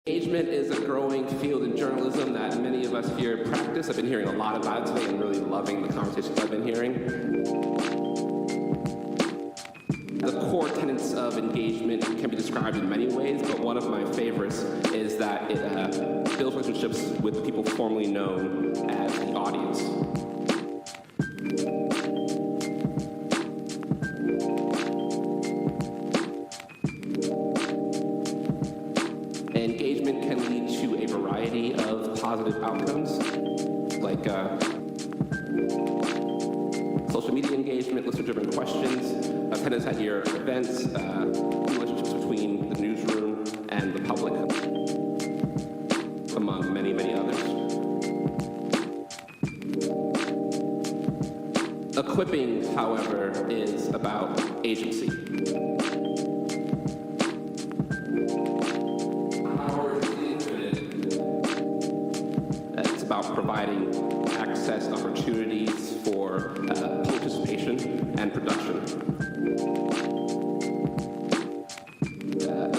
Engagement is a growing field in journalism that many of us here practice. I've been hearing a lot about it today and really loving the conversations I've been hearing. The core tenets of engagement can be described in many ways, but one of my favorites is that it builds relationships with people formerly known as the audience. Engagement can lead to a variety of positive outcomes, like social media engagement, listener-driven questions, attendance at your events, relationships between the newsroom and the public, among many, many others. Equipping, however, is about agency. It's about providing access opportunities for participation and production.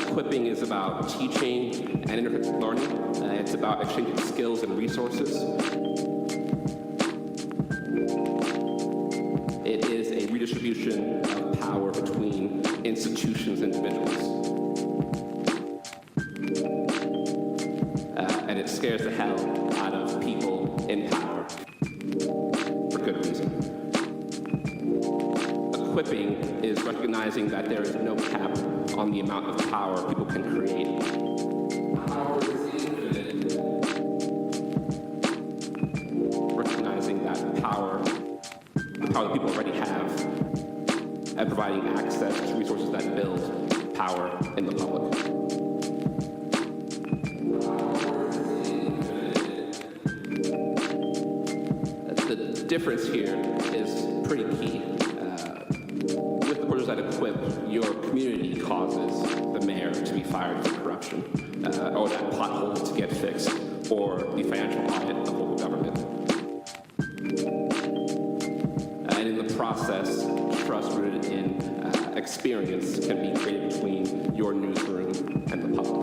Equipping is about teaching and interactive learning. It's about exchanging skills and resources. It is a redistribution of power between institutions and individuals. And it scares the hell out of people in power for good reason. Equipping is recognizing that there is no cap on the amount of power people can create. Power is infinite. Recognizing that the power that people already have, and providing access to resources that build power in the public. The difference here is pretty key. With the orders that equip, your community causes the mayor to be fired for corruption, or that pothole to get fixed, or the financial audit of local government. And in the process, trust rooted in experience can be created between your newsroom and the public.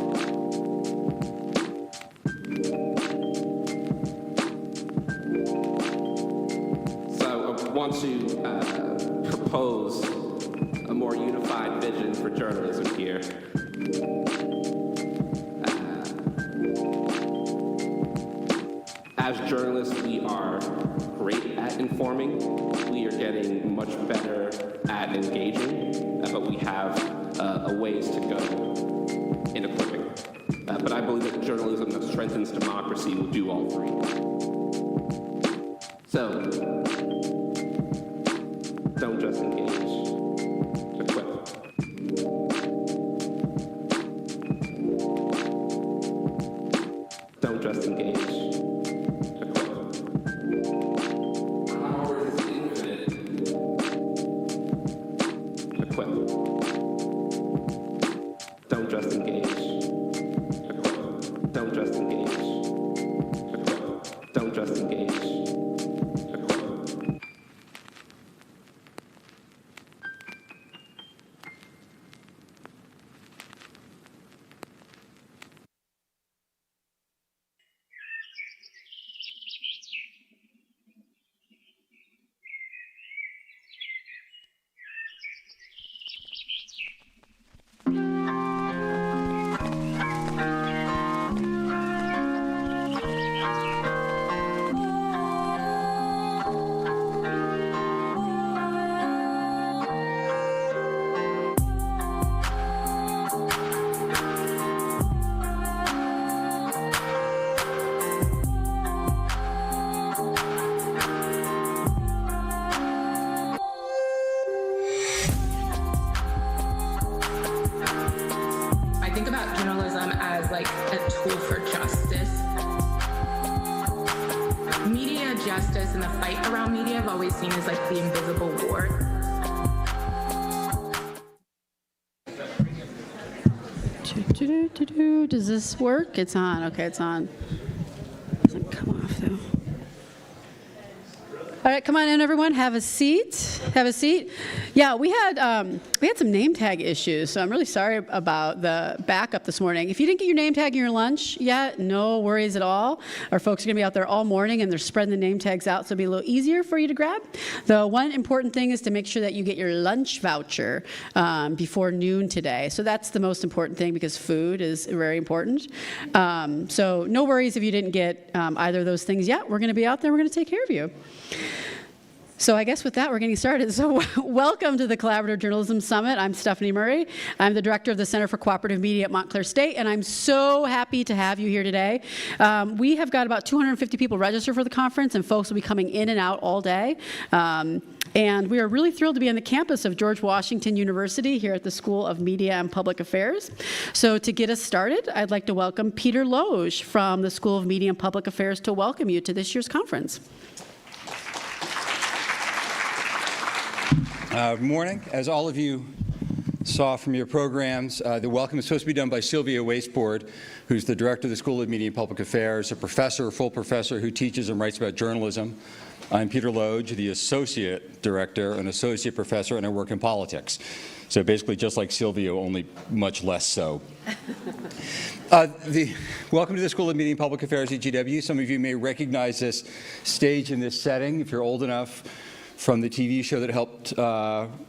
I want to propose a more unified vision for journalism here. As journalists, we are great at informing. We are getting much better at engaging, but we have a ways to go in equipping. But I believe that journalism that strengthens democracy will do all three. So, don't just engage, equip. Don't just engage, equip. Power is infinite. Equip. Don't just engage, equip. Don't just engage, equip. Don't just engage. Justice and the fight around media have always seen as like the invisible war. Does this work? It's on. Okay, it's on. Doesn't come off though. All right, come on in, everyone. Have a seat. Have a seat. Yeah, we had some name tag issues, so I'm really sorry about the backup this morning. If you didn't get your name tag in your lunch yet, no worries at all. Our folks are going to be out there all morning, and they're spreading the name tags out, so it'll be a little easier for you to grab. The one important thing is to make sure that you get your lunch voucher before noon today. So that's the most important thing because food is very important. So no worries if you didn't get either of those things yet. We're going to be out there. We're going to take care of you. So I guess with that, we're getting started. So welcome to the Collaborative Journalism Summit. I'm Stephanie Murray. I'm the director of the Center for Cooperative Media at Montclair State, and I'm so happy to have you here today. We have got about 250 people registered for the conference, and folks will be coming in and out all day. And we are really thrilled to be on the campus of George Washington University here at the School of Media and Public Affairs. So to get us started, I'd like to welcome Peter Loge from the School of Media and Public Affairs to welcome you to this year's conference. Good morning. As all of you saw from your programs, the welcome is supposed to be done by Sylvia Wasteboard, who's the director of the School of Media and Public Affairs, a full professor who teaches and writes about journalism. I'm Peter Loge, the associate director, an associate professor, and I work in politics. So basically just like Sylvia, only much less so. Welcome to the School of Media and Public Affairs at GW. Some of you may recognize this stage in this setting if you're old enough, from the TV show that helped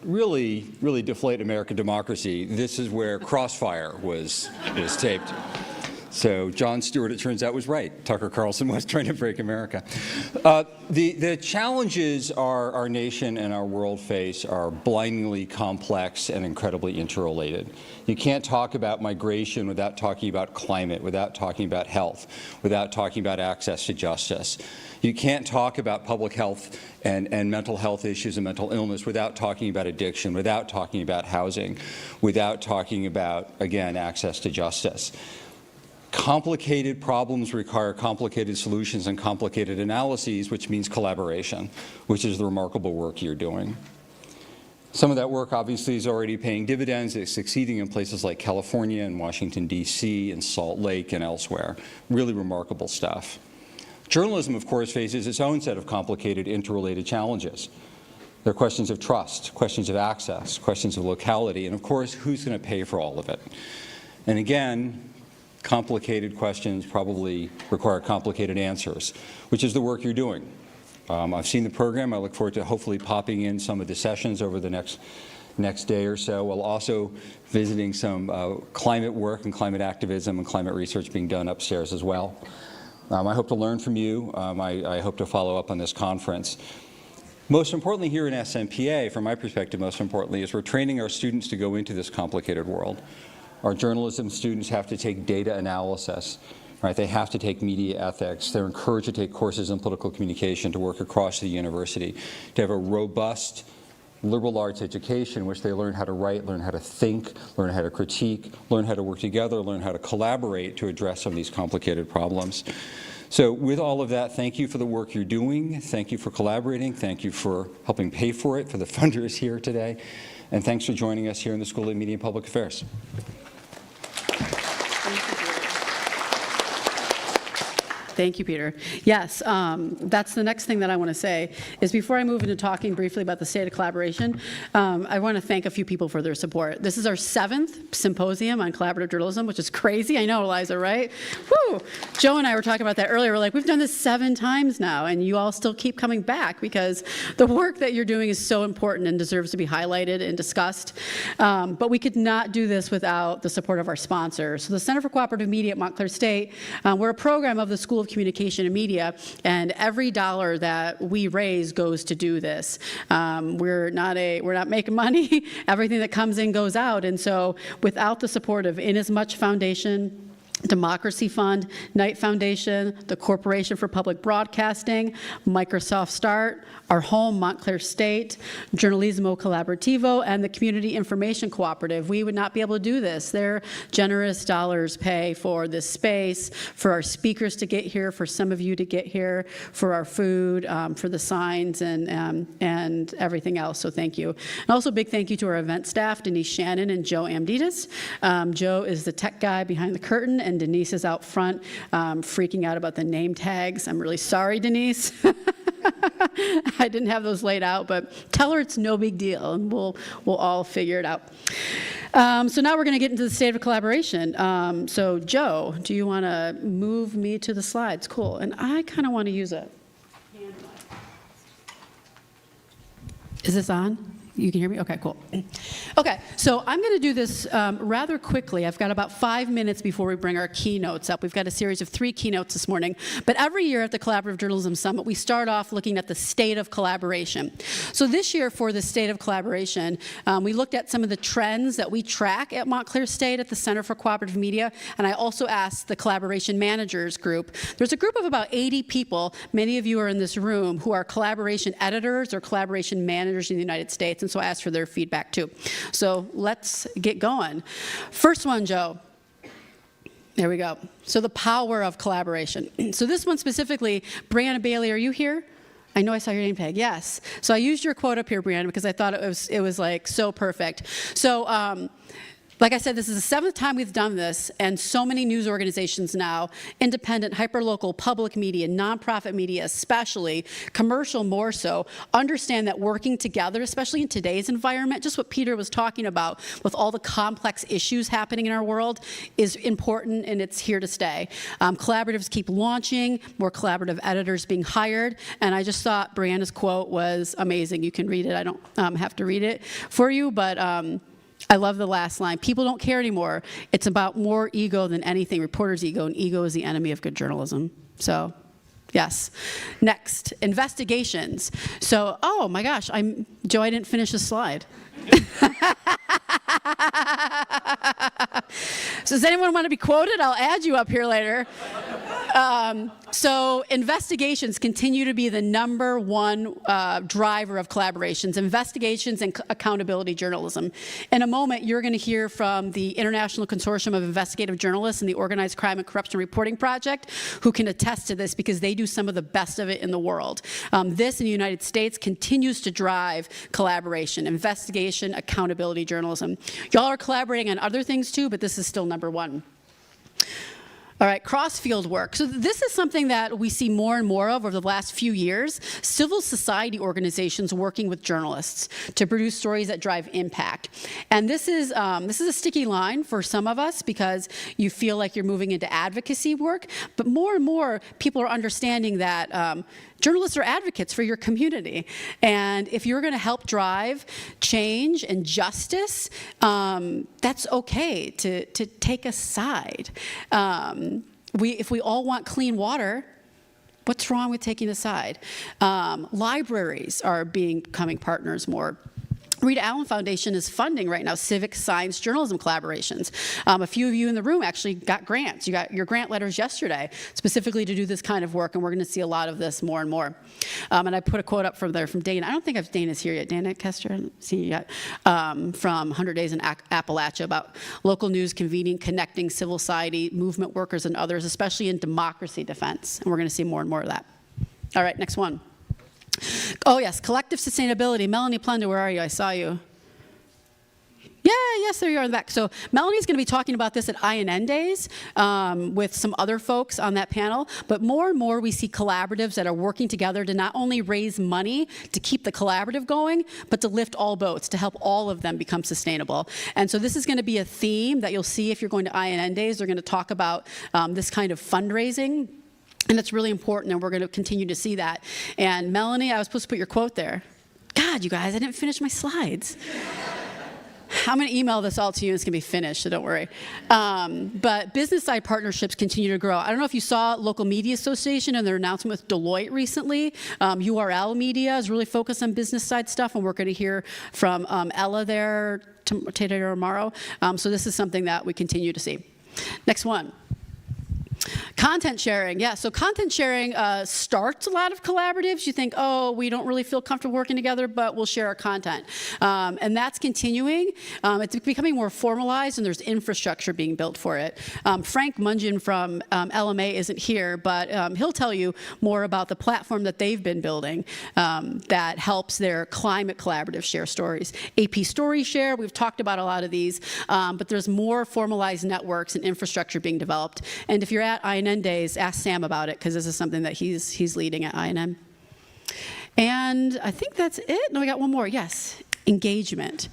really deflate American democracy. This is where Crossfire is taped. So Jon Stewart, it turns out, was right. Tucker Carlson was trying to break America. The challenges our nation and our world face are blindingly complex and incredibly interrelated. You can't talk about migration without talking about climate, without talking about health, without talking about access to justice. You can't talk about public health and mental health issues and mental illness without talking about addiction, without talking about housing, without talking about, again, access to justice. Complicated problems require complicated solutions and complicated analyses, which means collaboration, which is the remarkable work you're doing. Some of that work obviously is already paying dividends. It's succeeding in places like California and Washington, D.C., and Salt Lake and elsewhere. Really remarkable stuff. Journalism, of course, faces its own set of complicated, interrelated challenges. There are questions of trust, questions of access, questions of locality, and of course, who's going to pay for all of it? And again, complicated questions probably require complicated answers, which is the work you're doing. I've seen the program. I look forward to hopefully popping in some of the sessions over the next day or so, while also visiting some climate work and climate activism and climate research being done upstairs as well. I hope to learn from you. I hope to follow up on this conference. Most importantly here in SMPA, from my perspective, most importantly, is we're training our students to go into this complicated world. Our journalism students have to take data analysis, right? They have to take media ethics. They're encouraged to take courses in political communication, to work across the university, to have a robust liberal arts education in which they learn how to write, learn how to think, learn how to critique, learn how to work together, learn how to collaborate to address some of these complicated problems. So with all of that, thank you for the work you're doing. Thank you for collaborating. Thank you for helping pay for it, for the funders here today. And thanks for joining us here in the School of Media and Public Affairs. Thank you, Peter. Yes, that's the next thing that I want to say is before I move into talking briefly about the state of collaboration, I want to thank a few people for their support. This is our 7th symposium on collaborative journalism, which is crazy. I know, Eliza, right? Woo! Joe and I were talking about that earlier. We're like, we've done this 7 times now, and you all still keep coming back because the work that you're doing is so important and deserves to be highlighted and discussed. But we could not do this without the support of our sponsors. So the Center for Cooperative Media at Montclair State, we're a program of the School of Communication and Media, and every dollar that we raise goes to do this. We're not making money. Everything that comes in goes out, and so without the support of Inasmuch Foundation, Democracy Fund, Knight Foundation, the Corporation for Public Broadcasting, Microsoft Start, our home, Montclair State, Journalismo Colaborativo, and the Community Information Cooperative, we would not be able to do this. Their generous dollars pay for this space, for our speakers to get here, for some of you to get here, for our food, for the signs, and everything else, so thank you. And also a big thank you to our event staff, Denise Shannon and Joe Amditas. Joe is the tech guy behind the curtain, and Denise is out front freaking out about the name tags. I'm really sorry, Denise. I didn't have those laid out, but tell her it's no big deal, and we'll all figure it out. So now we're going to get into the state of collaboration. So Joe, do you want to move me to the slides? Cool. And I kind of want to use a hand mic. Is this on? You can hear me? Okay, cool. Okay, so I'm going to do this rather quickly. I've got about 5 minutes before we bring our keynotes up. We've got a series of 3 keynotes this morning. But every year at the Collaborative Journalism Summit, we start off looking at the state of collaboration. So this year for the state of collaboration, we looked at some of the trends that we track at Montclair State at the Center for Cooperative Media, and I also asked the Collaboration Managers group. There's a group of about 80 people, many of you are in this room, who are collaboration editors or collaboration managers in the United States. And so I asked for their feedback too. So let's get going. First one, Joe. There we go. So the power of collaboration. So this one specifically, Brianna Bailey, are you here? I know I saw your name tag. Yes. So I used your quote up here, Brianna, because I thought it was like so perfect. So like I said, this is the 7th time we've done this, and so many news organizations now, independent, hyperlocal, public media, nonprofit media especially, commercial more so, understand that working together, especially in today's environment, just what Peter was talking about with all the complex issues happening in our world, is important, and it's here to stay. Collaboratives keep launching, more collaborative editors being hired, and I just thought Brianna's quote was amazing. You can read it. I don't have to read it for you, but I love the last line. People don't care anymore. It's about more ego than anything, reporter's ego, and ego is the enemy of good journalism. So, yes. Next, investigations. So, oh my gosh, Joe, I didn't finish the slide. So does anyone want to be quoted? I'll add you up here later. So investigations continue to be the #1 driver of collaborations, investigations and accountability journalism. In a moment, you're going to hear from the International Consortium of Investigative Journalists and the Organized Crime and Corruption Reporting Project, who can attest to this because they do some of the best of it in the world. This in the United States continues to drive collaboration, investigation, accountability journalism. Y'all are collaborating on other things too, but this is still #1. All right, cross-field work. So this is something that we see more and more of over the last few years. Civil society organizations working with journalists to produce stories that drive impact. And this is a sticky line for some of us because you feel like you're moving into advocacy work. But more and more people are understanding that journalists are advocates for your community. And if you're going to help drive change and justice, that's okay to take a side. If we all want clean water, what's wrong with taking a side? Libraries are becoming partners more. Rita Allen Foundation is funding right now civic science journalism collaborations. A few of you in the room actually got grants. You got your grant letters yesterday specifically to do this kind of work, and we're going to see a lot of this more and more. And I put a quote up from there from Dana. I don't think Dana's here yet. Dana Kester, I haven't seen you yet. From 100 Days in Appalachia about local news convening, connecting civil society, movement workers, and others, especially in democracy defense. And we're going to see more and more of that. All right, next one. Oh, yes, collective sustainability. Melanie Plunder, where are you? I saw you. Yeah, yes, there you are in the back. So Melanie's going to be talking about this at INN Days with some other folks on that panel. But more and more we see collaboratives that are working together to not only raise money to keep the collaborative going, but to lift all boats, to help all of them become sustainable. And so this is going to be a theme that you'll see if you're going to INN Days. They're going to talk about this kind of fundraising. And it's really important, and we're going to continue to see that. And Melanie, I was supposed to put your quote there. God, you guys, I didn't finish my slides. I'm going to email this all to you, and it's going to be finished, so don't worry. But business side partnerships continue to grow. I don't know if you saw Local Media Association and their announcement with Deloitte recently. URL Media is really focused on business side stuff, and we're going to hear from Ella there today or tomorrow. So this is something that we continue to see. Next one. Content sharing, yeah, so content sharing starts a lot of collaboratives. You think, oh, we don't really feel comfortable working together, but we'll share our content. And that's continuing. It's becoming more formalized, and there's infrastructure being built for it. Frank Mungin from LMA isn't here, but he'll tell you more about the platform that they've been building that helps their climate collaborative share stories. AP Story Share, we've talked about a lot of these, but there's more formalized networks and infrastructure being developed. And if you're at INN Days, ask Sam about it, because this is something that he's leading at INN. And I think that's it. No, we got one more. Yes, engagement.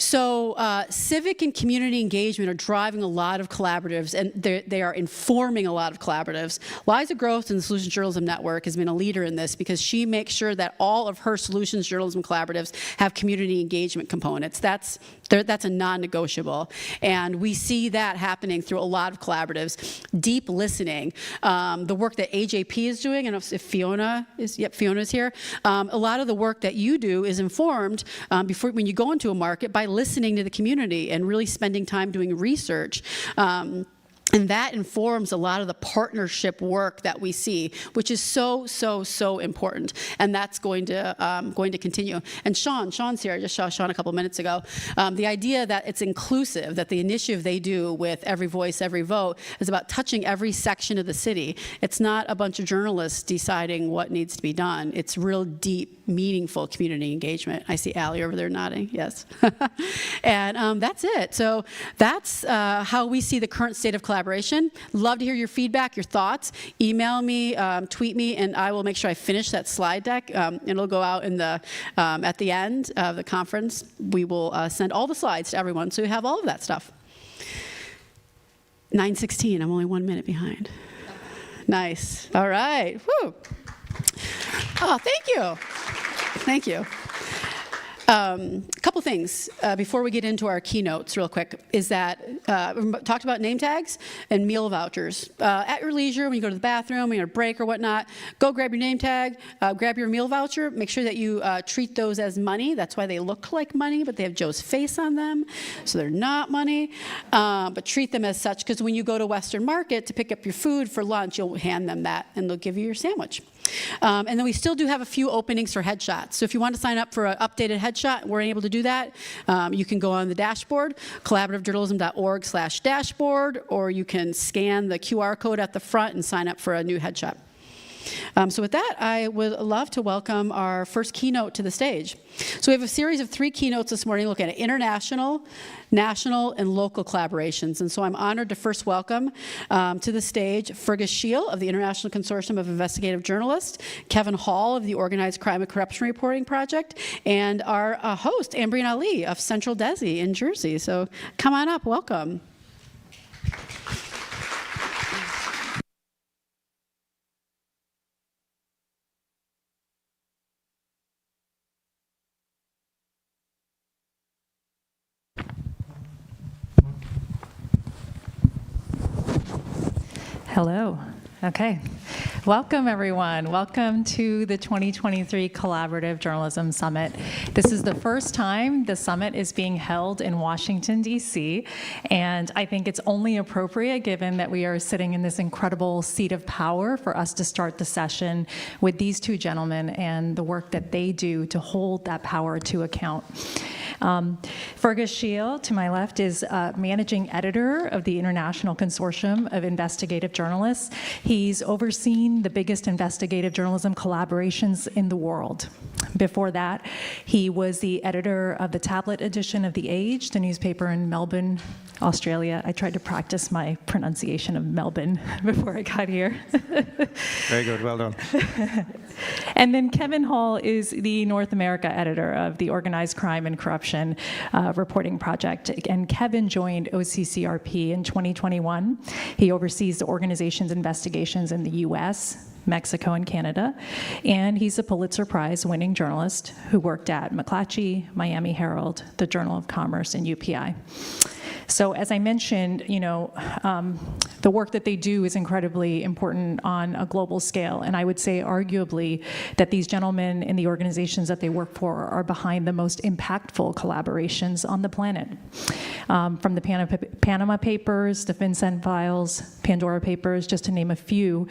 So civic and community engagement are driving a lot of collaboratives, and they are informing a lot of collaboratives. Liza Gross and the Solutions Journalism Network has been a leader in this because she makes sure that all of her solutions journalism collaboratives have community engagement components. That's a non-negotiable. And we see that happening through a lot of collaboratives. Deep listening, the work that AJP is doing, I don't know if Fiona is, yep, Fiona's here. A lot of the work that you do is informed when you go into a market by listening to the community and really spending time doing research. And that informs a lot of the partnership work that we see, which is so, so, so important. And that's going to continue. And Sean's here. I just saw Sean a couple minutes ago. The idea that it's inclusive, that the initiative they do with Every Voice, Every Vote is about touching every section of the city. It's not a bunch of journalists deciding what needs to be done. It's real deep, meaningful community engagement. I see Allie over there nodding. Yes. And that's it. So that's how we see the current state of collaboration. Love to hear your feedback, your thoughts. Email me, tweet me, and I will make sure I finish that slide deck. It'll go out in the at the end of the conference. We will send all the slides to everyone, so you have all of that stuff. 9:16. I'm only 1 minute behind. Nice. All right. Woo. Oh, thank you. Thank you. A couple things before we get into our keynotes real quick is that we talked about name tags and meal vouchers. At your leisure, when you go to the bathroom, when you're on a break or whatnot, go grab your name tag, grab your meal voucher, make sure that you treat those as money. That's why they look like money, but they have Joe's face on them, so they're not money. But treat them as such, because when you go to Western Market to pick up your food for lunch, you'll hand them that, and they'll give you your sandwich. And then we still do have a few openings for headshots. So if you want to sign up for an updated headshot, we're able to do that. You can go on the dashboard, collaborativejournalism.org/dashboard, or you can scan the QR code at the front and sign up for a new headshot. So with that, I would love to welcome our first keynote to the stage. So we have a series of 3 keynotes this morning looking at international, national, and local collaborations. And so I'm honored to first welcome to the stage Fergus Shiel of the International Consortium of Investigative Journalists, Kevin Hall of the Organized Crime and Corruption Reporting Project, and our host, Ambreen Ali of Central Desi in Jersey. So come on up, welcome. Hello. Okay. Welcome, everyone. Welcome to the 2023 Collaborative Journalism Summit. This is the first time the summit is being held in Washington, D.C., and I think it's only appropriate, given that we are sitting in this incredible seat of power, for us to start the session with these 2 gentlemen and the work that they do to hold that power to account. Fergus Shiel, to my left, is managing editor of the International Consortium of Investigative Journalists. He's overseen the biggest investigative journalism collaborations in the world. Before that, he was the editor of the tablet edition of The Age, the newspaper in Melbourne, Australia. I tried to practice my pronunciation of Melbourne before I got here. Very good, well done. And then Kevin Hall is the North America editor of the Organized Crime and Corruption Reporting Project. And Kevin joined OCCRP in 2021. He oversees the organization's investigations in the US, Mexico, and Canada. And he's a Pulitzer Prize winning journalist who worked at McClatchy, Miami Herald, the Journal of Commerce, and UPI. So as I mentioned, the work that they do is incredibly important on a global scale. And I would say arguably that these gentlemen in the organizations that they work for are behind the most impactful collaborations on the planet. From the Panama Papers, the FinCEN files, Pandora Papers, just to name a few,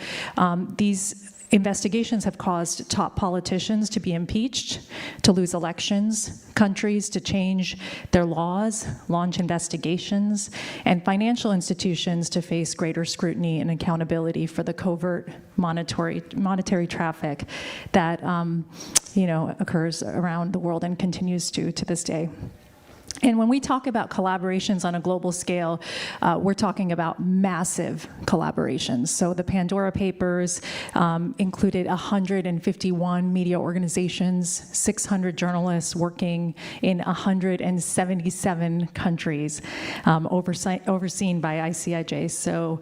these investigations have caused top politicians to be impeached, to lose elections, countries to change their laws, launch investigations, and financial institutions to face greater scrutiny and accountability for the covert monetary traffic that occurs around the world and continues to this day. And when we talk about collaborations on a global scale, we're talking about massive collaborations. So the Pandora Papers included 151 media organizations, 600 journalists working in 177 countries, overseen by ICIJ. So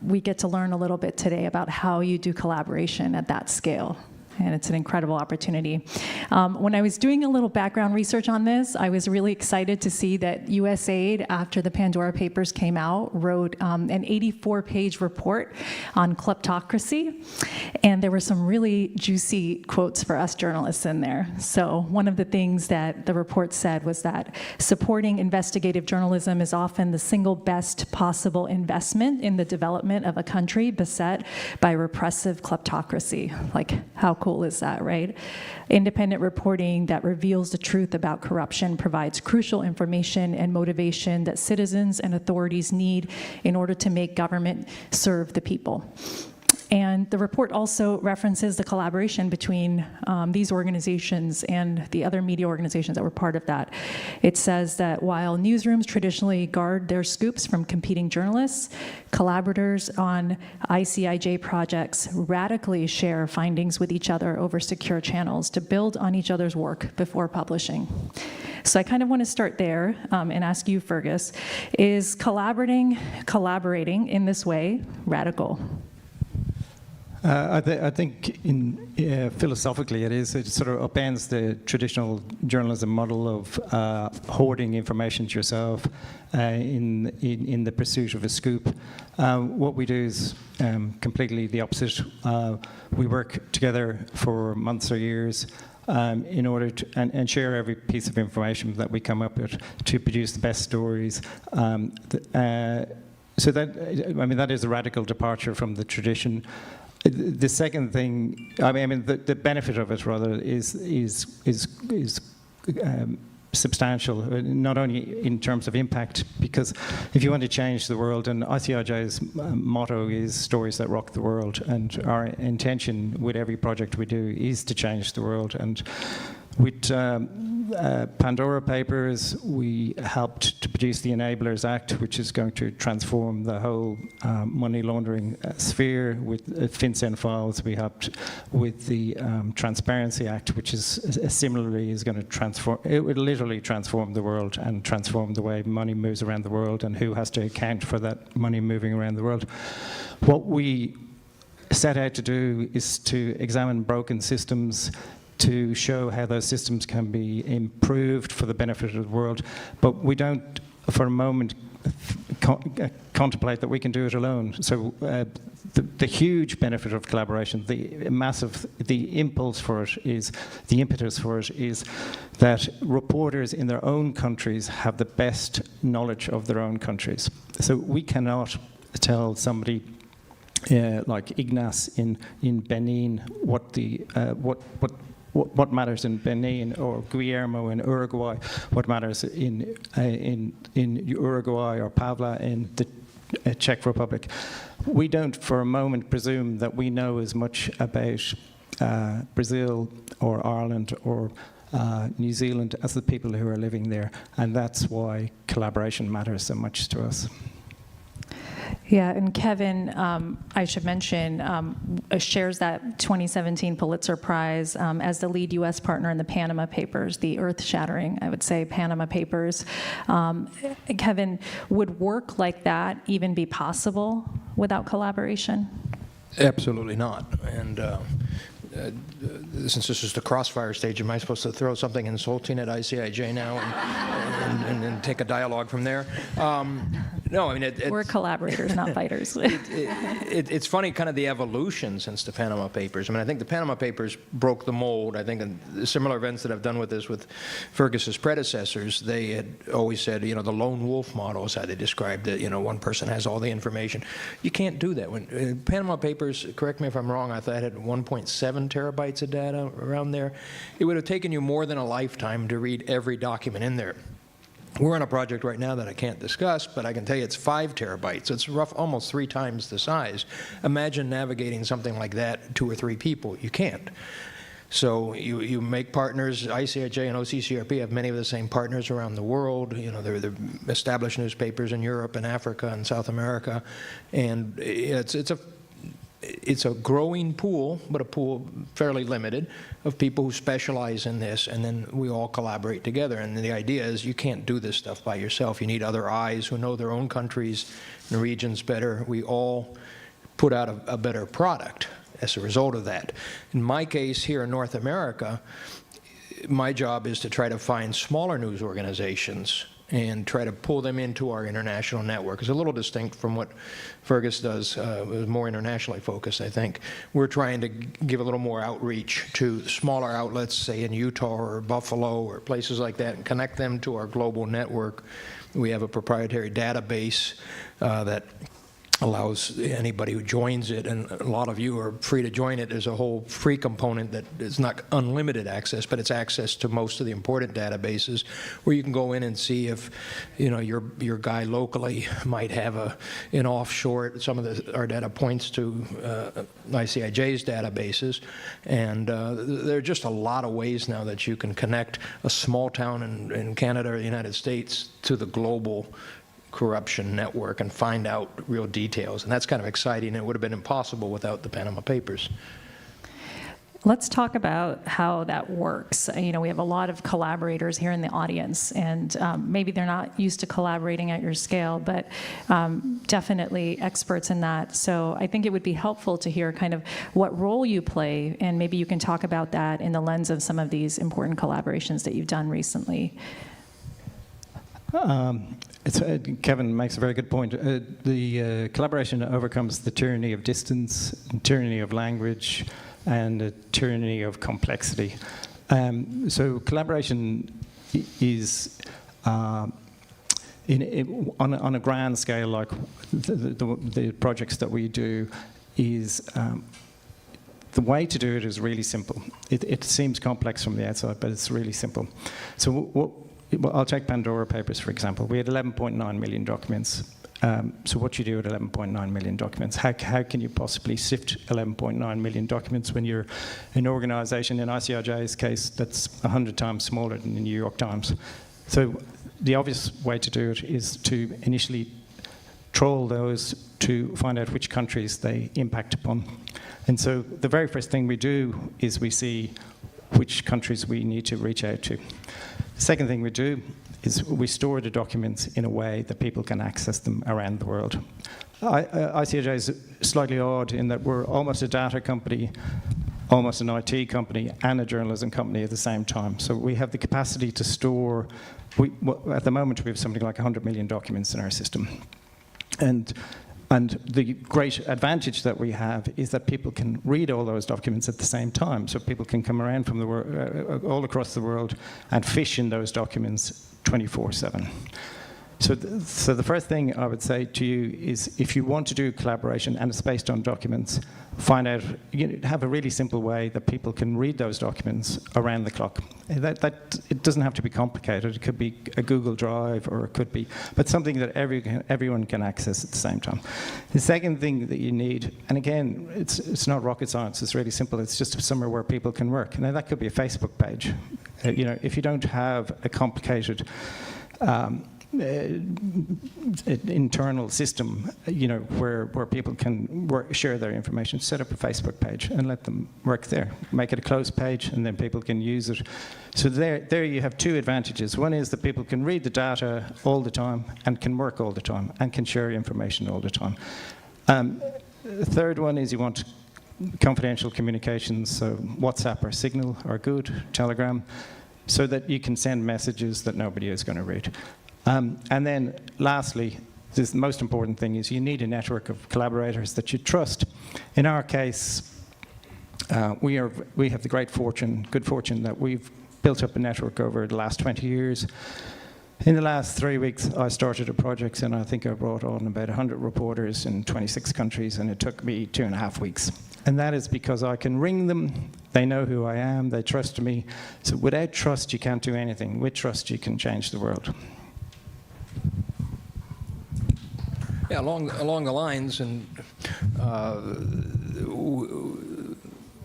we get to learn a little bit today about how you do collaboration at that scale. And it's an incredible opportunity. When I was doing a little background research on this, I was really excited to see that USAID, after the Pandora Papers came out, wrote an 84-page report on kleptocracy. And there were some really juicy quotes for us journalists in there. So one of the things that the report said was that supporting investigative journalism is often the single best possible investment in the development of a country beset by repressive kleptocracy. Like, how cool is that, right? Independent reporting that reveals the truth about corruption provides crucial information and motivation that citizens and authorities need in order to make government serve the people. And the report also references the collaboration between these organizations and the other media organizations that were part of that. It says that while newsrooms traditionally guard their scoops from competing journalists, collaborators on ICIJ projects radically share findings with each other over secure channels to build on each other's work before publishing. So I kind of want to start there and ask you, Fergus, is collaborating in this way radical? I think philosophically it is. It sort of upends the traditional journalism model of hoarding information to yourself in the pursuit of a scoop. What we do is completely the opposite. We work together for months or years in order to and share every piece of information that we come up with to produce the best stories. So that is a radical departure from the tradition. The second thing, the benefit of it rather is substantial, not only in terms of impact, because if you want to change the world, and ICIJ's motto is stories that rock the world, and our intention with every project we do is to change the world. And with Pandora Papers, we helped to produce the Enablers Act, which is going to transform the whole money laundering sphere. With FinCEN files, we helped with the Transparency Act, which is similarly is going to transform. It would literally transform the world and transform the way money moves around the world and who has to account for that money moving around the world. What we set out to do is to examine broken systems, to show how those systems can be improved for the benefit of the world. But we don't, for a moment, contemplate that we can do it alone. So the huge benefit of collaboration, the impetus for it is that reporters in their own countries have the best knowledge of their own countries. So we cannot tell somebody like Ignace in Benin what matters in Benin, or Guillermo in Uruguay, what matters in Uruguay, or Pavla in the Czech Republic. We don't for a moment presume that we know as much about Brazil or Ireland or New Zealand as the people who are living there, and that's why collaboration matters so much to us. Yeah, and Kevin, I should mention, shares that 2017 Pulitzer Prize as the lead U.S. partner in the Panama Papers, the earth-shattering, I would say, Panama Papers. Kevin, would work like that even be possible without collaboration? Absolutely not. And since this is the crossfire stage, am I supposed to throw something insulting at ICIJ now and take a dialogue from there? No, I mean... We're collaborators, not fighters. It's funny, kind of the evolution since the Panama Papers. I mean, I think the Panama Papers broke the mold. I think in similar events that I've done with this with Fergus's predecessors, they had always said, the lone wolf model is how they described it. One person has all the information. You can't do that. When Panama Papers, correct me if I'm wrong, I thought it had 1.7 terabytes of data around there. It would have taken you more than a lifetime to read every document in there. We're on a project right now that I can't discuss, but I can tell you it's 5 terabytes. It's almost 3 times the size. Imagine navigating something like that, 2 or 3 people. You can't. So you make partners. ICIJ and OCCRP have many of the same partners around the world. You know, they're established newspapers in Europe and Africa and South America, and it's a growing pool, but a pool fairly limited, of people who specialize in this, and then we all collaborate together. And the idea is you can't do this stuff by yourself. You need other eyes who know their own countries and regions better. We all put out a better product as a result of that. In my case, here in North America, my job is to try to find smaller news organizations and try to pull them into our international network. It's a little distinct from what Fergus does, more internationally focused, I think. We're trying to give a little more outreach to smaller outlets, say in Utah or Buffalo or places like that, and connect them to our global network. We have a proprietary database that allows anybody who joins it, and a lot of you are free to join it. There's a whole free component that is not unlimited access, but it's access to most of the important databases, where you can go in and see if, you know, your guy locally might have an offshore. Some of our data points to ICIJ's databases, and there are just a lot of ways now that you can connect a small town in Canada or the United States to the global corruption network and find out real details. And that's kind of exciting. It would have been impossible without the Panama Papers. Let's talk about how that works. You know, we have a lot of collaborators here in the audience, and maybe they're not used to collaborating at your scale, but definitely experts in that. So I think it would be helpful to hear kind of what role you play, and maybe you can talk about that in the lens of some of these important collaborations that you've done recently. Kevin makes a very good point. The collaboration overcomes the tyranny of distance, tyranny of language, and the tyranny of complexity. So collaboration is, on a grand scale, like the projects that we do, is the way to do it is really simple. It seems complex from the outside, but it's really simple. So well, I'll take Pandora Papers, for example. We had 11.9 million documents. So what you do with 11.9 million documents? How can you possibly sift 11.9 million documents when you're an organization, in ICIJ's case, that's 100 times smaller than the New York Times? So the obvious way to do it is to initially troll those to find out which countries they impact upon. And so the very first thing we do is we see which countries we need to reach out to. The second thing we do is we store the documents in a way that people can access them around the world. ICIJ is slightly odd in that we're almost a data company, almost an IT company, and a journalism company at the same time. So we have the capacity to store, at the moment we have something like 100 million documents in our system. And the great advantage that we have is that people can read all those documents at the same time. So people can come around from the world, all across the world, and fish in those documents 24/7. So the first thing I would say to you is, if you want to do collaboration and it's based on documents, find out, have a really simple way that people can read those documents around the clock. It doesn't have to be complicated. It could be a Google Drive, or it could be, but something that everyone can access at the same time. The second thing that you need, and again, it's not rocket science. It's really simple. It's just somewhere where people can work. Now that could be a Facebook page. If you don't have a complicated internal system, where people can share their information, set up a Facebook page and let them work there. Make it a closed page, and then people can use it. So there you have two advantages. One is that people can read the data all the time and can work all the time and can share information all the time. The third one is you want confidential communications, so WhatsApp or Signal are good, Telegram, so that you can send messages that nobody is going to read. And then lastly, the most important thing is you need a network of collaborators that you trust. In our case, we have the good fortune that we've built up a network over the last 20 years. In the last 3 weeks, I started a project, and I think I brought on about 100 reporters in 26 countries, and it took me 2.5 weeks. And that is because I can ring them, they know who I am, they trust me. So without trust, you can't do anything. With trust, you can change the world. Yeah, along the lines, and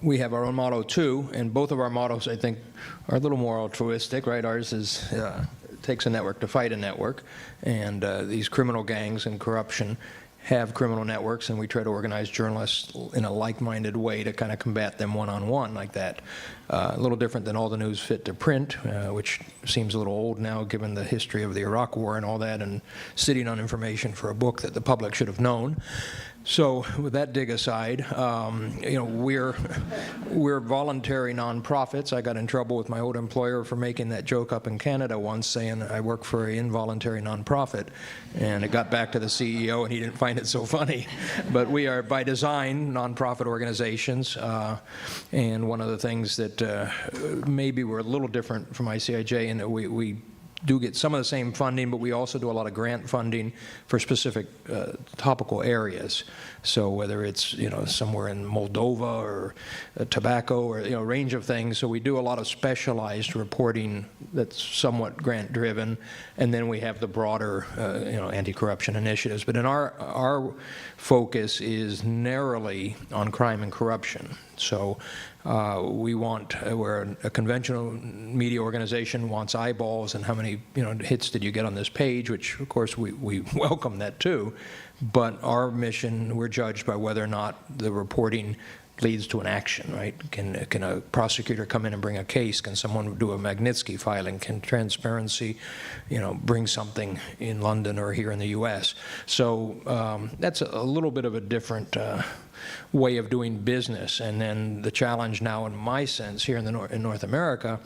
we have our own motto too, and both of our mottos, I think, are a little more altruistic, right? Ours is, it takes a network to fight a network, and these criminal gangs and corruption have criminal networks, and we try to organize journalists in a like-minded way to kind of combat them one-on-one like that. A little different than all the news fit to print, which seems a little old now given the history of the Iraq War and all that, and sitting on information for a book that the public should have known. So with that dig aside, you know, we're voluntary nonprofits. I got in trouble with my old employer for making that joke up in Canada once, saying I work for an involuntary nonprofit, and it got back to the CEO, and he didn't find it so funny. But we are, by design, nonprofit organizations, and one of the things that maybe we're a little different from ICIJ in that we do get some of the same funding, but we also do a lot of grant funding for specific topical areas. So whether it's, you know, somewhere in Moldova or tobacco or, you know, a range of things. So we do a lot of specialized reporting that's somewhat grant driven, and then we have the broader, you know, anti-corruption initiatives. But in our focus is narrowly on crime and corruption. So we want, where a conventional media organization wants eyeballs and how many, you know, hits did you get on this page, which of course we welcome that too. But our mission, we're judged by whether or not the reporting leads to an action, right? Can a prosecutor come in and bring a case? Can someone do a Magnitsky filing? Can transparency, you know, bring something in London or here in the U.S.? So that's a little bit of a different way of doing business. And then the challenge now, in my sense, here in North America,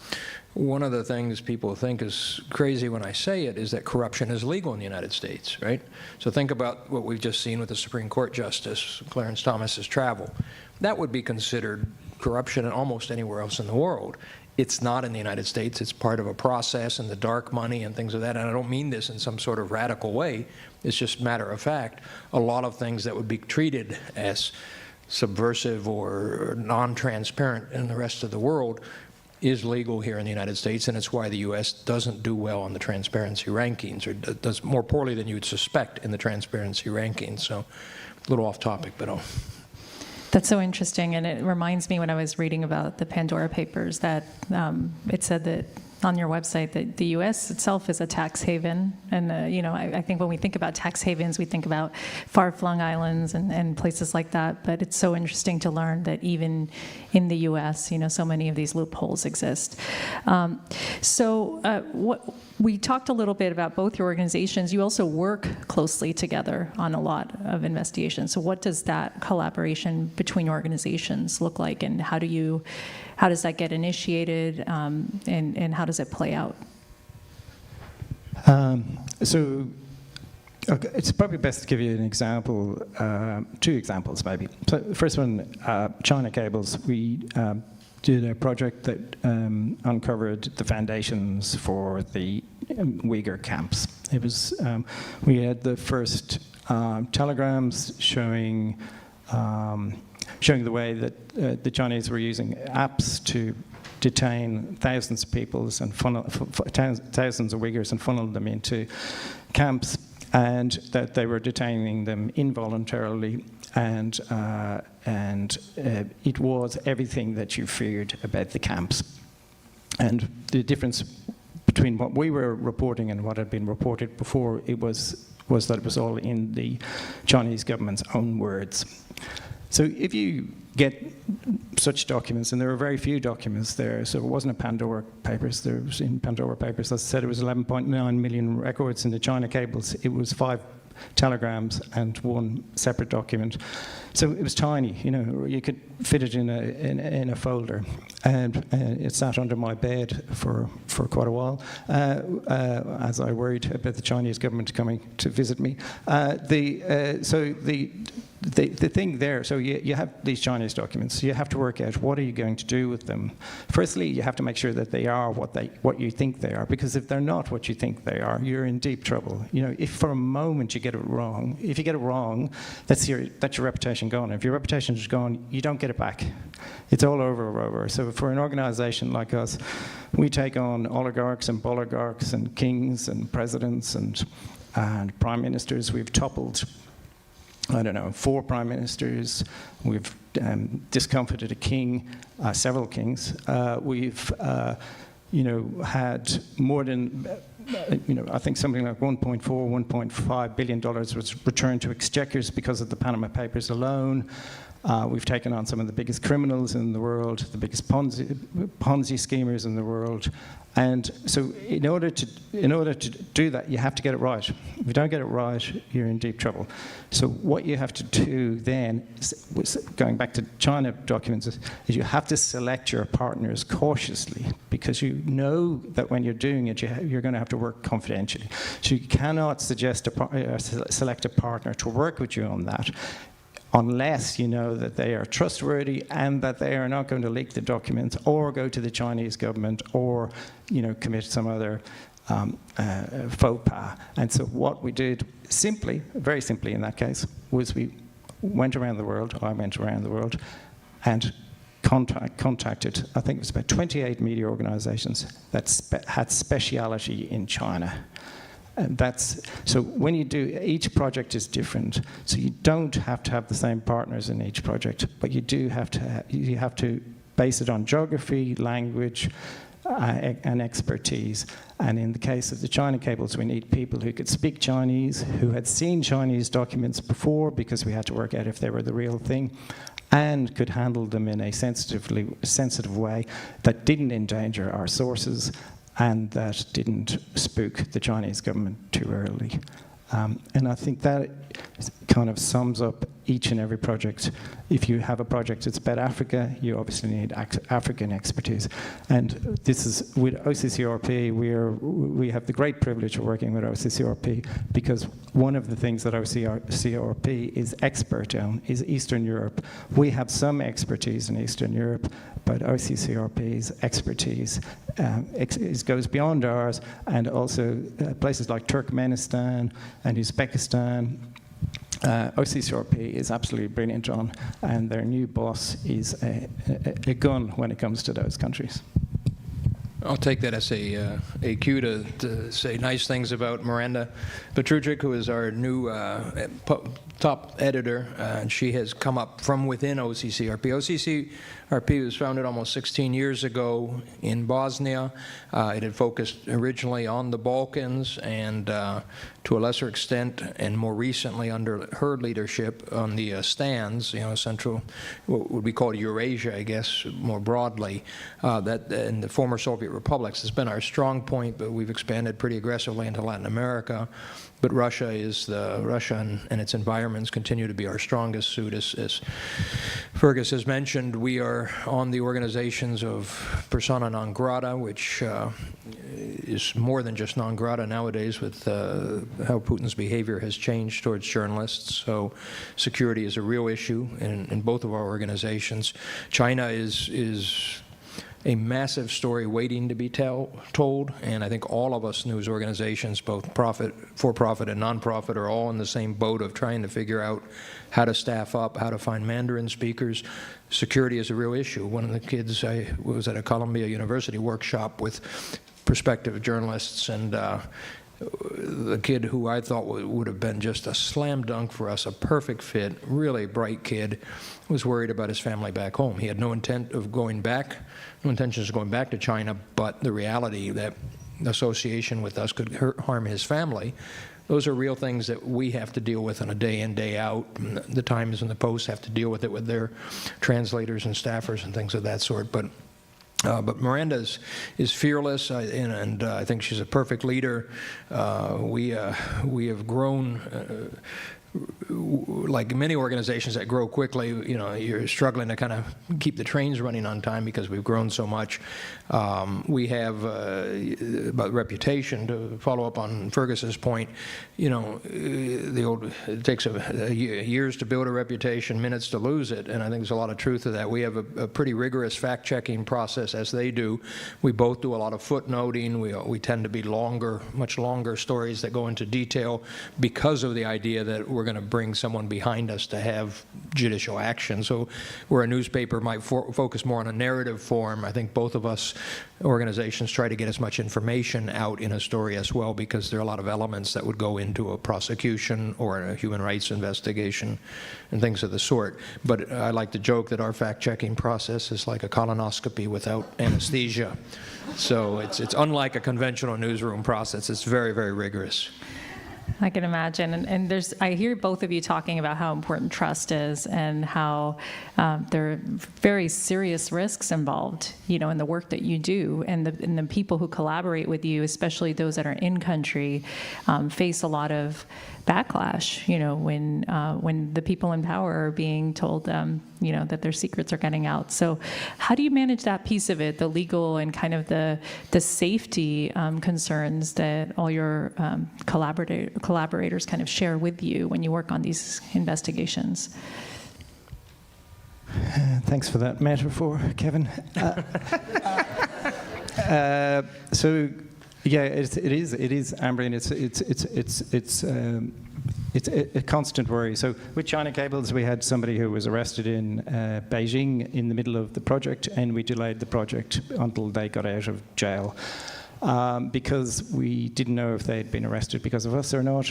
one of the things people think is crazy when I say it is that corruption is legal in the United States, right? So think about what we've just seen with the Supreme Court Justice Clarence Thomas's travel. That would be considered corruption in almost anywhere else in the world. It's not in the United States. It's part of a process and the dark money and things of that. And I don't mean this in some sort of radical way. It's just matter of fact. A lot of things that would be treated as subversive or non-transparent in the rest of the world is legal here in the United States, and it's why the U.S. doesn't do well on the transparency rankings, or does more poorly than you would suspect in the transparency rankings. So a little off topic, but That's so interesting, and it reminds me when I was reading about the Pandora Papers that it said that on your website that the U.S. itself is a tax haven, and you know, I think when we think about tax havens, we think about far-flung islands and places like that. But it's so interesting to learn that even in the U.S., you know, so many of these loopholes exist. What we talked a little bit about both your organizations. You also work closely together on a lot of investigations. So what does that collaboration between organizations look like, and how does that get initiated, and how does it play out? So it's probably best to give you an example, two examples maybe. So the first one, China Cables. We did a project that uncovered the foundations for the Uyghur camps. It was, we had the first telegrams showing the way that the Chinese were using apps to detain thousands of people and thousands of Uyghurs and funnel them into camps, and that they were detaining them involuntarily, and it was everything that you feared about the camps. And the difference between what we were reporting and what had been reported before was that it was all in the Chinese government's own words. So if you get such documents, and there are very few documents there, so it wasn't a Pandora Papers. There was, in Pandora Papers, as I said, it was 11.9 million records. In the China Cables, it was 5 telegrams and 1 separate document. So it was tiny, you know, you could fit it in a folder. And it sat under my bed for quite a while, as I worried about the Chinese government coming to visit me. The thing there, so you have these Chinese documents, so you have to work out what are you going to do with them. Firstly, you have to make sure that they are what you think they are, because if they're not what you think they are, you're in deep trouble. You know, if for a moment you get it wrong, if you get it wrong, that's your reputation gone. If your reputation is gone, you don't get it back. It's all over. So for an organization like us, we take on oligarchs and boligarchs and kings and presidents and prime ministers. We've toppled I don't know, 4 prime ministers. We've discomfited a king, several kings. We've, had more than, I think something like $1.5 billion was returned to exchequers because of the Panama Papers alone. We've taken on some of the biggest criminals in the world, the biggest Ponzi schemers in the world. And so in order to do that, you have to get it right. If you don't get it right, you're in deep trouble. So what you have to do then, going back to China documents, is you have to select your partners cautiously, because you know that when you're doing it, you're going to have to work confidentially. So you cannot select a partner to work with you on that unless you know that they are trustworthy and that they are not going to leak the documents or go to the Chinese government or, commit some other faux pas. And so what we did very simply in that case, was we went around the world, I went around the world, and contacted, I think it was about 28 media organizations that had speciality in China. And so when you do, each project is different. So you don't have to have the same partners in each project, but you do have to base it on geography, language, and expertise. And in the case of the China cables, we need people who could speak Chinese, who had seen Chinese documents before, because we had to work out if they were the real thing, and could handle them in a sensitive way that didn't endanger our sources and that didn't spook the Chinese government too early. And I think that kind of sums up each and every project. If you have a project that's about Africa, you obviously need African expertise. And this is, with OCCRP, we have the great privilege of working with OCCRP, because one of the things that OCCRP is expert on is Eastern Europe. We have some expertise in Eastern Europe, but OCCRP's expertise goes beyond ours, and also places like Turkmenistan and Uzbekistan. OCCRP is absolutely brilliant on, and their new boss is a gun when it comes to those countries. I'll take that as a cue to say nice things about Miranda Petrujic, who is our new top editor, and she has come up from within OCCRP. OCCRP was founded almost 16 years ago in Bosnia. It had focused originally on the Balkans and to a lesser extent and more recently under her leadership on the stands, central, what would be called Eurasia, I guess, more broadly, that in the former Soviet republics has been our strong point, but we've expanded pretty aggressively into Latin America. But Russia and its environments continue to be our strongest suit. As Fergus has mentioned, we are on the organizations of persona non grata, which is more than just non grata nowadays with how Putin's behavior has changed towards journalists. So security is a real issue in both of our organizations. China is a massive story waiting to be told, and I think all of us news organizations, both for-profit and non-profit, are all in the same boat of trying to figure out how to staff up, how to find Mandarin speakers. Security is a real issue. One of the kids, I was at a Columbia University workshop with prospective journalists, and the kid who I thought would have been just a slam dunk for us, a perfect fit, really bright kid, was worried about his family back home. He had no intentions of going back to China, but the reality that association with us could harm his family, those are real things that we have to deal with on a day in, day out. The Times and the Post have to deal with it with their translators and staffers and things of that sort. But Miranda is fearless, and I think she's a perfect leader. We have grown. Like many organizations that grow quickly, you're struggling to kind of keep the trains running on time because we've grown so much. We have about reputation, to follow up on Fergus's point, it takes years to build a reputation, minutes to lose it, and I think there's a lot of truth to that. We have a pretty rigorous fact-checking process, as they do. We both do a lot of footnoting. We tend to be much longer stories that go into detail because of the idea that we're going to bring someone behind us to have judicial action. So where a newspaper might focus more on a narrative form, I think both of us organizations try to get as much information out in a story as well, because there are a lot of elements that would go into a prosecution or a human rights investigation and things of the sort. But I like to joke that our fact-checking process is like a colonoscopy without anesthesia. So it's unlike a conventional newsroom process. It's very, very rigorous. I can imagine, and I hear both of you talking about how important trust is and how there are very serious risks involved, in the work that you do, and the people who collaborate with you, especially those that are in country, face a lot of backlash, when the people in power are being told, that their secrets are getting out. So how do you manage that piece of it, the legal and kind of the safety concerns that all your collaborators kind of share with you when you work on these investigations? Thanks for that metaphor, Kevin. So, yeah, it is, Amber, and it's a constant worry. So with China Cables, we had somebody who was arrested in Beijing in the middle of the project, and we delayed the project until they got out of jail. Because we didn't know if they had been arrested because of us or not.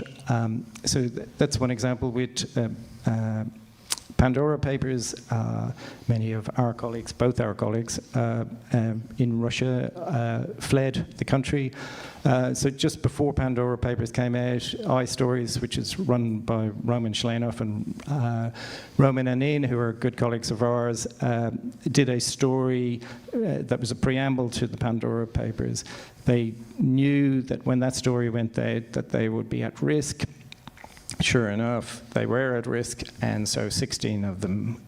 So that's one example. With Pandora Papers, many of our colleagues, both our colleagues in Russia, fled the country. So just before Pandora Papers came out, iStories, which is run by Roman Schleinoff and Roman Anin, who are good colleagues of ours, did a story that was a preamble to the Pandora Papers. They knew that when that story went out that they would be at risk. Sure enough, they were at risk, and so 16 of them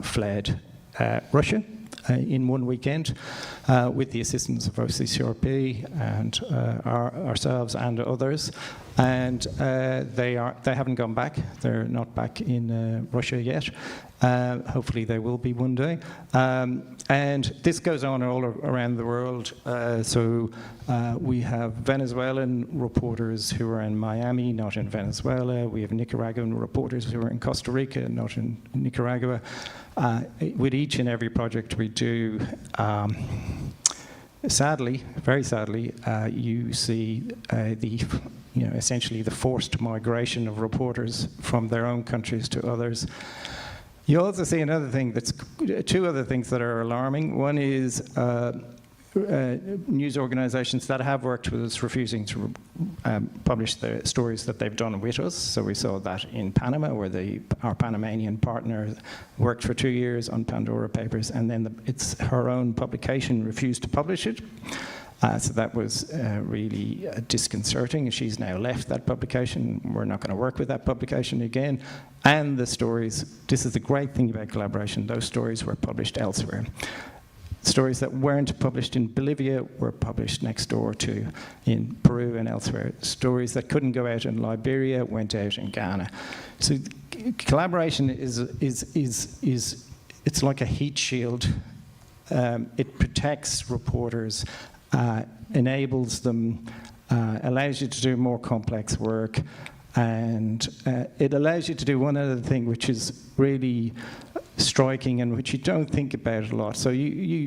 fled Russia in one weekend with the assistance of OCCRP and ourselves and others. And they haven't gone back. They're not back in Russia yet. Hopefully they will be one day. And this goes on all around the world. So we have Venezuelan reporters who are in Miami, not in Venezuela. We have Nicaraguan reporters who are in Costa Rica, not in Nicaragua. With each and every project we do, sadly, very sadly, you see essentially the forced migration of reporters from their own countries to others. You also see two other things that are alarming. One is news organizations that have worked with us refusing to publish the stories that they've done with us. So we saw that in Panama, where our Panamanian partner worked for 2 years on Pandora Papers, and then her own publication refused to publish it. So that was really disconcerting. She's now left that publication. We're not going to work with that publication again. And the stories, this is the great thing about collaboration, those stories were published elsewhere. Stories that weren't published in Bolivia were published next door to in Peru and elsewhere. Stories that couldn't go out in Liberia went out in Ghana. So collaboration is it's like a heat shield. It protects reporters, enables them, allows you to do more complex work, and it allows you to do one other thing which is really striking and which you don't think about a lot. So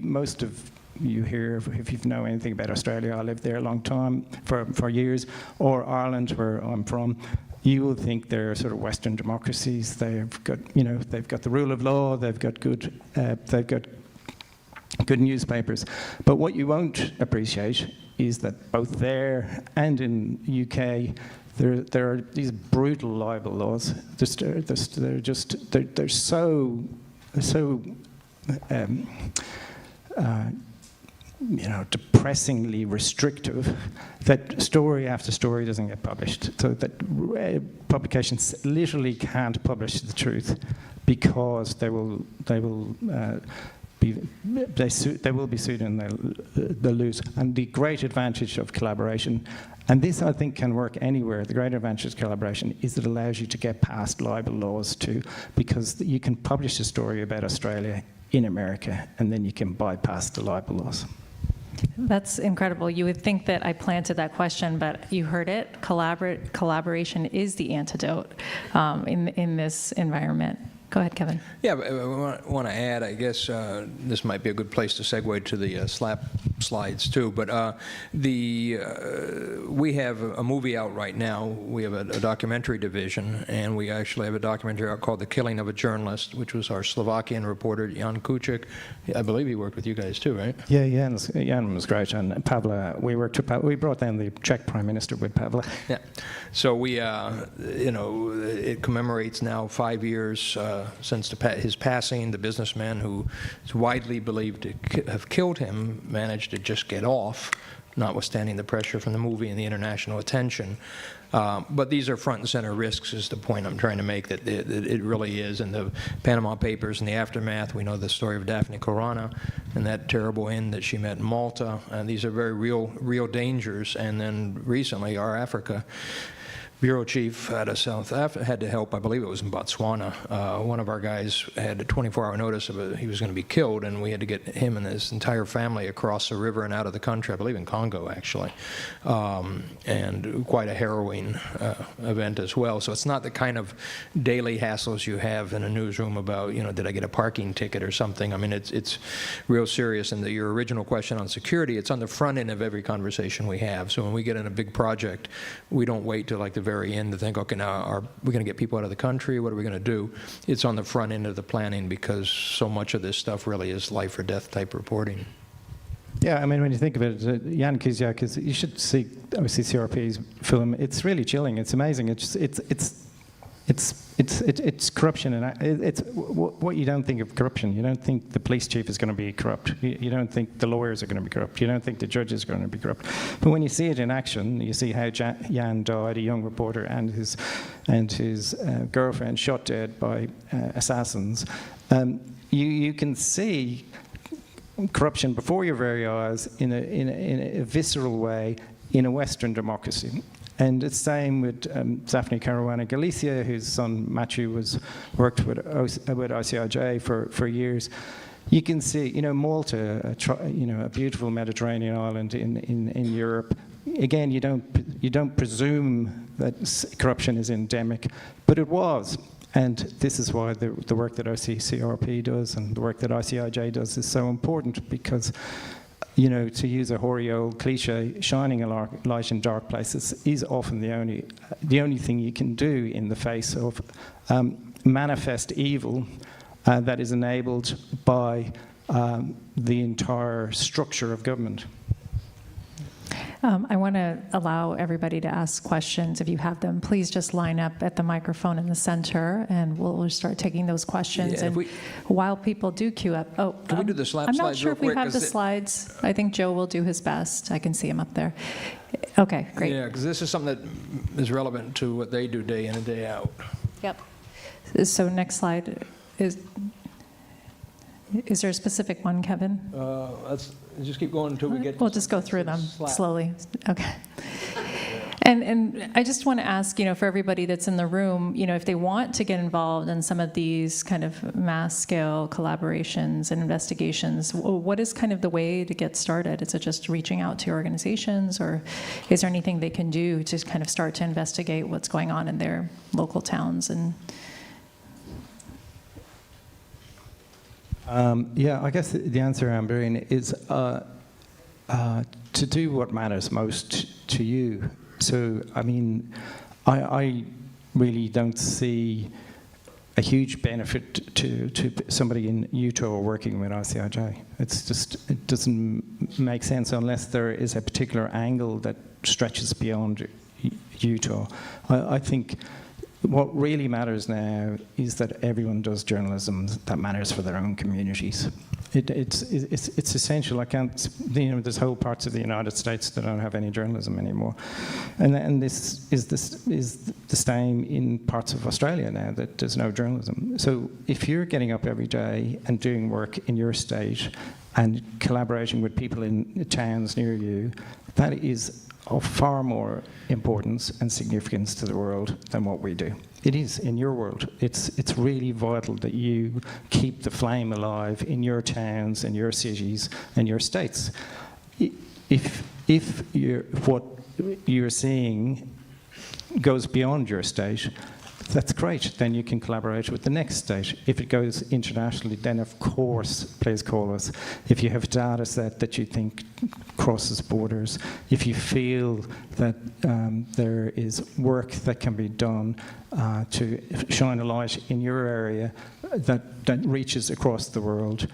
most of you here, if you know anything about Australia, I lived there a long time, for years, or Ireland, where I'm from, you will think they're sort of Western democracies. They've got the rule of law, they've got good newspapers. But what you won't appreciate is that both there and in UK, there are these brutal libel laws. They're so depressingly restrictive that story after story doesn't get published. So that publications literally can't publish the truth because they will be sued and they'll lose. And the great advantage of collaboration, and this I think can work anywhere, the great advantage of collaboration is it allows you to get past libel laws too, because you can publish a story about Australia in America and then you can bypass the libel laws. That's incredible. You would think that I planted that question, but you heard it. Collaboration is the antidote in this environment. Go ahead, Kevin. Yeah, but I want to add, I guess this might be a good place to segue to the SLAP slides too, but we have a movie out right now. We have a documentary division, and we actually have a documentary out called The Killing of a Journalist, which was our Slovakian reporter, Jan Kuciak. I believe he worked with you guys too, right? Yeah, Jan was great, and Pavla, we brought down the Czech Prime Minister with Pavla. Yeah. So we, it commemorates now 5 years since his passing. The businessman who is widely believed to have killed him managed to just get off, notwithstanding the pressure from the movie and the international attention. But these are front and center risks is the point I'm trying to make, that it really is. In the Panama Papers and the aftermath, we know the story of Daphne Caruana and that terrible end that she met in Malta. And these are very real dangers. And then recently, our Africa bureau chief out of South Africa had to help, I believe it was in Botswana. One of our guys had a 24-hour notice of he was going to be killed, and we had to get him and his entire family across the river and out of the country, I believe in Congo, actually. And quite a harrowing event as well. So it's not the kind of daily hassles you have in a newsroom about, did I get a parking ticket or something? I mean, it's real serious. And your original question on security, it's on the front end of every conversation we have. So when we get in a big project, we don't wait till like the very end to think, okay, now are we going to get people out of the country? What are we going to do? It's on the front end of the planning, because so much of this stuff really is life or death type reporting. Yeah, I mean, when you think of it, Jan Kuciak you should see OCCRP's film. It's really chilling. It's amazing. It's corruption, and it's what you don't think of corruption. You don't think the police chief is going to be corrupt. You don't think the lawyers are going to be corrupt. You don't think the judges are going to be corrupt. But when you see it in action, you see how Jan died, a young reporter, and his girlfriend shot dead by assassins. You can see corruption before your very eyes in a visceral way in a Western democracy. And it's the same with Daphne Caruana Galicia, whose son Matthew worked with ICIJ for years. You can see, Malta, a beautiful Mediterranean island in Europe. Again, you don't presume that corruption is endemic, but it was. And this is why the work that OCCRP does and the work that ICIJ does is so important, because, to use a hoary old cliche, shining a light in dark places is often the only thing you can do in the face of manifest evil that is enabled by the entire structure of government. I want to allow everybody to ask questions. If you have them, please just line up at the microphone in the center, and we'll start taking those questions. Yeah, and while people do queue up, can we do the I'm not slides sure real if we quick, have the 'cause slides. I think Joe will do his best. I can see him up there. Okay, great. Yeah, because this is something that is relevant to what they do day in and day out. Yep. So next slide is there a specific one, Kevin? Let's just keep going until we get. We'll just go through them slowly. Okay. And I just want to ask, for everybody that's in the room, if they want to get involved in some of these kind of mass scale collaborations and investigations, what is kind of the way to get started? Is it just reaching out to organizations, or is there anything they can do to kind of start to investigate what's going on in their local towns? And yeah, I guess the answer, Amberine, is to do what matters most to you. So, I mean, I really don't see a huge benefit to somebody in Utah working with ICIJ. It doesn't make sense unless there is a particular angle that stretches beyond Utah. I think what really matters now is that everyone does journalism that matters for their own communities. It's essential. I can't, there's whole parts of the United States that don't have any journalism anymore, and this is the same in parts of Australia now that there's no journalism. So if you're getting up every day and doing work in your state and collaborating with people in towns near you, that is of far more importance and significance to the world than what we do. It is in your world. It's really vital that you keep the flame alive in your towns and your cities and your states. if what you're seeing goes beyond your state, that's great. Then you can collaborate with the next state. If it goes internationally, then of course, please call us. If you have a data set that you think crosses borders, if you feel that there is work that can be done to shine a light in your area that reaches across the world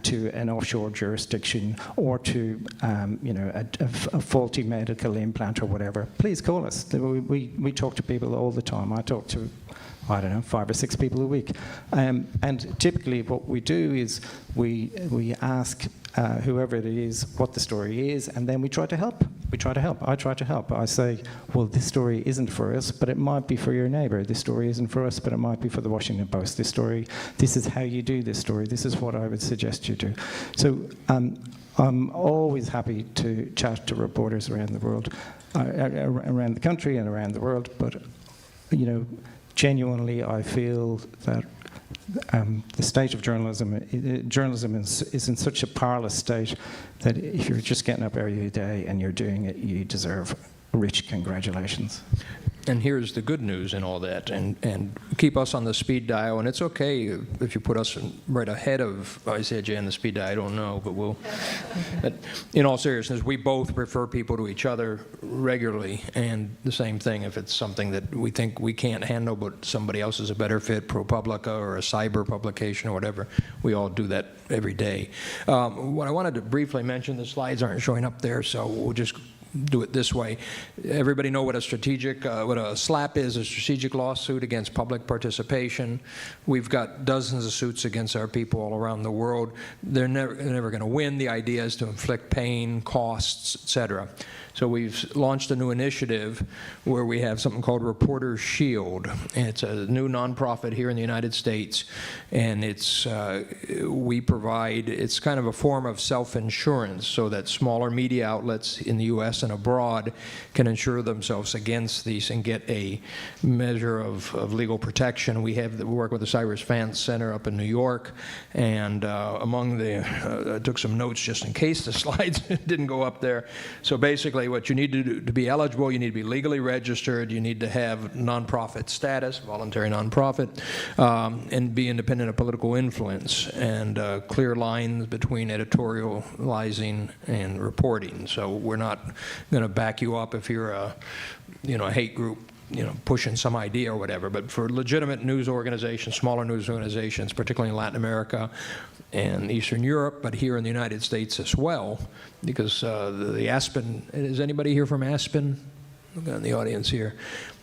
to an offshore jurisdiction or to a faulty medical implant or whatever, please call us. We talk to people all the time. I talk to, I don't know, 5 or 6 people a week. And typically what we do is we ask whoever it is what the story is, and then we try to help. I try to help. I say, well, this story isn't for us, but it might be for your neighbor. This story isn't for us, but it might be for the Washington Post. This is how you do this story. This is what I would suggest you do. So I'm always happy to chat to reporters around the world, around the country and around the world, but, genuinely I feel that the state of journalism is in such a powerless state that if you're just getting up every day and you're doing it, you deserve rich congratulations. And here's the good news in all that, and keep us on the speed dial, and it's okay if you put us right ahead of ICIJ on the speed dial, I don't know, but we'll, but in all seriousness, we both refer people to each other regularly, and the same thing if it's something that we think we can't handle, but somebody else is a better fit, ProPublica or a cyber publication or whatever, we all do that every day. What I wanted to briefly mention, the slides aren't showing up there, so we'll just do it this way. Everybody know what a SLAP is, a strategic lawsuit against public participation. We've got dozens of suits against our people all around the world. They're never going to win. The idea is to inflict pain, costs, etc. So we've launched a new initiative where we have something called Reporters Shield. And it's a new nonprofit here in the United States, and it's we provide, it's kind of a form of self-insurance so that smaller media outlets in the U.S. and abroad can insure themselves against these and get a measure of legal protection. We work with the Cyrus Vance Center up in New York, and among the, I took some notes just in case the slides didn't go up there. So basically what you need to do to be eligible, you need to be legally registered, you need to have nonprofit status, voluntary nonprofit, and be independent of political influence, and clear lines between editorializing and reporting. So we're not going to back you up if you're a hate group pushing some idea or whatever, but for legitimate news organizations, smaller news organizations, particularly in Latin America and Eastern Europe, but here in the United States as well, because the Aspen, is anybody here from Aspen? Look in the audience here.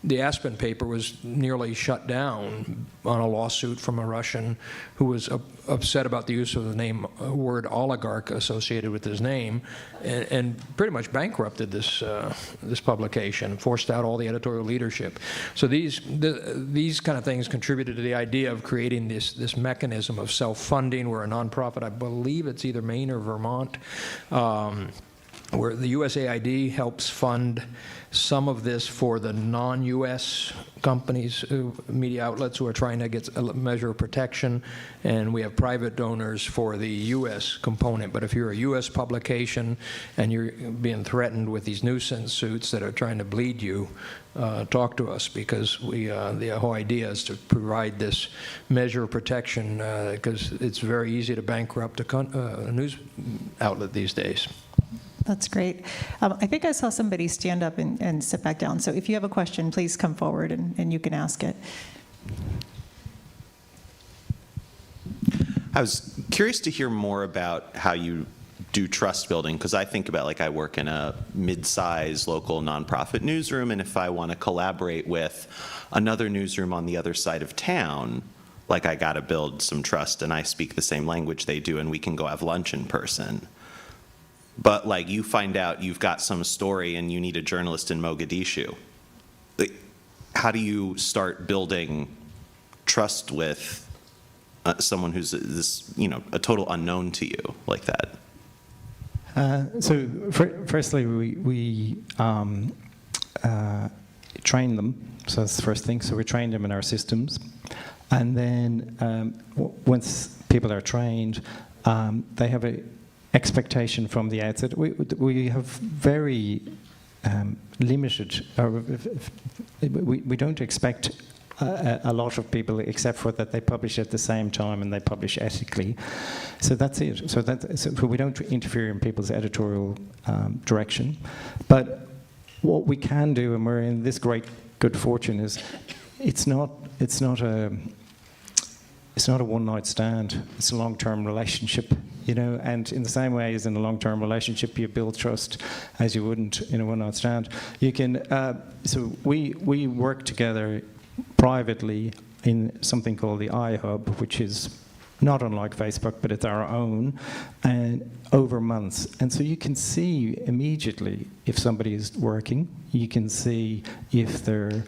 The Aspen paper was nearly shut down on a lawsuit from a Russian who was upset about the use of the word oligarch associated with his name, and pretty much bankrupted this publication, forced out all the editorial leadership. So these kind of things contributed to the idea of creating this mechanism of self-funding. We're a nonprofit, I believe it's either Maine or Vermont, where the USAID helps fund some of this for the non-U.S. companies, media outlets who are trying to get a measure of protection, and we have private donors for the U.S. component. But if you're a U.S. publication and you're being threatened with these nuisance suits that are trying to bleed you, talk to us, because the whole idea is to provide this measure of protection, because it's very easy to bankrupt a news outlet these days. That's great. I think I saw somebody stand up and sit back down. So if you have a question, please come forward and you can ask it. I was curious to hear more about how you do trust building, because I think about, like, I work in a mid-size local nonprofit newsroom, and if I want to collaborate with another newsroom on the other side of town, like, I got to build some trust, and I speak the same language they do, and we can go have lunch in person. But, like, you find out you've got some story and you need a journalist in Mogadishu. Like, how do you start building trust with someone who's a total unknown to you like that? Firstly, we train them. So that's the first thing. So we train them in our systems. And then once people are trained, they have expectation from the outset. We have very limited, or we don't expect a lot of people, except for that they publish at the same time and they publish ethically. So that's it. So we don't interfere in people's editorial direction. But what we can do, and we're in this great good fortune, is it's not a one-night stand. It's a long-term relationship, you know. And in the same way as in a long-term relationship, you build trust as you wouldn't in a one-night stand. You can. So we work together privately in something called the iHub, which is not unlike Facebook, but it's our own, and over months. And so you can see immediately if somebody is working. You can see if they're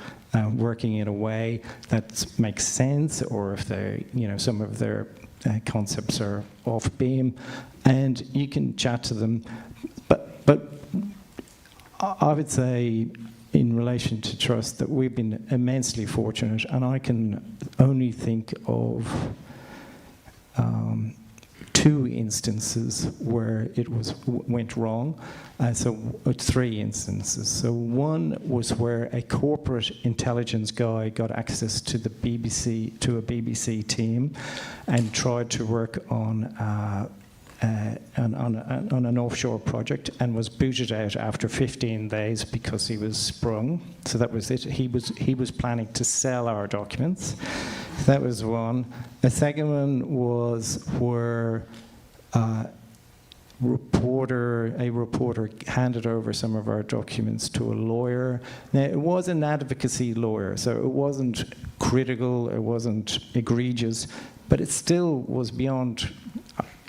working in a way that makes sense, or if they, you know, some of their concepts are off beam, and you can chat to them. But I would say, in relation to trust, that we've been immensely fortunate, and I can only think of 2 instances where it went wrong. So 3 instances. So one was where a corporate intelligence guy got access to the BBC, to a BBC team, and tried to work on an offshore project, and was booted out after 15 days because he was sprung. So that was it. He was planning to sell our documents. That was one. The second one was where a reporter handed over some of our documents to a lawyer. Now, it was an advocacy lawyer, so it wasn't critical, it wasn't egregious, but it still was beyond,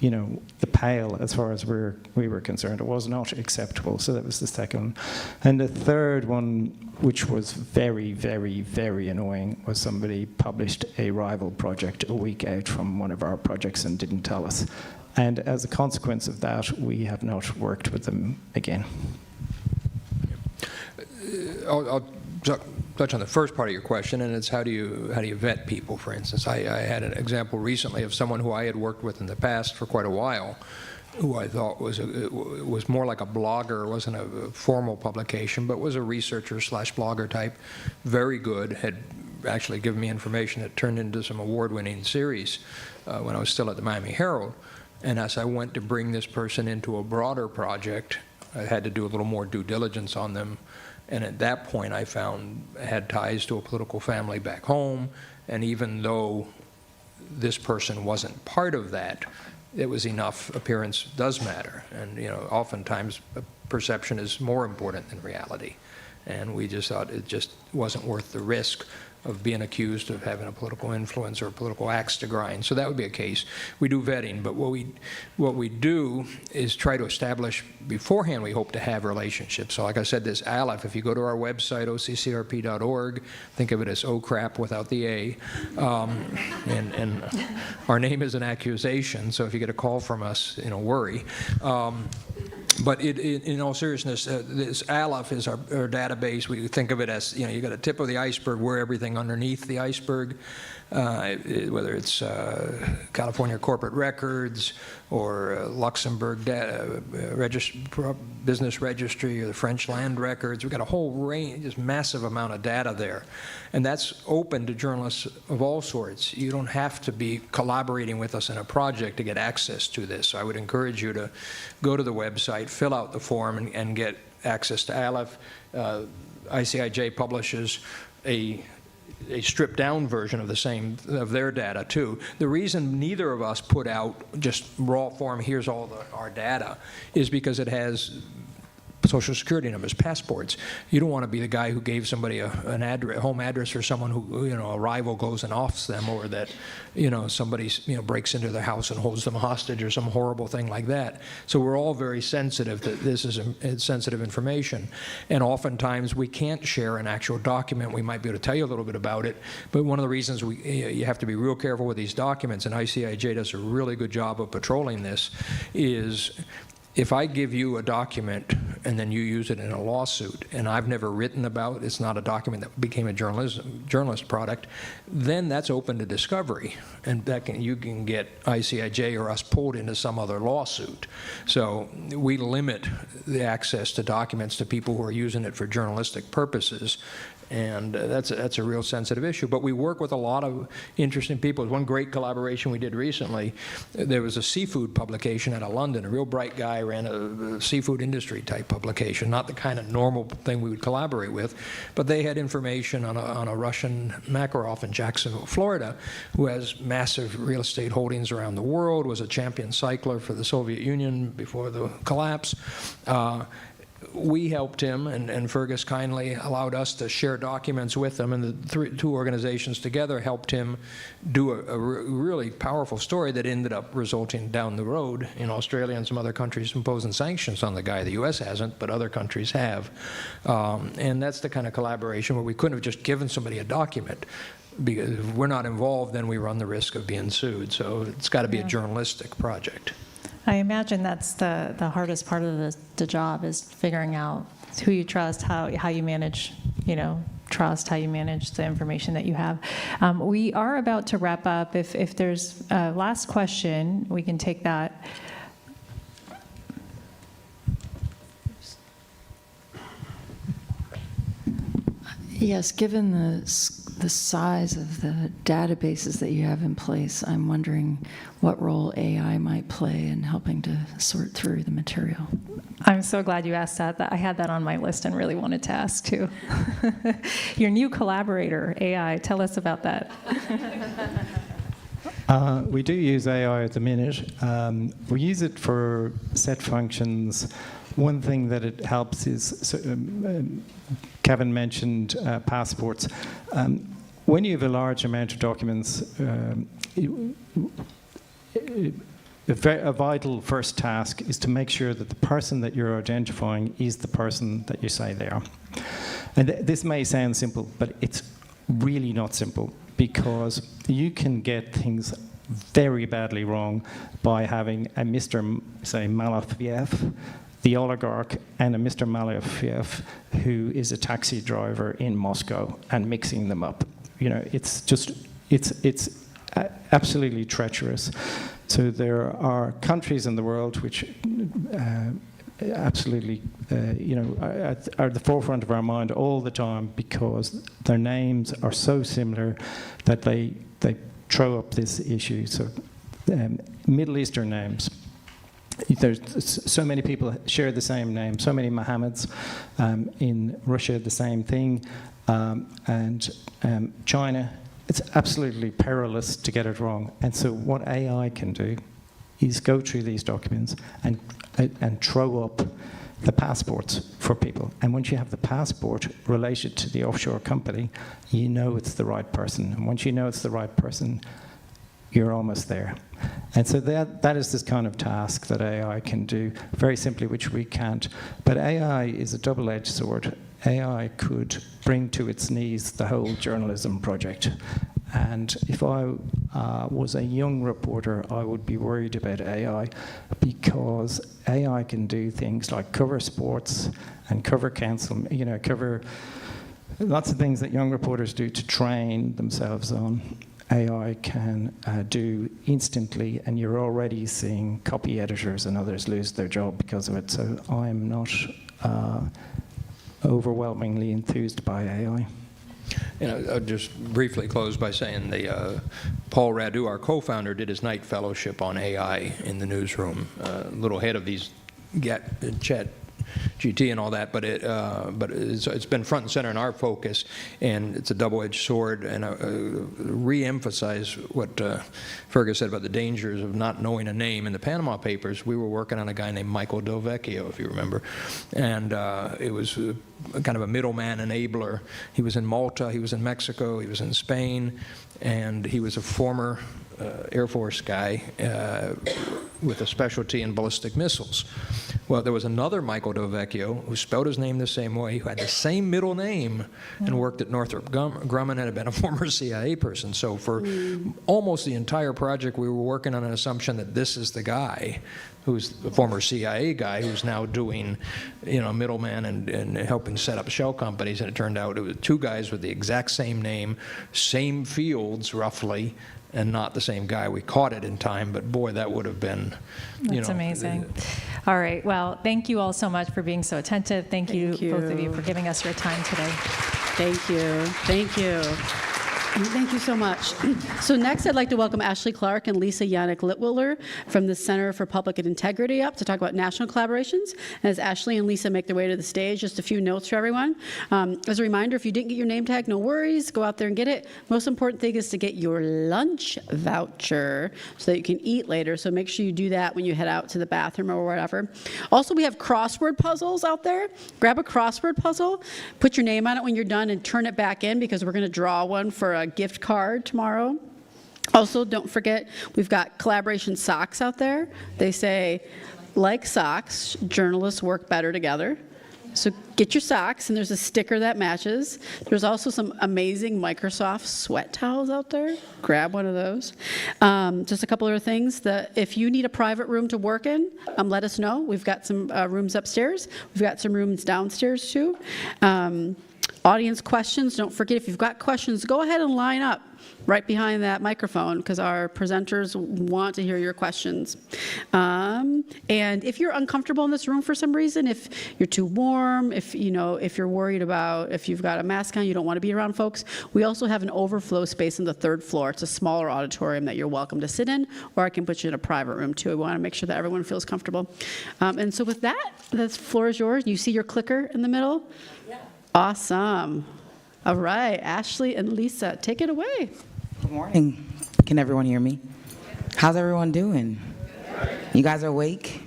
you know, the pale as far as we were concerned. It was not acceptable. So that was the second one. And the third one, which was very, very, very annoying, was somebody published a rival project a week out from one of our projects and didn't tell us. And as a consequence of that, we have not worked with them again. I'll touch on the first part of your question, and it's how do you vet people, for instance. I had an example recently of someone who I had worked with in the past for quite a while, who I thought was more like a blogger. It wasn't a formal publication, but was a researcher / blogger type. Very good, had actually given me information that turned into some award-winning series when I was still at the Miami Herald. And as I went to bring this person into a broader project, I had to do a little more due diligence on them. And at that point, I found I had ties to a political family back home. And even though this person wasn't part of that, it was enough. Appearance does matter. And, you know, oftentimes perception is more important than reality. And we just thought it just wasn't worth the risk of being accused of having a political influence or political axe to grind. So that would be a case. We do vetting, but what we do is try to establish beforehand. We hope to have relationships. So like I said, this Aleph, if you go to our website, occrp.org, think of it as OCRAP without the A. And our name is an accusation, so if you get a call from us, you know, worry. But in all seriousness, this Aleph is our database. We think of it as, you know, you got a tip of the iceberg. We're everything underneath the iceberg, whether it's California corporate records or Luxembourg business registry or the French land records. We've got a whole range, just massive amount of data there. And that's open to journalists of all sorts. You don't have to be collaborating with us in a project to get access to this. So I would encourage you to go to the website, fill out the form, and get access to Aleph. ICIJ publishes a stripped down version of their data too. The reason neither of us put out just raw form, here's all our data, is because it has social security numbers, passports. You don't want to be the guy who gave somebody a home address for someone who, you know, a rival goes and offs them, or that, you know, somebody, you know, breaks into their house and holds them hostage or some horrible thing like that. So we're all very sensitive that this is sensitive information. And oftentimes we can't share an actual document. We might be able to tell you a little bit about it, but one of the reasons you have to be real careful with these documents, and ICIJ does a really good job of patrolling this, is if I give you a document and then you use it in a lawsuit, and I've never written about, it's not a document that became a journalist product, then that's open to discovery, and you can get ICIJ or us pulled into some other lawsuit. So we limit the access to documents to people who are using it for journalistic purposes. And that's a real sensitive issue. But we work with a lot of interesting people. One great collaboration we did recently, there was a seafood publication out of London. A real bright guy ran a seafood industry type publication, not the kind of normal thing we would collaborate with, but they had information on a Russian Makarov in Jacksonville, Florida, who has massive real estate holdings around the world, was a champion cycler for the Soviet Union before the collapse. We helped him, and Fergus kindly allowed us to share documents with him, and the two organizations together helped him do a really powerful story that ended up resulting down the road in Australia and some other countries imposing sanctions on the guy. The U.S. hasn't, but other countries have. And that's the kind of collaboration where we couldn't have just given somebody a document. Because if we're not involved, then we run the risk of being sued. So it's got to be a journalistic project. I imagine that's the hardest part of the job, is figuring out who you trust, how you manage, trust, how you manage the information that you have. We are about to wrap up. If there's a last question, we can take that. Yes, given the size of the databases that you have in place, I'm wondering what role AI might play in helping to sort through the material. I'm so glad you asked that. I had that on my list and really wanted to ask too. Your new collaborator, AI, tell us about that. We do use AI at the minute. We use it for set functions. One thing that it helps is, Kevin mentioned passports. When you have a large amount of documents, a vital first task is to make sure that the person that you're identifying is the person that you say they are. And this may sound simple, but it's really not simple, because you can get things very badly wrong by having a Mr. say Malafiev, the oligarch, and a Mr. Malafiev who is a taxi driver in Moscow, and mixing them up. It's absolutely treacherous. So there are countries in the world which absolutely, are at the forefront of our mind all the time, because their names are so similar that they throw up this issue. So Middle Eastern names. There's so many people share the same name, so many Mohammeds. In Russia, the same thing. And China, it's absolutely perilous to get it wrong. And so what AI can do is go through these documents and throw up the passports for people. And once you have the passport related to the offshore company, you know it's the right person. And once you know it's the right person, you're almost there. And so that is this kind of task that AI can do very simply, which we can't. But AI is a double-edged sword. AI could bring to its knees the whole journalism project. And if I was a young reporter, I would be worried about AI, because AI can do things like cover sports and cover council, cover lots of things that young reporters do to train themselves on. AI can do instantly, and you're already seeing copy editors and others lose their job because of it. So I'm not overwhelmingly enthused by AI. I'll just briefly close by saying Paul Radu, our co-founder, did his night fellowship on AI in the newsroom, a little ahead of these chat GT and all that, but it's been front and center in our focus, and it's a double-edged sword. And re-emphasize what Fergus said about the dangers of not knowing a name. In the Panama Papers, we were working on a guy named Michael Del Vecchio, if you remember, and it was kind of a middleman enabler. He was in Malta, he was in Mexico, he was in Spain, and he was a former Air Force guy with a specialty in ballistic missiles. Well, there was another Michael Dovecchio who spelled his name the same way, who had the same middle name and worked at Northrop Grumman and had been a former CIA person. So for almost the entire project, we were working on an assumption that this is the guy who's a former CIA guy who's now doing, middleman and helping set up shell companies. And it turned out it was two guys with the exact same name, same fields roughly, and not the same guy. We caught it in time, but boy, that would have been, That's amazing. All right, well, thank you all so much for being so attentive. Thank you, both of you, for giving us your time today. Thank you. Thank you. Thank you so much. So next, I'd like to welcome Ashley Clark and Lisa Yannick-Litwiller from the Center for Public Integrity up to talk about national collaborations. And as Ashley and Lisa make their way to the stage, just a few notes for everyone. As a reminder, if you didn't get your name tag, no worries. Go out there and get it. Most important thing is to get your lunch voucher so that you can eat later. So make sure you do that when you head out to the bathroom or whatever. Also, we have crossword puzzles out there. Grab a crossword puzzle, put your name on it when you're done, and turn it back in because we're going to draw one for a gift card tomorrow. Also, don't forget, we've got collaboration socks out there. They say, like socks, journalists work better together. So get your socks, and there's a sticker that matches. There's also some amazing Microsoft sweat towels out there. Grab one of those. Just a couple other things. If you need a private room to work in, let us know. We've got some rooms upstairs. We've got some rooms downstairs, too. Audience questions, don't forget, if you've got questions, go ahead and line up right behind that microphone because our presenters want to hear your questions. And if you're uncomfortable in this room for some reason, if you're too warm, if you're worried about if you've got a mask on, you don't want to be around folks, we also have an overflow space on the 3rd floor. It's a smaller auditorium that you're welcome to sit in, or I can put you in a private room too. We want to make sure that everyone feels comfortable. And so with that, the floor is yours. You see your clicker in the middle? Yeah. Awesome. All right, Ashley and Lisa, take it away. Good morning. Can everyone hear me? How's everyone doing? You guys are awake?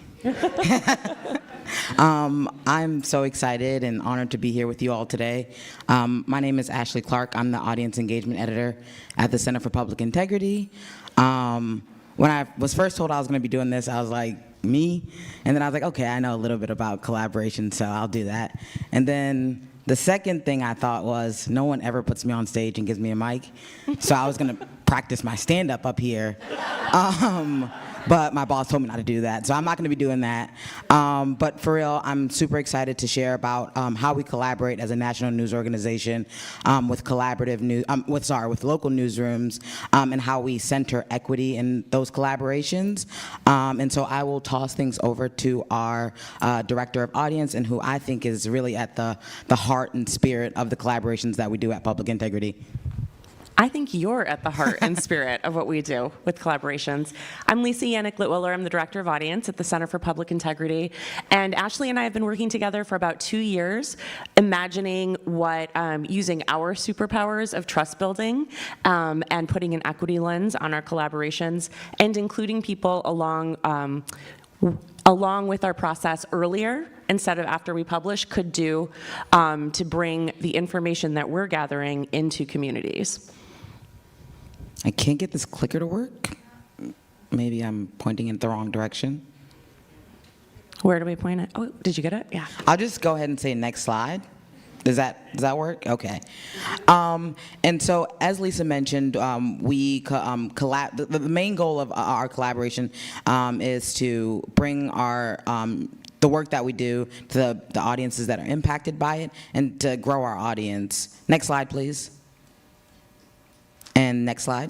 I'm so excited and honored to be here with you all today. My name is Ashley Clark. I'm the audience engagement editor at the Center for Public Integrity. When I was first told I was going to be doing this, I was like, me? And then I was like, okay, I know a little bit about collaboration, so I'll do that. And then the second thing I thought was, no one ever puts me on stage and gives me a mic, so I was going to practice my stand-up up here. But my boss told me not to do that, so I'm not going to be doing that. But for real, I'm super excited to share about how we collaborate as a national news organization with collaborative news, with local newsrooms, and how we center equity in those collaborations. And so I will toss things over to our director of audience, and who I think is really at the heart and spirit of the collaborations that we do at Public Integrity. I think you're at the heart and spirit of what we do with collaborations. I'm Lisa Yannick-Litwiller. I'm the Director of Audience at the Center for Public Integrity. And Ashley and I have been working together for about 2 years, imagining what using our superpowers of trust building and putting an equity lens on our collaborations and including people along with our process earlier instead of after we publish could do to bring the information that we're gathering into communities. I can't get this clicker to work. Maybe I'm pointing in the wrong direction. Where do we point it? Oh, did you get it? Yeah. I'll just go ahead and say next slide. Does that work? Okay. And so, as Lisa mentioned, the main goal of our collaboration is to bring our the work that we do to the audiences that are impacted by it, and to grow our audience. Next slide, please. And next slide.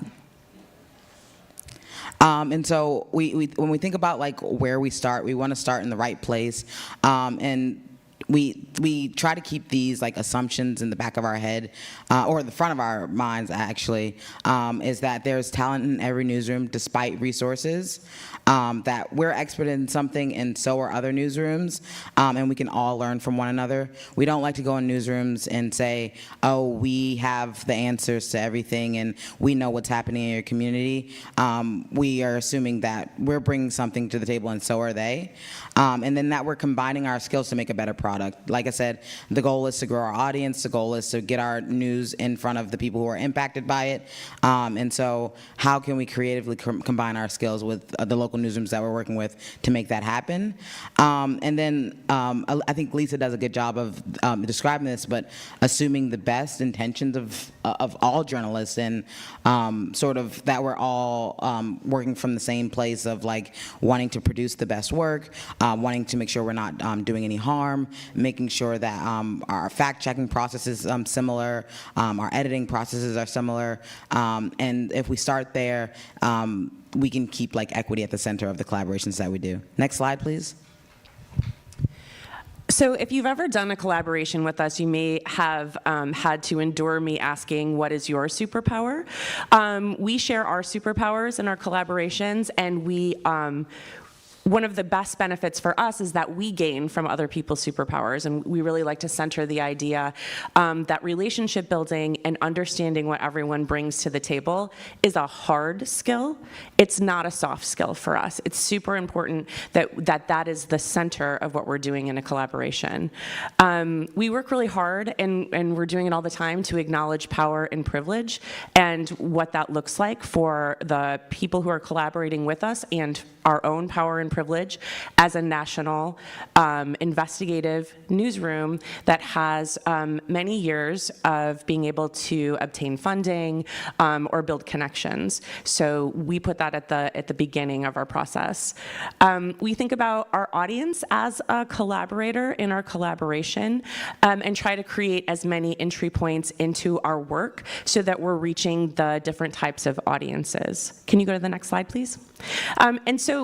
And so when we think about like where we start, we want to start in the right place, and we try to keep these like assumptions in the back of our head, or the front of our minds actually, is that there's talent in every newsroom despite resources, that we're expert in something and so are other newsrooms, and we can all learn from one another. We don't like to go in newsrooms and say, oh, we have the answers to everything and we know what's happening in your community. We are assuming that we're bringing something to the table and so are they, and then that we're combining our skills to make a better product. product. Like I said, the goal is to grow our audience. The goal is to get our news in front of the people who are impacted by it. And so how can we creatively combine our skills with the local newsrooms that we're working with to make that happen? And then I think Lisa does a good job of describing this, but assuming the best intentions of all journalists, and sort of that we're all working from the same place of like wanting to produce the best work, wanting to make sure we're not doing any harm, making sure that our fact-checking process is similar, our editing processes are similar, and if we start there, we can keep like equity at the center of the collaborations that we do. Next slide, please. So if you've ever done a collaboration with us, you may have had to endure me asking, what is your superpower? We share our superpowers in our collaborations, and one of the best benefits for us is that we gain from other people's superpowers, and we really like to center the idea that relationship building and understanding what everyone brings to the table is a hard skill. It's not a soft skill for us. It's super important that is the center of what we're doing in a collaboration. We work really hard, and we're doing it all the time, to acknowledge power and privilege and what that looks like for the people who are collaborating with us, and our own power and privilege as a national investigative newsroom that has many years of being able to obtain funding or build connections. So we put that at the beginning of our process. We think about our audience as a collaborator in our collaboration, and try to create as many entry points into our work so that we're reaching the different types of audiences. Can you go to the next slide, please? And so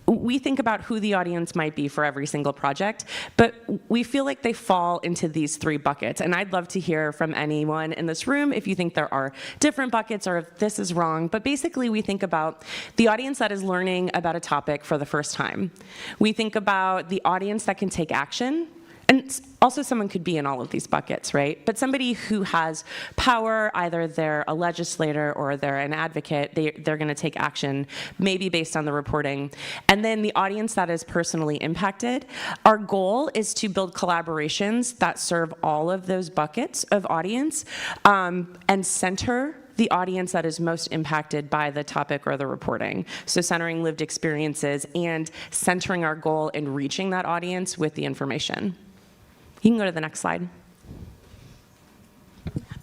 we think about who the audience might be for every single project, but we feel like they fall into these three buckets. And I'd love to hear from anyone in this room if you think there are different buckets or if this is wrong. But basically, we think about the audience that is learning about a topic for the first time. We think about the audience that can take action. And also someone could be in all of these buckets, right? But somebody who has power, either they're a legislator or they're an advocate, they're going to take action, maybe based on the reporting. And then the audience that is personally impacted. Our goal is to build collaborations that serve all of those buckets of audience, and center the audience that is most impacted by the topic or the reporting. So centering lived experiences and centering our goal in reaching that audience with the information. You can go to the next slide.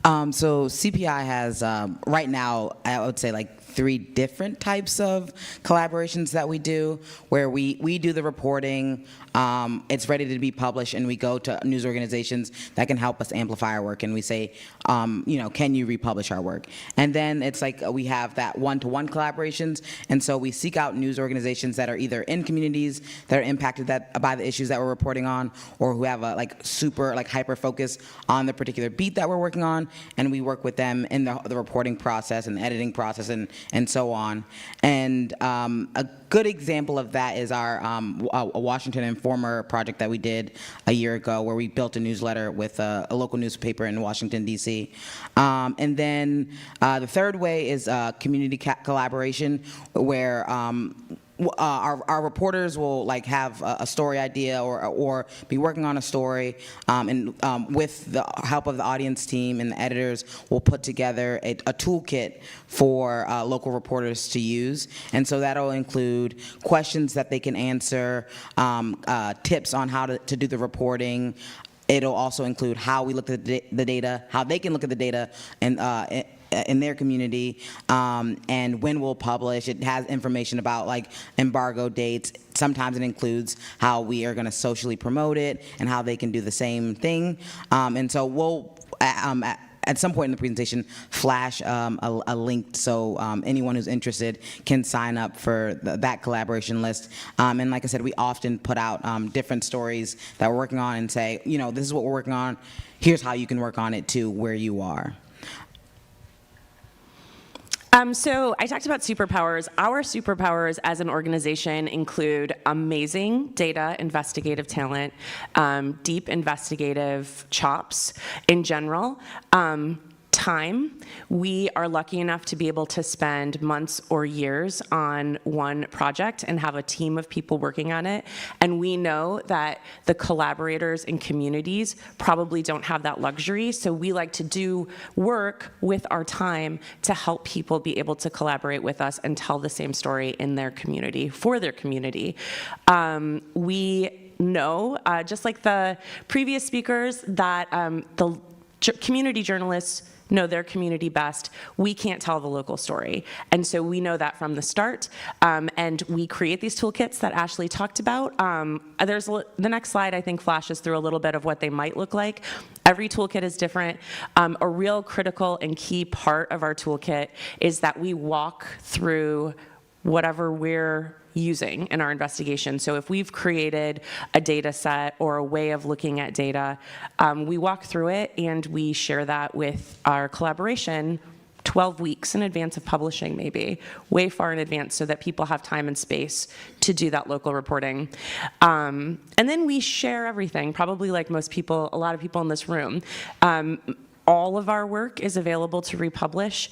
So CPI has, right now, I would say like 3 different types of collaborations that we do, where we do the reporting, it's ready to be published, and we go to news organizations that can help us amplify our work, and we say, can you republish our work? And then it's like we have that one-to-one collaborations, and so we seek out news organizations that are either in communities that are impacted by the issues that we're reporting on, or who have a super hyper focus on the particular beat that we're working on, and we work with them in the reporting process and the editing process and so on. And a good example of that is our Washington Informer project that we did a year ago, where we built a newsletter with a local newspaper in Washington, D.C. And then the third way is community collaboration, where our reporters will have a story idea or be working on a story, and with the help of the audience team and the editors, we'll put together a toolkit for local reporters to use. And so that'll include questions that they can answer, tips on how to do the reporting. It'll also include how we look at the data, how they can look at the data, and in their community, and when we'll publish. It has information about embargo dates. Sometimes it includes how we are going to socially promote it and how they can do the same thing. And so we'll, at some point in the presentation, flash a link so anyone who's interested can sign up for that collaboration list. And like I said, we often put out different stories that we're working on and say, this is what we're working on. Here's how you can work on it too, where you are. So I talked about superpowers. Our superpowers as an organization include amazing data investigative talent, deep investigative chops in general, time. We are lucky enough to be able to spend months or years on one project and have a team of people working on it. And we know that the collaborators and communities probably don't have that luxury. So we like to do work with our time to help people be able to collaborate with us and tell the same story in their community, for their community. We know, just like the previous speakers, that the community journalists know their community best. We can't tell the local story. And so we know that from the start. And we create these toolkits that Ashley talked about. The next slide, I think, flashes through a little bit of what they might look like. Every toolkit is different. A real critical and key part of our toolkit is that we walk through whatever we're using in our investigation. So if we've created a data set or a way of looking at data, we walk through it and we share that with our collaboration 12 weeks in advance of publishing, maybe, way far in advance, so that people have time and space to do that local reporting. And then we share everything, probably like most people, a lot of people in this room. All of our work is available to republish.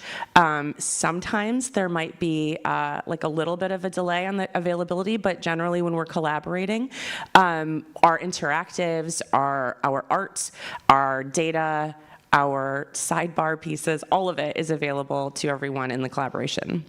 Sometimes there might be like a little bit of a delay on the availability, but generally when we're collaborating, our interactives, our arts, our data, our sidebar pieces, all of it is available to everyone in the collaboration.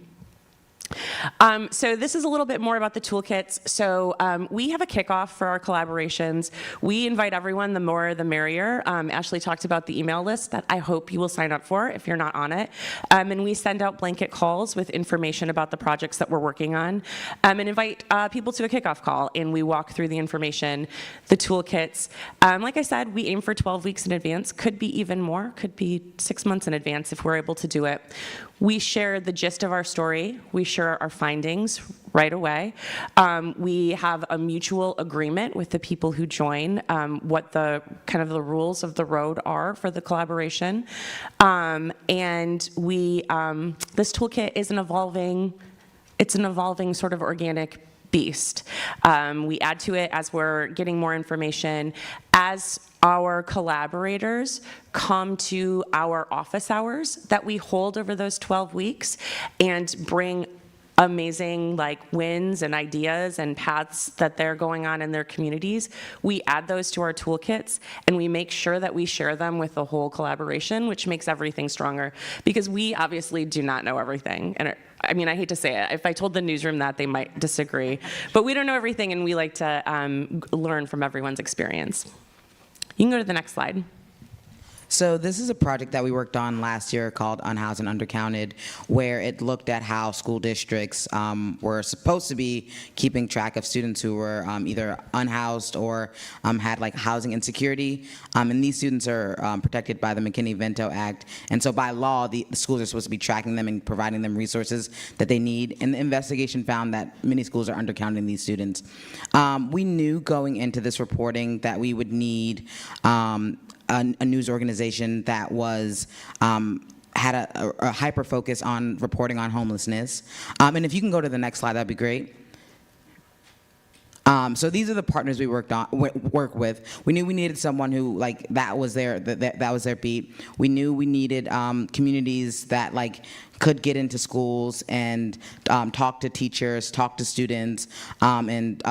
So this is a little bit more about the toolkits. So we have a kickoff for our collaborations. We invite everyone, the more the merrier. Ashley talked about the email list that I hope you will sign up for if you're not on it. And we send out blanket calls with information about the projects that we're working on, and invite people to a kickoff call, and we walk through the information, the toolkits. Like I said, we aim for 12 weeks in advance. Could be even more, could be 6 months in advance if we're able to do it. We share the gist of our story. We share our findings right away. We have a mutual agreement with the people who join, what the kind of the rules of the road are for the collaboration. And we, this toolkit is an evolving sort of organic beast. We add to it as we're getting more information. As our collaborators come to our office hours that we hold over those 12 weeks and bring amazing wins and ideas and paths that they're going on in their communities, we add those to our toolkits, and we make sure that we share them with the whole collaboration, which makes everything stronger, because we obviously do not know everything. And I mean, I hate to say it. If I told the newsroom that, they might disagree. But we don't know everything, and we like to learn from everyone's experience. You can go to the next slide. So this is a project that we worked on last year called Unhoused and Undercounted, where it looked at how school districts were supposed to be keeping track of students who were either unhoused or had housing insecurity. And these students are protected by the McKinney-Vento Act. And so by law, the schools are supposed to be tracking them and providing them resources that they need. And the investigation found that many schools are undercounting these students. We knew going into this reporting that we would need a news organization that was had a hyper focus on reporting on homelessness. And if you can go to the next slide, that'd be great. So these are the partners we work with. We knew we needed someone who that was their beat. We knew we needed communities that could get into schools and talk to teachers, talk to students, and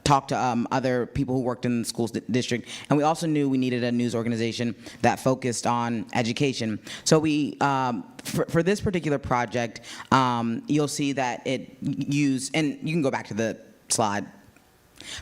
talk to other people who worked in the school district. And we also knew we needed a news organization that focused on education. So we, for this particular project, you'll see that it used, and you can go back to the slide.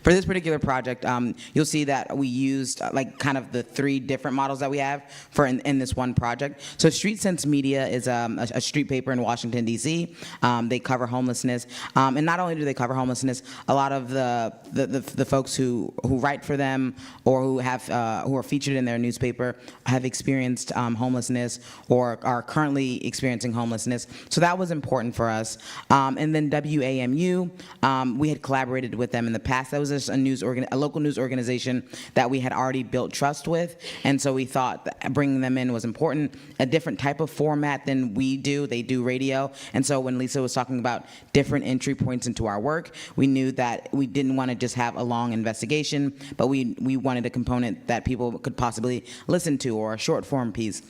For this particular project, you'll see that we used kind of the 3 different models that we have for in this one project. So Street Sense Media is a street paper in Washington, D.C. They cover homelessness. And not only do they cover homelessness, a lot of the folks who write for them or who are featured in their newspaper have experienced homelessness or are currently experiencing homelessness. So that was important for us. And then WAMU, we had collaborated with them in the past. That was just a local news organization that we had already built trust with, and so we thought that bringing them in was important. A different type of format than we do. They do radio, and so when Lisa was talking about different entry points into our work, we knew that we didn't want to just have a long investigation, but we wanted a component that people could possibly listen to, or a short form piece.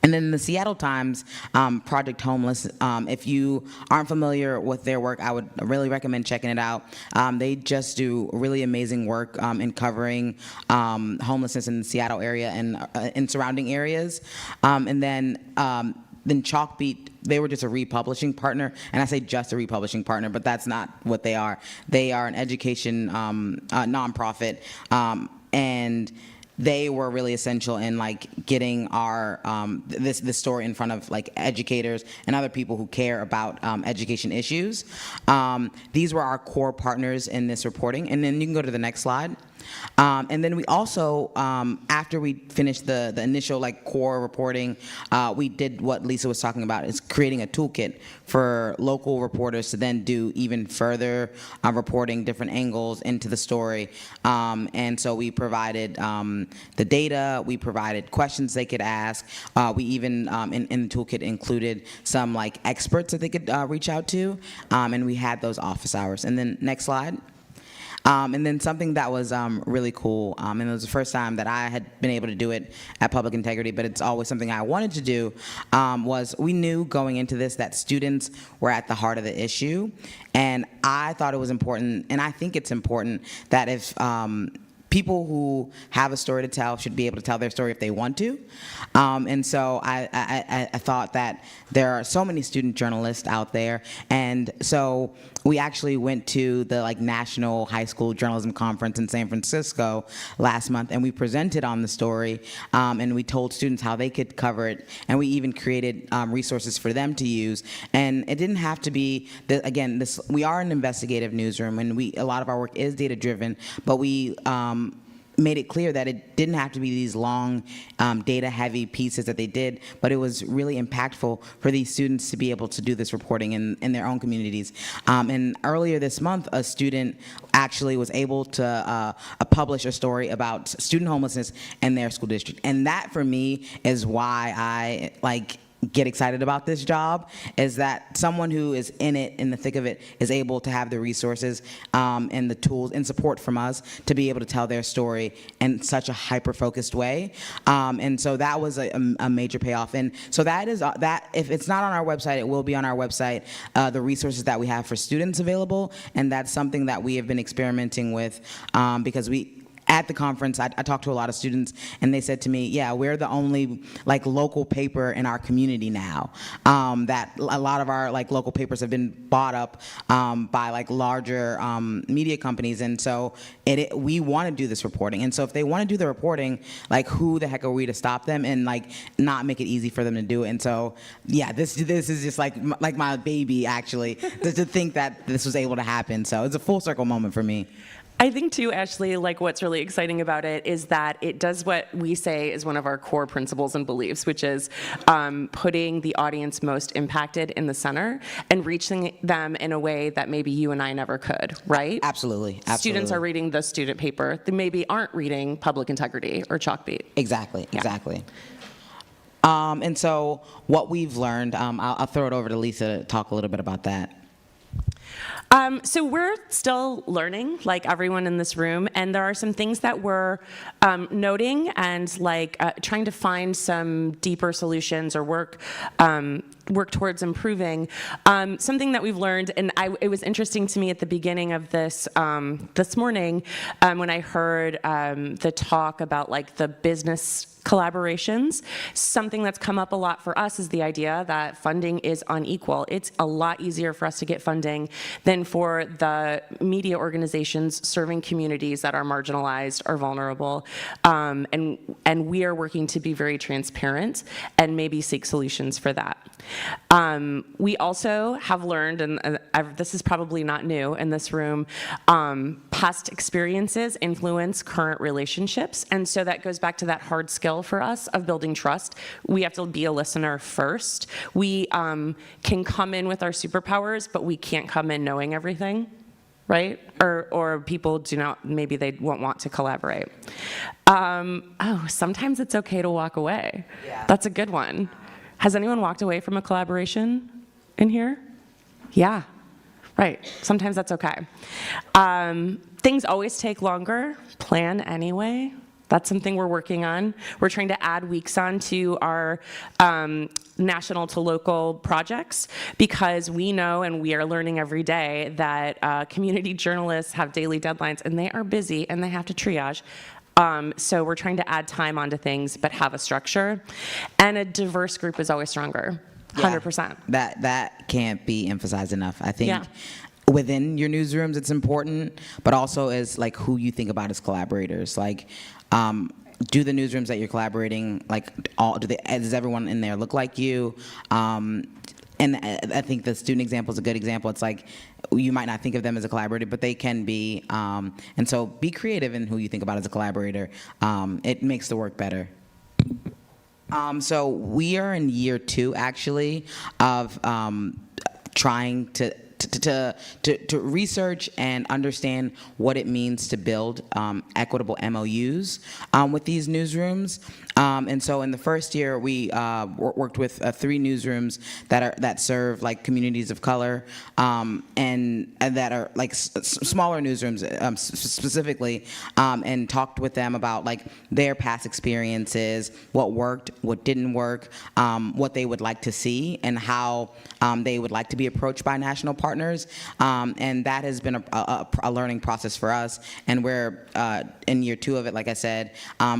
And And then the Seattle Times, Project Homeless, if you aren't familiar with their work, I would really recommend checking it out. They just do really amazing work in covering homelessness in the Seattle area and in surrounding areas. And then Chalkbeat, they were just a republishing partner, and I say just a republishing partner, but that's not what they are. They are an education nonprofit, and they were really essential in like getting our this story in front of like educators and other people who care about education issues. These were our core partners in this reporting, and then you can go to the next slide. And then we also, after we finished the initial like core reporting, we did what Lisa was talking about, is creating a toolkit for local reporters to then do even further reporting, different angles into the story. And so we provided the data, we provided questions they could ask. We even, in the toolkit, included some like experts that they could reach out to, and we had those office hours. And then next slide. And then something that was really cool, and it was the first time that I had been able to do it at Public Integrity, but it's always something I wanted to do, was we knew going into this that students were at the heart of the issue, and I thought it was important, and I think it's important, that if people who have a story to tell should be able to tell their story if they want to. And so I thought that there are so many student journalists out there, and so we actually went to the like National High School Journalism Conference in San Francisco last month, and we presented on the story, and we told students how they could cover it, and we even created resources for them to use. And it didn't have to be, again, we are an investigative newsroom, and a lot of our work is data driven, but we made it clear that it didn't have to be these long, data-heavy pieces that they did, but it was really impactful for these students to be able to do this reporting in their own communities. And earlier this month, a student actually was able to publish a story about student homelessness in their school district. And that, for me, is why I get excited about this job, is that someone who is in it, in the thick of it, is able to have the resources and the tools and support from us to be able to tell their story in such a hyper-focused way. And so that was a major payoff. And so that is, if it's not on our website, it will be on our website, the resources that we have for students available, and that's something that we have been experimenting with, because at the conference, I talked to a lot of students, and they said to me, yeah, we're the only local paper in our community now. That a lot of our local papers have been bought up by larger media companies, and so we want to do this reporting. And so if they want to do the reporting, who the heck are we to stop them and not make it easy for them to do it? And so yeah, this is just like my baby, actually, to think that this was able to happen. So it's a full circle moment for me. I think too, Ashley, what's really exciting about it is that it does what we say is one of our core principles and beliefs, which is putting the audience most impacted in the center and reaching them in a way that maybe you and I never could, right? Absolutely. Students are reading the student paper. They maybe aren't reading Public Integrity or Chalkbeat. Exactly. Yeah. Exactly. And so what we've learned, I'll throw it over to Lisa to talk a little bit about that. So we're still learning, like everyone in this room, and there are some things that we're noting and trying to find some deeper solutions or work towards improving. Something that we've learned, and it was interesting to me at the beginning of this morning when I heard the talk about the business collaborations. Something that's come up a lot for us is the idea that funding is unequal. It's a lot easier for us to get funding than for the media organizations serving communities that are marginalized or vulnerable. And we are working to be very transparent and maybe seek solutions for that. We also have learned, and this is probably not new in this room, past experiences influence current relationships. And so that goes back to that hard skill for us of building trust. We have to be a listener first. We can come in with our superpowers, but we can't come in knowing everything, right? Or people do not, maybe they won't want to collaborate. Sometimes it's okay to walk away. Yeah. That's a good one. Has anyone walked away from a collaboration in here? Yeah, right. Sometimes that's okay. Things always take longer. Plan anyway. That's something we're working on. We're trying to add weeks on to our national to local projects because we know and we are learning every day that community journalists have daily deadlines and they are busy and they have to triage. So we're trying to add time onto things but have a structure. And a diverse group is always stronger, 100%. That can't be emphasized enough. I think Yeah. within your newsrooms it's important, but also as like who you think about as collaborators. Like, do the newsrooms that you're collaborating, like, does everyone in there look like you? And I think the student example is a good example. It's like you might not think of them as a collaborator, but they can be. And so be creative in who you think about as a collaborator. It makes the work better. So we are in year 2, actually, of trying to research and understand what it means to build equitable MOUs with these newsrooms. And so in the first year, we worked with 3 newsrooms that serve like communities of color and that are like smaller newsrooms specifically, and talked with them about like their past experiences, what worked, what didn't work, what they would like to see, and how they would like to be approached by national partners. And that has been a learning process for us. And we're in year 2 of it, like I said,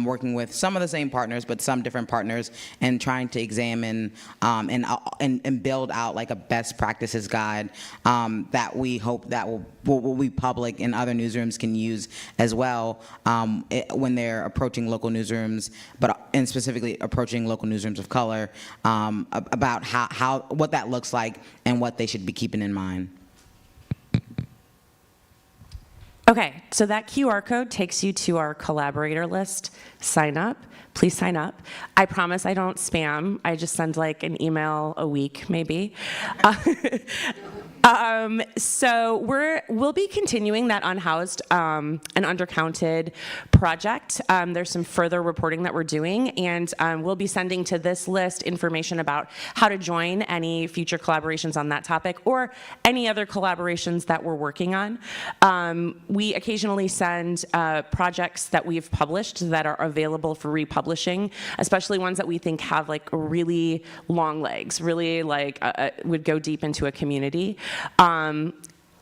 working with some of the same partners, but some different partners, and trying to examine and build out like a best practices guide that we hope that will be public and other newsrooms can use as well when they're approaching local newsrooms, and specifically approaching local newsrooms of color, about what that looks like and what they should be keeping in mind. Okay, so that QR code takes you to our collaborator list. Sign up. Please sign up. I promise I don't spam. I just send like an email a week, maybe. So we'll be continuing that unhoused and undercounted project. There's some further reporting that we're doing, and we'll be sending to this list information about how to join any future collaborations on that topic or any other collaborations that we're working on. We occasionally send projects that we've published that are available for republishing, especially ones that we think have like really long legs, really like would go deep into a community.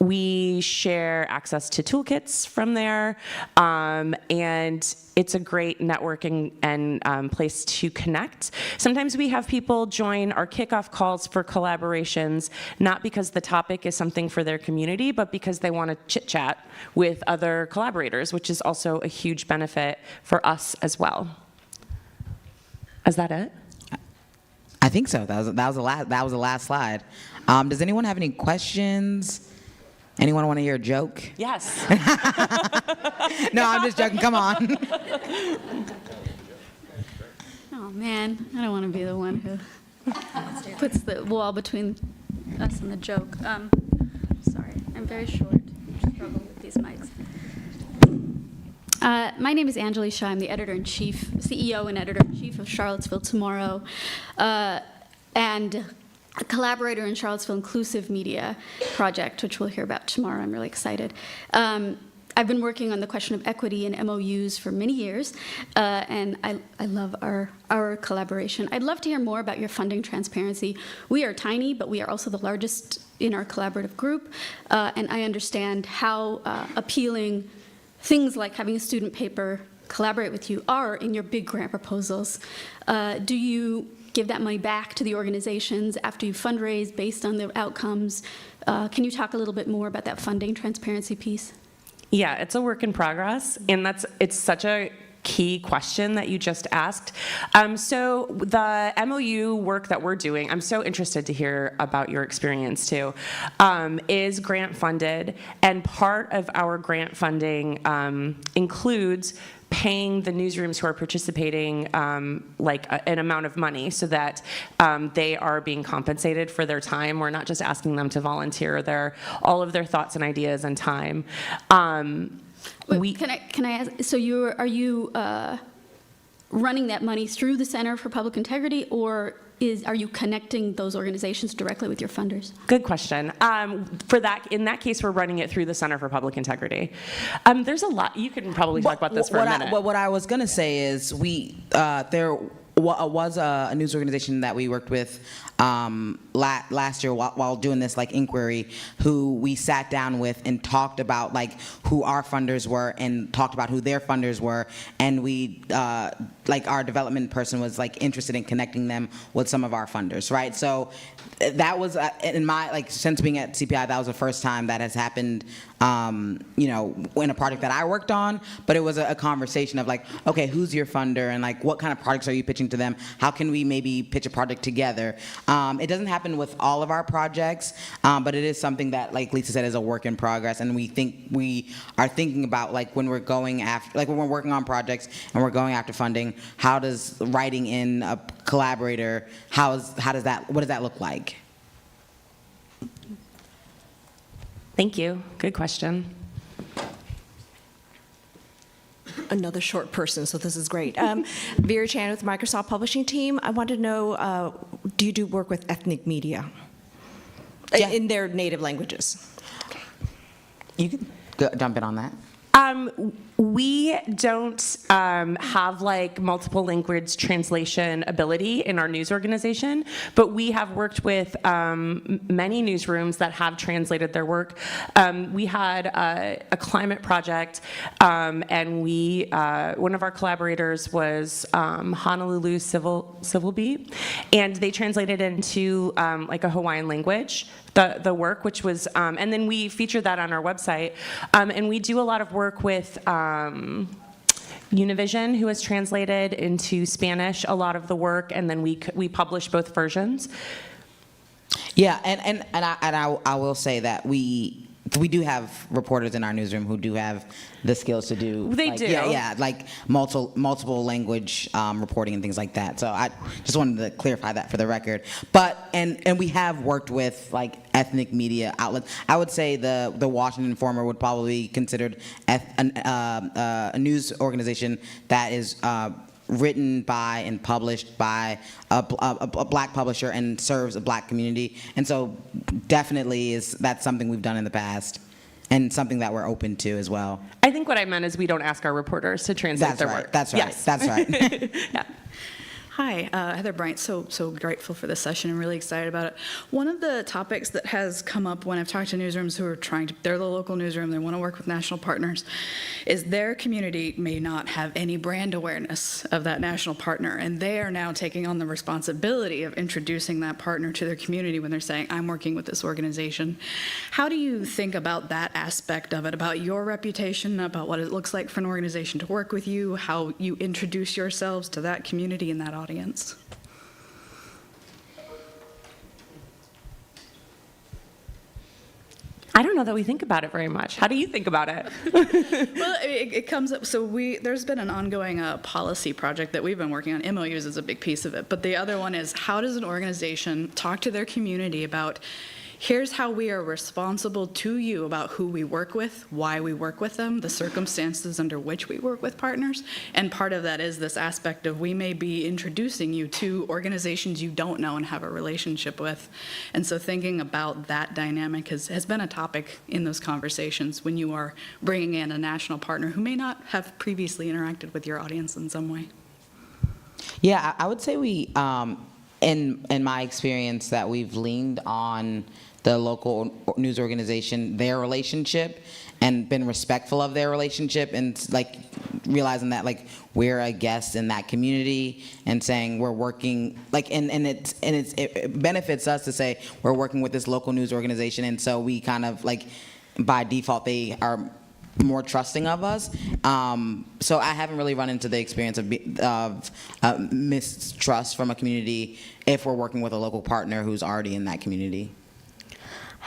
We share access to toolkits from there, and it's a great networking and place to connect. Sometimes we have people join our kickoff calls for collaborations, not because the topic is something for their community, but because they want to chit-chat with other collaborators, which is also a huge benefit for us as well. Is that it? I think so. That was the last slide. Does anyone have any questions? Anyone want to hear a joke? Yes. No, I'm just joking. Come on. Oh man, I don't want to be the one who puts the wall between us and the joke. Sorry, I'm very short. I struggle with these mics. My name is Anjali Shah. I'm the editor-in-chief, CEO and editor-in-chief of Charlottesville Tomorrow, and a collaborator in Charlottesville Inclusive Media Project, which we'll hear about tomorrow. I'm really excited. I've been working on the question of equity and MOUs for many years, and I love our collaboration. I'd love to hear more about your funding transparency. We are tiny, but we are also the largest in our collaborative group, and I understand how appealing things like having a student paper collaborate with you are in your big grant proposals. Do you give that money back to the organizations after you fundraise based on the outcomes? Can you talk a little bit more about that funding transparency piece? Yeah, it's a work in progress, and it's such a key question that you just asked. So the MOU work that we're doing, I'm so interested to hear about your experience too, is grant funded, and part of our grant funding includes paying the newsrooms who are participating an amount of money so that they are being compensated for their time. We're not just asking them to volunteer all of their thoughts and ideas and time. Can I ask? So running that money through the Center for Public Integrity, or are you connecting those organizations directly with your funders? Good question. In that case, we're running it through the Center for Public Integrity. There's a lot. You can probably talk about this for a minute. What I was going to say is there was a news organization that we worked with last year while doing this inquiry, who we sat down with and talked about who our funders were and talked about who their funders were, and we our development person was interested in connecting them with some of our funders, right? So that was in my since being at CPI, that was the first time that has happened, in a project that I worked on. But it was a conversation of okay, who's your funder, and what kind of projects are you pitching to them? How can we maybe pitch a project together? It doesn't happen with all of our projects, but it is something that, like Lisa said, is a work in progress, and we are thinking about when we're going after, when we're working on projects and we're going after funding, how does writing in a collaborator, what does that look like? Thank you. Good question. Another short person, so this is great. Vera Chan with Microsoft Publishing Team. I want to know, do you do work with ethnic media in their native languages? You can jump in on that. We don't have multiple language translation ability in our news organization, but we have worked with many newsrooms that have translated their work. We had a climate project, and one of our collaborators was Honolulu Civil Beat, and they translated into a Hawaiian language. The work, which was, and then we featured that on our website, and we do a lot of work with Univision, who has translated into Spanish a lot of the work, and then we publish both versions. Yeah, and I will say that we do have reporters in our newsroom who do have the skills to do. They do. Yeah, multiple language reporting and things like that. So I just wanted to clarify that for the record. But and we have worked with ethnic media outlets. I would say the Washington Informer would probably be considered a news organization that is written by and published by a black publisher and serves a black community. And so definitely that's something we've done in the past and something that we're open to as well. I think what I meant is we don't ask our reporters to translate their work. That's right. Yes. That's right. Yeah. Hi, Heather Bryant. So grateful for this session and really excited about it. One of the topics that has come up when I've talked to newsrooms who are they're the local newsroom, they want to work with national partners, is their community may not have any brand awareness of that national partner, and they are now taking on the responsibility of introducing that partner to their community when they're saying, I'm working with this organization. How do you think about that aspect of it, about your reputation, about what it looks like for an organization to work with you, how you introduce yourselves to that community and that audience? I don't know that we think about it very much. How do you think about it? Well, it comes up. So there's been an ongoing policy project that we've been working on. MOUs is a big piece of it. But the other one is, how does an organization talk to their community about, here's how we are responsible to you about who we work with, why we work with them, the circumstances under which we work with partners. And part of that is this aspect of, we may be introducing you to organizations you don't know and have a relationship with. And so thinking about that dynamic has been a topic in those conversations when you are bringing in a national partner who may not have previously interacted with your audience in some way. Yeah, I would say we, in my experience, that we've leaned on the local news organization, their relationship, and been respectful of their relationship, and realizing that we're a guest in that community, and saying we're working it benefits us to say we're working with this local news organization, and so we kind of by default they are more trusting of us. So I haven't really run into the experience of mistrust from a community if we're working with a local partner who's already in that community.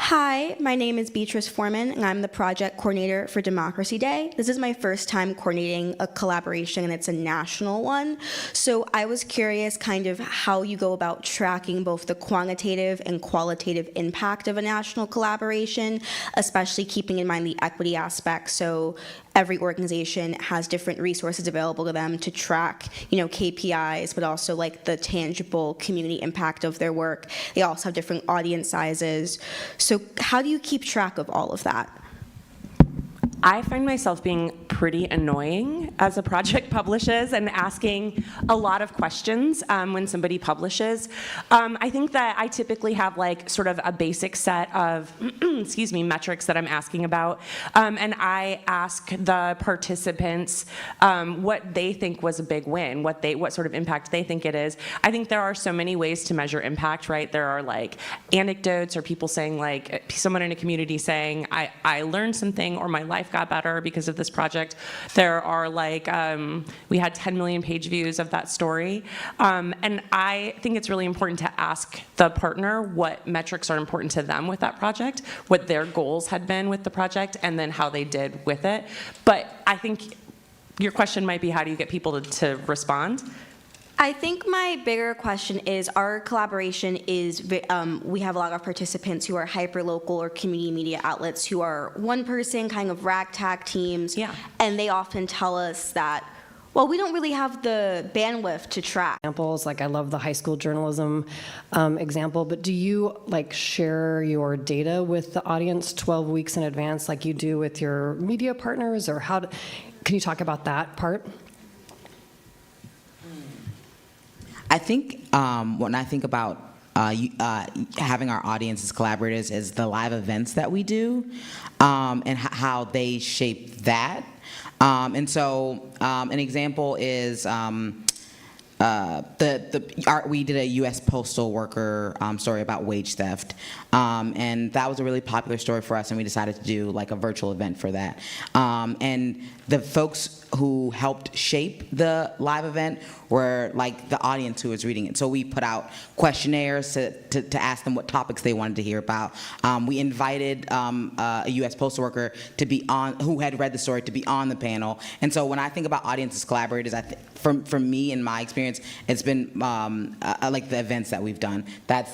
Hi, my name is Beatrice Foreman, and I'm the project coordinator for Democracy Day. This is my first time coordinating a collaboration, and it's a national one. So I was curious kind of how you go about tracking both the quantitative and qualitative impact of a national collaboration, especially keeping in mind the equity aspect. So every organization has different resources available to them to track, KPIs, but also like the tangible community impact of their work. They also have different audience sizes. So how do you keep track of all of that? I find myself being pretty annoying as a project publishes and asking a lot of questions when somebody publishes. I think that I typically have like sort of a basic set of metrics that I'm asking about, and I ask the participants what they think was a big win, what sort of impact they think it is. I think there are so many ways to measure impact, right? There are like anecdotes or people saying like, someone in a community saying, I learned something or my life got better because of this project. There are like, we had 10 million page views of that story. And I think it's really important to ask the partner what metrics are important to them with that project, what their goals had been with the project, and then how they did with it. But I think your question might be, how do you get people to respond? I think my bigger question is our collaboration is, we have a lot of participants who are hyper-local or community media outlets who are one-person kind of ragtag teams, and they often tell us that, well, we don't really have the bandwidth to track. Examples, like I love the high school journalism example, but do you like share your data with the audience 12 weeks in advance like you do with your media partners, or can you talk about that part? I think when I think about having our audience as collaborators is the live events that we do and how they shape that. And so an example is we did a U.S. postal worker story about wage theft, and that was a really popular story for us, and we decided to do like a virtual event for that. And the folks who helped shape the live event were like the audience who was reading it. So we put out questionnaires to ask them what topics they wanted to hear about. We invited a U.S. postal worker to be on, who had read the story, to be on the panel. And so when I think about audiences collaborators, for me, in my experience, it's been like the events that we've done. That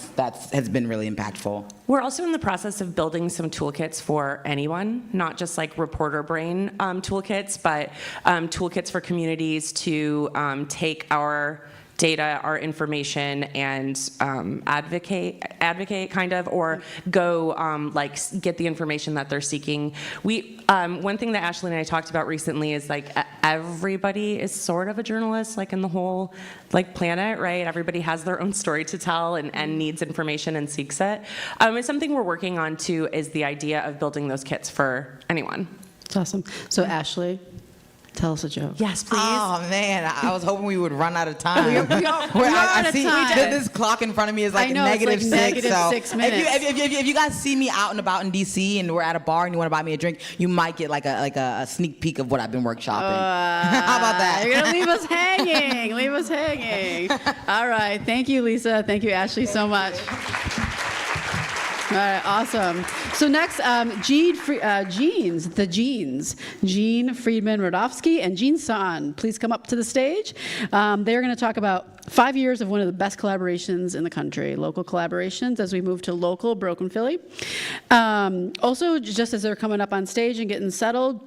has been really impactful. We're also in the process of building some toolkits for anyone, not just like reporter brain toolkits, but toolkits for communities to take our data, our information, and advocate kind of, or go like get the information that they're seeking. One thing that Ashley and I talked about recently is like everybody is sort of a journalist, like in the whole like planet, right? Everybody has their own story to tell and needs information and seeks it. It's something we're working on too, is the idea of building those kits for anyone. That's awesome. So Ashley, tell us a joke. Yes, please. Oh man, I was hoping we would run out of time. I see this clock in front of me is like negative 6. So -6 minutes. If you guys see me out and about in DC and we're at a bar and you want to buy me a drink, you might get like a sneak peek of what I've been workshopping. How about that? You're gonna leave us hanging. Leave us hanging. All right. Thank you, Lisa. Thank you, Ashley, so much. All right, awesome. So next, Gene Friedman-Rodofsky and Gene Son, please come up to the stage. They're going to talk about 5 years of one of the best collaborations in the country, local collaborations, as we move to local Broken Philly. Also, just as they're coming up on stage and getting settled,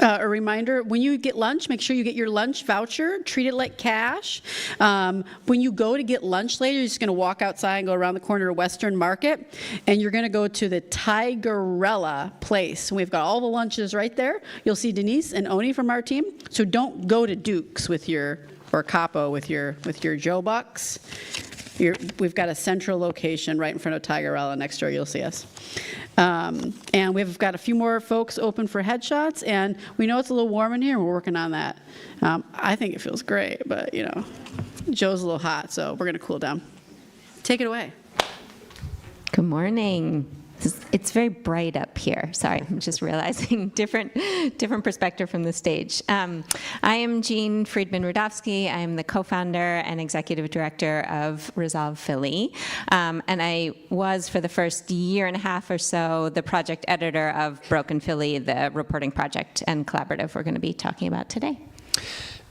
a reminder, when you get lunch, make sure you get your lunch voucher. Treat it like cash. When you go to get lunch later, you're just going to walk outside and go around the corner of Western Market, and you're going to go to the Tigerella place. We've got all the lunches right there. You'll see Denise and Oni from our team. So don't go to Duke's or Capo with your Joe Bucks. We've got a central location right in front of Tigerella. Next door, you'll see us. And we've got a few more folks open for headshots, and we know it's a little warm in here, and we're working on that. I think it feels great, but, Joe's a little hot, so we're going to cool down. Take it away. Good morning. It's very bright up here. Sorry, I'm just realizing different perspective from the stage. I am Jean Friedman-Rudofsky. I'm the co-founder and executive director of Resolve Philly. And I was, for the first year and a half or so, the project editor of Broken Philly, the reporting project and collaborative we're going to be talking about today.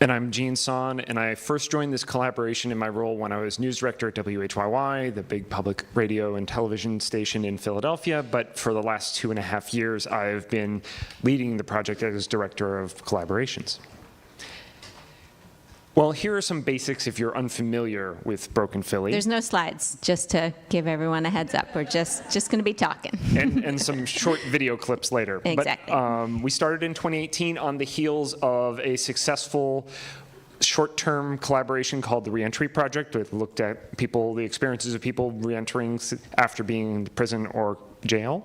And I'm Gene Son, and I first joined this collaboration in my role when I was news director at WHYY, the big public radio and television station in Philadelphia. But for the last 2.5 years, I've been leading the project as director of collaborations. Well, here are some basics if you're unfamiliar with Broken Philly. There's no slides, just to give everyone a heads up. We're just going to be talking. and some short video clips later. Exactly. But we started in 2018 on the heels of a successful short-term collaboration called the Reentry Project. It looked at the experiences of people reentering after being in prison or jail.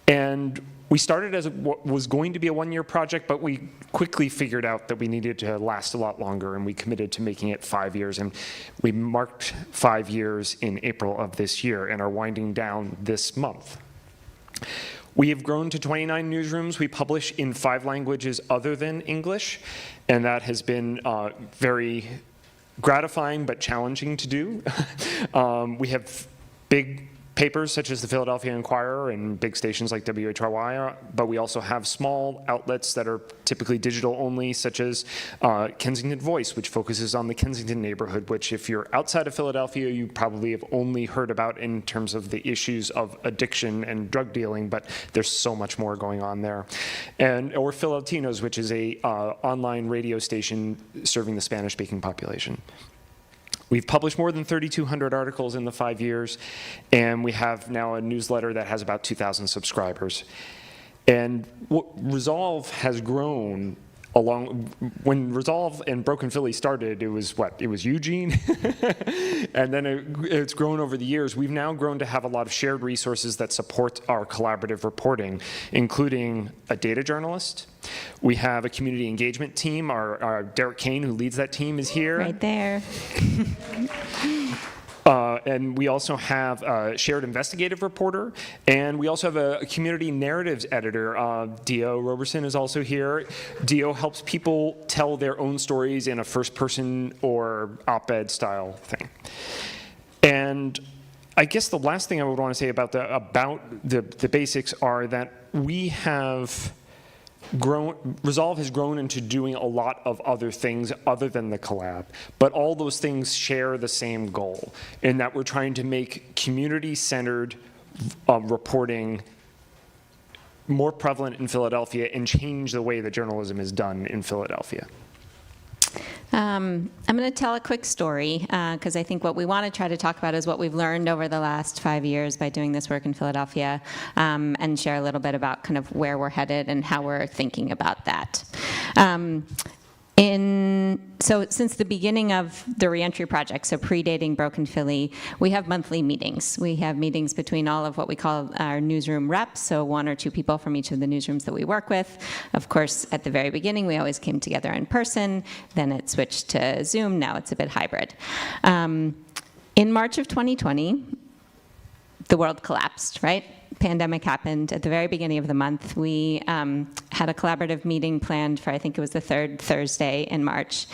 And we started as what was going to be a one-year project, but we quickly figured out that we needed to last a lot longer, and we committed to making it 5 years. And we marked 5 years in April of this year and are winding down this month. We have grown to 29 newsrooms. We publish in 5 languages other than English, and that has been very gratifying but challenging to do. We have big papers such as the Philadelphia Inquirer and big stations like WHYY, but we also have small outlets that are typically digital only, such as Kensington Voice, which focuses on the Kensington neighborhood, which if you're outside of Philadelphia, you probably have only heard about in terms of the issues of addiction and drug dealing, but there's so much more going on there. Or Philatinos, which is a online radio station serving the Spanish-speaking population. We've published more than 3,200 articles in the 5 years, and we have now a newsletter that has about 2,000 subscribers. And what Resolve has grown when Resolve and Broken Philly started, it was what? It was Eugene? And then it's grown over the years. We've now grown to have a lot of shared resources that support our collaborative reporting, including a data journalist. We have a community engagement team. Our Derek Kane, who leads that team, is here. Right there. And we also have a shared investigative reporter, and we also have a community narratives editor. Dio Roberson is also here. Dio helps people tell their own stories in a first-person or op-ed style thing. And I guess the last thing I would want to say about the basics are that we have Resolve has grown into doing a lot of other things other than the collab, but all those things share the same goal, in that we're trying to make community-centered reporting more prevalent in Philadelphia and change the way that journalism is done in Philadelphia. I'm going to tell a quick story because I think what we want to try to talk about is what we've learned over the last 5 years by doing this work in Philadelphia, and share a little bit about kind of where we're headed and how we're thinking about that. So since the beginning of the Reentry Project, so predating Broken Philly, we have monthly meetings. We have meetings between all of what we call our newsroom reps, so 1 or 2 people from each of the newsrooms that we work with. Of course, at the very beginning, we always came together in person. Then it switched to Zoom. Now it's a bit hybrid. In March of 2020, the world collapsed, right? Pandemic happened at the very beginning of the month. We had a collaborative meeting planned for, I think it was the 3rd Thursday in March.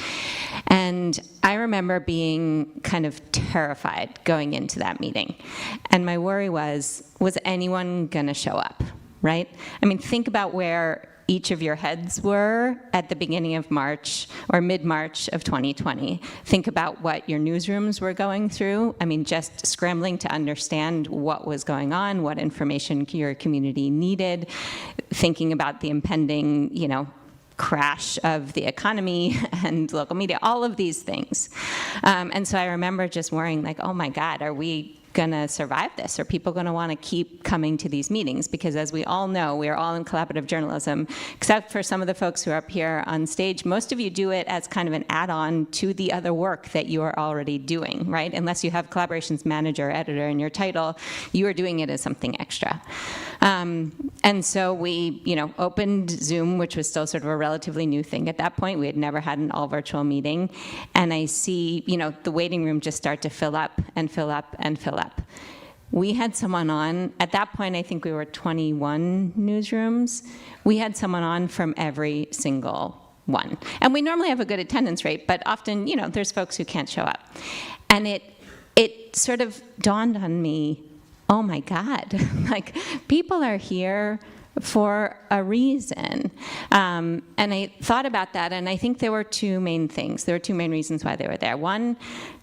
And I remember being kind of terrified going into that meeting. And my worry was anyone going to show up, right? I mean, think about where each of your heads were at the beginning of March or mid-March of 2020. Think about what your newsrooms were going through. I mean, just scrambling to understand what was going on, what information your community needed, thinking about the impending, crash of the economy and local media, all of these things. And so I remember just worrying like, oh my God, are we going to survive this? Are people going to want to keep coming to these meetings? Because as we all know, we are all in collaborative journalism, except for some of the folks who are up here on stage. Most of you do it as kind of an add-on to the other work that you are already doing, right? Unless you have collaborations manager, editor in your title, you are doing it as something extra. And so we, opened Zoom, which was still sort of a relatively new thing at that point. We had never had an all-virtual meeting. And I see, the waiting room just start to fill up and fill up and fill up. we had someone on, at that point I think we were 21 newsrooms, we had someone on from every single one. And we normally have a good attendance rate, but often, you know, there's folks who can't show up. And it sort of dawned on me, oh my God, like people are here for a reason. And I thought about that, and I think there were two main things. There were two main reasons why they were there. One,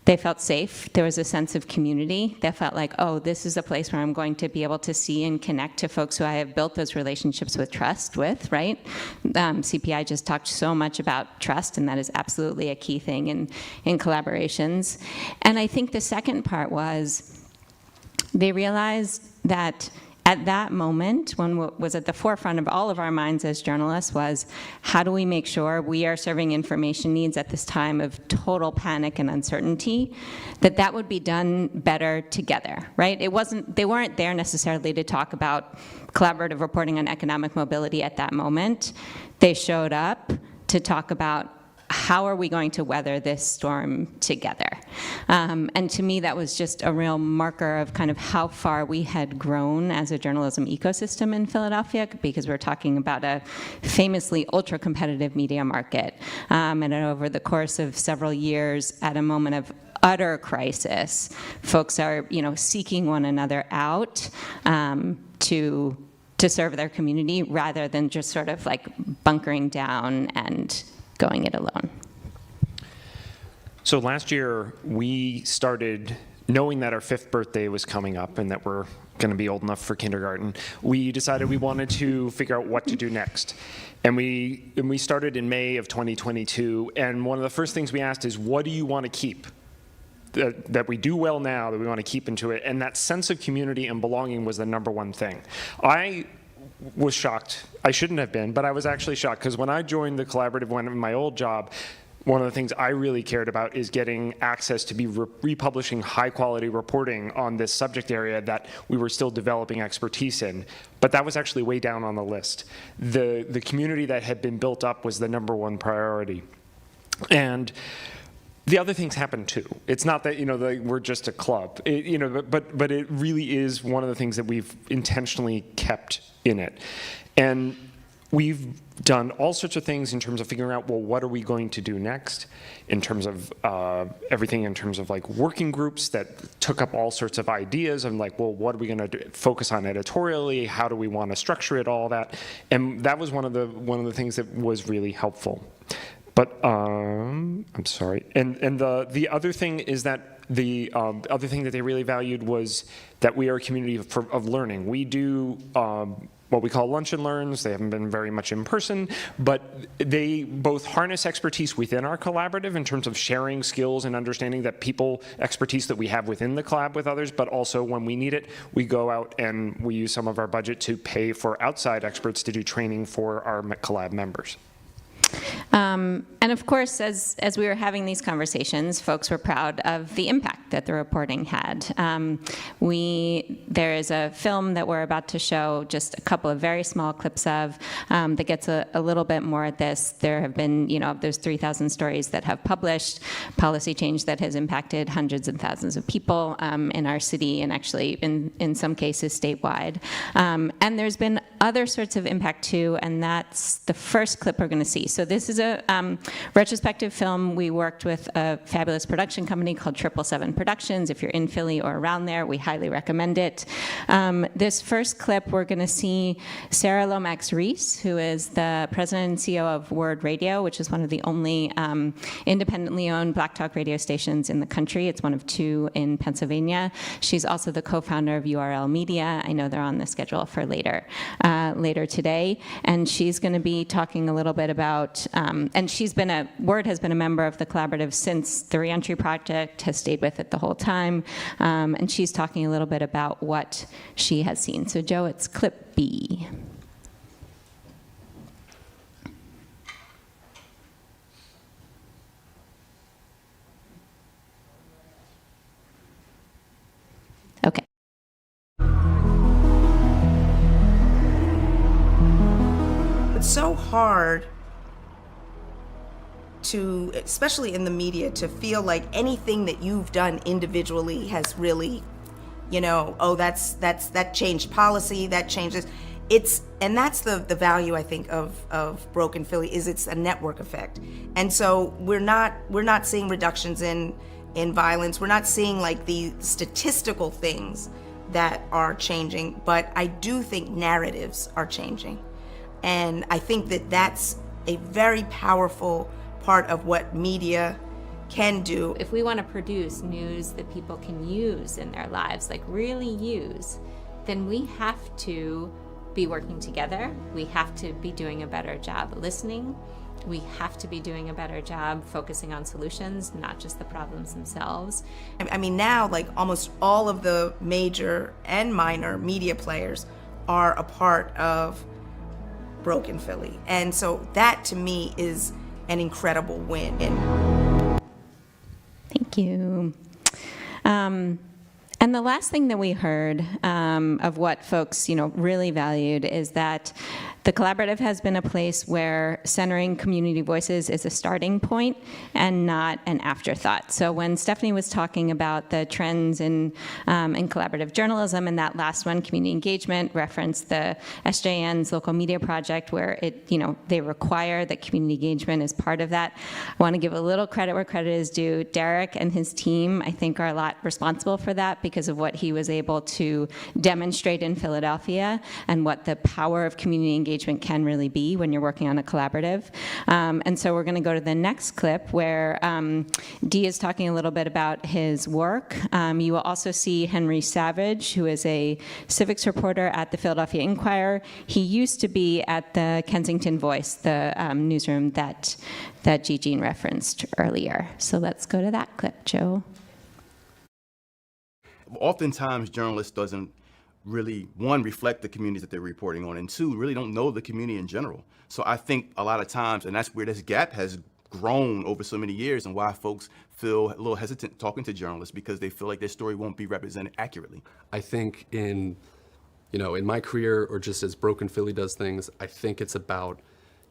they felt safe. There was a sense of community. They felt like, oh, this is a place where I'm going to be able to see and connect to folks who I have built those relationships with trust with, right? CPI just talked so much about trust, and that is absolutely a key thing in collaborations. And I think the second part was they realized that at that moment, when what was at the forefront of all of our minds as journalists was, how do we make sure we are serving information needs at this time of total panic and uncertainty, that would be done better together, right? They weren't there necessarily to talk about collaborative reporting on economic mobility at that moment. They showed up to talk about how are we going to weather this storm together? And to me, that was just a real marker of kind of how far we had grown as a journalism ecosystem in Philadelphia, because we're talking about a famously ultra-competitive media market. And over the course of several years, at a moment of utter crisis, folks are, you know, seeking one another out to serve their community rather than just sort of like bunkering down and going it alone. So last year, we started knowing that our 5th birthday was coming up and that we're going to be old enough for kindergarten. We decided we wanted to figure out what to do next. And we started in May of 2022. And one of the first things we asked is, what do you want to keep? That we do well now, that we want to keep into it. And that sense of community and belonging was the #1 thing. I was shocked. I shouldn't have been, but I was actually shocked, because when I joined the collaborative one in my old job, one of the things I really cared about is getting access to be republishing high-quality reporting on this subject area that we were still developing expertise in. But that was actually way down on the list. The community that had been built up was the #1 priority. And the other things happen too. It's not that, you know, we're just a club, you know, but it really is one of the things that we've intentionally kept in it. And we've done all sorts of things in terms of figuring out, well, what are we going to do next, in terms of everything in terms of like working groups that took up all sorts of ideas and like, well, what are we going to focus on editorially? How do we want to structure it, all that? And that was one of the things that was really helpful. But I'm sorry. And the other thing is that the other thing that they really valued was that we are a community of learning. We do what we call lunch and learns. They haven't been very much in person, but they both harness expertise within our collaborative in terms of sharing skills and understanding that expertise that we have within the collab with others, but also when we need it, we go out and we use some of our budget to pay for outside experts to do training for our collab members. And of course, as we were having these conversations, folks were proud of the impact that the reporting had. There is a film that we're about to show just a couple of very small clips of that gets a little bit more at this. There have been, you know, there's 3,000 stories that have published policy change that has impacted hundreds and thousands of people in our city, and actually in some cases statewide. And there's been other sorts of impact too, and that's the first clip we're going to see. So this is a retrospective film. We worked with a fabulous production company called 777 Productions. If you're in Philly or around there, we highly recommend it. This first clip, we're going to see Sarah Lomax-Reese, who is the president and CEO of Word Radio, which is one of the only independently owned Black Talk radio stations in the country. It's one of 2 in Pennsylvania. She's also the co-founder of URL Media. I know they're on the schedule for later today. And she's going to be talking a little bit about, and Word has been a member of the collaborative since the Reentry Project, has stayed with it the whole time. And she's talking a little bit about what she has seen. So Joe, it's clip B. Okay. It's so hard to, especially in the media, to feel like anything that you've done individually has really oh, that changed policy, that changes. And that's the value, I think, of Broken Philly, is it's a network effect. And so we're not seeing reductions in violence. We're not seeing like the statistical things that are changing, but I do think narratives are changing. And I think that that's a very powerful part of what media can do. If we want to produce news that people can use in their lives, like really use, then we have to be working together. We have to be doing a better job listening. We have to be doing a better job focusing on solutions, not just the problems themselves. I mean, now, like, almost all of the major and minor media players are a part of Broken Philly. And so that, to me, is an incredible win. Thank you. And the last thing that we heard of what folks, really valued is that the collaborative has been a place where centering community voices is a starting point and not an afterthought. So when Stephanie was talking about the trends in collaborative journalism, and that last one, community engagement, referenced the SJN's local media project, where they require that community engagement is part of that. I want to give a little credit where credit is due. Derek and his team, I think, are a lot responsible for that because of what he was able to demonstrate in Philadelphia and what the power of community engagement can really be when you're working on a collaborative. And so we're going to go to the next clip where Dee is talking a little bit about his work. You will also see Henry Savage, who is a civics reporter at the Philadelphia Inquirer. He used to be at the Kensington Voice, the newsroom that Jean referenced earlier. So let's go to that clip, Joe. Oftentimes, journalists doesn't really, one, reflect the communities that they're reporting on, and two, really don't know the community in general. So I think a lot of times, and that's where this gap has grown over so many years, and why folks feel a little hesitant talking to journalists, because they feel like their story won't be represented accurately. I think in my career, or just as Broken Philly does things, I think it's about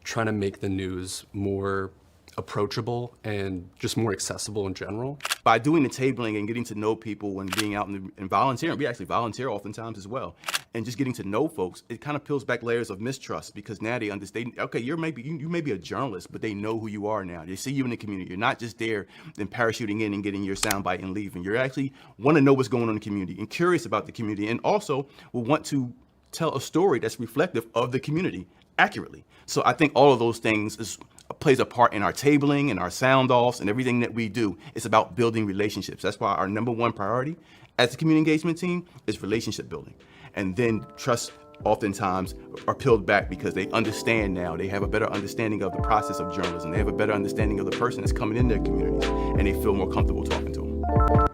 trying to make the news more approachable and just more accessible in general. By doing the tabling and getting to know people and being out and volunteering, we actually volunteer oftentimes as well, and just getting to know folks, it kind of peels back layers of mistrust, because now they understand, okay, you may be a journalist, but they know who you are now. They see you in the community. You're not just there then parachuting in and getting your soundbite and leaving. You're actually want to know what's going on in the community and curious about the community, and also will want to tell a story that's reflective of the community accurately. So I think all of those things plays a part in our tabling and our sound offs and everything that we do. It's about building relationships. That's why our number one priority as a community engagement team is relationship building. And then trust oftentimes are peeled back because they understand now. They have a better understanding of the process of journalism. They have a better understanding of the person that's coming in their communities, and they feel more comfortable talking to them.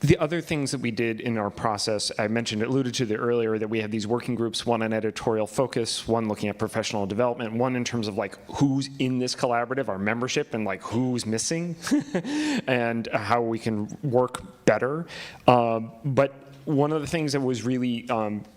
The other things that we did in our process, I alluded to earlier, that we had these working groups, one on editorial focus, one looking at professional development, one in terms of like who's in this collaborative, our membership, and like who's missing, and how we can work better. But one of the things that was really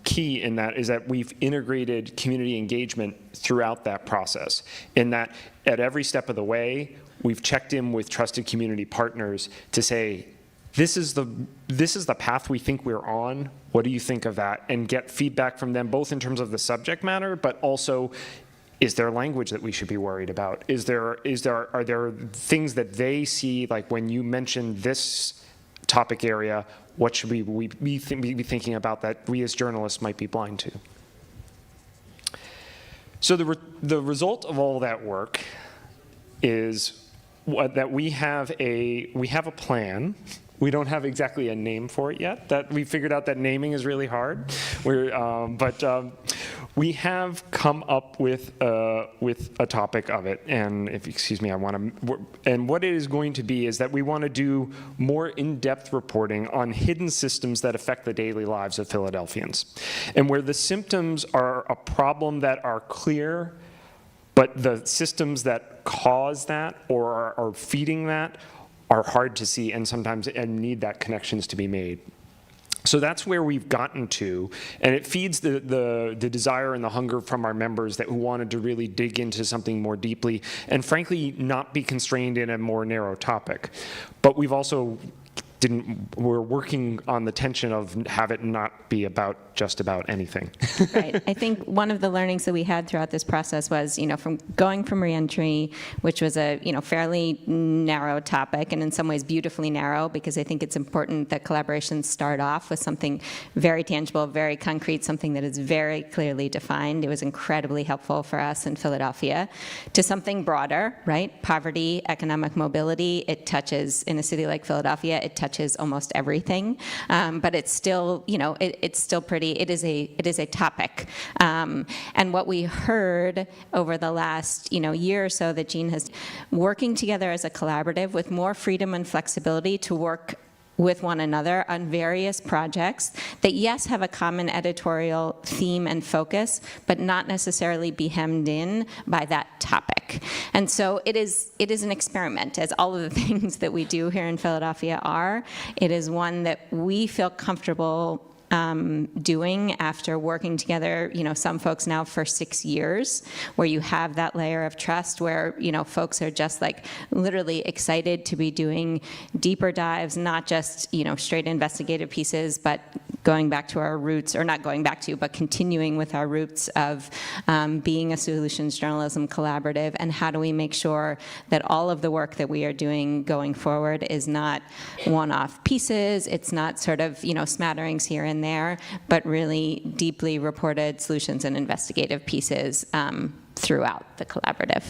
key in that is that we've integrated community engagement throughout that process, in that at every step of the way, we've checked in with trusted community partners to say, this is the path we think we're on. What do you think of that? And get feedback from them, both in terms of the subject matter, but also, is there language that we should be worried about? Are there things that they see, like when you mention this topic area, what should we be thinking about that we as journalists might be blind to? So the result of all that work is that we have a plan. We don't have exactly a name for it yet. That we figured out that naming is really hard. But we have come up with a topic of it. And if excuse me, and what it is going to be is that we want to do more in-depth reporting on hidden systems that affect the daily lives of Philadelphians, and where the symptoms are a problem that are clear, but the systems that cause that or are feeding that are hard to see, and sometimes need that connections to be made. So that's where we've gotten to, and it feeds the desire and the hunger from our members who wanted to really dig into something more deeply, and frankly not be constrained in a more narrow topic. But we've also we're working on the tension of have it not be about just about anything. Right. I think one of the learnings that we had throughout this process was, from going from reentry, which was a, fairly narrow topic, and in some ways beautifully narrow, because I think it's important that collaborations start off with something very tangible, very concrete, something that is very clearly defined. It was incredibly helpful for us in Philadelphia, to something broader, right? Poverty, economic mobility, it touches, in a city like Philadelphia, it touches almost everything, but it's still, it's still pretty. It is a topic, and what we heard over the last, year or so that Jean has working together as a collaborative with more freedom and flexibility to work with one another on various projects that, yes, have a common editorial theme and focus, but not necessarily be hemmed in by that topic. And so it is an experiment, as all of the things that we do here in Philadelphia are. It is one that we feel comfortable doing after working together, some folks now for 6 years, where you have that layer of trust where, folks are just like literally excited to be doing deeper dives, not just, straight investigative pieces, but going back to our roots, or not going back to, but continuing with our roots of being a solutions journalism collaborative, and how do we make sure that all of the work that we are doing going forward is not one-off pieces, it's not sort of, smatterings here and there, but really deeply reported solutions and investigative pieces throughout the collaborative.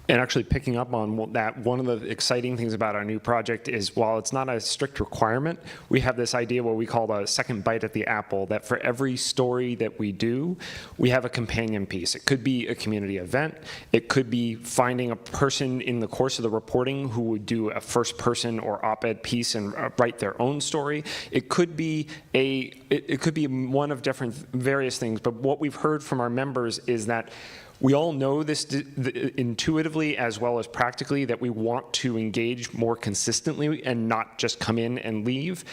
And actually picking up on that, one of the exciting things about our new project is, while it's not a strict requirement, we have this idea what we call the second bite at the apple, that for every story that we do, we have a companion piece. It could be a community event. It could be finding a person in the course of the reporting who would do a first person or op-ed piece and write their own story. It could be it could be one of different various things, but what we've heard from our members is that we all know this intuitively as well as practically, that we want to engage more consistently and not just come in and leave.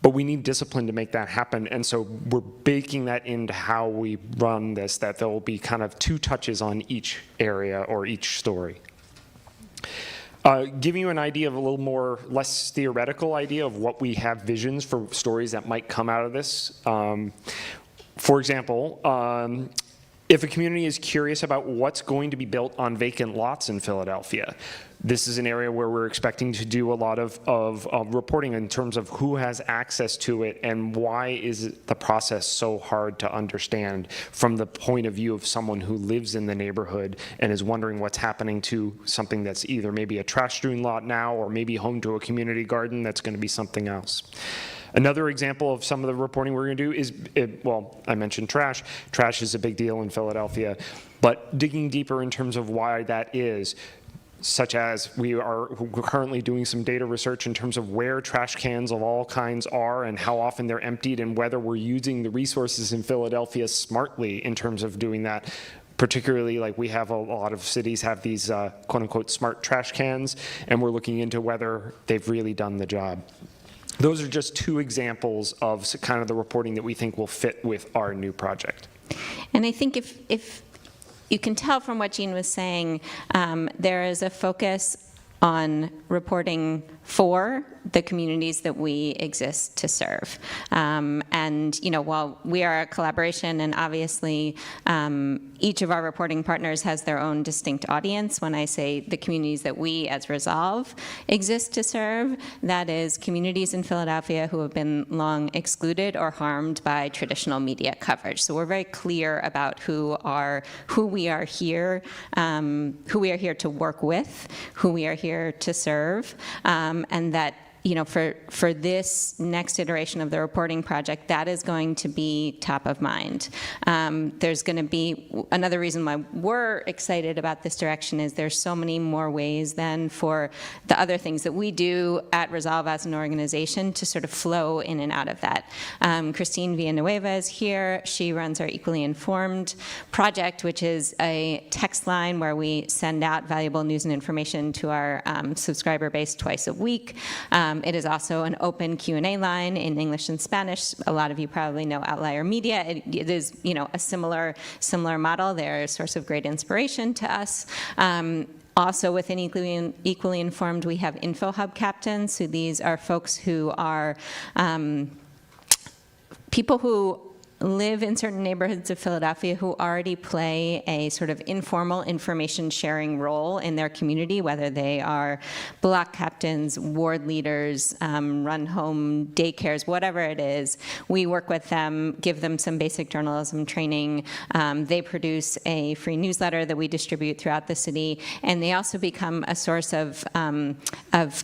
But we need discipline to make that happen. And so we're baking that into how we run this, that there will be kind of 2 touches on each area or each story. Giving you an idea of a little more, less theoretical idea of what we have visions for stories that might come out of this. For example, if a community is curious about what's going to be built on vacant lots in Philadelphia, this is an area where we're expecting to do a lot of reporting in terms of who has access to it and why is the process so hard to understand from the point of view of someone who lives in the neighborhood and is wondering what's happening to something that's either maybe a trash strewn lot now or maybe home to a community garden that's going to be something else. Another example of some of the reporting we're going to do is, well, I mentioned trash. Trash is a big deal in Philadelphia, but digging deeper in terms of why that is, such as we're currently doing some data research in terms of where trash cans of all kinds are and how often they're emptied, and whether we're using the resources in Philadelphia smartly in terms of doing that. Particularly, like, we have a lot of cities have these quote-unquote smart trash cans, and we're looking into whether they've really done the job. Those are just 2 examples of kind of the reporting that we think will fit with our new project. And I think if you can tell from what Jean was saying, there is a focus on reporting for the communities that we exist to serve. And, while we are a collaboration, and obviously each of our reporting partners has their own distinct audience, when I say the communities that we as Resolve exist to serve, that is communities in Philadelphia who have been long excluded or harmed by traditional media coverage. So we're very clear about who we are here to work with, who we are here to serve, and that, for this next iteration of the reporting project, that is going to be top of mind. There's going to be another reason why we're excited about this direction is there's so many more ways then for the other things that we do at Resolve as an organization to sort of flow in and out of that. Christine Villanueva is here. She runs our Equally Informed project, which is a text line where we send out valuable news and information to our subscriber base twice a week. It is also an open Q&A line in English and Spanish. A lot of you probably know Outlier Media. It is, a similar model. They're a source of great inspiration to us. Also within Equally Informed, we have Info Hub captains. So these are folks who are people who live in certain neighborhoods of Philadelphia who already play a sort of informal information sharing role in their community, whether they are block captains, ward leaders, run home daycares, whatever it is. We work with them, give them some basic journalism training. They produce a free newsletter that we distribute throughout the city, and they also become a source of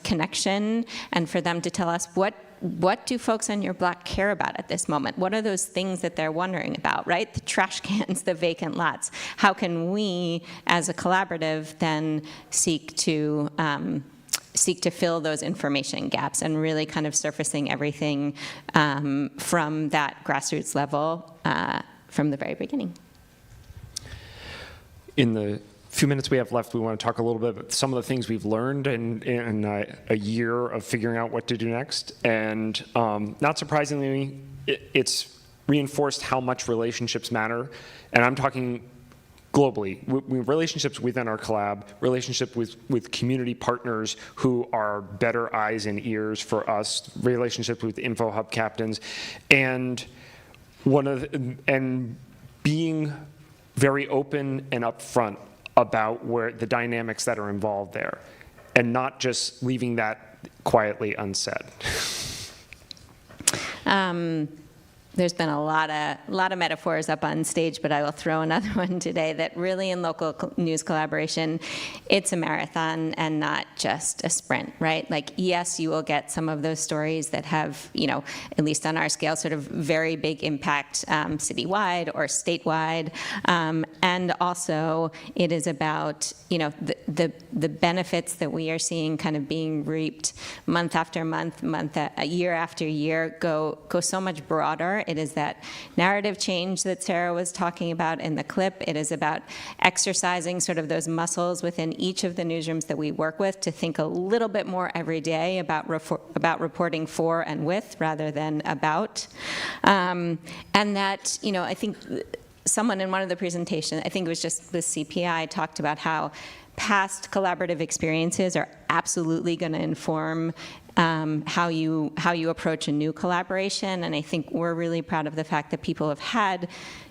connection, and for them to tell us what do folks on your block care about at this moment? What are those things that they're wondering about, right? The trash cans, the vacant lots. How can we, as a collaborative, then seek to fill those information gaps and really kind of surfacing everything from that grassroots level from the very beginning. In the few minutes we have left, we want to talk a little bit about some of the things we've learned in a year of figuring out what to do next. And not surprisingly, it's reinforced how much relationships matter. And I'm talking globally, relationships within our collab, relationship with community partners who are better eyes and ears for us, relationships with Info Hub captains, and being very open and upfront about where the dynamics that are involved there, and not just leaving that quietly unsaid. There's been a lot of metaphors up on stage, but I will throw another one today that really in local news collaboration, it's a marathon and not just a sprint, right? Like, yes, you will get some of those stories that have, at least on our scale, sort of very big impact citywide or statewide. And also it is about, the benefits that we are seeing kind of being reaped month after month, year after year go so much broader. It is that narrative change that Sarah was talking about in the clip. It is about exercising sort of those muscles within each of the newsrooms that we work with to think a little bit more every day about reporting for and with rather than about. And that, I think someone in one of the presentations, I think it was just the CPI, talked about how past collaborative experiences are absolutely going to inform how you approach a new collaboration. And I think we're really proud of the fact that people have had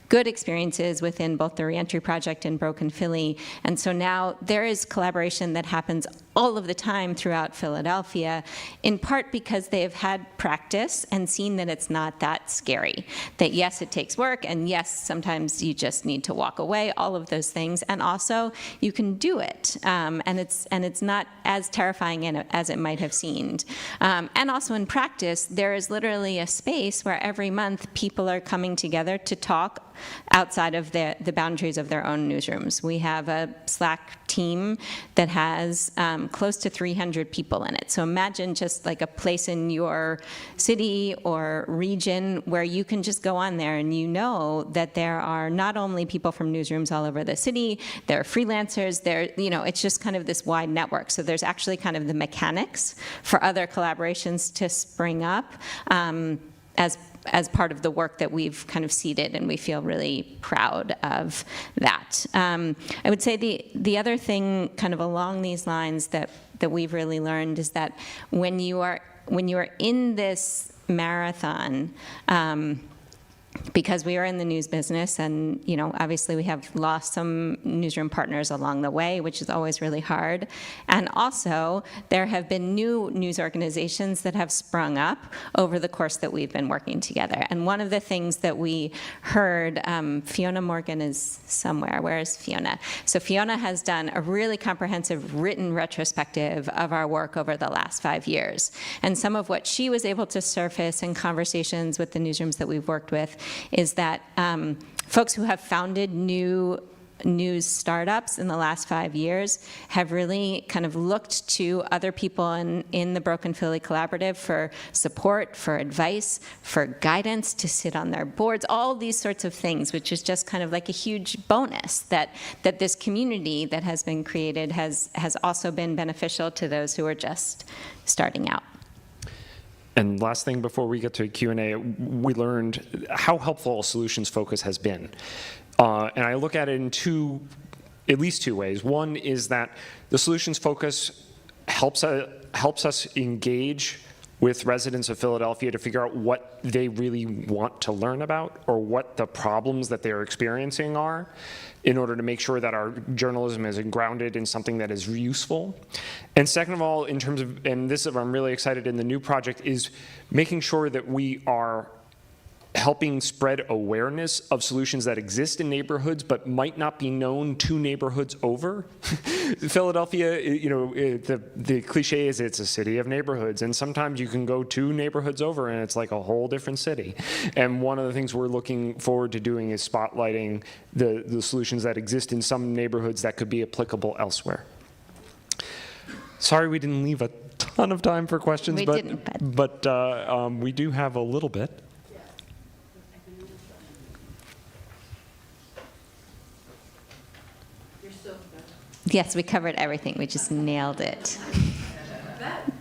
good experiences within both the Reentry Project and Broken Philly. And so now there is collaboration that happens all of the time throughout Philadelphia, in part because they have had practice and seen that it's not that scary. That yes, it takes work, and yes, sometimes you just need to walk away, all of those things. And also, you can do it. And it's not as terrifying as it might have seemed. And also in practice, there is literally a space where every month people are coming together to talk outside of the boundaries of their own newsrooms. We have a Slack team that has close to 300 people in it. So imagine just like a place in your city or region where you can just go on there and you know that there are not only people from newsrooms all over the city, there are freelancers, it's just kind of this wide network. So there's actually kind of the mechanics for other collaborations to spring up as part of the work that we've kind of seeded, and we feel really proud of that. I would say the other thing kind of along these lines that we've really learned is that when you are in this marathon, because we are in the news business, and obviously we have lost some newsroom partners along the way, which is always really hard. And also, there have been new news organizations that have sprung up over the course that we've been working together. And one of the things that we heard, Fiona Morgan is somewhere. Where is Fiona? So Fiona has done a really comprehensive written retrospective of our work over the last 5 years. And some of what she was able to surface in conversations with the newsrooms that we've worked with is that folks who have founded new news startups in the last 5 years have really kind of looked to other people in the Broken Philly Collaborative for support, for advice, for guidance, to sit on their boards, all these sorts of things, which is just kind of like a huge bonus that this community that has been created has also been beneficial to those who are just starting out. And last thing before we get to Q&A, we learned how helpful a solutions focus has been. And I look at it in at least two ways. One is that the solutions focus helps us engage with residents of Philadelphia to figure out what they really want to learn about or what the problems that they're experiencing are, in order to make sure that our journalism is grounded in something that is useful. And second of all, in terms of, and this is, I'm really excited in the new project, is making sure that we are helping spread awareness of solutions that exist in neighborhoods but might not be known to neighborhoods over. Philadelphia, the cliche is it's a city of neighborhoods, and sometimes you can go 2 neighborhoods over and it's like a whole different city. And one of the things we're looking forward to doing is spotlighting the solutions that exist in some neighborhoods that could be applicable elsewhere. Sorry we didn't leave a ton of time for questions, but we do have a little bit. Yes, we covered everything. We just nailed it. I have a question.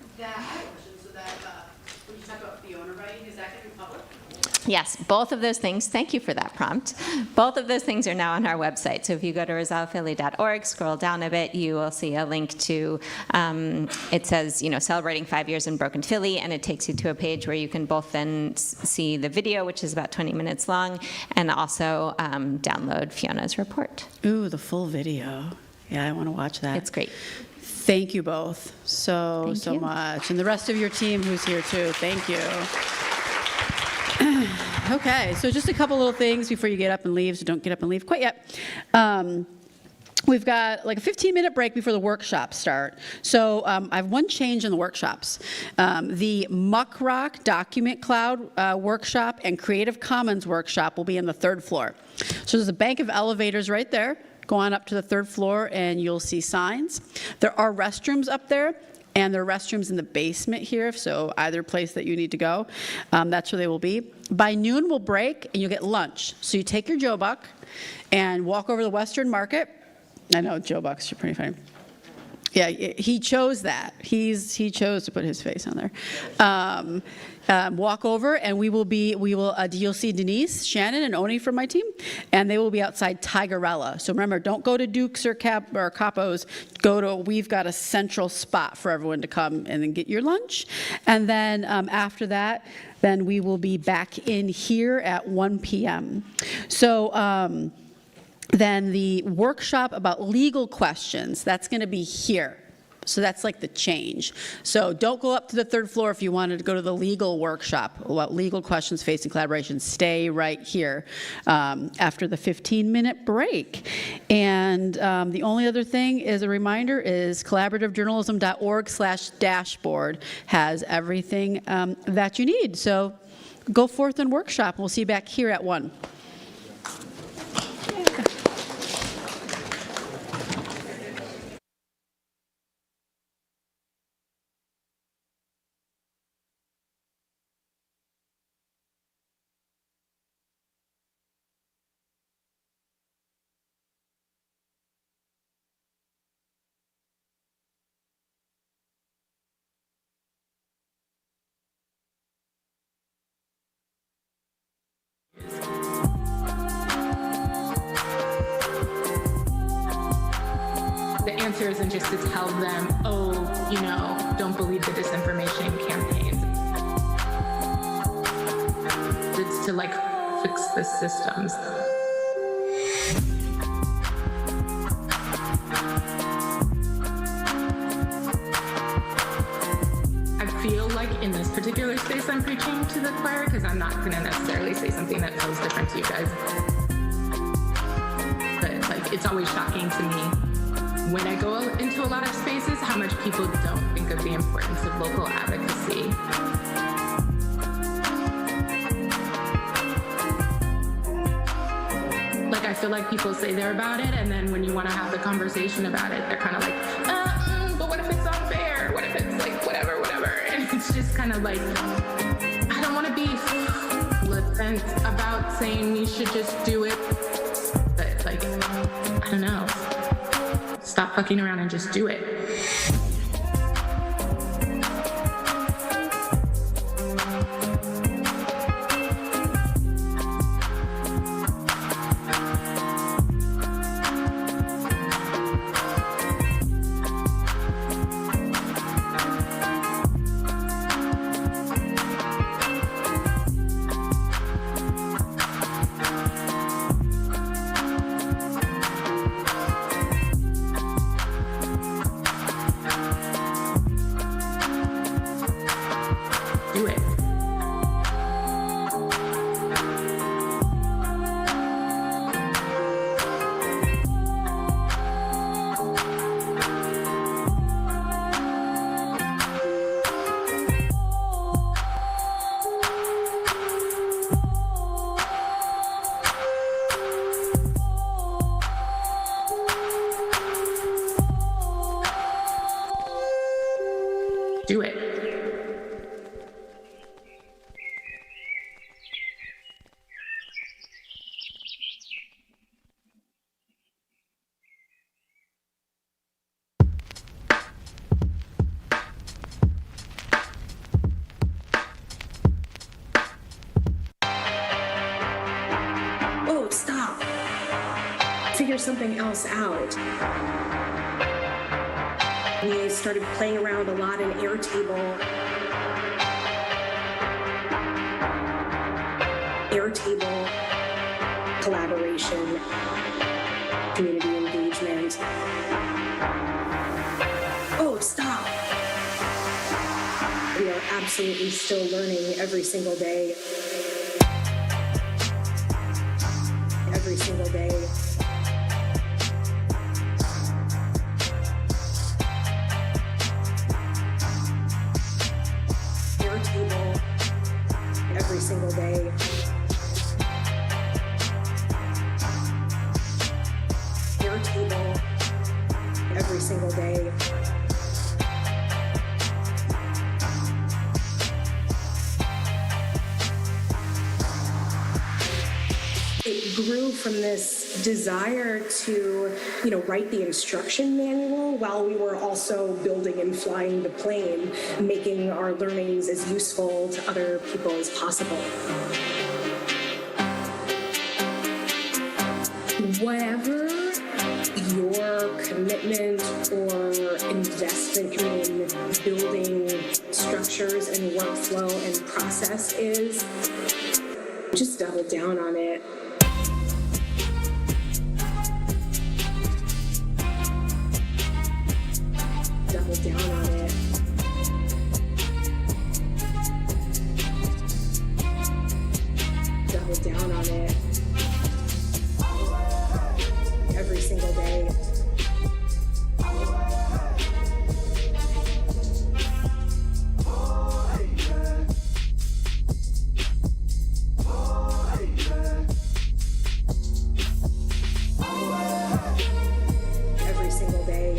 So that when you talk about the owner writing, is that going to be public? Yes, both of those things. Thank you for that prompt. Both of those things are now on our website. So if you go to resolvephilly.org, scroll down a bit, you will see a link to, it says, celebrating 5 years in Broken Philly, and it takes you to a page where you can both then see the video, which is about 20 minutes long, and also download Fiona's report. Ooh, the full video. Yeah, I want to watch that. It's great. Thank you both so much. And the rest of your team who's here too, thank you. Okay, so just a couple little things before you get up and leave, so don't get up and leave quite yet. We've got like a 15-minute break before the workshops start. So I have one change in the workshops. The Muck Rock Document Cloud workshop and Creative Commons workshop will be on the 3rd floor. So there's a bank of elevators right there. Go on up to the 3rd floor and you'll see signs. There are restrooms up there, and there are restrooms in the basement here, so either place that you need to go, that's where they will be. By noon, we'll break and you'll get lunch. So you take your Joe Buck and walk over to the Western Market. I know, Joe Buck's pretty funny. Yeah, he chose that. He chose to put his face on there. Walk over, and you'll see Denise, Shannon, and Oni from my team, and they will be outside Tigerella. So remember, don't go to Duke's or Capo's. We've got a central spot for everyone to come and then get your lunch. And then after that, then we will be back in here at 1 p.m. So then the workshop about legal questions, that's going to be here. So that's like the change. So don't go up to the 3rd floor if you wanted to go to the legal workshop about legal questions facing collaboration. Stay right here after the 15-minute break. And the only other thing is a reminder is collaborativejournalism.org/dashboard has everything that you need. So go forth and workshop. We'll see you back here at 1. The answer isn't just to tell them, oh, don't believe the disinformation campaigns. It's to fix the systems. I feel like in this particular space I'm preaching to the choir because I'm not going to necessarily say something that feels different to you guys. But it's always shocking to me when I go into a lot of spaces, how much people don't think of the importance of local advocacy. I feel like people say they're about it, and then when you want to have the conversation about it, they're kind of like, but what if it's unfair? What if it's whatever? And it's just kind of I don't want to be flippant about saying we should just do it, but I don't know. Stop fucking around and just do it. do it. Oh, stop. Figure something else out. We started playing around a lot in Airtable. Airtable, collaboration, community engagement. Oh, stop. We are absolutely still learning every single day. Every single day. Airtable, every single day. Airtable, every single day. It grew from this desire to, write the instruction manual while we were also building and flying the plane, making our learnings as useful to other people as possible. Whatever your commitment or investment in building structures and workflow and process is, just double down on it. Double down on it. Double down on it. Every single day. Every single day.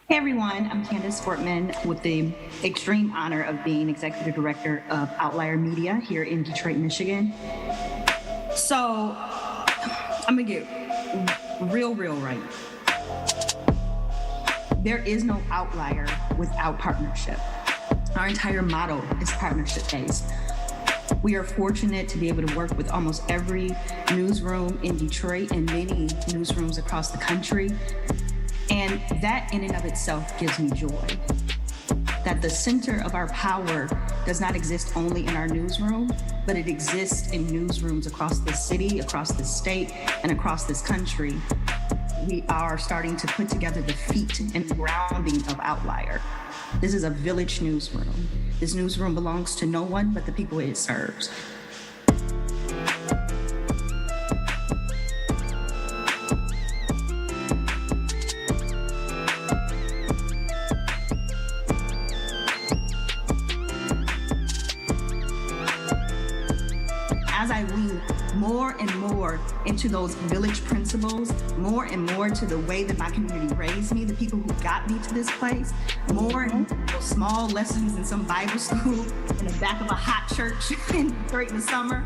Hey everyone, I'm Candace Fortman with the extreme honor of being Executive Director of Outlier Media here in Detroit, Michigan. So I'm gonna get real right. There is no outlier without partnership. Our entire motto is partnership based. We are fortunate to be able to work with almost every newsroom in Detroit and many newsrooms across the country. And that in and of itself gives me joy. That the center of our power does not exist only in our newsroom, but it exists in newsrooms across the city, across the state, and across this country. We are starting to put together the feet and grounding of Outlier. This is a village newsroom. This newsroom belongs to no one but the people it serves. As I lean more and more into those village principles, more and more to the way that my community raised me, the people who got me to this place, more and more small lessons in some Bible school in the back of a hot church during the summer,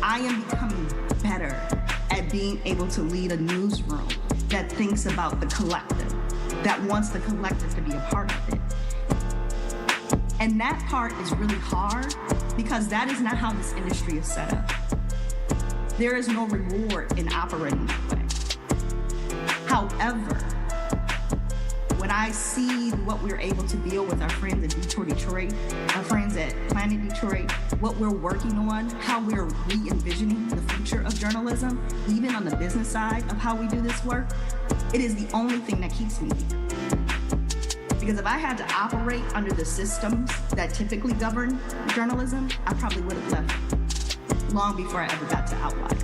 I am becoming better at being able to lead a newsroom that thinks about the collective, that wants the collective to be a part of it. And that part is really hard because that is not how this industry is set up. There is no reward in operating that way. However, what I see what we're able to build with our friends at Detour Detroit, our friends at Planet Detroit, what we're working on, how we're re-envisioning the future of journalism, even on the business side of how we do this work, it is the only thing that keeps me here. Because if I had to operate under the systems that typically govern journalism, I probably would have left long before I ever got to Outlier.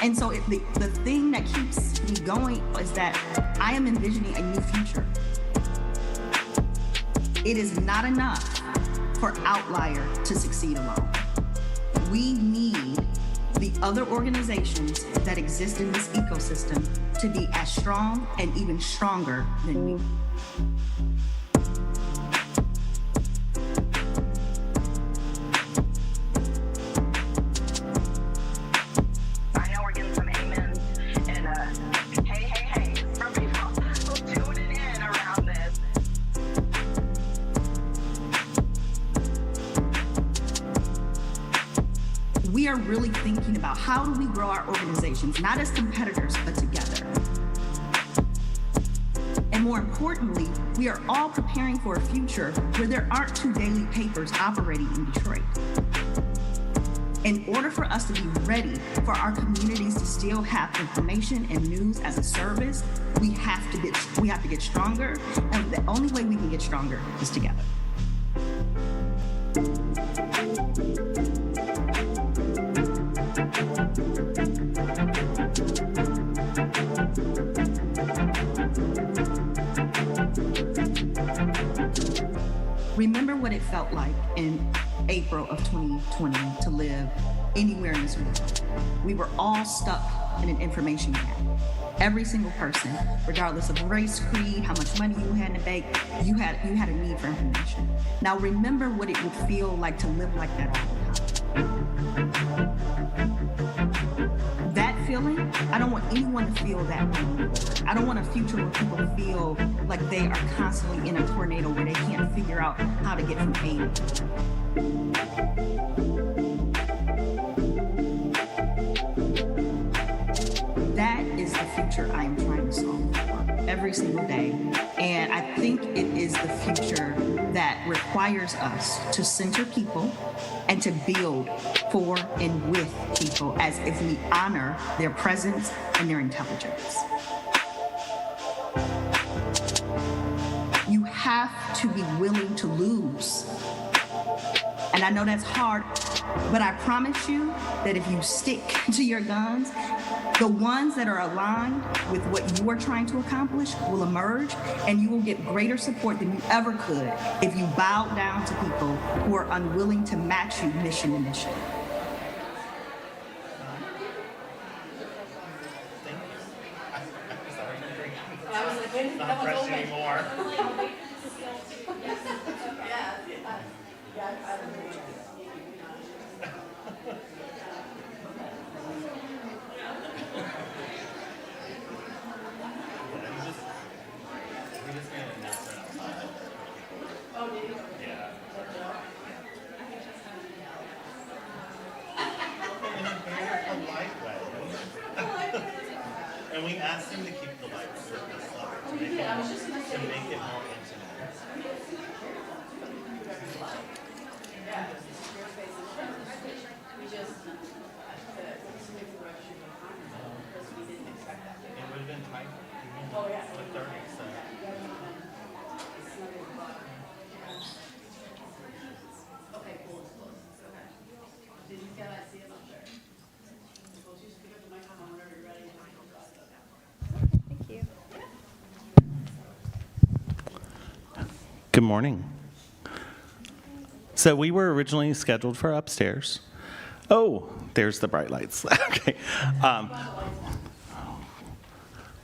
And so the thing that keeps me going is that I am envisioning a new future. It is not enough for Outlier to succeed alone. We need the other organizations that exist in this ecosystem to be as strong and even stronger than we. We are really thinking about how do we grow our organizations, not as competitors, but together. And more importantly, we are all preparing for a future where there aren't two daily papers operating in Detroit. In order for us to be ready for our communities to still have information and news as a service, we have to get stronger, and the only way we can get stronger is together. Remember what it felt like in April of 2020 to live anywhere in this world. We were all stuck in an information gap. Every single person, regardless of race, creed, how much money you had in the bank, you had a need for information. Now remember what it would feel like to live like that all the time. That feeling, I don't want anyone to feel that way. I don't want a future where people feel like they are constantly in a tornado where they can't figure out how to get from A to B. That is the future I am trying to solve for every single day. And I think it is the future that requires us to center people and to build for and with people as if we honor their presence and their intelligence. You have to be willing to lose. And I know that's hard, but I promise you that if you stick to your guns, the ones that are aligned with what you are trying to accomplish will emerge, and you will get greater support than you ever could if you bow down to people who are unwilling to match you mission to mission. Not fresh anymore. And we asked him to keep the lights surface level to make it more intimate. It would have been tight. Oh yeah. The 30, so. Okay, cool. Okay. Did you get I see it? I'm sure. We'll just pick up the microphone whenever you're ready. Thank you. Good morning. So we were originally scheduled for upstairs. Oh, there's the bright lights. Okay.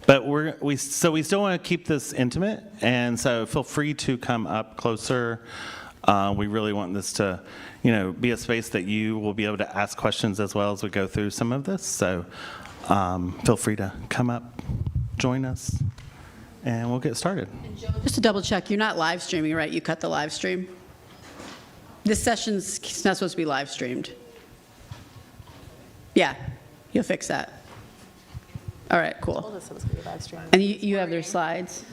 But we still want to keep this intimate, and so feel free to come up closer. We really want this to, be a space that you will be able to ask questions as well as we go through some of this. So feel free to come up, join us, and we'll get started. Just to double check, you're not live streaming, right? You cut the live stream? This session's not supposed to be live streamed. Yeah, you'll fix that. All right, cool. Told us it was going to be live stream. And you have their slides?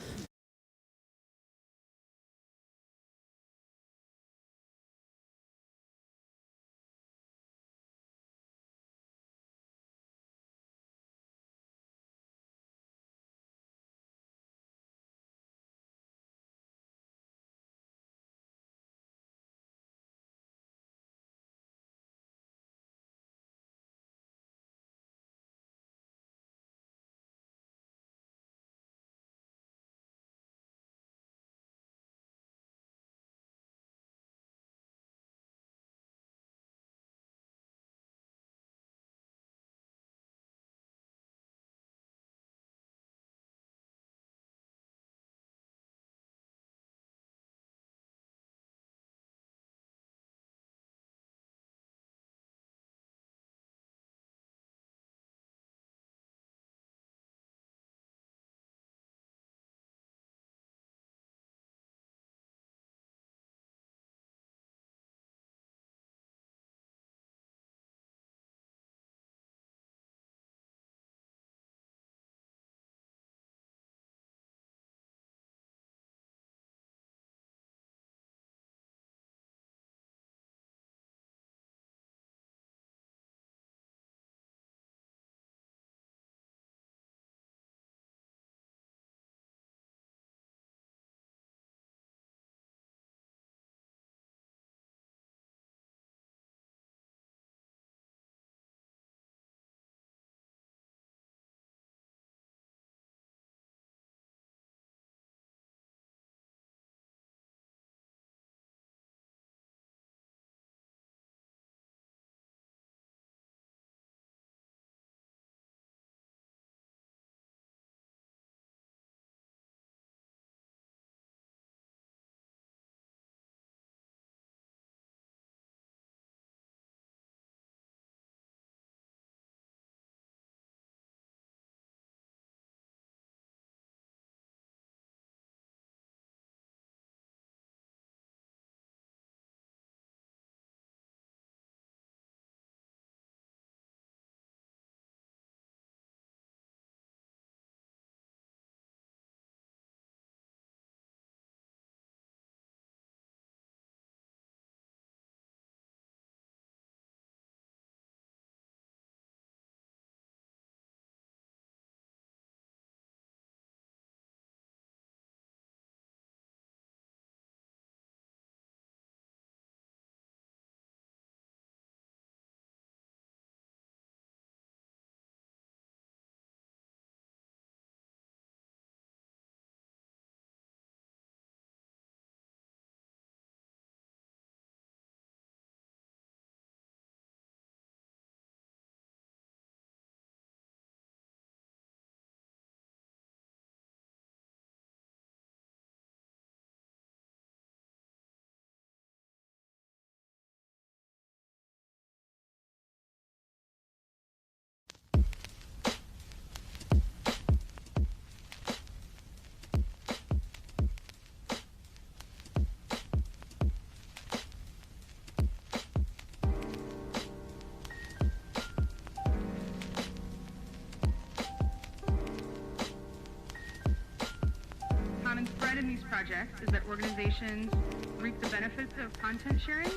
Common thread in these projects is that organizations reap the benefits of content sharing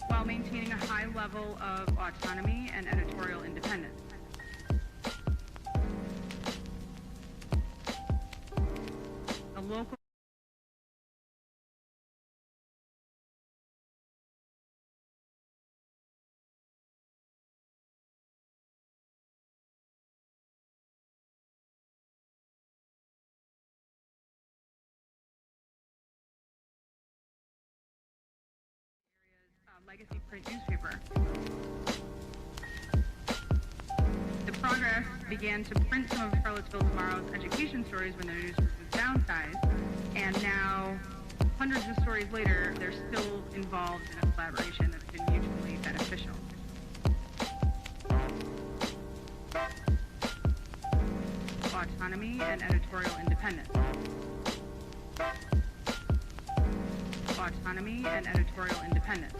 while maintaining a high level of autonomy and editorial independence. The local legacy print newspaper. The Progress began to print some of Charlottesville Tomorrow's education stories when their newsroom was downsized, and now, hundreds of stories later, they're still involved in a collaboration that's been mutually beneficial. Autonomy and editorial independence. Autonomy and editorial independence.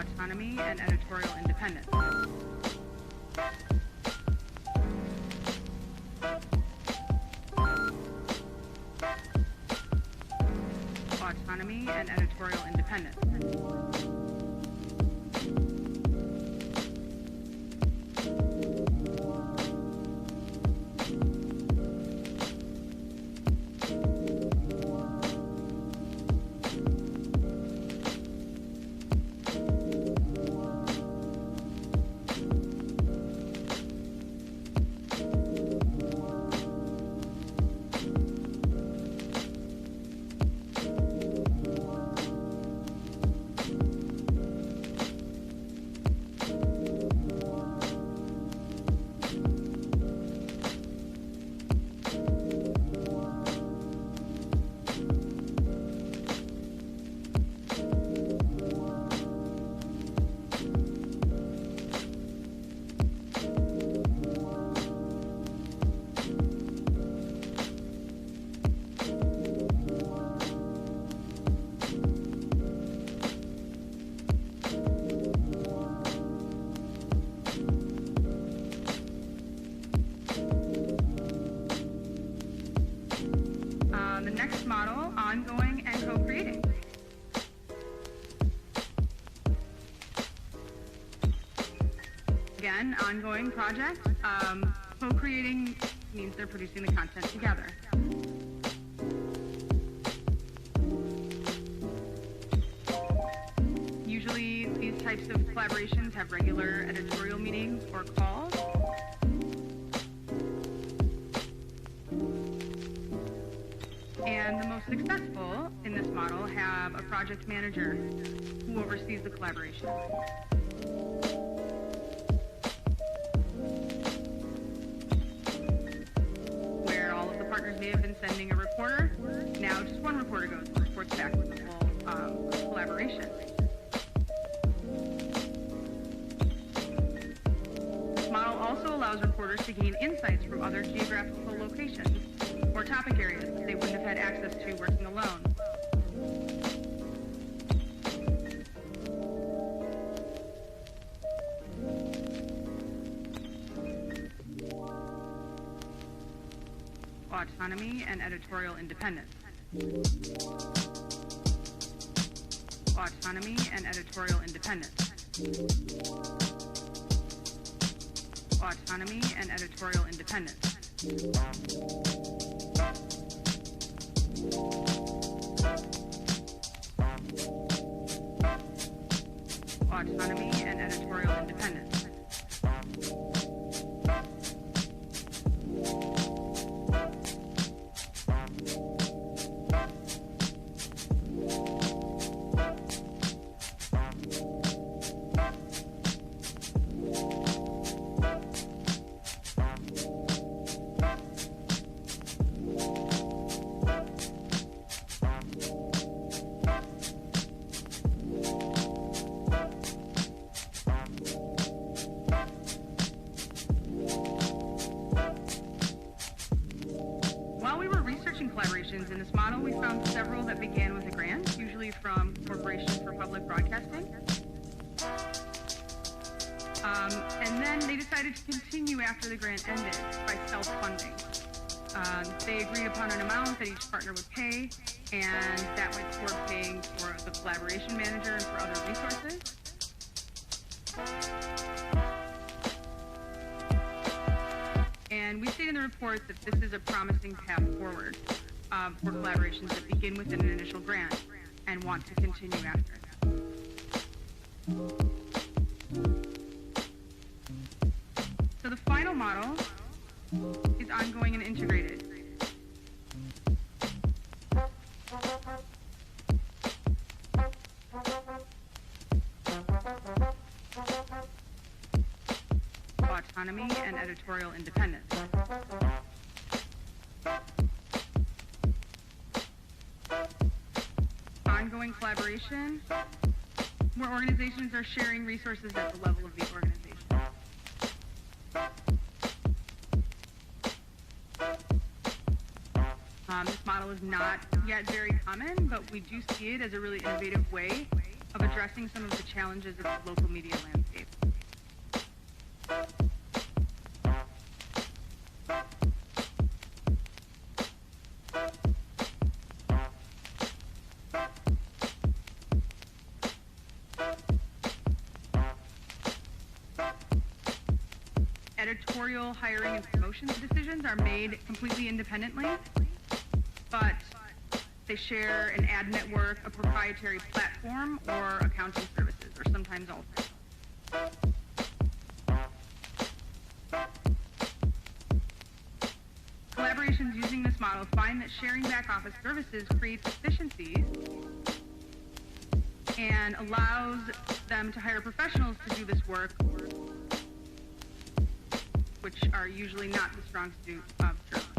autonomy, and editorial independence. Autonomy and editorial independence. The next model, ongoing and co-creating. Again, ongoing project. Co-creating means they're producing the content together. Usually these types of collaborations have regular editorial meetings or calls. And the most successful in this model have a project manager who oversees the collaboration. Where all of the partners may have been sending a reporter, now just one reporter goes and reports back with the full collaboration. This model also allows reporters to gain insights from other geographical locations or topic areas that they wouldn't have had access to working alone. Autonomy and editorial independence. Autonomy and editorial independence. Autonomy and editorial independence. Autonomy and editorial independence. Collaborations in this model, we found several that began with a grant, usually from Corporation for Public Broadcasting. And then they decided to continue after the grant ended by self-funding. They agreed upon an amount that each partner would pay, and that went toward paying for the collaboration manager and for other resources. And we state in the report that this is a promising path forward for collaborations that begin with an initial grant and want to continue after. So the final model is ongoing and integrated. Autonomy and editorial independence. Ongoing collaboration, where organizations are sharing resources at the level of the organization. This model is not yet very common, but we do see it as a really innovative way of addressing some of the challenges of the local media landscape. Editorial hiring and promotions decisions are made completely independently, but they share an ad network, a proprietary platform, or accounting services, or sometimes all three. Collaborations using this model find that sharing back office services creates efficiencies and allows them to hire professionals to do this work, which are usually not the strong suit of journalism.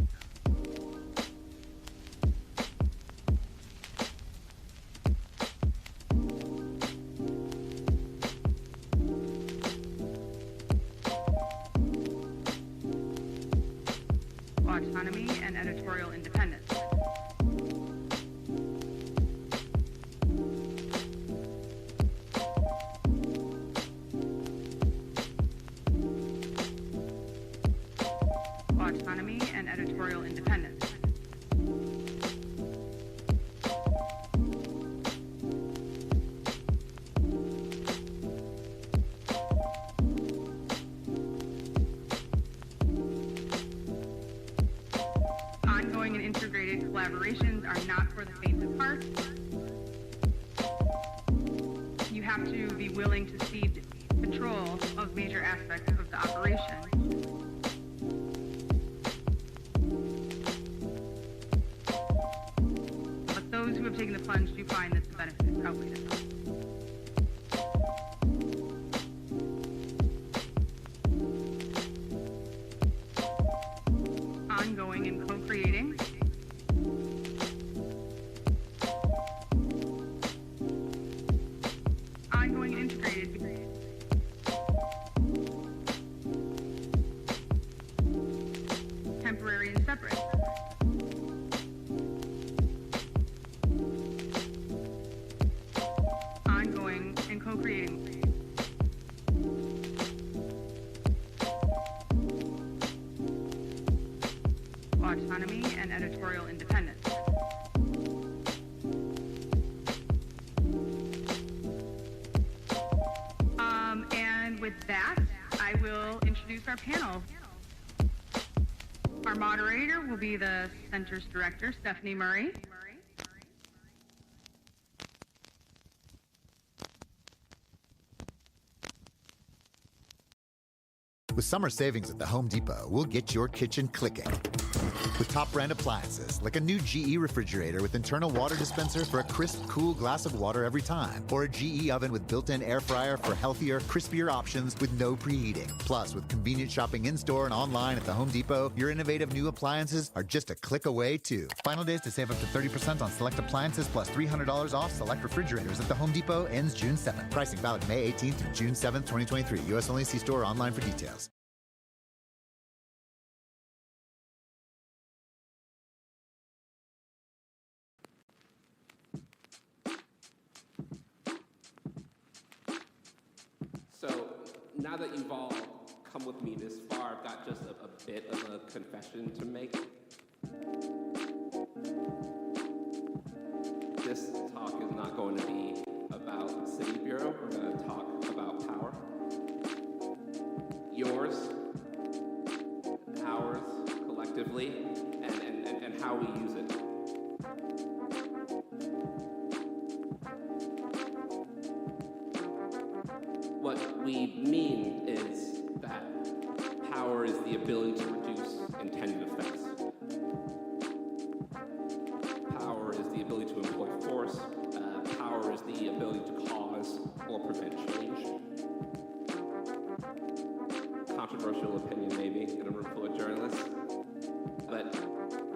Autonomy and editorial independence. Autonomy and editorial independence. Ongoing and integrated collaborations are not for the faint of heart. You have to be willing to cede control of major aspects of the operation. But those who have taken the plunge do find that the benefits outweigh the costs. Ongoing and co-creating. Ongoing and integrated. Temporary and separate. Ongoing and co-creating. Autonomy and editorial independence. And with that, I will introduce our panel. Our moderator will be the Center's Director, Stephanie Murray. With summer savings at the Home Depot, we'll get your kitchen clicking. With top brand appliances, like a new GE refrigerator with internal water dispenser for a crisp, cool glass of water every time. Or a GE oven with built-in air fryer for healthier, crispier options with no preheating. Plus, with convenient shopping in-store and online at the Home Depot, your innovative new appliances are just a click away, too. Final days to save up to 30% on select appliances plus $300 off select refrigerators at the Home Depot ends June 7th. Pricing valid May 18th through June 7th, 2023. U.S. only. See store or online for details. So now that you've all come with me this far, I've got just a bit of a confession to make. This talk is not going to be about City Bureau. We're going to talk about power. Yours, ours, collectively, and how we use it. What we mean is that power is the ability to reduce intended effects. Power is the ability to employ force. Power is the ability to cause or prevent change. Controversial opinion, maybe, in a room full of journalists. But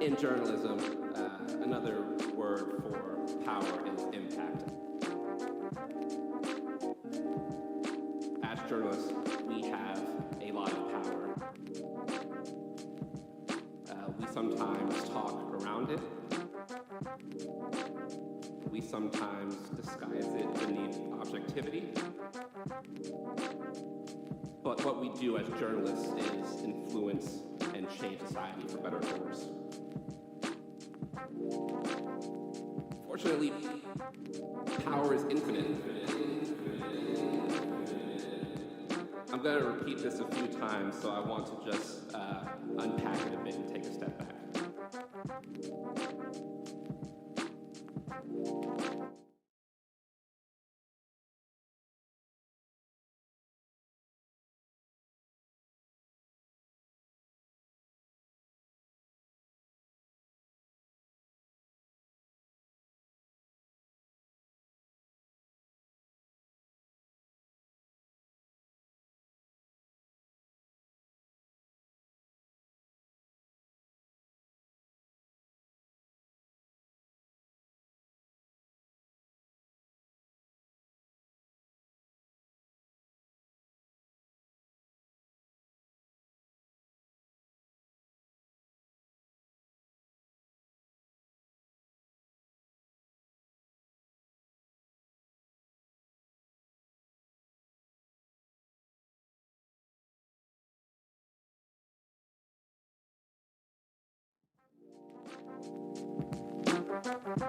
in journalism, another word for power is impact. As journalists, we have a lot of power. We sometimes talk around it. We sometimes disguise it beneath objectivity. But what we do as journalists is influence and change society for better or for worse. Fortunately, power is infinite. I'm going to repeat this a few times, so I want to just unpack it a bit and take a step back.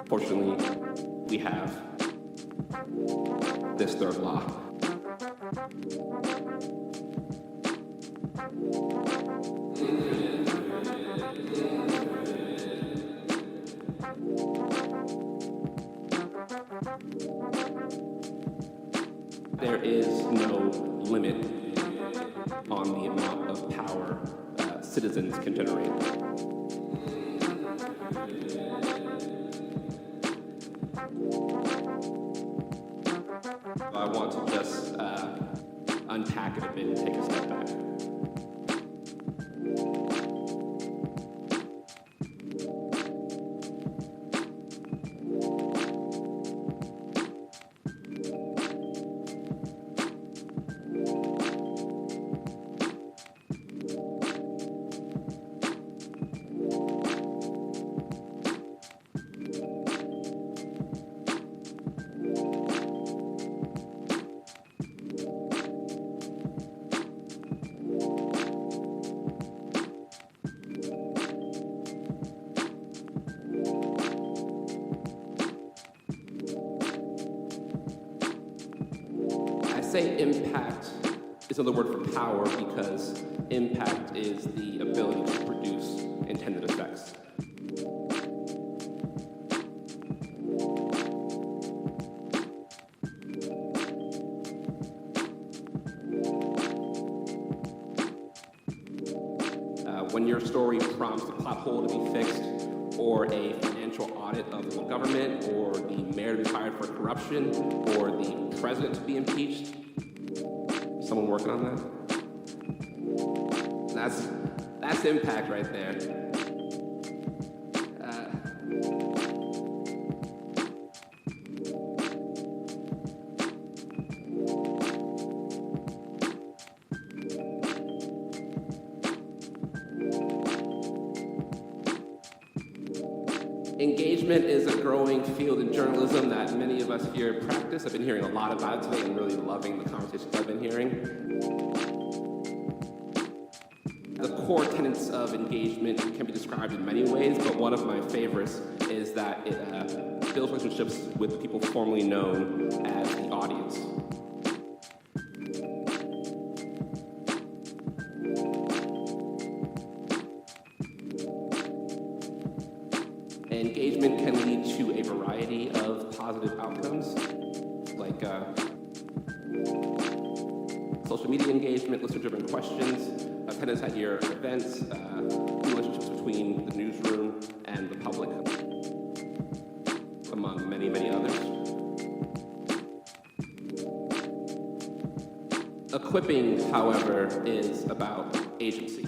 Fortunately, we have this third law. There is no limit on the amount of power citizens can generate. I want to just unpack it a bit and take a step back. I say impact is another word for power because impact is the ability to produce intended effects. When your story prompts a plot hole to be fixed, or a financial audit of the government, or the mayor to be fired for corruption, or the president to be impeached, someone working on that? That's impact right there. Engagement is a growing field in journalism that many of us here practice. I've been hearing a lot about it today and really loving the conversations I've been hearing. The core tenets of engagement can be described in many ways, but one of my favorites is that it builds relationships with people formerly known as the audience. Engagement can lead to a variety of positive outcomes, like social media engagement, listener-driven questions, attendance at your events, relationships between the newsroom and the public, among many, many others. Equipping, however, is about agency.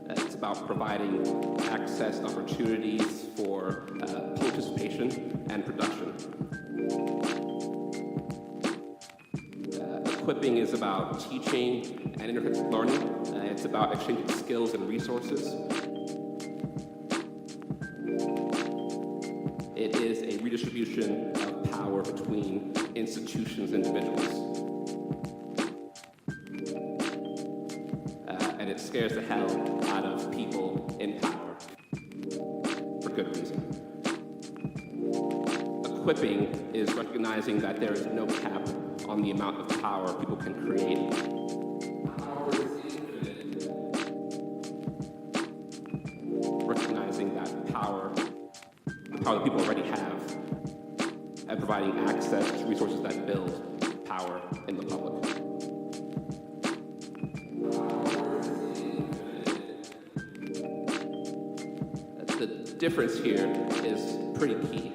It's about providing access opportunities for participation and production. Equipping is about teaching and interactive learning. It's about exchanging skills and resources. It is a redistribution of power between institutions and individuals. And it scares the hell out of people in power, for good reason. Equipping is recognizing that there is no cap on the amount of power people can create. Recognizing that power, the power that people already have, and providing access to resources that build power in the public. The difference here is pretty key.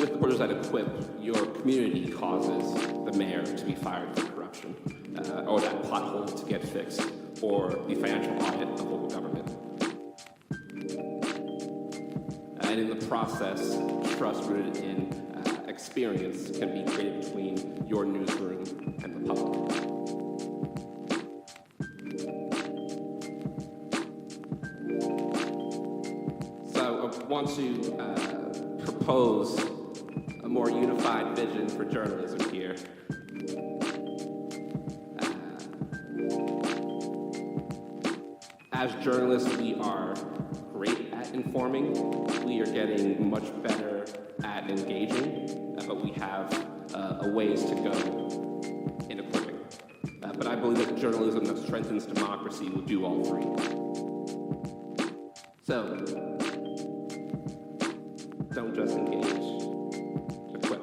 With the portals that equip, your community causes the mayor to be fired for corruption, or that pothole to get fixed, or the financial audit of local government. And in the process, trust rooted in experience can be created between your newsroom and the public. So I want to propose a more unified vision for journalism here. As journalists, we are great at informing. We are getting much better at engaging, but we have a ways to go in equipping. But I believe that journalism that strengthens democracy will do all three. So, don't just engage, equip.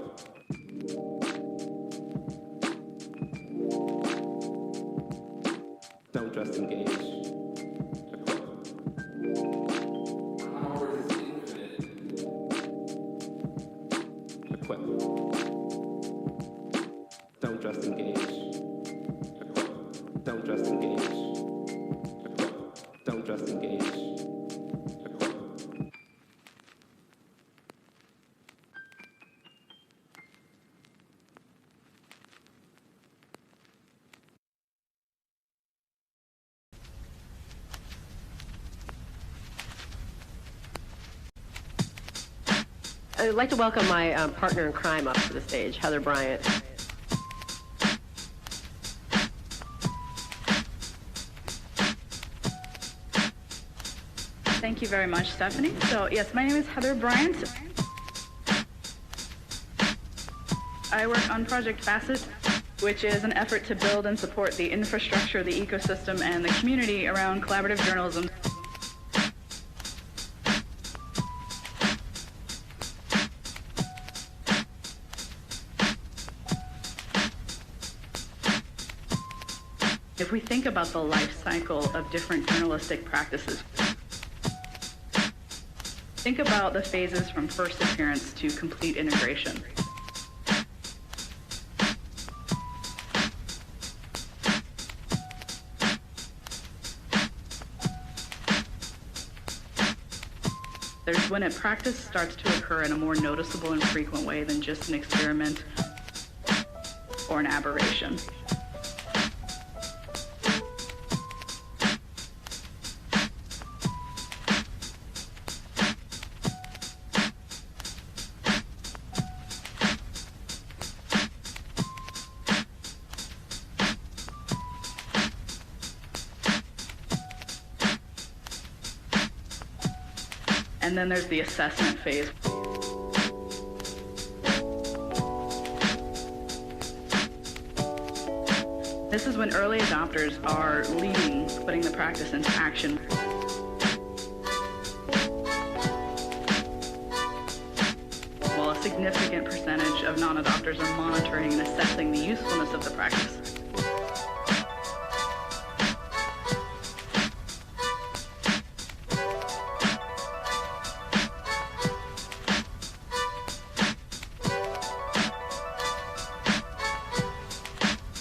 Don't just engage, equip. Power is infinite. Equip. Don't just engage, equip. Don't just engage, equip. Don't just engage. I'd like to welcome my partner in crime up to the stage, Heather Bryant. Thank you very much, Stephanie. So yes, my name is Heather Bryant. I work on Project Facet, which is an effort to build and support the infrastructure, the ecosystem, and the community around collaborative journalism. If we think about the life cycle of different journalistic practices, think about the phases from first appearance to complete integration. There's when a practice starts to occur in a more noticeable and frequent way than just an experiment or an aberration. And then there's the assessment phase. This is when early adopters are leading, putting the practice into action. While a significant percentage of non-adopters are monitoring and assessing the usefulness of the practice.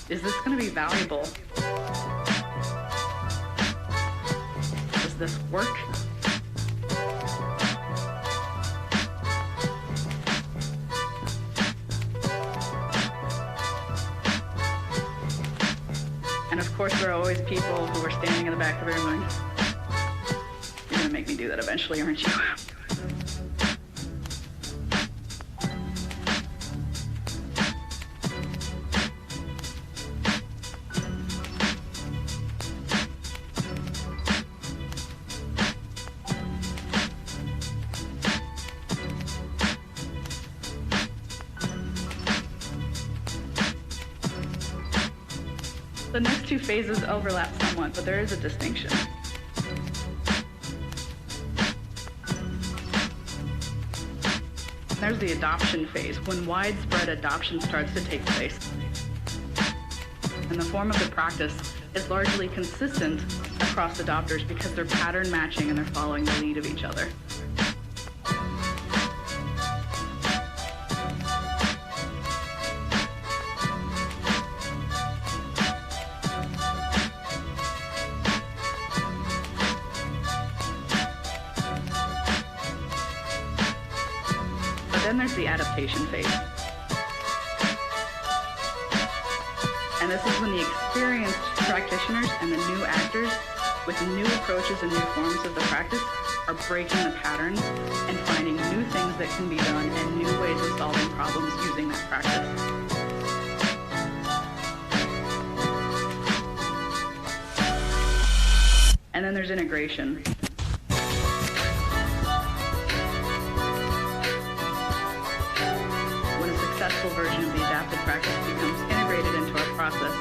Is this going to be valuable? Does this work? And of course, there are always people who are standing in the back of the room going, "You're going to make me do that eventually, aren't you?" The next two phases overlap somewhat, but there is a distinction. There's the adoption phase, when widespread adoption starts to take place. And the form of the practice is largely consistent across adopters because they're pattern matching and they're following the lead of each other. Then there's the adaptation phase. And this is when the experienced practitioners and the new actors with new approaches and new forms of the practice are breaking the patterns and finding new things that can be done and new ways of solving problems using that practice. And then there's integration. Successful version of the adapted practice becomes integrated into our process.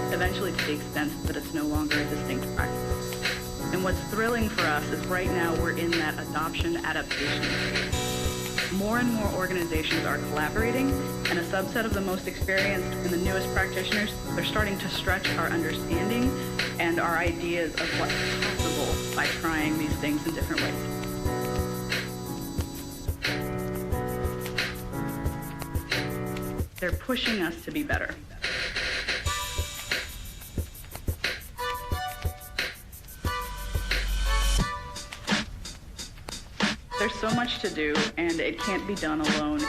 Eventually to the extent that it's no longer a distinct practice. And what's thrilling for us is right now we're in that adoption adaptation phase. More and more organizations are collaborating, and a subset of the most experienced and the newest practitioners, they're starting to stretch our understanding and our ideas of what's possible by trying these things in different ways. They're pushing us to be better. There's so much to do, and it can't be done alone.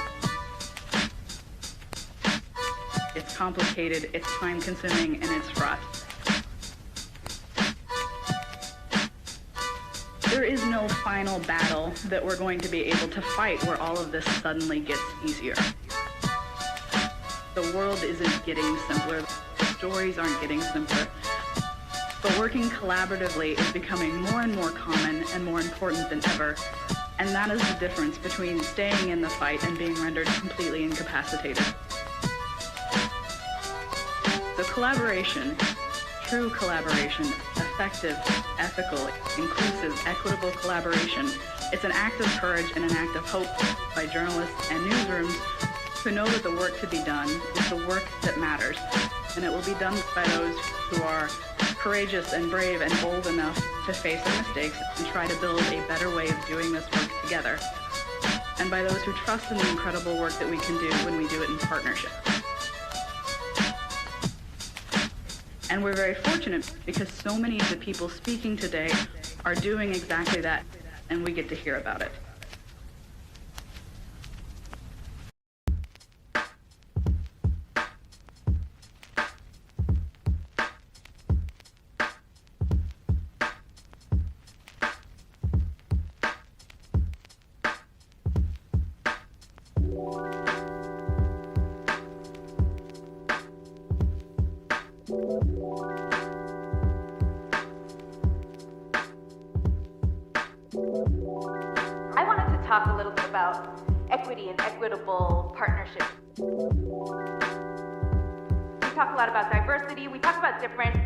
It's complicated, it's time-consuming, and it's fraught. There is no final battle that we're going to be able to fight where all of this suddenly gets easier. The world isn't getting simpler. The stories aren't getting simpler. But working collaboratively is becoming more and more common and more important than ever. And that is the difference between staying in the fight and being rendered completely incapacitated. So collaboration, true collaboration, effective, ethical, inclusive, equitable collaboration, it's an act of courage and an act of hope by journalists and newsrooms who know that the work to be done is the work that matters. And it will be done by those who are courageous and brave and bold enough to face their mistakes and try to build a better way of doing this work together. And by those who trust in the incredible work that we can do when we do it in partnership. And we're very fortunate because so many of the people speaking today are doing exactly that, and we get to hear about it. I wanted to talk a little bit about equity and equitable partnerships. We talk a lot about diversity. We talk about different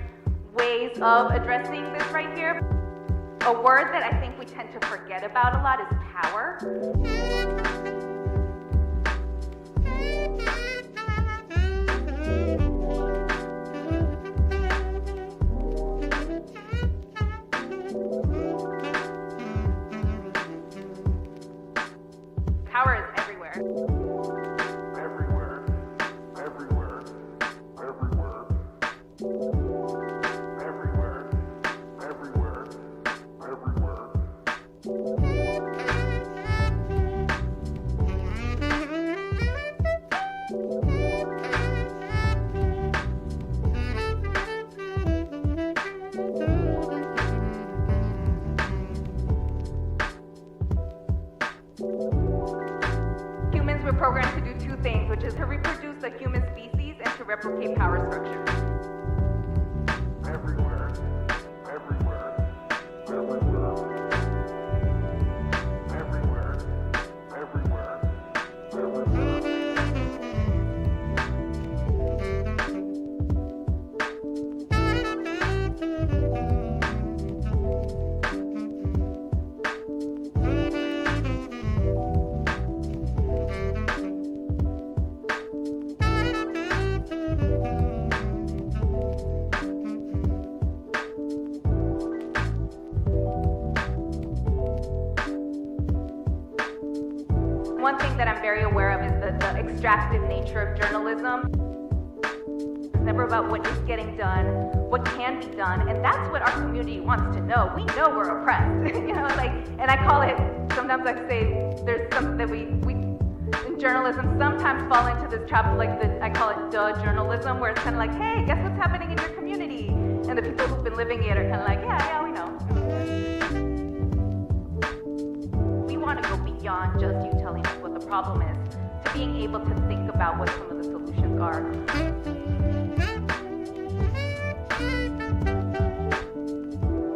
ways of addressing this right here. A word that I think we tend to forget about a lot is power. everywhere. Humans were programmed to do two things, which is to reproduce the human species and to replicate power structures. One thing that I'm very aware of is the extractive nature of journalism. It's never about what is getting done, what can be done, and that's what our community wants to know. We know we're oppressed, and I call it, sometimes I say there's something that we in journalism sometimes fall into this trap of I call it duh journalism, where it's kind of like, hey, guess what's happening in your community? And the people who've been living it are kind of like, yeah, we know. We want to go beyond just you telling us what the problem is, to being able to think about what some of the solutions are.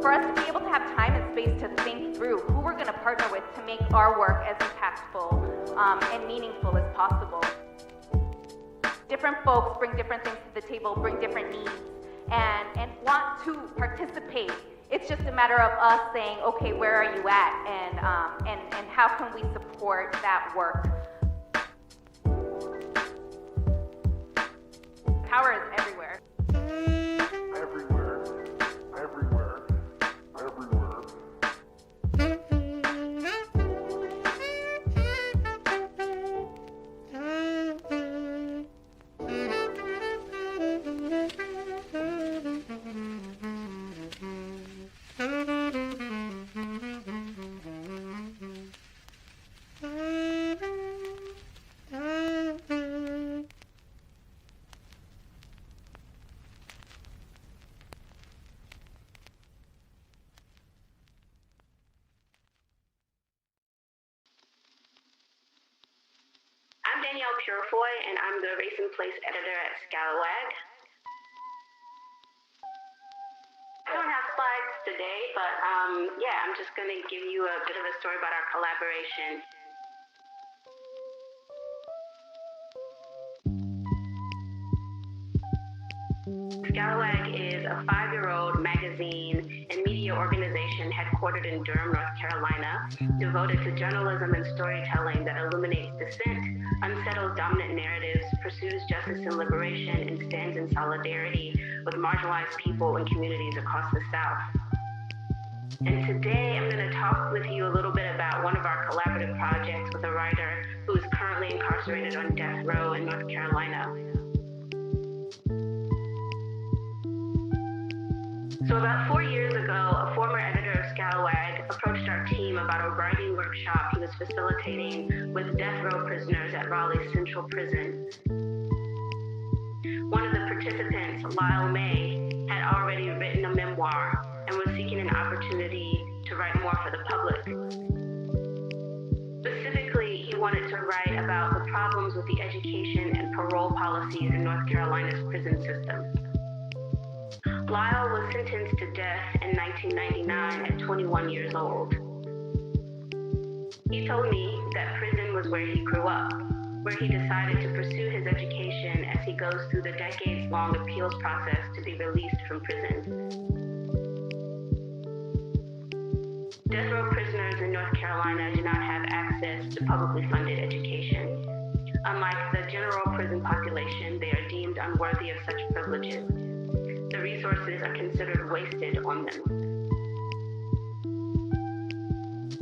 For us to be able to have time and space to think through who we're going to partner with to make our work as impactful and meaningful as possible. Different folks bring different things to the table, bring different needs, and want to participate. It's just a matter of us saying, okay, where are you at, and how can we support that work? Power is everywhere. Purefoy, and I'm the Race and Place editor at Scalawag. I don't have slides today, but yeah, I'm just going to give you a bit of a story about our collaboration. Scalawag is a 5-year-old magazine and media organization headquartered in Durham, North Carolina, devoted to journalism and storytelling that illuminates dissent, unsettles dominant narratives, pursues justice and liberation, and stands in solidarity with marginalized people and communities across the South. And today I'm going to talk with you a little bit about one of our collaborative projects with a writer who is currently incarcerated on death row in North Carolina. So about 4 years ago, a former editor of Scalawag approached our team about a writing workshop he was facilitating with death row prisoners at Raleigh's Central Prison. One of the participants, Lyle May, had already written a memoir and was seeking an opportunity to write more for the public. Specifically, he wanted to write about the problems with the education and parole policies in North Carolina's prison system. Lyle was sentenced to death in 1999 at 21 years old. He told me that prison was where he grew up, where he decided to pursue his education as he goes through the decades-long appeals process to be released from prison. Death row prisoners in North Carolina do not have access to publicly funded education. Unlike the general prison population, they are deemed unworthy of such privileges. The resources are considered wasted on them.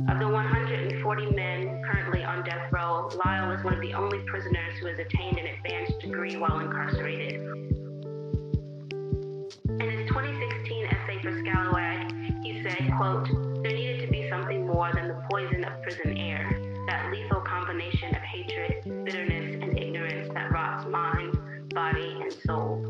Of the 140 men currently on death row, Lyle is one of the only prisoners who has attained an advanced degree while incarcerated. In his 2016 essay for Scalawag, he said, quote, "There needed to be something more than the poison of prison air, that lethal combination of hatred, bitterness, and ignorance that rots mind, body, and soul."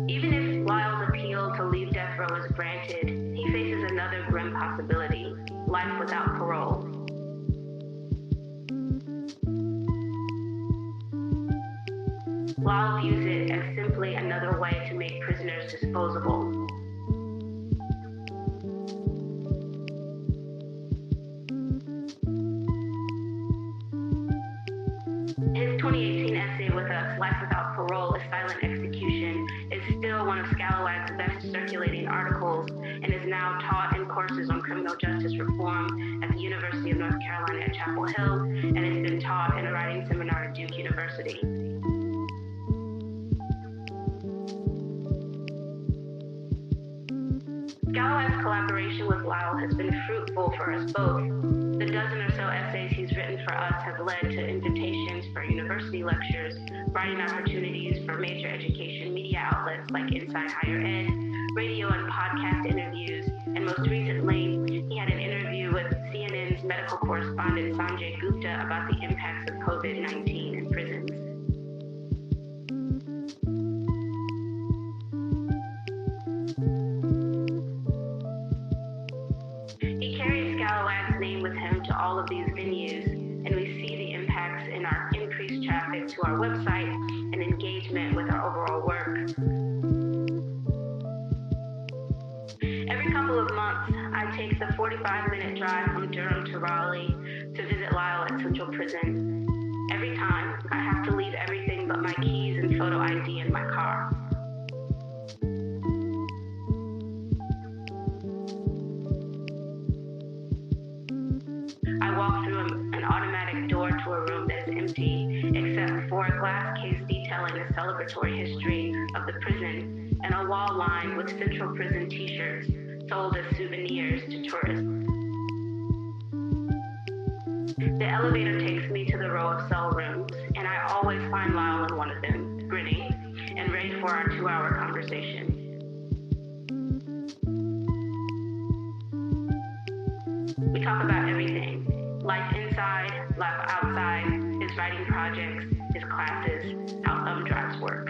Even if Lyle's appeal to leave death row is granted, he faces another grim possibility: life without parole. Lyle views it as simply another way to make prisoners disposable. His 2018 essay with us, Life Without Parole, A Silent Execution, is still one of Scalawag's best circulating articles and is now taught in courses on criminal justice reform at the University of North Carolina at Chapel Hill, and has been taught in a writing seminar at Duke University. Scalawag's collaboration with Lyle has been fruitful for us both. The dozen or so essays he's written for us have led to invitations for university lectures, writing opportunities for major education media outlets like Inside Higher Ed, radio and podcast interviews, and most recently, he had an interview with CNN's medical correspondent Sanjay Gupta about the impacts of COVID-19 in prisons. He carries Scalawag's name with him to all of these venues, and we see the impacts in our increased traffic to our website and engagement with our overall work. Every couple of months, I take the 45-minute drive from Durham to Raleigh to visit Lyle at Central Prison. Every time, I have to leave everything but my keys and photo ID in my car. I walk through an automatic door to a room that is empty, except for a glass case detailing the celebratory history of the prison and a wall lined with Central Prison t-shirts sold as souvenirs to tourists. The elevator takes me to the row of cell rooms, and I always find Lyle in one of them, grinning and ready for our 2-hour conversation. We talk about everything: life inside, life outside, his writing projects, his classes, how thumb drives work.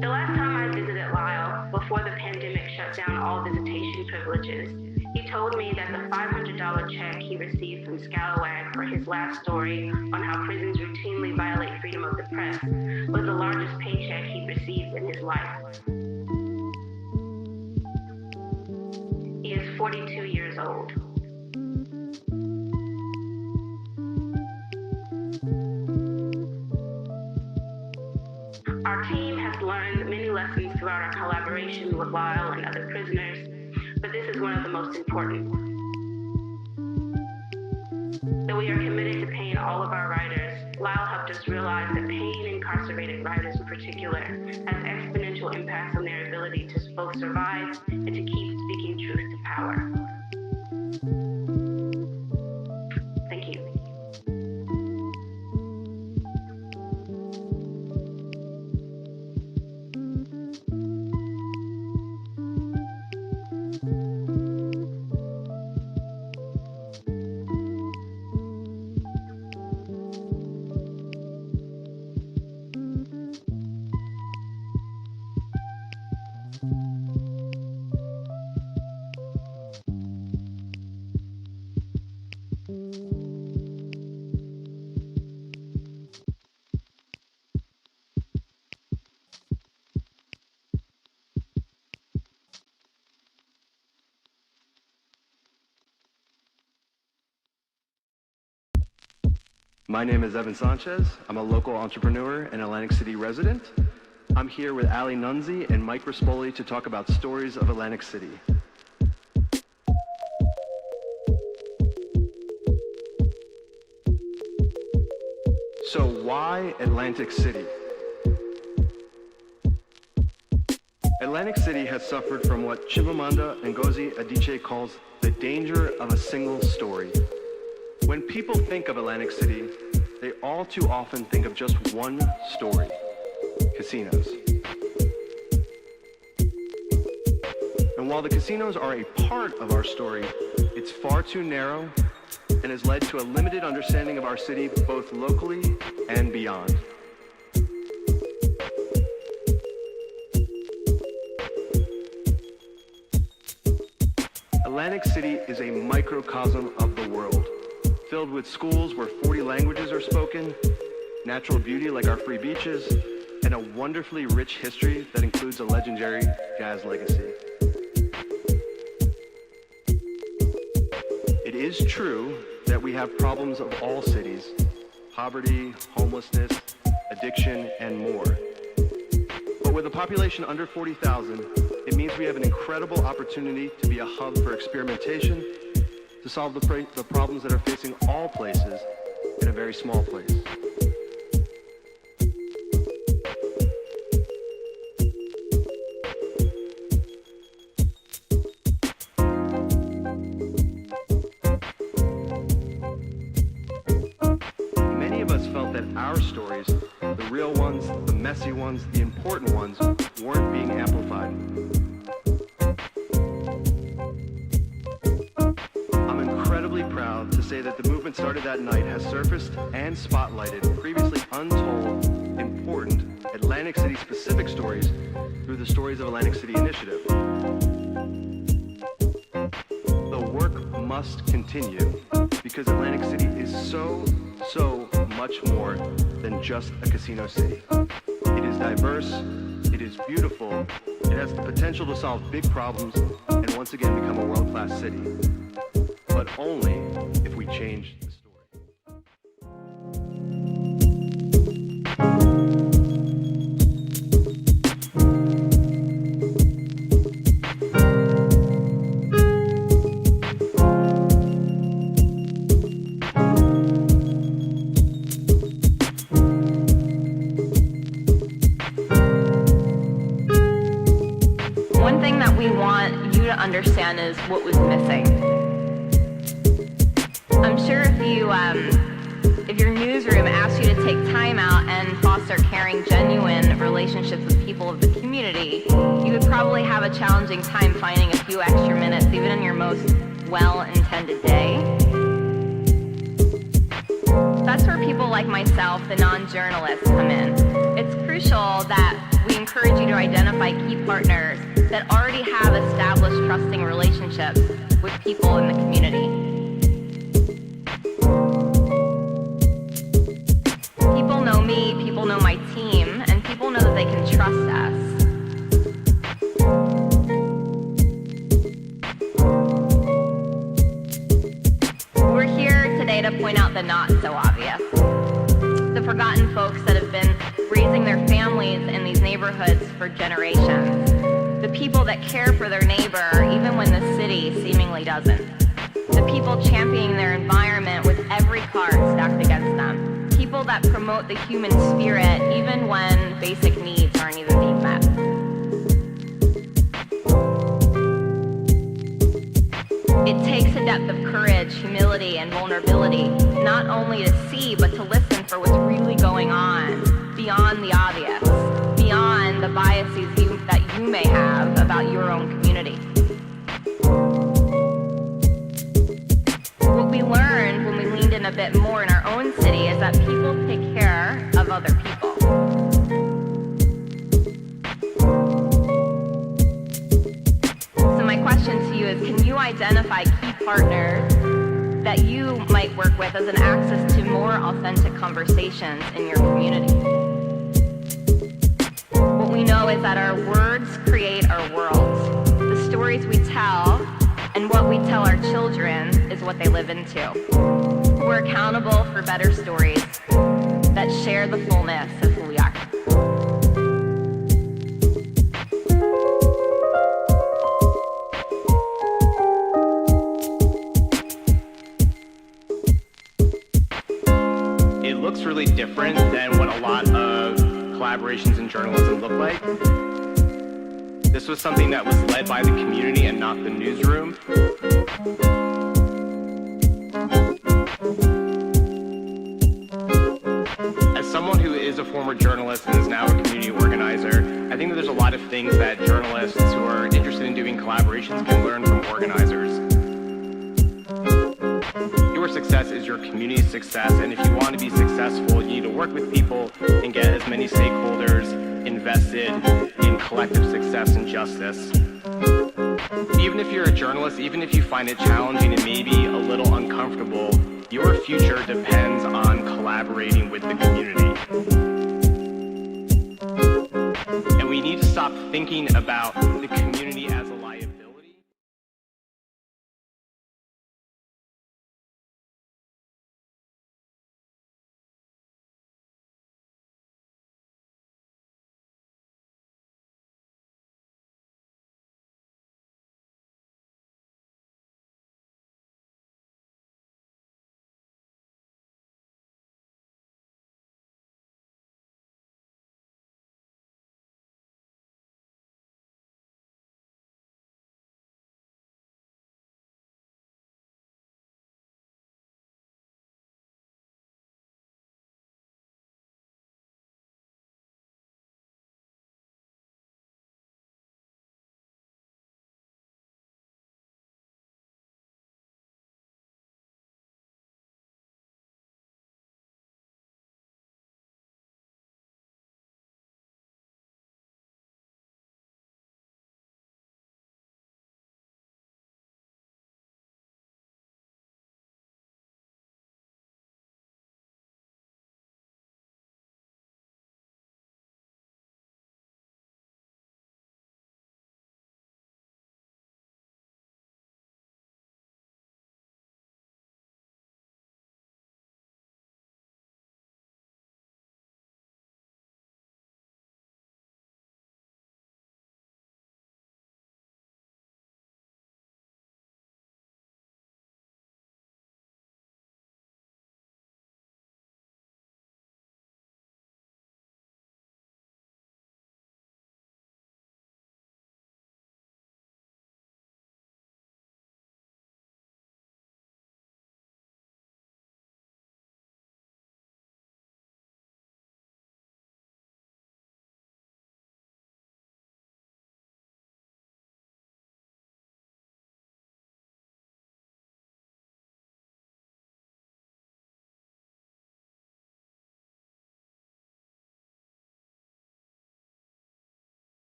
The last time I visited Lyle, before the pandemic shut down all visitation privileges, he told me that the $500 check he received from Scalawag for his last story on how prisons routinely violate freedom of the press was the largest paycheck he'd received in his life. He is 42 years old. Our team has learned many lessons throughout our collaboration with Lyle and other prisoners, but this is one of the most important. Though we are committed to paying all of our writers, Lyle helped us realize that paying incarcerated writers in particular has exponential impacts on their ability to both survive and to keep speaking truth to power. Thank you. My name is Evan Sanchez. I'm a local entrepreneur and Atlantic City resident. I'm here with Ali Nunzi and Mike Rispoli to talk about stories of Atlantic City. why Atlantic City? Atlantic City has suffered from what Chimamanda Ngozi Adichie calls the danger of a single story. When people think of Atlantic City, they all too often think of just one story: casinos. And while the casinos are a part of our story, it's far too narrow and has led to a limited understanding of our city both locally and beyond. Atlantic City is a microcosm of the world, filled with schools where 40 languages are spoken, natural beauty like our free beaches, and a wonderfully rich history that includes a legendary jazz legacy. It is true that we have problems of all cities: poverty, homelessness, addiction, and more. But with a population under 40,000, it means we have an incredible opportunity to be a hub for experimentation, to solve the problems that are facing all places in a very small place. Many of us felt that our stories, the real ones, the messy ones, the important ones, weren't being amplified. I'm incredibly proud to say that the movement started that night has surfaced and spotlighted previously untold, important Atlantic City specific stories through the Stories of Atlantic City initiative. The work must continue because Atlantic City is so much more than just a casino city. It is diverse, it is beautiful, it has the potential to solve big problems and once again become a world-class city. But only if we change the story. One thing that we want you to understand is what was missing. I'm sure if your newsroom asked you to take time out and foster caring, genuine relationships with people of the community, you would probably have a challenging time finding a few extra minutes, even in your most well-intended day. That's where people like myself, the non-journalists, come in. It's crucial that we encourage you to identify key partners that already have established trusting relationships with people in the community. People know me, people know my team, and people know that they can trust us. We're here today to point out the not so obvious. The forgotten folks that have been raising their families in these neighborhoods for generations. The people that care for their neighbor even when the city seemingly doesn't. The people championing their environment with every card stacked against them. People that promote the human spirit even when basic needs aren't even being met. It takes a depth of courage, humility, and vulnerability, not only to see, but to listen for what's really going on, beyond the obvious, beyond the biases that you may have about your own community. What we learned when we leaned in a bit more in our own city is that people take care of other people. So my question to you is, can you identify key partners that you might work with as an access to more authentic conversations in your community? What we know is that our words create our worlds. The stories we tell and what we tell our children is what they live into. We're accountable for better stories that share the fullness of who we are. It looks looks really different than what a lot of collaborations in journalism look like. This was something that was led by the community and not the newsroom. As someone who is a former journalist and is now a community organizer, I think that there's a lot of things that journalists who are interested in doing collaborations can learn from organizers. Your success is your community's success, and if you want to be successful, you need to work with people and get as many stakeholders invested in collective success and justice. Even if you're a journalist, even if you find it challenging and maybe a little uncomfortable, your future depends on collaborating with the community. And we need to stop thinking about the community as a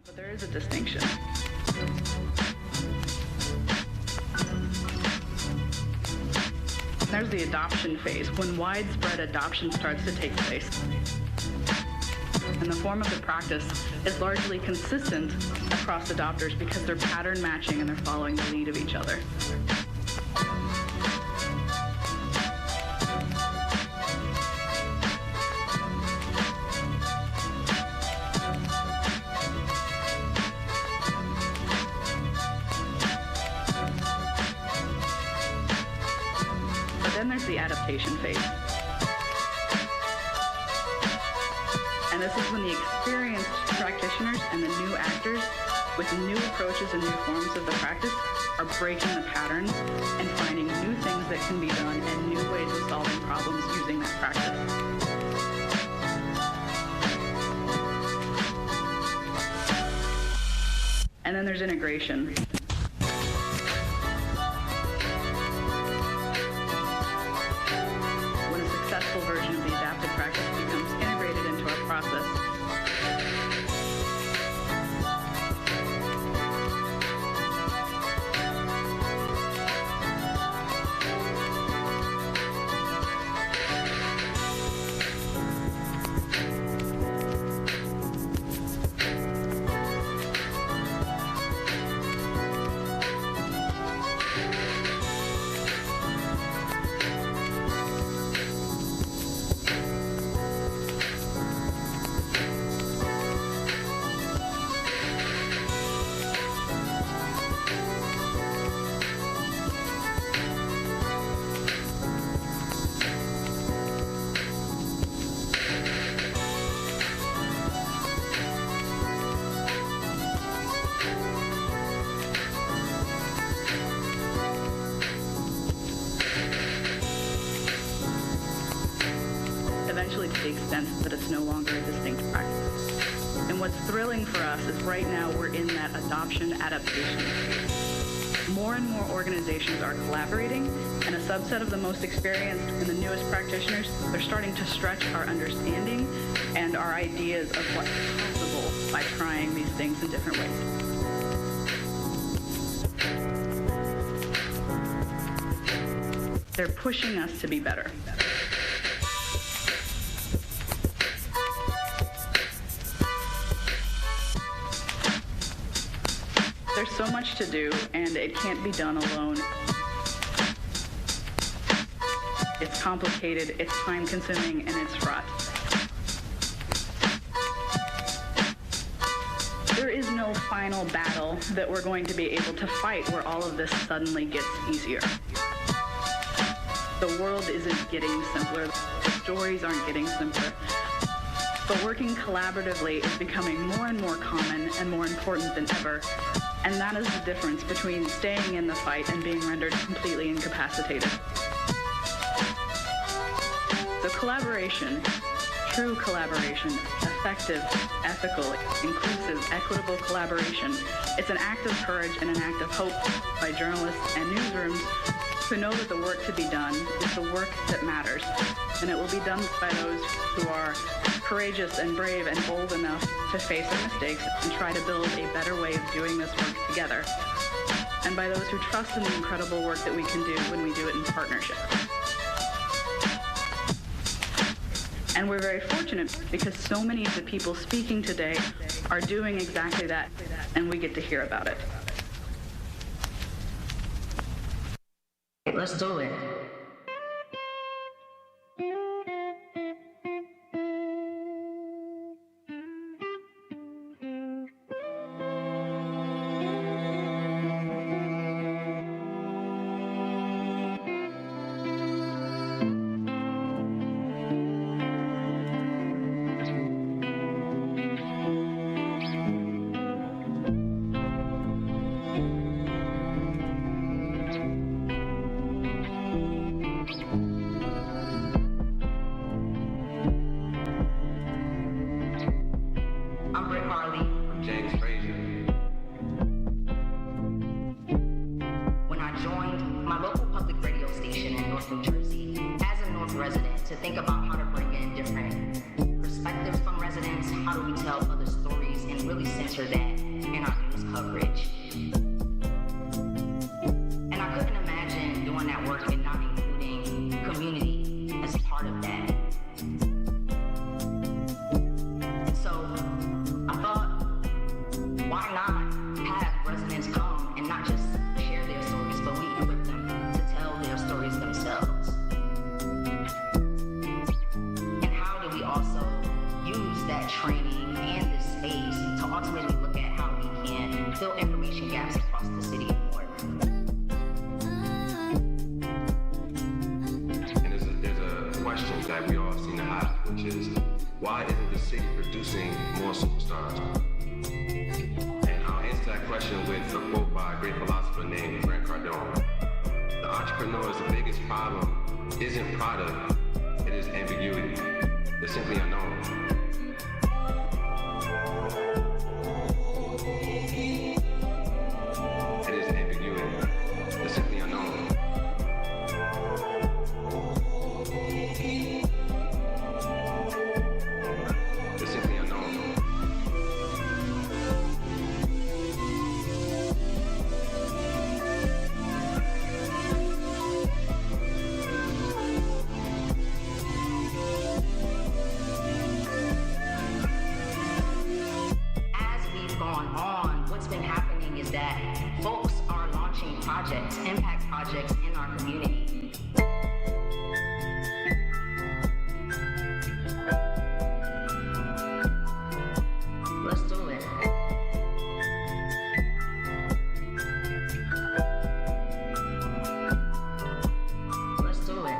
But there is a distinction. There's the adoption phase, when widespread adoption starts to take place. And the form of the practice is largely consistent across adopters because they're pattern matching and they're following the lead of each other. Then there's the adaptation phase. And this is when the experienced practitioners and the new actors with new approaches and new forms of the practice are breaking the patterns and finding new things that can be done and new ways of solving problems using that practice. And then there's integration. Successful version of the adaptive practice becomes integrated into our process. Eventually to the extent that it's no longer a distinct practice. And what's thrilling for us is right now we're in that adoption adaptation phase. More and more organizations are collaborating, and a subset of the most experienced and the newest practitioners, they're starting to stretch our understanding and our ideas of what's possible by trying these things in different ways. They're pushing us to be better. There's so much to do, and it can't be done alone. It's complicated, it's time-consuming, and it's fraught. There is no final battle that we're going to be able to fight where all of this suddenly gets easier. The world isn't getting simpler, the stories aren't getting simpler. But working collaboratively is becoming more and more common and more important than ever. And that is the difference between staying in the fight and being rendered completely incapacitated. So collaboration, true collaboration, effective, ethical, inclusive, equitable collaboration, it's an act of courage and an act of hope by journalists and newsrooms who know that the work to be done is the work that matters. And it will be done by those who are courageous and brave and bold enough to face their mistakes and try to build a better way of doing this work together. And by those who trust in the incredible work that we can do when we do it in partnership. And we're very fortunate because so many of the people speaking today are doing exactly that, and we get to hear about it. Let's do it. To think about how to bring in different perspectives from residents, how do we tell other stories in and really center that in our news coverage. And I couldn't imagine doing that work and not including community as part of that. And so I thought, why not have residents come and not just share their stories, but we equip them to tell their stories themselves. And how do we also use that training and this space to ultimately look at how we can fill information gaps across the city more? And there's a question that we all seem to have, which is, why isn't the city producing more superstars? And I'll answer that question with a quote by a great philosopher named Grant Cardone. The entrepreneur's biggest problem isn't product, it is ambiguity, the simply unknown. It is ambiguity, the simply unknown. The simply unknown. As we've gone on, what's been happening is that folks are launching projects, impact projects in our community. Let's do it. Let's do it.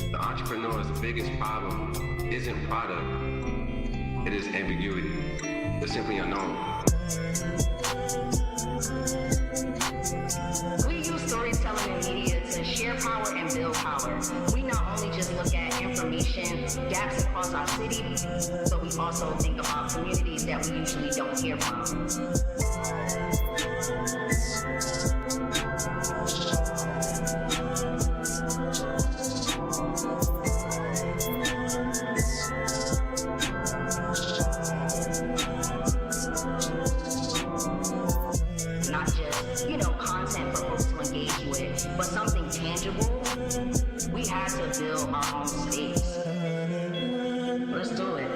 The entrepreneur's biggest problem isn't product, it is ambiguity, the simply unknown. We use storytelling and media to share power and build power. We not only just look at information gaps across our city, but we also think about communities that we usually don't hear from. Not just, content for folks to engage with, but something tangible. We had to build our own space. Let's do it.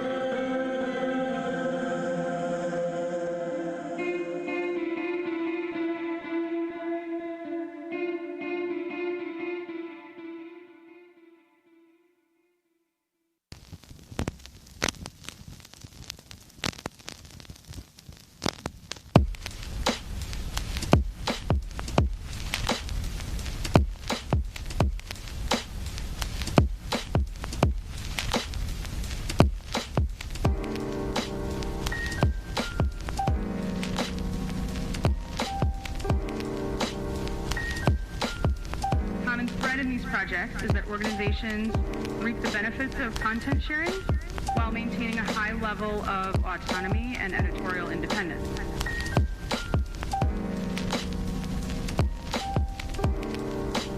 Common thread in these projects is that organizations reap the benefits of content sharing while maintaining a high level of autonomy and editorial independence.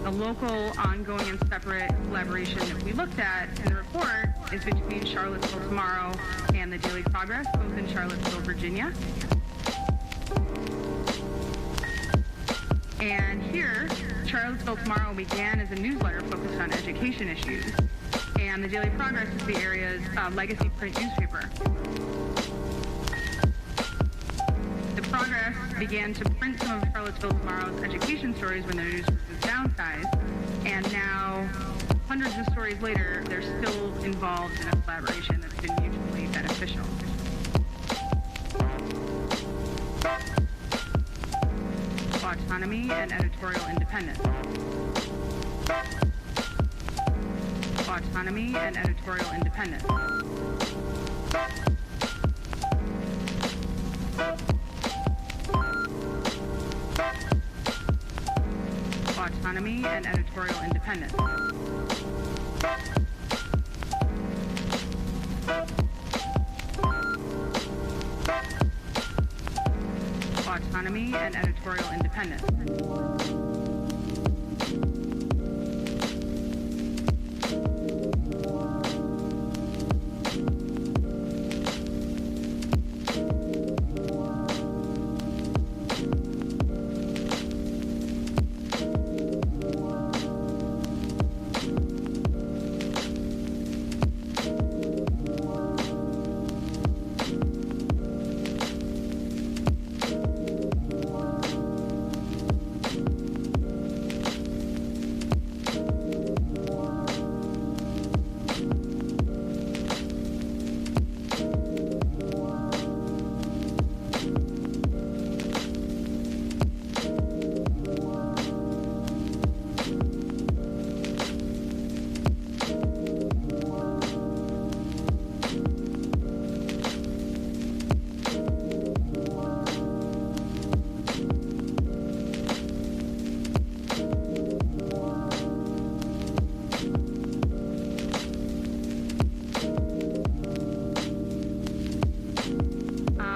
The local, ongoing, and separate collaboration that we looked at in the report is between Charlottesville Tomorrow and the Daily Progress, both in Charlottesville, Virginia. And here, Charlottesville Tomorrow began as a newsletter focused on education issues, and the Daily Progress is the area's legacy print newspaper. The Progress began to print some of Charlottesville Tomorrow's education stories when their newsroom was downsized, and now, hundreds of stories later, they're still involved in a collaboration that's been mutually beneficial. Autonomy and editorial independence. Autonomy and editorial independence. Autonomy and editorial independence. autonomy, and editorial independence.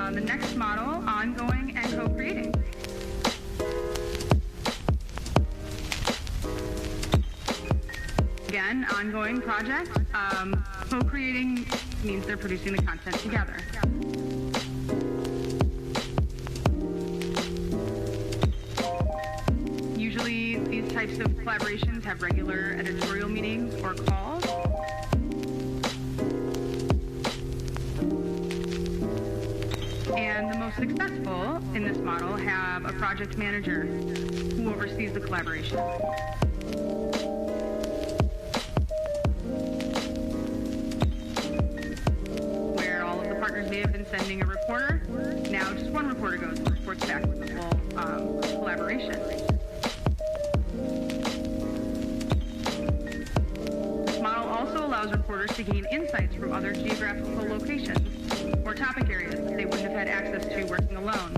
The next model, ongoing and co-creating. Again, ongoing project. Co-creating means they're producing the content together. Usually, these types of collaborations have regular editorial meetings or calls. And the most successful in this model have a project manager who oversees the collaboration. Where all of the partners may have been sending a reporter, now just one reporter goes and reports back with the full collaboration. This model also allows reporters to gain insights from other geographical locations or topic areas that they wouldn't have had access to working alone.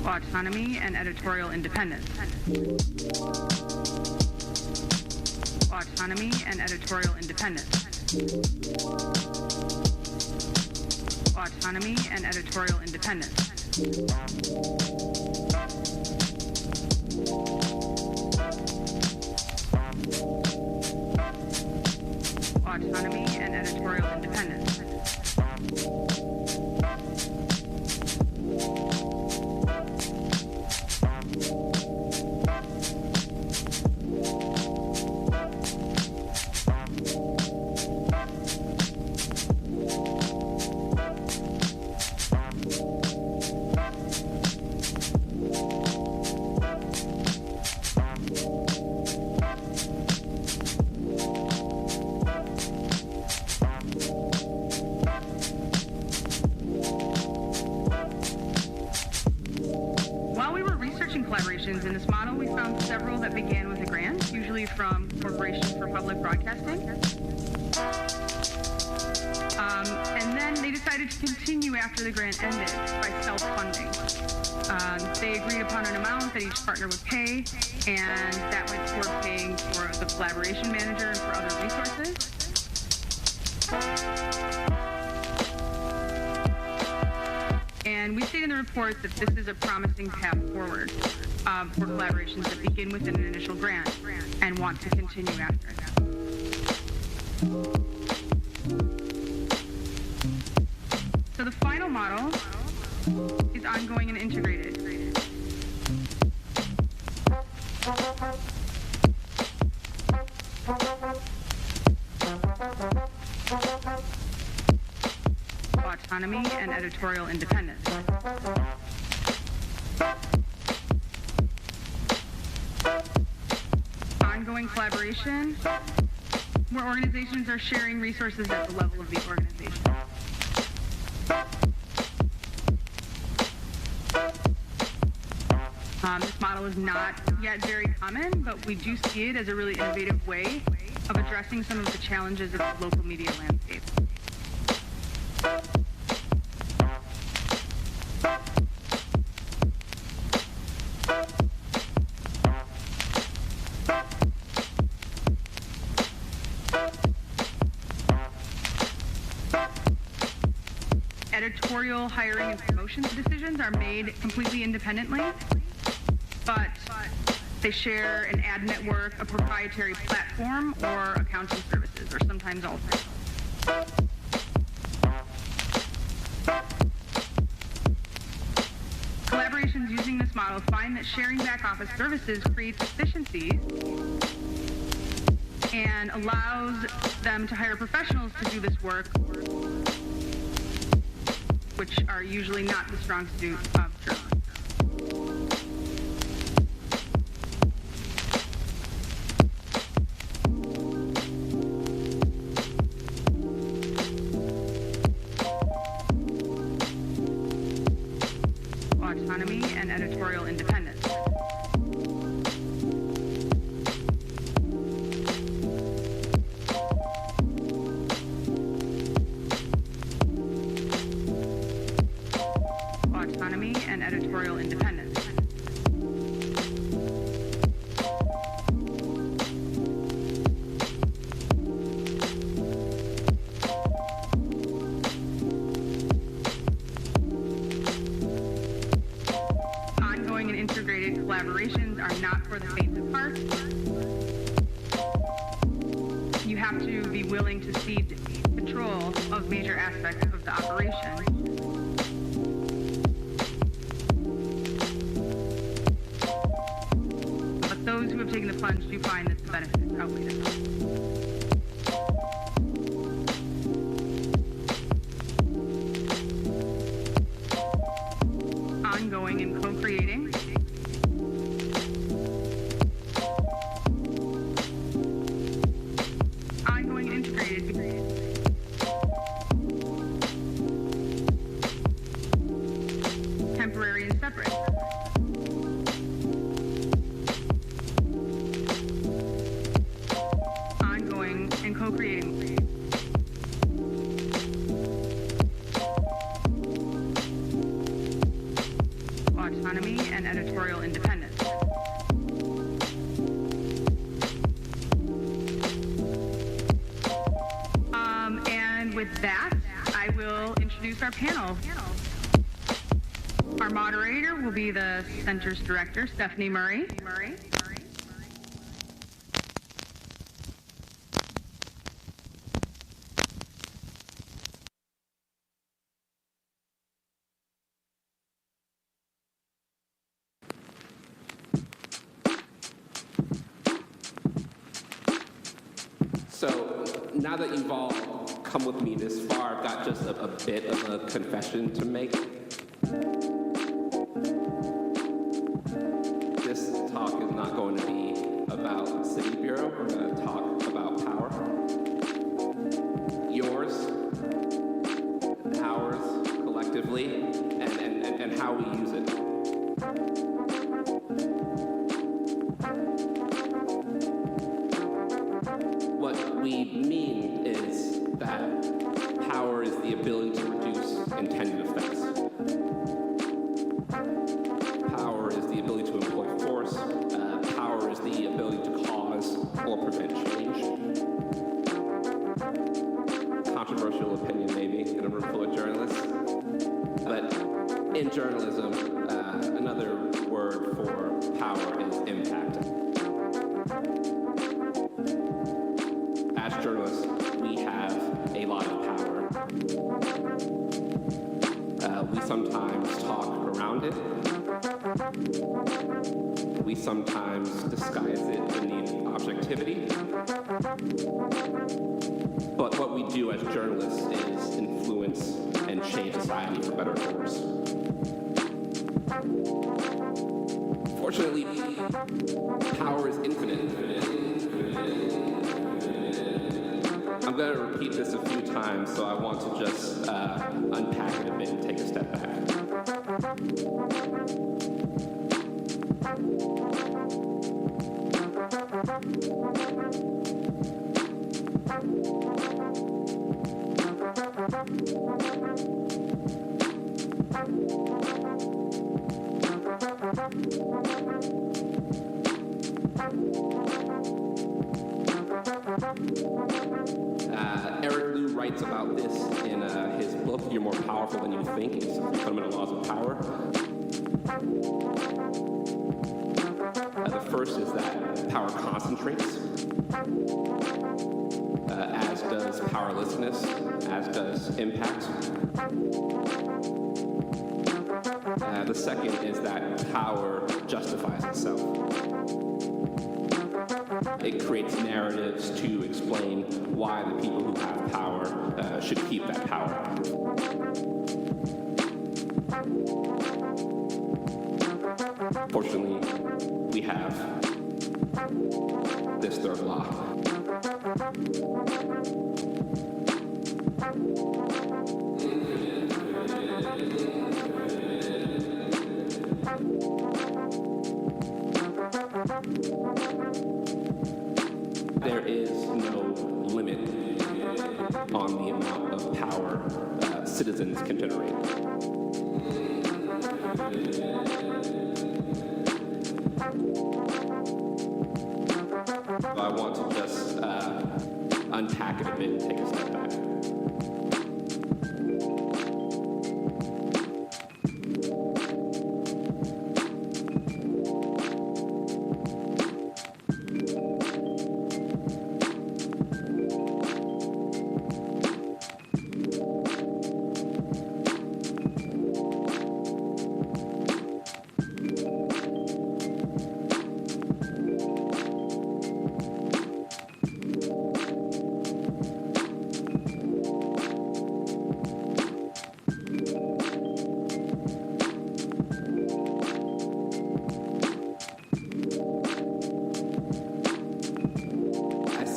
Autonomy and editorial independence. Autonomy and editorial independence. Autonomy and editorial independence. Autonomy and editorial independence. Collaborations in this model, we found several that began with a grant, usually from Corporation for Public Broadcasting. And then they decided to continue after the grant ended by self-funding. They agreed upon an amount that each partner would pay, and that went toward paying for the collaboration manager and for other resources. And we state in the report that this is a promising path forward for collaborations that begin with an initial grant and want to continue after that. So the final model is ongoing and integrated. Autonomy and editorial independence. Ongoing collaboration, where organizations are sharing resources at the level of the organization. This model is not yet very common, but we do see it as a really innovative way of addressing some of the challenges of the local media landscape. editorial, hiring, and promotions decisions are made completely independently, but they share an ad network, a proprietary platform, or accounting services, or sometimes all three. Collaborations using this model find that sharing back office services creates efficiencies and allows them to hire professionals to do this work, which are usually not the strong suit of journalism. Autonomy and editorial independence. Autonomy and editorial independence. Ongoing and integrated collaborations are not for the faint of heart. You have to be willing to cede control of major aspects of the operation. But those who have taken the plunge do find that the benefits outweigh the costs. Ongoing and co-creating. Ongoing and integrated. Temporary and separate. Ongoing and co-creating. Autonomy and editorial independence. And with that, I will introduce our panel. Our moderator will be the Center's Director, Stephanie Murray. So now that you've all come with me this far, I've got just a bit of a confession to make. This talk is not going to be about City Bureau. We're going to talk about power. Yours, ours, collectively, and how we use it. What we mean is that power is the ability to reduce intended effects. Power is the ability to employ force. Power is the ability to cause or prevent change. Controversial opinion, maybe, in a room full of journalists. But in journalism, another word for power is impact. As journalists, we have a lot of power. We sometimes talk around it. We sometimes disguise it beneath objectivity. But what we do as journalists is influence and change society for better or for worse. Fortunately, power is infinite. I'm going to repeat this a few times, so I want to just unpack it a bit and take a step back. Eric Liu writes about this in his book. look, you're more powerful than you think. It's the fundamental laws of power. The first is that power concentrates, as does powerlessness, as does impact. The second is that power justifies itself. It creates narratives to explain why the people who have power should keep that power. Fortunately, we have this third law. There is no limit on the amount of power citizens can generate. I want to just unpack it a bit and take a step back.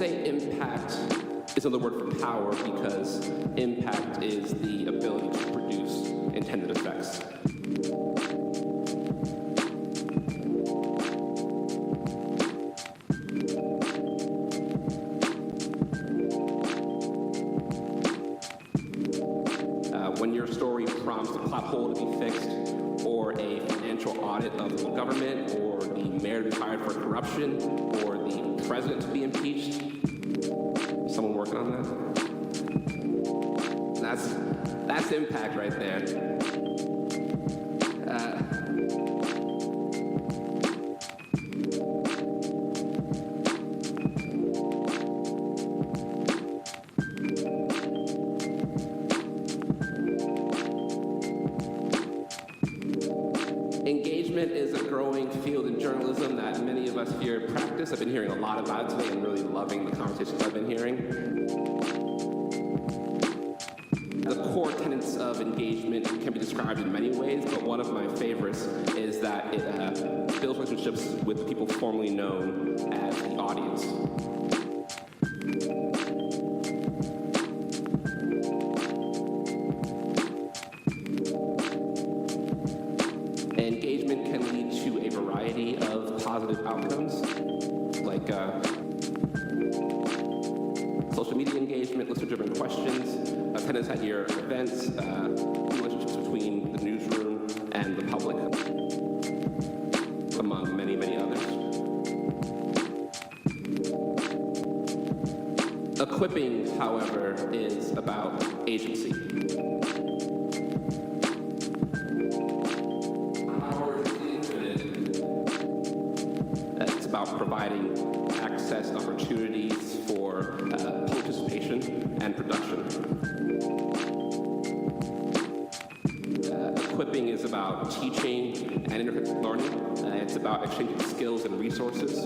Impact is another word for power because impact is the ability to produce intended effects. When your story prompts a plot hole to be fixed, or a financial audit of the government, or the mayor to be fired for corruption, or the president to be impeached, someone working on that? That's impact right there. Engagement is a growing field in journalism that many of us here practice. I've been hearing a lot about it today and really loving the conversations I've been hearing. The core tenets of engagement can be described in many ways, but one of my favorites is that it builds relationships with people formerly known as the audience. Engagement can lead to a variety of positive outcomes, like social media engagement, listener-driven questions, attendance at your events, relationships between the newsroom and the public, among many, many others. Equipping, however, is about agency. It's about providing access opportunities for participation and production. Equipping is about teaching and interactive learning. It's about exchanging skills and resources.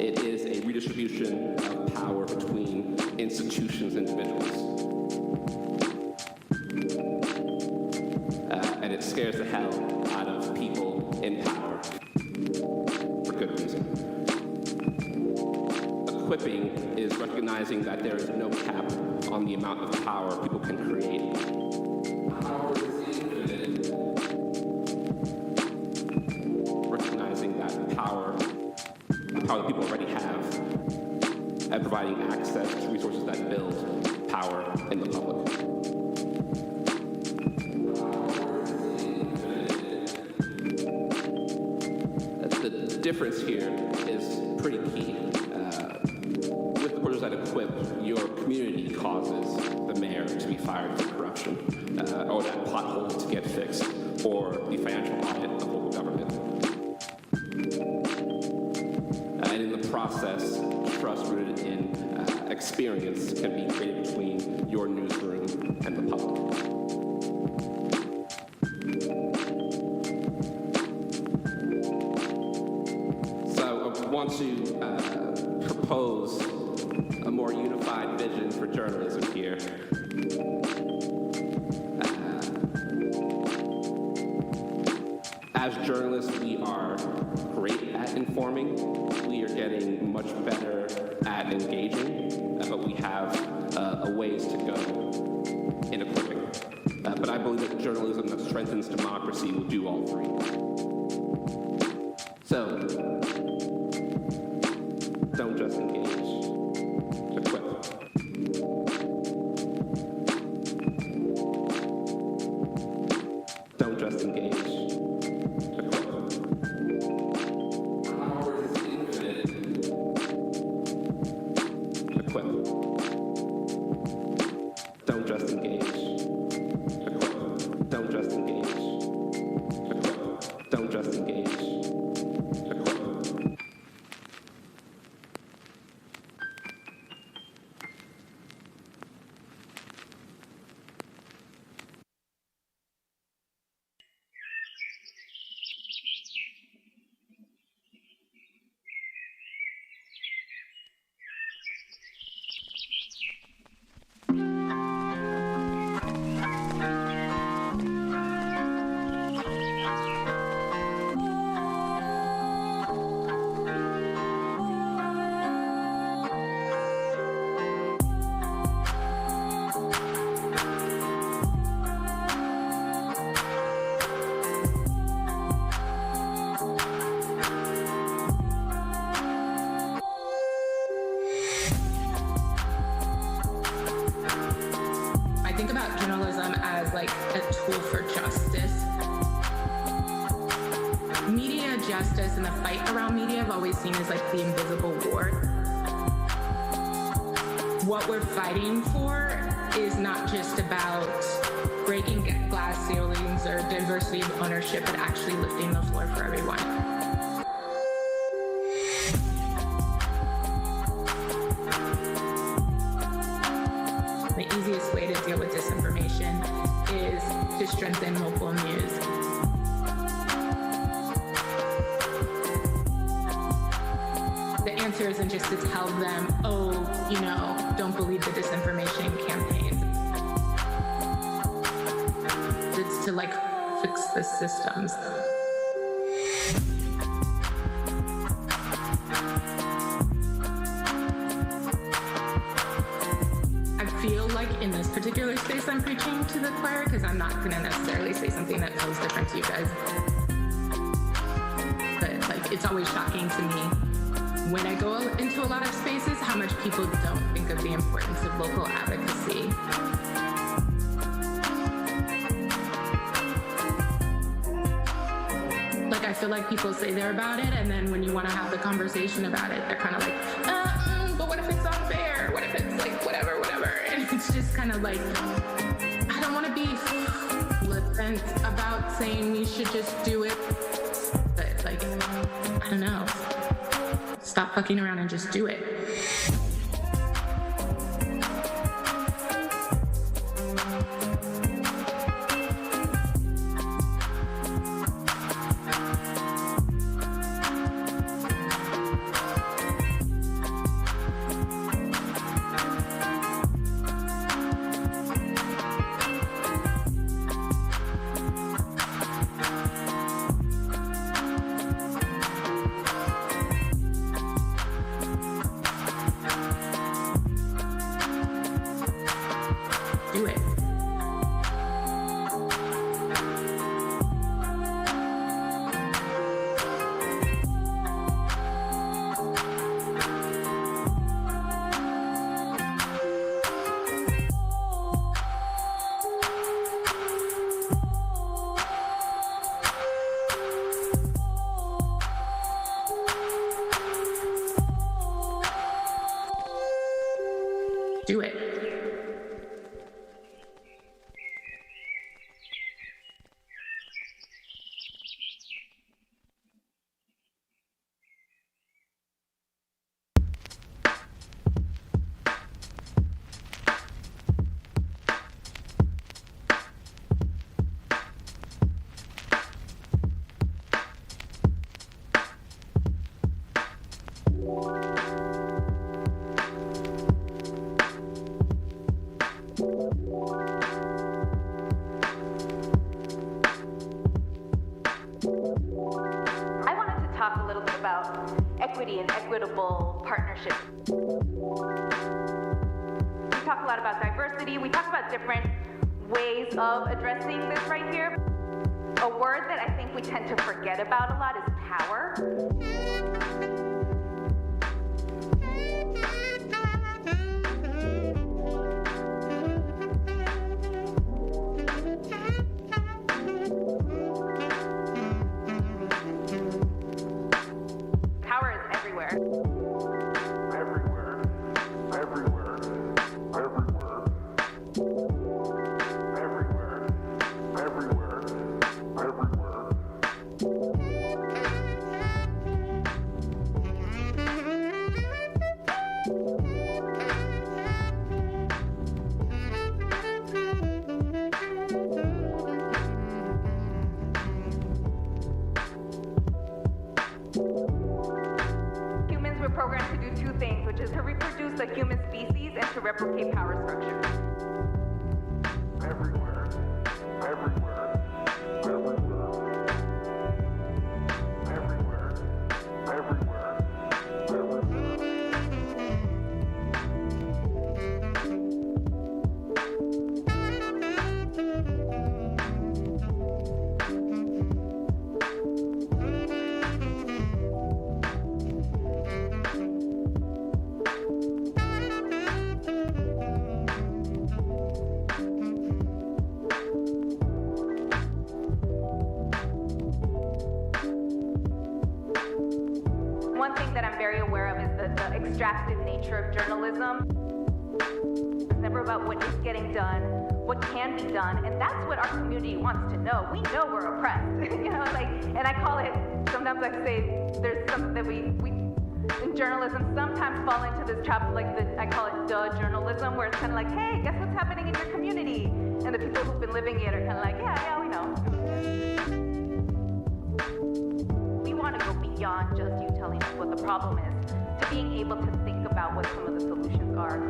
It is a redistribution of power between institutions and individuals. And it scares the hell out of people in power for good reason. Equipping is recognizing that there is no cap on the amount of power people can create. Power is infinite. Recognizing that the power that people already have, and providing access to resources that build power in the public. The difference here is pretty key. With the borders that equip, your causes the mayor to be fired for corruption, or that pothole to get fixed, or the financial audit of local government. And in the process, trust rooted in experience can be created between your newsroom and the public. So I want to propose a more unified vision for journalism here. As journalists, we are great at informing. We are getting much better at engaging, but we have a ways to go in equipping. But I believe that journalism that strengthens democracy will do all three. So, don't just engage, equip. Don't just engage. Don't just engage. Equip. Don't just engage. Equip. Don't just engage. Equip. I think about journalism as like a tool for justice. Media justice and the fight around media I've always seen as like the invisible war. What we're fighting for is not just about breaking glass ceilings or diversity of ownership, but actually lifting the floor for everyone. The easiest way to deal with disinformation is to strengthen local news. The answer isn't just to tell them, oh, you know, don't believe the disinformation campaigns. It's to like fix the systems. Feel like in this particular space I'm preaching to the choir because I'm not going to necessarily say something that feels different to you guys. But like it's always shocking to me when I go into a lot of spaces how much people don't think of the importance of local advocacy. Like I feel like people say they're about it and then when you want to have the conversation about it, they're kind of like, but what if it's unfair? What if it's like whatever? And it's just kind of like, I don't want to be flippant about saying we should just do it, but like, I don't know. Stop fucking around and just do it. Do it. Do it. partnership. We talk a lot about diversity. We talk about different ways of addressing this right here. A word that I think we tend to forget about a lot is power. Power is everywhere. Everywhere, everywhere, everywhere, everywhere, everywhere, everywhere. Humans were programmed to do two things, which is to reproduce the human species and to replicate power structures. Everywhere, everywhere, everywhere, everywhere, everywhere, One thing that I'm very aware of is the extractive nature of journalism. It's never about what is getting done, what can be done, and that's what our community wants to know. We know we're oppressed, and I call it, sometimes I say there's something that we in journalism sometimes fall into this trap, I call it duh journalism, where it's kind of like, hey, guess what's happening in your community? And the people who've been living it are kind of like, yeah, we know. We want to go beyond just you telling us what the problem is, to being able to think about what some of the solutions are.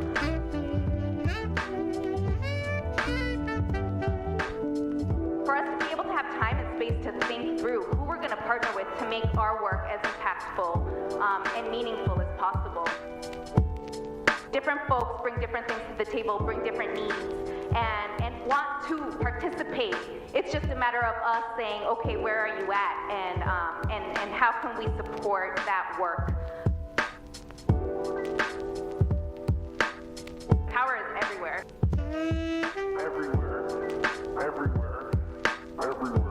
For us to be able to have time and space to think through who we're going to partner with to make our work as impactful and meaningful as possible. Different folks bring different things to the table, bring different needs, and want to participate. It's just a matter of us saying, okay, where are you at, and how can we support that work? Power is everywhere. everywhere, everywhere, everywhere.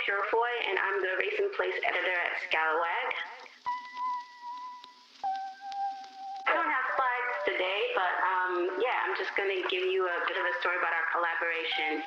Purefoy, and I'm the Race and Place editor at Scalawag. I don't have slides today, but I'm just going to give you a bit of a story about our collaboration.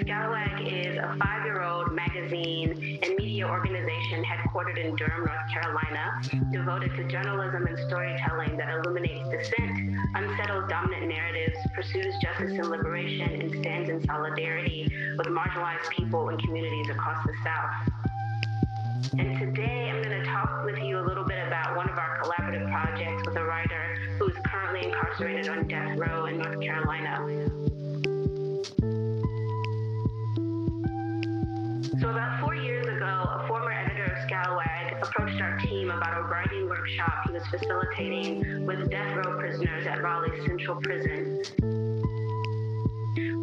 Scalawag is a 5-year-old magazine and media organization headquartered in Durham, North Carolina, devoted to journalism and storytelling that illuminates dissent, unsettles dominant narratives, pursues justice and liberation, and stands in solidarity with marginalized people and communities across the South. And today I'm going to talk with you a little bit about one of our collaborative projects with a writer who is currently incarcerated on death row in North Carolina. So about 4 years ago, a former editor of Scalawag approached our team about a writing workshop he was facilitating with death row prisoners at Raleigh's Central Prison.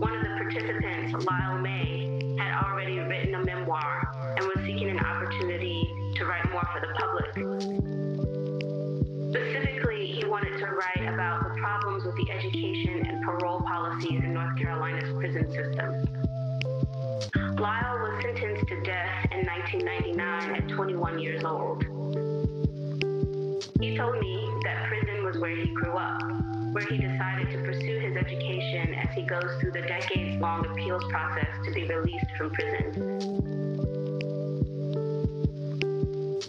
One of the participants, Lyle May, had already written a memoir and was seeking an opportunity to write more for the public. Specifically, he wanted to write about the problems with the education and parole policies in North Carolina's prison system. Lyle was sentenced to death in 1999 at 21 years old. He told me that prison was where he grew up. where he decided to pursue his education as he goes through the decades-long appeals process to be released from prison.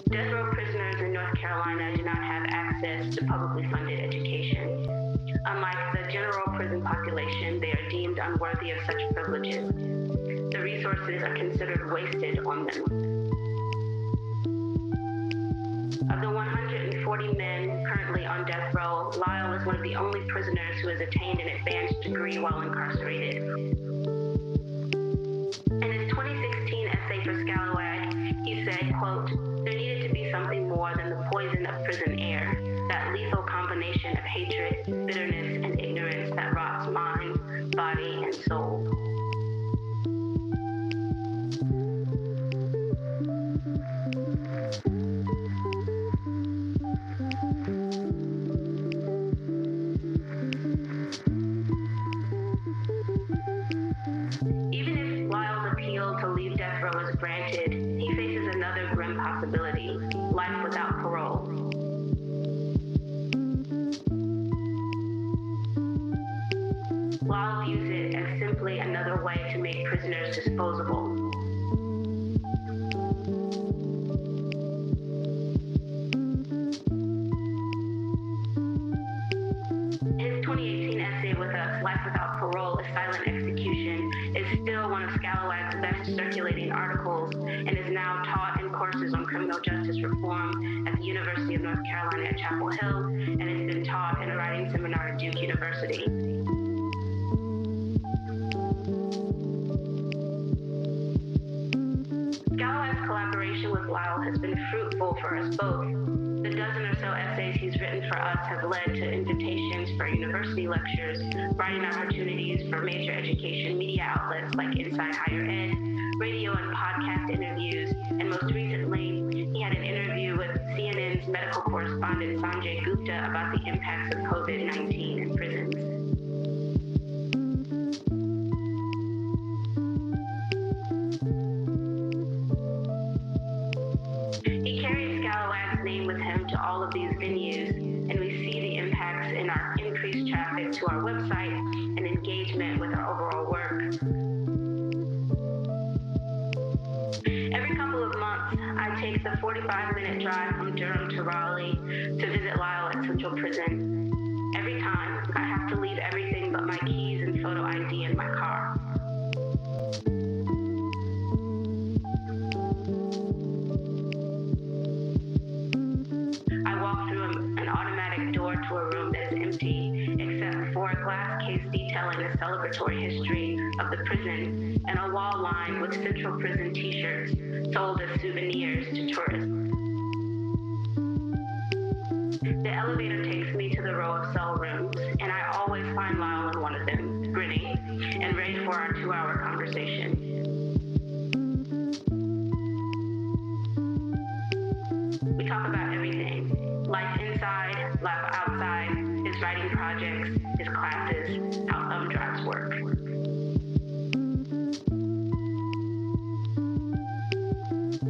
Death row prisoners in North Carolina do not have access to publicly funded education. Unlike the general prison population, they are deemed unworthy of such privileges. The resources are considered wasted on them. Of the 140 men currently on death row, Lyle is one of the only prisoners who has attained an advanced degree while incarcerated. In his 2016 essay for Scalawag, he said, quote, "There needed to be something more than the poison of prison air, that lethal combination of hatred, bitterness, and ignorance that rots mind, body, and soul." Even if Lyle's appeal to leave death row is granted, he faces another grim possibility: life without parole. Lyle views it as simply another way to make prisoners disposable. His 2018 essay with us, Life Without Parole, A Silent Execution, is still one of Scalawag's best circulating articles and is now taught in courses on criminal justice reform at the University of North Carolina at Chapel Hill, and has been taught in a writing seminar at Duke University. Scalawag's collaboration with Lyle has been fruitful for us both. The dozen or so essays he's written for us have led to invitations for university lectures, writing opportunities for major education media outlets like Inside Higher Ed, radio and podcast interviews, and most recently, he had an interview with CNN's medical correspondent Sanjay Gupta about the impacts of COVID-19 in prisons. He carries Scalawag's name with him to all of these venues, and we see the impacts in our increased traffic to our website and engagement with our overall work. Every couple of months, I take the 45-minute drive from Durham to Raleigh to visit Lyle at Central Prison. Every time, I have to leave everything but my keys and photo ID in my car. I walk through an automatic door to a room that is empty, except for a glass case detailing the celebratory history of the prison and a wall lined with Central Prison t-shirts sold as souvenirs to tourists. The elevator takes me to the row of cell rooms, and I always find Lyle in one of them, grinning and ready for our 2-hour conversation. We talk about everything: life inside, life outside, his writing projects, his classes, how thumb drives work.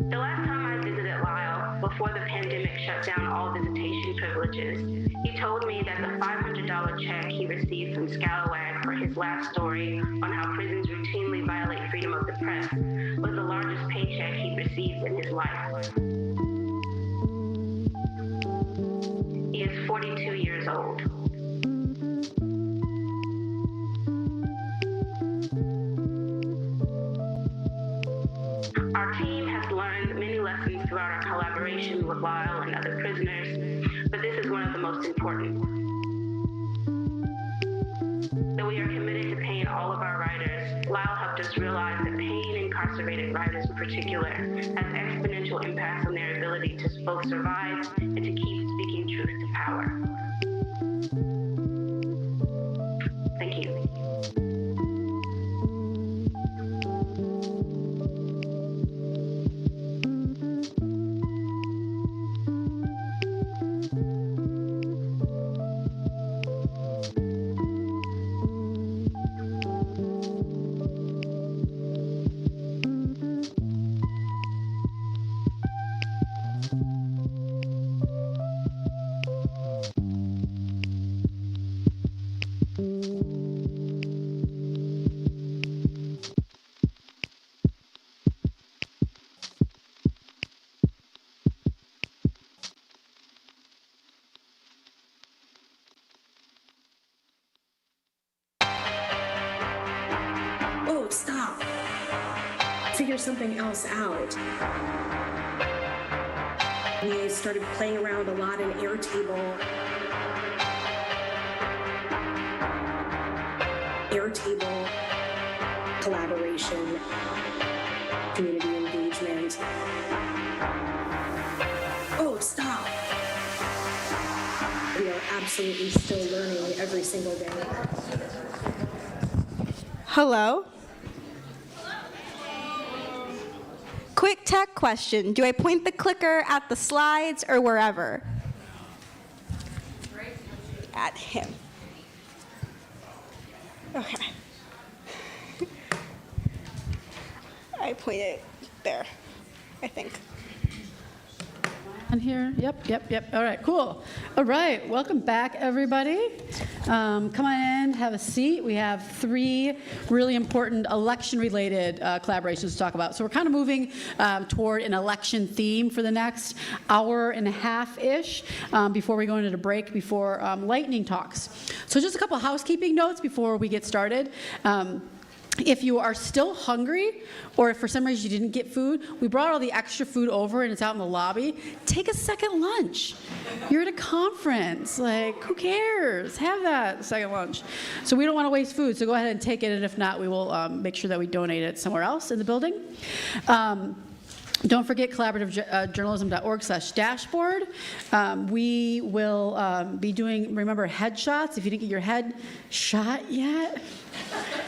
The last time I visited Lyle, before the pandemic shut down all visitation privileges, he told me that the $500 check he received from Scalawag for his last story on how prisons routinely violate freedom of the press was the largest paycheck he'd received in his life. He is 42 years old. Our team has learned many lessons throughout our collaboration with Lyle and other prisoners, but this is one of the most important. Though we are committed to paying all of our writers, Lyle helped us realize that paying incarcerated writers in particular has exponential impacts on their ability to both survive and to keep speaking truth to power. Thank you. Oh, stop. Figure something else out. We started playing around a lot in Airtable. Airtable, collaboration, community engagement. Oh, stop. We are absolutely still learning every single day. Hello? Quick tech question. Do I point the clicker at the slides or wherever? At him. Okay. I point it there, I think. On here, yep. All right, cool. All right, welcome back, everybody. Come on in, have a seat. We have 3 really important election-related collaborations to talk about. So we're kind of moving toward an election theme for the next hour and a half-ish before we go into the break before lightning talks. So just a couple housekeeping notes before we get started. If you are still hungry, or if for some reason you didn't get food, we brought all the extra food over and it's out in the lobby. Take a second lunch. You're at a conference. Like, who cares? Have that second lunch. So we don't want to waste food, so go ahead and take it, and if not, we will make sure that we donate it somewhere else in the building. Don't forget collaborativejournalism.org/dashboard. We will be doing, remember, headshots. If you didn't get your head shot yet,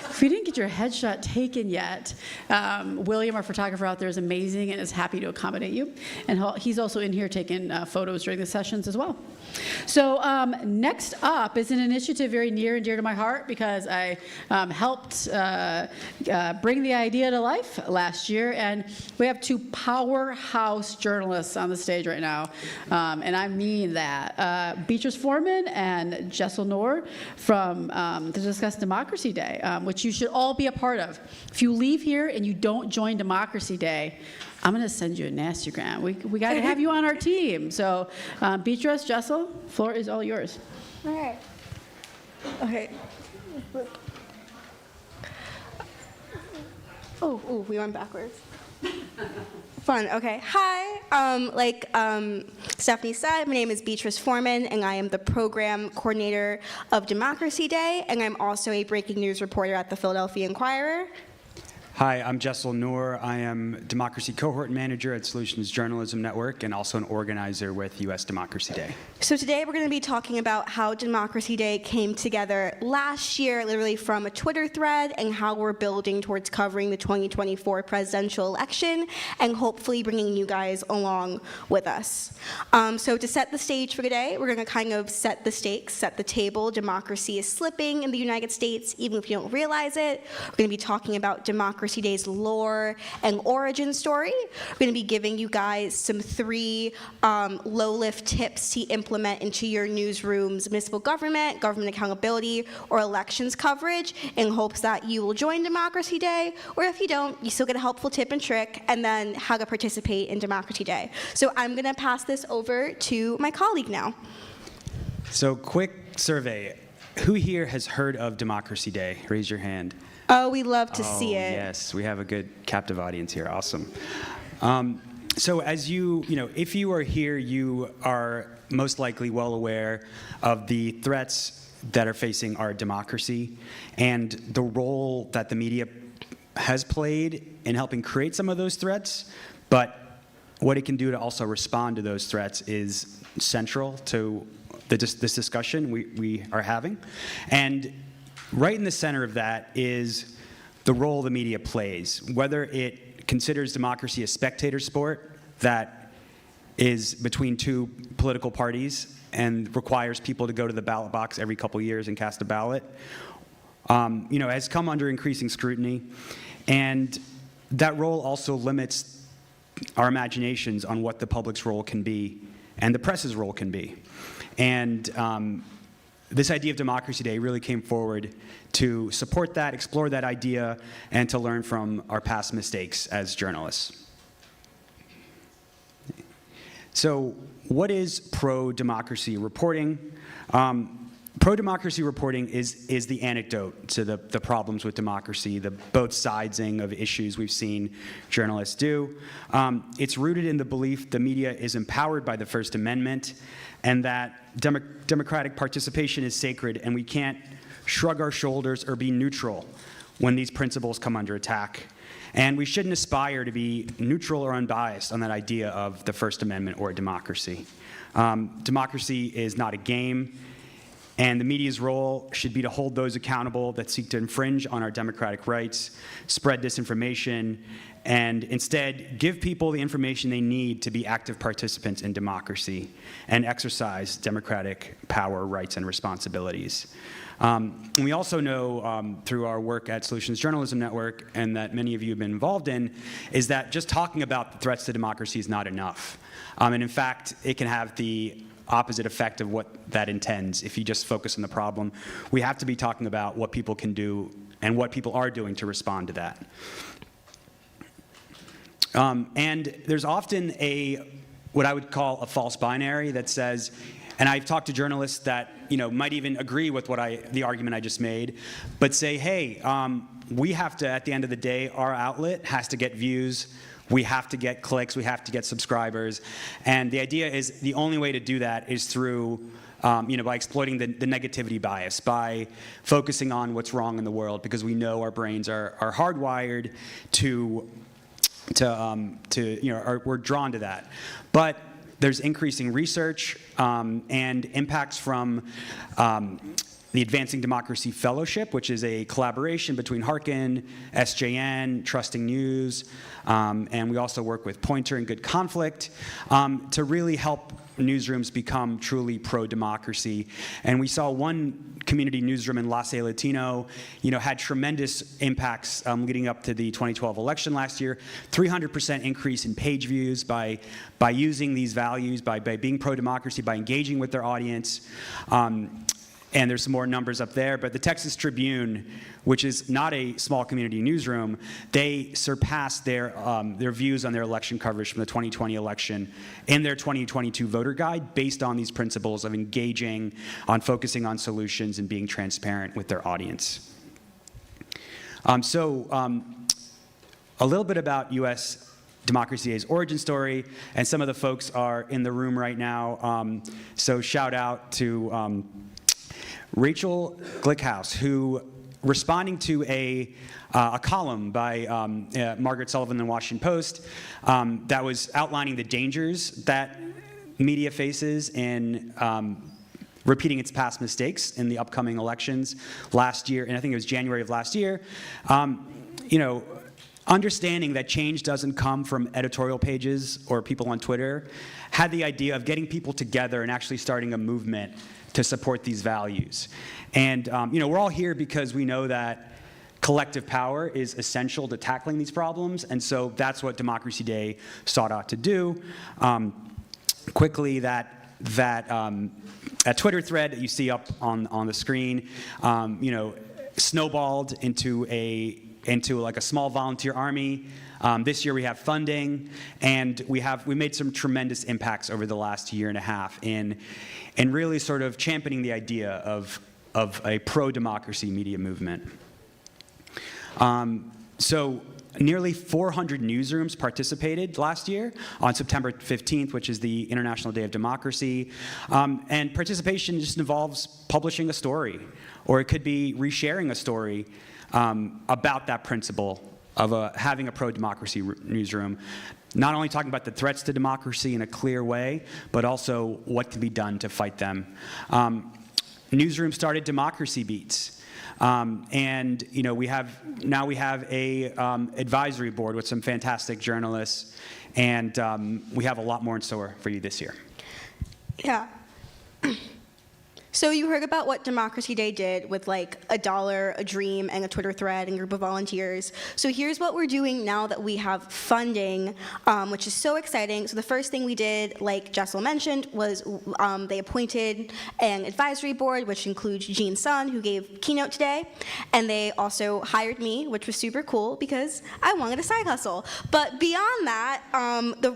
if you didn't get your headshot taken yet, William, our photographer out there, is amazing and is happy to accommodate you. And he's also in here taking photos during the sessions as well. So next up is an initiative very near and dear to my heart because I helped bring the idea to life last year. And we have 2 powerhouse journalists on the stage right now. And I mean that. Beatrice Foreman and Jessel Noor to discuss Democracy Day, which you should all be a part of. If you leave here and you don't join Democracy Day, I'm going to send you a Nastygram. We got to have you on our team. So Beatrice, Jessel, floor is all yours. All right. Okay. Oh, we went backwards. Fun. Okay. Hi. Like Stephanie said, my name is Beatrice Foreman, and I am the program coordinator of Democracy Day, and I'm also a breaking news reporter at the Philadelphia Inquirer. Hi, I'm Jessel Noor. I am Democracy Cohort Manager at Solutions Journalism Network and also an organizer with U.S. Democracy Day. So today we're going to be talking about how Democracy Day came together last year, literally from a Twitter thread, and how we're building towards covering the 2024 presidential election and hopefully bringing you guys along with us. So to set the stage for today, we're going to kind of set the stakes, set the table. Democracy is slipping in the United States, even if you don't realize it. We're going to be talking about Democracy Day's lore and origin story. We're going to be giving you guys some 3 low-lift tips to implement into your newsroom's municipal government, government accountability, or elections coverage in hopes that you will join Democracy Day, or if you don't, you still get a helpful tip and trick, and then how to participate in Democracy Day. So I'm going to pass this over to my colleague now. So quick survey. Who here has heard of Democracy Day? Raise your hand. Oh, we love to see it. Yes, we have a good captive audience here. Awesome. So as if you are here, you are most likely well aware of the threats that are facing our democracy and the role that the media has played in helping create some of those threats, but what it can do to also respond to those threats is central to this discussion we are having. And right in the center of that is the role the media plays, whether it considers democracy a spectator sport that is between 2 political parties and requires people to go to the ballot box every couple years and cast a ballot, has come under increasing scrutiny. And that role also limits our imaginations on what the public's role can be and the press's role can be. And this idea of Democracy Day really came forward to support that, explore that idea, and to learn from our past mistakes as journalists. So what is pro-democracy reporting? Pro-democracy reporting is the antidote to the problems with democracy, the both sidesing of issues we've seen journalists do. It's rooted in the belief the media is empowered by the First Amendment and that democratic participation is sacred, and we can't shrug our shoulders or be neutral when these principles come under attack. And we shouldn't aspire to be neutral or unbiased on that idea of the First Amendment or democracy. Democracy is not a game, and the media's role should be to hold those accountable that seek to infringe on our democratic rights, spread disinformation, and instead give people the information they need to be active participants in democracy and exercise democratic power, rights, and responsibilities. And we also know through our work at Solutions Journalism Network, and that many of you have been involved in, is that just talking about the threats to democracy is not enough. And in fact, it can have the opposite effect of what that intends if you just focus on the problem. We have to be talking about what people can do and what people are doing to respond to that. And there's often what I would call a false binary that says, and I've talked to journalists that might even agree with the argument I just made, but say, hey, we have to, at the end of the day, our outlet has to get views, we have to get clicks, we have to get subscribers, and the idea is the only way to do that is through by exploiting the negativity bias, by focusing on what's wrong in the world, because we know our brains are hardwired we're drawn to that. But there's increasing research and impacts from the Advancing Democracy Fellowship, which is a collaboration between Harkin, SJN, Trusting News, and we also work with Pointer and Good Conflict to really help newsrooms become truly pro-democracy. And we saw one community newsroom in La Cey Latino, had tremendous impacts leading up to the 2012 election last year. 300% increase in page views by using these values, by being pro-democracy, by engaging with their audience. And there's some more numbers up there, but the Texas Tribune, which is not a small community newsroom, they surpassed their views on their election coverage from the 2020 election in their 2022 voter guide based on these principles of engaging, on focusing on solutions, and being transparent with their audience. A little bit about U.S. Democracy Day's origin story, and some of the folks are in the room right now, so shout out to Rachel Glickhouse, who, responding to a column by Margaret Sullivan in the Washington Post that was outlining the dangers that media faces in repeating its past mistakes in the upcoming elections last year, and I think it was January of last year, understanding that change doesn't come from editorial pages or people on Twitter, had the idea of getting people together and actually starting a movement to support these values. And we're all here because we know that collective power is essential to tackling these problems, and so that's what Democracy Day sought out to do. Quickly, that Twitter thread that you see up on the screen, snowballed into like a small volunteer army. This year we have funding, and we made some tremendous impacts over the last year and a half in really sort of championing the idea of a pro-democracy media movement. So nearly 400 newsrooms participated last year on September 15th, which is the International Day of Democracy. And participation just involves publishing a story, or it could be resharing a story about that principle of having a pro-democracy newsroom, not only talking about the threats to democracy in a clear way, but also what can be done to fight them. Newsrooms started democracy beats. And we have a advisory board with some fantastic journalists, and we have a lot more in store for you this year. Yeah. So you heard about what Democracy Day did with like $1, a dream, and a Twitter thread and a group of volunteers. So here's what we're doing now that we have funding, which is so exciting. So the first thing we did, like Jessel mentioned, was they appointed an advisory board, which includes Jean Sun, who gave keynote today, and they also hired me, which was super cool because I wanted a side hustle. But beyond that,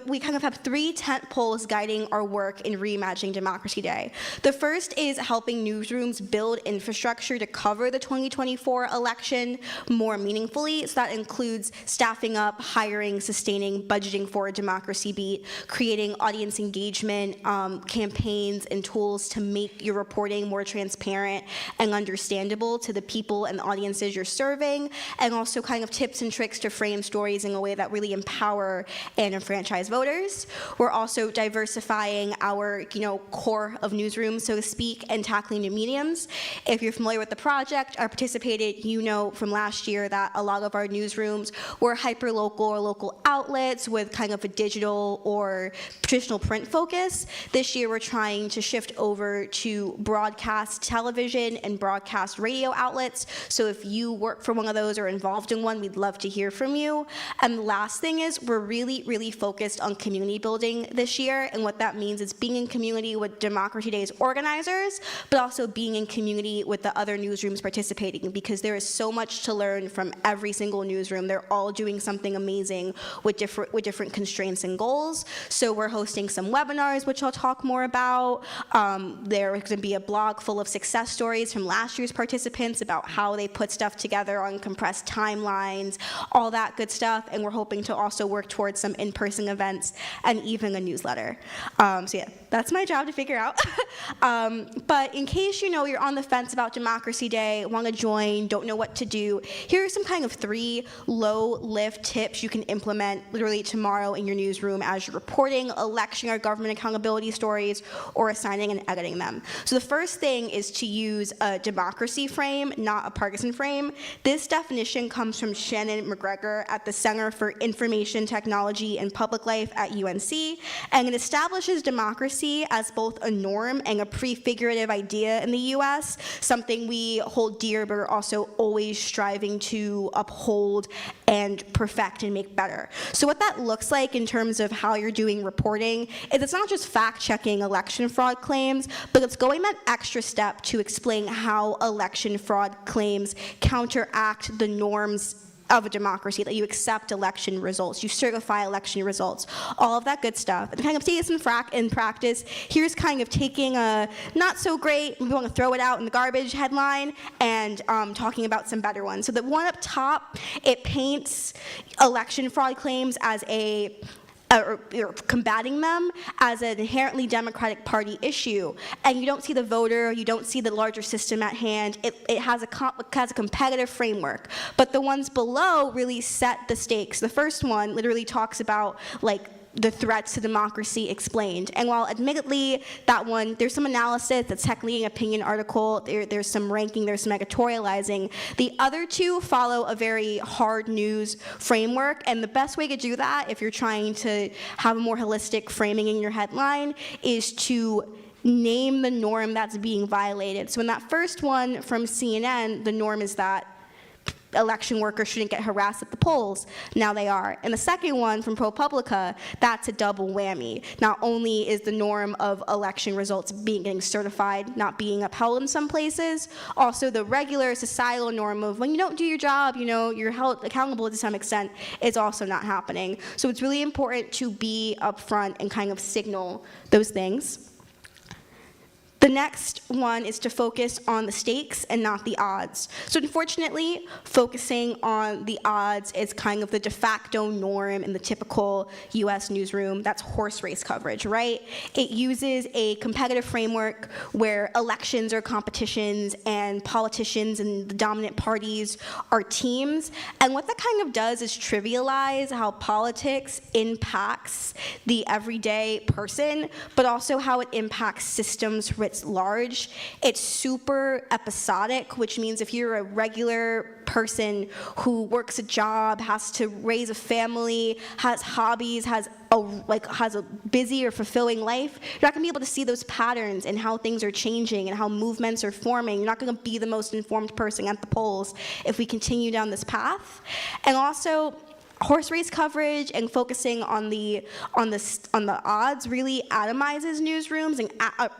we kind of have 3 tent poles guiding our work in reimagining Democracy Day. The first is helping newsrooms build infrastructure to cover the 2024 election more meaningfully. So that includes staffing up, hiring, sustaining, budgeting for a democracy beat, creating audience engagement campaigns and tools to make your reporting more transparent and understandable to the people and the audiences you're serving, and also kind of tips and tricks to frame stories in a way that really empower and enfranchise voters. We're also diversifying our core of newsrooms, so to speak, and tackling new mediums. If you're familiar with the project or participated, you know from last year that a lot of our newsrooms were hyperlocal or local outlets with kind of a digital or traditional print focus. This year we're trying to shift over to broadcast television and broadcast radio outlets. So if you work for one of those or involved in one, we'd love to hear from you. And the last thing is we're really, really focused on community building this year. And what that means is being in community with Democracy Day's organizers, but also being in community with the other newsrooms participating, because there is so much to learn from every single newsroom. They're all doing something amazing with different constraints and goals. So we're hosting some webinars, which I'll talk more about. There's going to be a blog full of success stories from last year's participants about how they put stuff together on compressed timelines, all that good stuff. And we're hoping to also work towards some in-person events and even a newsletter. So yeah, that's my job to figure out. But in case you're on the fence about Democracy Day, want to join, don't know what to do, here are some kind of 3 low-lift tips you can implement literally tomorrow in your newsroom as you're reporting election or government accountability stories or assigning and editing them. So the first thing is to use a democracy frame, not a partisan frame. This definition comes from Shannon McGregor at the Center for Information Technology and Public Life at UNC, and it establishes democracy as both a norm and a prefigurative idea in the US, something we hold dear but are also always striving to uphold and perfect and make better. So what that looks like in terms of how you're doing reporting is it's not just fact-checking election fraud claims, but it's going that extra step to explain how election fraud claims counteract the norms of a democracy, that you accept election results, you certify election results, all of that good stuff. And kind of see this in practice. Here's kind of taking a not so great, we want to throw it out in the garbage headline, and talking about some better ones. So the one up top, it paints election fraud claims as or combating them as an inherently Democratic Party issue. And you don't see the voter, you don't see the larger system at hand. It has a competitive framework. But the ones below really set the stakes. The first one literally talks about the threats to democracy explained. And while admittedly that one, there's some analysis, that's technically an opinion article, there's some ranking, there's some editorializing, the other 2 follow a very hard news framework. And the best way to do that, if you're trying to have a more holistic framing in your headline, is to name the norm that's being violated. So in that first one from CNN, the norm is that election workers shouldn't get harassed at the polls. Now they are. And the second one from ProPublica, that's a double whammy. Not only is the norm of election results getting certified not being upheld in some places, also the regular societal norm of when you don't do your job, you're held accountable to some extent, is also not happening. So it's really important to be upfront and kind of signal those things. The next one is to focus on the stakes and not the odds. So unfortunately, focusing on the odds is kind of the de facto norm in the typical US newsroom. That's horse race coverage, right? It uses a competitive framework where elections are competitions and politicians and the dominant parties are teams. And what that kind of does is trivialize how politics impacts the everyday person, but also how it impacts systems writ writ large. It's super episodic, which means if you're a regular person who works a job, has to raise a family, has hobbies, has a busy or fulfilling life, you're not going to be able to see those patterns and how things are changing and how movements are forming. You're not going to be the most informed person at the polls if we continue down this path. And also, horse race coverage and focusing on the odds really atomizes newsrooms and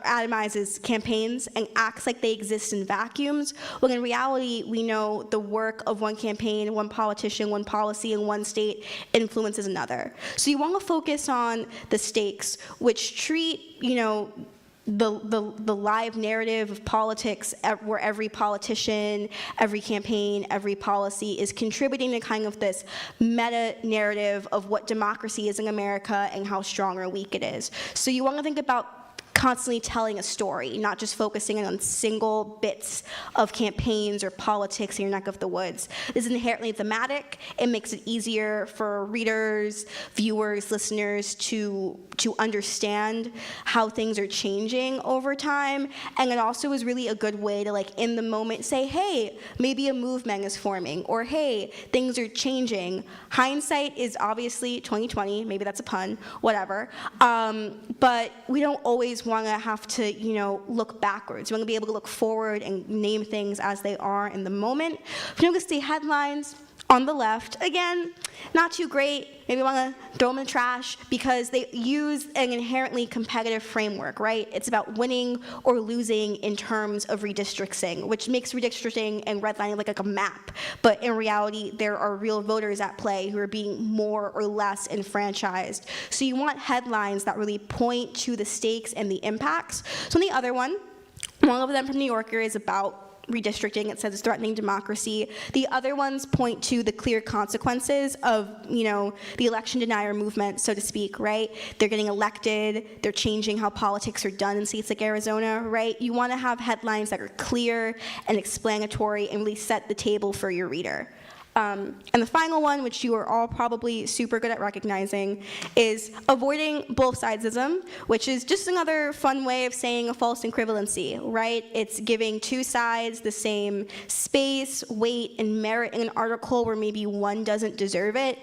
atomizes campaigns and acts like they exist in vacuums, when in reality we know the work of one campaign, one politician, one policy in one state influences another. So you want to focus on the stakes, which treat, the live narrative of politics, where every politician, every campaign, every policy is contributing to kind of this meta narrative of what democracy is in America and how strong or weak it is. So you want to think about constantly telling a story, not just focusing on single bits of campaigns or politics in your neck of the woods. This is inherently thematic. It makes it easier for readers, viewers, listeners to understand how things are changing over time. And it also is really a good way to, in the moment, say, hey, maybe a movement is forming, or hey, things are changing. Hindsight is obviously 2020. Maybe that's a pun, whatever. But we don't always want to have to, look backwards. We want to be able to look forward and name things as they are in the moment. If you look at the headlines on the left, again, not too great. Maybe want to throw them in the trash because they use an inherently competitive framework, right? It's about winning or losing in terms of redistricting, which makes redistricting and redlining like a map. But in reality, there are real voters at play who are being more or less enfranchised. So you want headlines that really point to the stakes and the impacts. So the other one of them from New Yorker is about redistricting. It says it's threatening democracy. The other ones point to the clear consequences of, the election denier movement, so to speak, right? They're getting elected. They're changing how politics are done in states like Arizona, right? You want to have headlines that are clear and explanatory and really set the table for your reader. And the final one, which you are all probably super good at recognizing, is avoiding both sidesism, which is just another fun way of saying a false equivalency, right? It's giving two sides the same space, weight, and merit in an article where maybe one doesn't deserve it.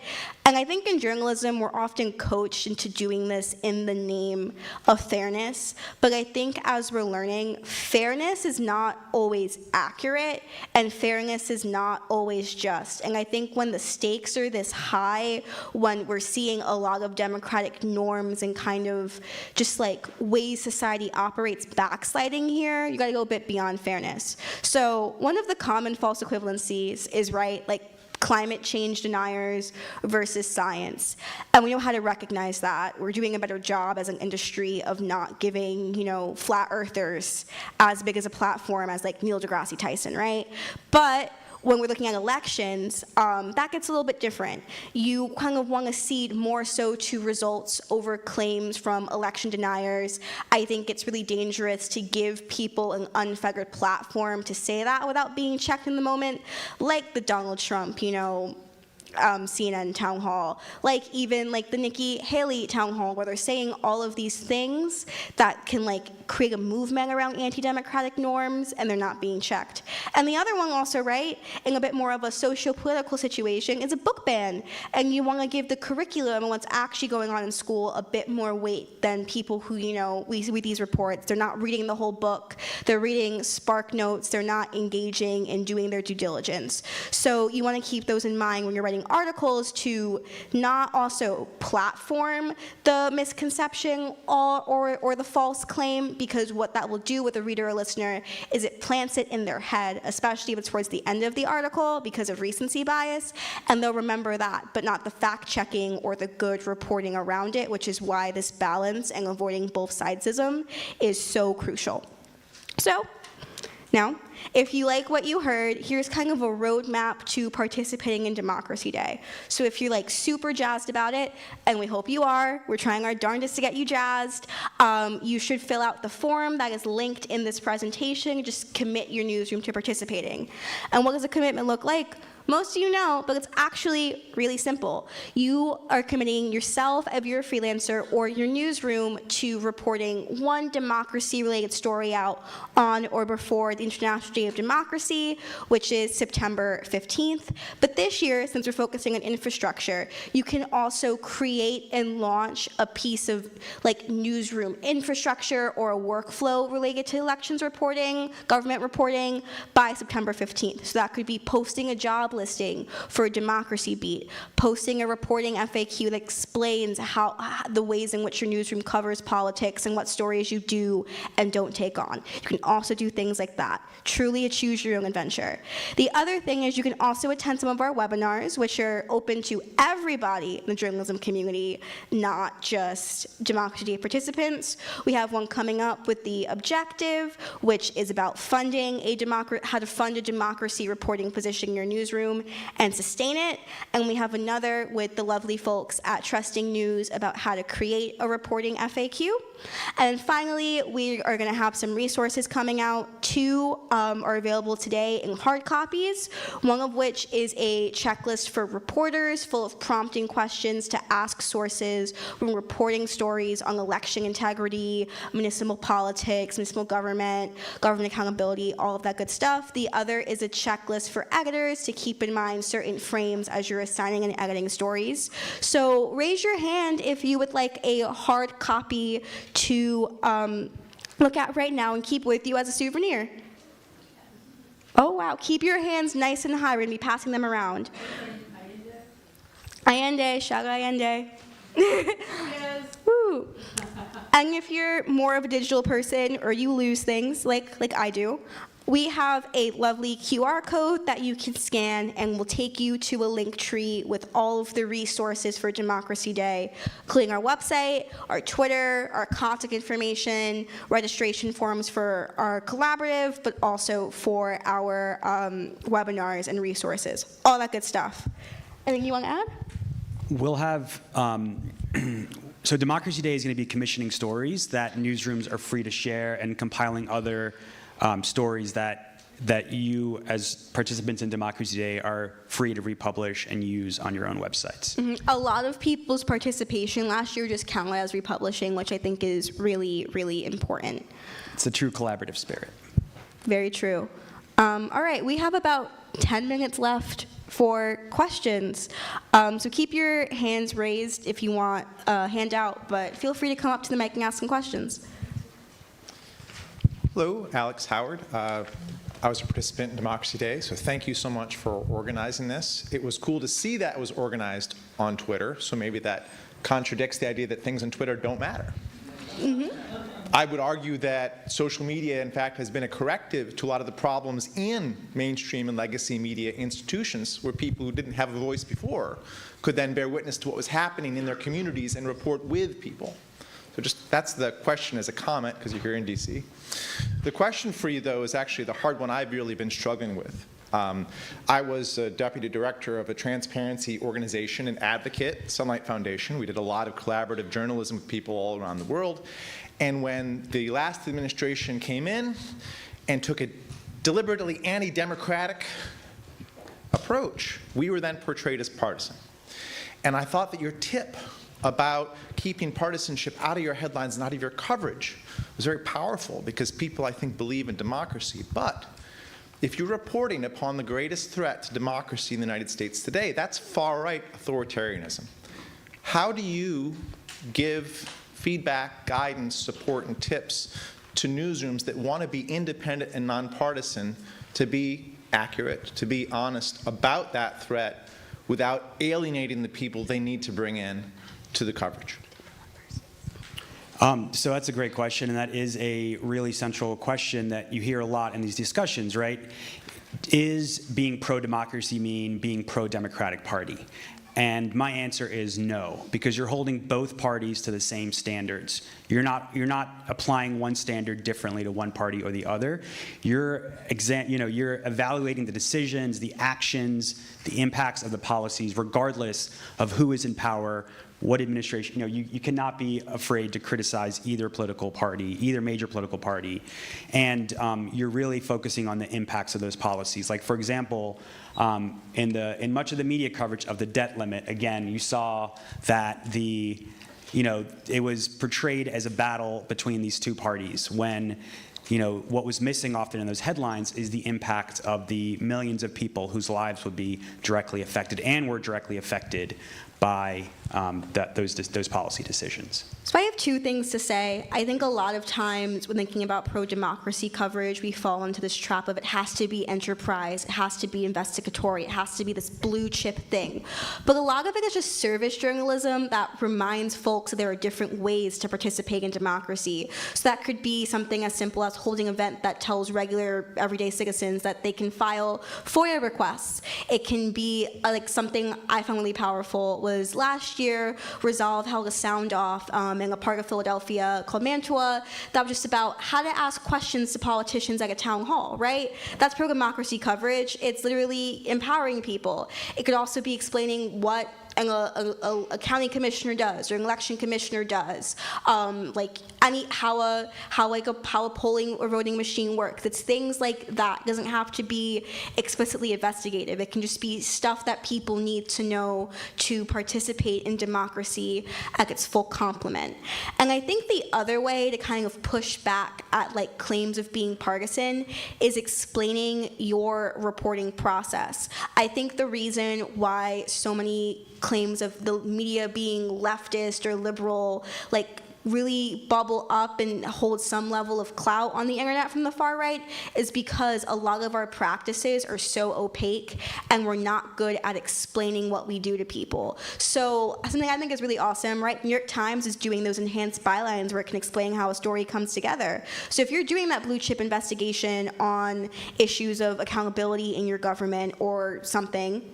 And I think in journalism, we're often coached into doing this in the name of fairness. But I think as we're learning, fairness is not always accurate, and fairness is not always just. And I think when the stakes are this high, when we're seeing a lot of democratic norms and kind of just ways society operates backsliding here, you gotta go a bit beyond fairness. So one of the common false equivalencies is, right, climate change deniers versus science. And we know how to recognize that. We're doing a better job as an industry of not giving, flat earthers as big as a platform as Neil deGrasse Tyson, right? But when we're looking at elections, that gets a little bit different. You kind of want to cede more so to results over claims from election deniers. I think it's really dangerous to give people an unfettered platform to say that without being checked in the moment, like the Donald Trump, CNN town hall, even the Nikki Haley town hall, where they're saying all of these things that can create a movement around anti-democratic norms, and they're not being checked. And the other one also, right, in a bit more of a socio-political situation, is a book ban. And you want to give the curriculum and what's actually going on in school a bit more weight than people who, we read these reports. They're not reading the whole book. They're reading spark notes. They're not engaging and doing their due diligence. So you want to keep those in mind when you're writing articles, to not also platform the misconception or the false claim, because what that will do with a reader or listener is it plants it in their head, especially if it's towards the end of the article because of recency bias, and they'll remember that, but not the fact-checking or the good reporting around it, which is why this balance and avoiding both sidesism is so crucial. So, now, If you like what you heard, here's kind of a roadmap to participating in Democracy Day. So if you're like super jazzed about it, and we hope you are, we're trying our darndest to get you jazzed, you should fill out the form that is linked in this presentation. Just commit your newsroom to participating. And what does a commitment look like? Most of you know, but it's actually really simple. You are committing yourself, if you're a freelancer, or your newsroom to reporting one democracy-related story out on or before the International Day of Democracy, which is September 15th. But this year, since we're focusing on infrastructure, you can also create and launch a piece of like newsroom infrastructure or a workflow related to elections reporting, government reporting, by September 15th. So that could be posting a job listing for a democracy beat, posting a reporting FAQ that explains how the ways in which your newsroom covers politics and what stories you do and don't take on. You can also do things like that. Truly a choose your own adventure. The other thing is you can also attend some of our webinars, which are open to everybody in the journalism community, not just Democracy Day participants. We have one coming up with the Objective, which is about funding how to fund a democracy reporting position in your newsroom and sustain it. And we have another with the lovely folks at Trusting News about how to create a reporting FAQ. And finally, we are going to have some resources coming out. Two are available today in hard copies, one of which is a checklist for reporters full of prompting questions to ask sources when reporting stories on election integrity, municipal politics, municipal government accountability, all of that good stuff. The other is a checklist for editors to keep in mind certain frames as you're assigning and editing stories. So raise your hand if you would like a hard copy to look at right now and keep with you as a souvenir. Oh wow, keep your hands nice and high. We're gonna be passing them around. Allende, Shaga Allende. Woo. And if you're more of a digital person or you lose things like I do, we have a lovely QR code that you can scan and will take you to a link tree with all of the resources for Democracy Day, including our website, our Twitter, our contact information, registration forms for our collaborative, but also for our webinars and resources, all that good stuff. Anything you want to add? We'll have, so Democracy Day is going to be commissioning stories that newsrooms are free to share and compiling other stories that you, as participants in Democracy Day, are free to republish and use on your own websites. Mm-hmm. A lot of people's participation last year just counted as republishing, which I think is really, really important. It's a true collaborative spirit. Very true. All right, we have about 10 minutes left for questions. So keep your hands raised if you want a handout, but feel free to come up to the mic and ask some questions. Hello, Alex Howard. I was a participant in Democracy Day, so thank you so much for organizing this. It was cool to see that it was organized on Twitter, so maybe that contradicts the idea that things on Twitter don't matter. Mm-hmm. I would argue that social media, in fact, has been a corrective to a lot of the problems in mainstream and legacy media institutions, where people who didn't have a voice before could then bear witness to what was happening in their communities and report with people. So just that's the question as a comment, because you're here in DC. The question for you, though, is actually the hard one I've really been struggling with. I was a deputy director of a transparency organization and advocate, Sunlight Foundation. We did a lot of collaborative journalism with people all around the world. And when the last administration came in and took a deliberately anti-democratic approach, we were then portrayed as partisan. And I thought that your tip about keeping partisanship out of your headlines and out of your coverage was very powerful, because people, I think, believe in democracy. But if you're reporting upon the greatest threat to democracy in the United States today, that's far-right authoritarianism. How do you give feedback, guidance, support, and tips to newsrooms that want to be independent and nonpartisan, to be accurate, to be honest about that threat without alienating the people they need to bring in to the coverage? So that's a great question, and that is a really central question that you hear a lot in these discussions, right? Is being pro-democracy mean being pro-democratic party? And my answer is no, because you're holding both parties to the same standards. You're not applying one standard differently to one party or the other. You're evaluating the decisions, the actions, the impacts of the policies, regardless of who is in power, what administration. You cannot be afraid to criticize either political party, either major political party, and you're really focusing on the impacts of those policies. Like, for example, in much of the media coverage of the debt limit, again, you saw that it was portrayed as a battle between these two parties when what was missing often in those headlines is the impact of the millions of people whose lives would be directly affected and were directly affected by those policy decisions. So I have two things to say. I think a lot of times when thinking about pro-democracy coverage, we fall into this trap of it has to be enterprise, it has to be investigatory, it has to be this blue chip thing. But a lot of it is just service journalism that reminds folks that there are different ways to participate in democracy. So that could be something as simple as holding an event that tells regular, everyday citizens that they can file FOIA requests. It can be like something I found really powerful was last year, Resolve held a sound off in a part of Philadelphia called Mantua that was just about how to ask questions to politicians at a town hall, right? That's pro-democracy coverage. It's literally empowering people. It could also be explaining what a county commissioner does or an election commissioner does, like how a polling or voting machine works. It's things like that. It doesn't have to be explicitly investigative. It can just be stuff that people need to know to participate in democracy at its full complement. And I think the other way to kind of push back at like claims of being partisan is explaining your reporting process. I think the reason why so many claims of the media being leftist or liberal really bubble up and hold some level of clout on the internet from the far right is because a lot of our practices are so opaque and we're not good at explaining what we do to people. So something I think is really awesome, right? New York Times is doing those enhanced bylines where it can explain how a story comes together. So if you're doing that blue chip investigation on issues of accountability in your government or something,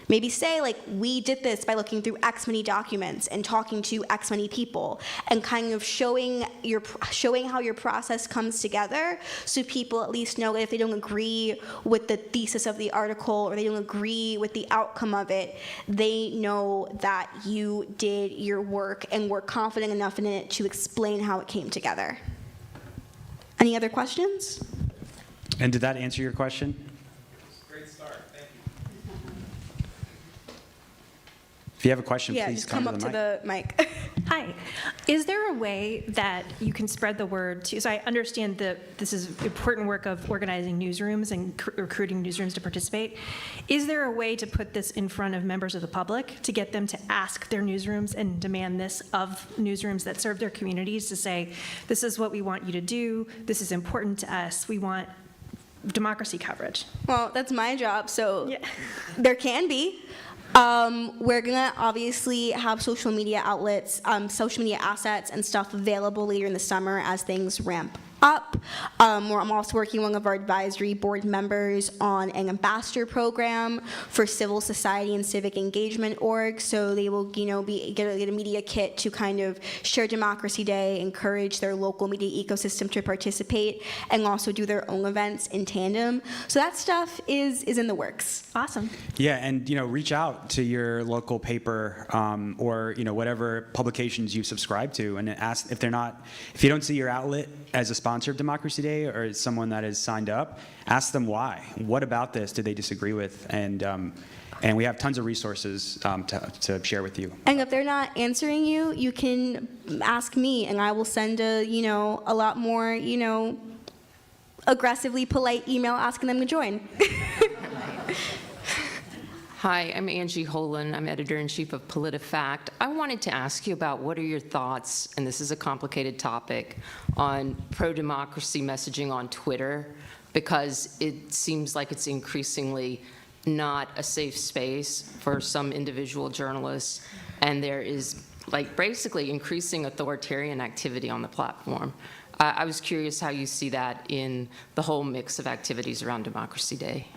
maybe say, we did this by looking through X many documents and talking to X many people and kind of showing how your process comes together so people at least know that if they don't agree with the thesis of the article or they don't agree with the outcome of it, they know that you did your work and were confident enough in it to explain how it came together. Any other questions? And did that answer your question? If you have a question, please come up to the mic. Hi. Is there a way that you can spread the word to, so I understand that this is important work of organizing newsrooms and recruiting newsrooms to participate. Is there a way to put this in front of members of the public to get them to ask their newsrooms and demand this of newsrooms that serve their communities to say, this is what we want you to do, this is important to us, we want democracy coverage? Well, that's my job, so there can be. We're gonna obviously have social media outlets, social media assets and stuff available later in the summer as things ramp up. I'm also working with one of our advisory board members on an ambassador program for civil society and civic engagement org. So they will, get a media kit to kind of share Democracy Day, encourage their local media ecosystem to participate, and also do their own events in tandem. So that stuff is in the works. Awesome. Yeah, and reach out to your local paper or whatever publications you subscribe to, and ask if you don't see your outlet as a sponsor of Democracy Day or as someone that is signed up, ask them why. What about this did they disagree with? And we have tons of resources to share with you. And if they're not answering you, you can ask me, and I will send a lot more, aggressively polite email asking them to join. Hi, I'm Angie Holan. I'm editor-in-chief of PolitiFact. I wanted to ask you about what are your thoughts, and this is a complicated topic, on pro-democracy messaging on Twitter, because it seems like it's increasingly not a safe space for some individual journalists, and there is basically increasing authoritarian activity on the platform. I was curious how you see that in the whole mix of activities around Democracy Day.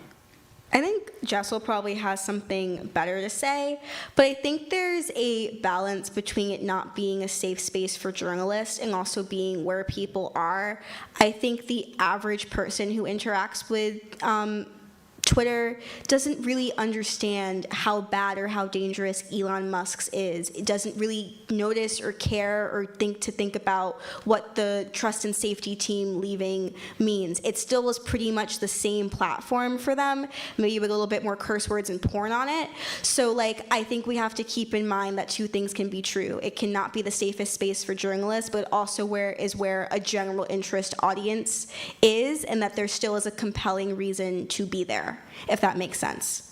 I think Jessel probably has something better to say, but I think there's a balance between it not being a safe space for journalists and also being where people are. I think the average person who interacts with Twitter doesn't really understand how bad or how dangerous Elon Musk's is. It doesn't really notice or care or think about what the trust and safety team leaving means. It still was pretty much the same platform for them, maybe with a little bit more curse words and porn on it. So like, I think we have to keep in mind that two things can be true. It cannot be the safest space for journalists, but also where a general interest audience is, and that there still is a compelling reason to be there, if that makes sense.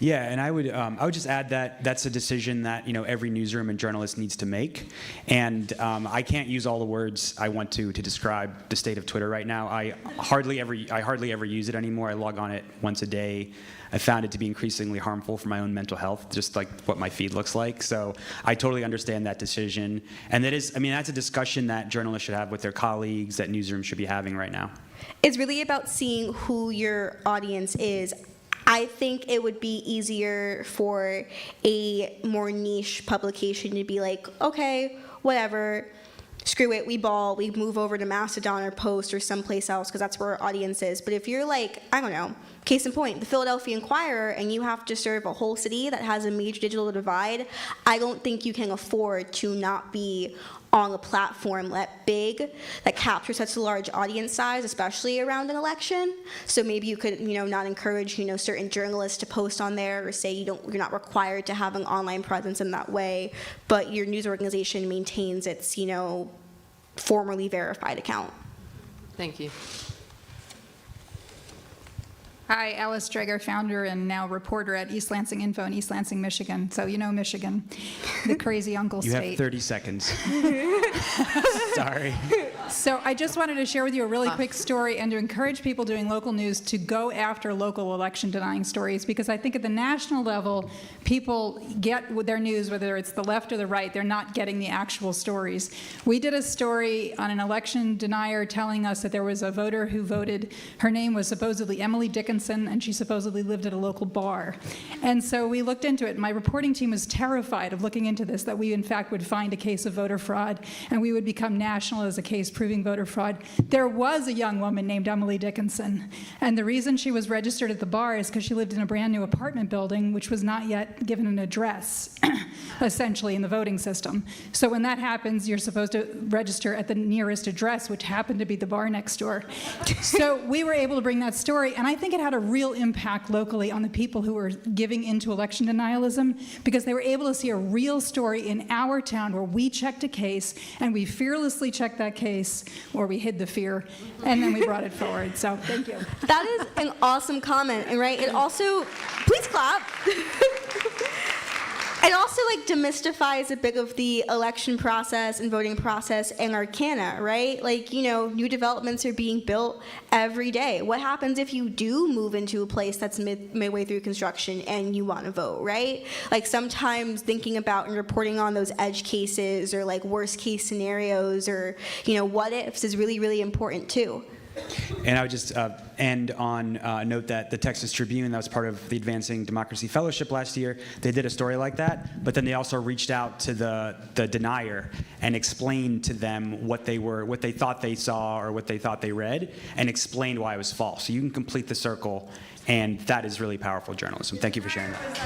Yeah, and I would just add that that's a decision that every newsroom and journalist needs to make, and I can't use all the words I want to describe the state of Twitter right now. I hardly ever use it anymore. I log on it once a day. I found it to be increasingly harmful for my own mental health, just like what my feed looks like. So I totally understand that decision, and that's a discussion that journalists should have with their colleagues, that newsrooms should be having right now. It's really about seeing who your audience is. I think it would be easier for a more niche publication to be like, okay, whatever, screw it, we move over to Mastodon or Post or someplace else because that's where our audience is. But if you're like, I don't know, case in point, the Philadelphia Inquirer, and you have to serve a whole city that has a major digital divide, I don't think you can afford to not be on a platform that big, that captures such a large audience size, especially around an election. So maybe you could, not encourage, certain journalists to post on there, or say you're not required to have an online presence in that way, but your news organization maintains its, formerly verified account. Thank you. Hi, Alice Drager, founder and now reporter at East Lansing Info in East Lansing, Michigan. So Michigan, the crazy uncle You state. have 30 seconds. Sorry. So I just wanted to share with you a really quick story and to encourage people doing local news to go after local election denying stories, because I think at the national level, people get their news, whether it's the left or the right, they're not getting the actual stories. We did a story on an election denier telling us that there was a voter who voted, her name was supposedly Emily Dickinson, and she supposedly lived at a local bar. And so we looked into it. My reporting team was terrified of looking into this, that we in fact would find a case of voter fraud, and we would become national as a case proving voter fraud. There was a young woman named Emily Dickinson, and the reason she was registered at the bar is because she lived in a brand new apartment building, which was not yet given an address, essentially, in the voting system. So when that happens, you're supposed to register at the nearest address, which happened to be the bar next door. So we were able to bring that story, and I think it had a real impact locally on the people who were giving into election denialism, because they were able to see a real story in our town where we checked a case, and we fearlessly checked that case, or we hid the fear, and then we brought it forward. So thank you. That is an awesome comment, and right, it also, please clap. It also demystifies a bit of the election process and voting process and arcana, right? New developments are being built every day. What happens if you do move into a place that's midway through construction and you want to vote, right? Sometimes thinking about and reporting on those edge cases or worst case scenarios or, what ifs is really, really important too. And I would just end on a note that the Texas Tribune, that was part of the Advancing Democracy Fellowship last year, they did a story like that, but then they also reached out to the denier and explained to them what they thought they saw or what they thought they read, and explained why it was false. So you can complete the circle, and that is really powerful journalism. Thank you for sharing that.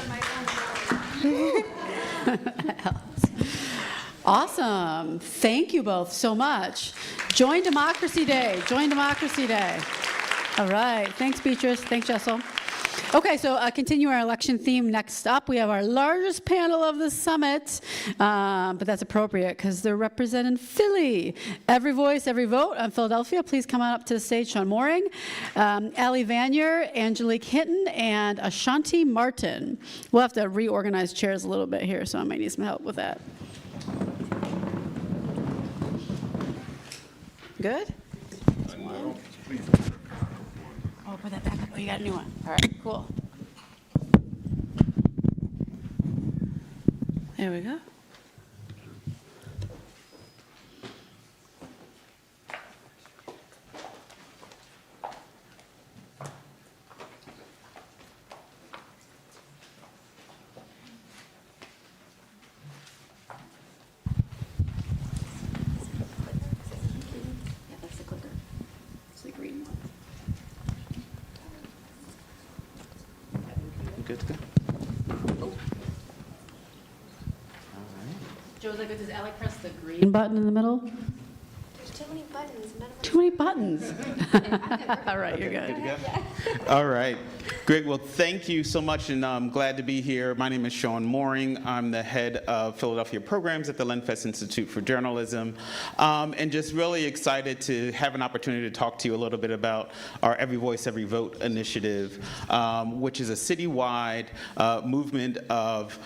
Awesome. Thank you both so much. Join Democracy Day. Join Democracy Day. All right. Thanks, Beatrice. Thanks, Jessel. Okay, so continue our election theme. Next up, we have our largest panel of the summit, but that's appropriate because they're representing Philly. Every voice, every vote on Philadelphia. Please come on up to the stage. Sean Mooring, Ali Vanier, Angelique Hinton, and Ashanti Martin. We'll have to reorganize chairs a little bit here, so I might need some help with that. Good? Oh, put that back up. Oh, you got a new one. All right, cool. There we go. good to go. Joe, is that good? Does Alec press the green button in the middle? There's too many buttons. Too many buttons. All right, you're good. All right, great. Well, thank you so much, and I'm glad to be here. My name is Sean Mooring. I'm the head of Philadelphia programs at the Lenfest Institute for Journalism, and just really excited to have an opportunity to talk to you a little bit about our Every Voice, Every Vote initiative, which is a citywide movement of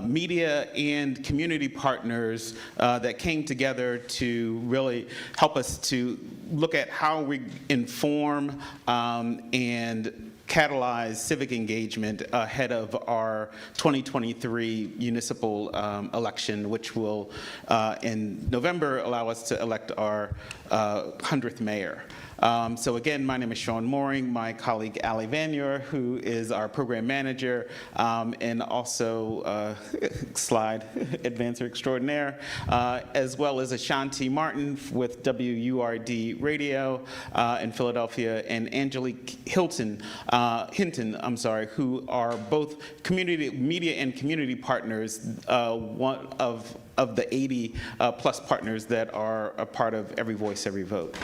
media and community partners that came together to really help us to look at how we inform and catalyze civic engagement ahead of our 2023 municipal election, which will, in November, allow us to elect our 100th mayor. So again, my name is Sean Mooring. My colleague Ali Vanier, who is our program manager and also slide advancer extraordinaire, as well as Ashanti Martin with WURD Radio in Philadelphia, and Angelique Hinton, who are both community media and community partners, one of the 80 plus partners that are a part of Every Voice, Every Vote.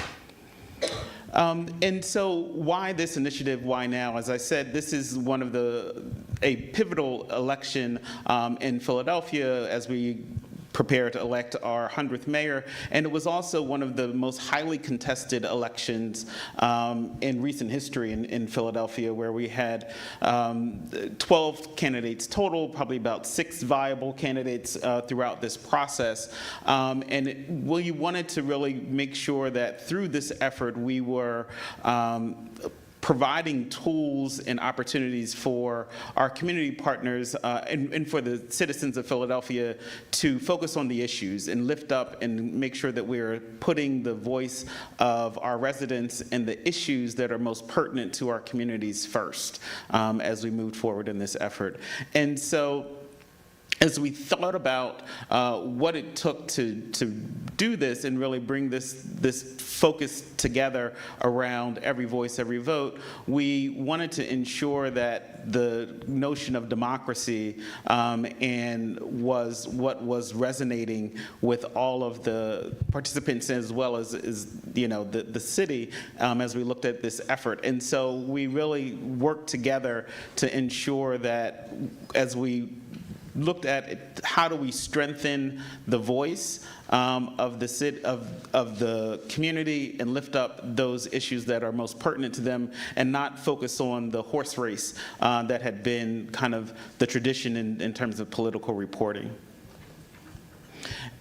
And so why this initiative, why now? As I said, this is one of a pivotal election in Philadelphia as we prepare to elect our 100th mayor, and it was also one of the most highly contested elections in recent history in Philadelphia, where we had 12 candidates total, probably about 6 viable candidates throughout this process, and we wanted to really make sure that through this effort we were providing tools and opportunities for our community partners and for the citizens of Philadelphia to focus on the issues and lift up and make sure that we're putting the voice of our residents and the issues that are most pertinent to our communities first as we move forward in this effort. And so as we thought about what it took to do this and really bring this focus together around Every Voice, Every Vote, we wanted to ensure that the notion of democracy and was what was resonating with all of the participants, as well as the city as we looked at this effort. And so we really worked together to ensure that as we looked at it, how do we strengthen the voice of the community and lift up those issues that are most pertinent to them, and not focus on the horse race that had been kind of the tradition in terms of political reporting.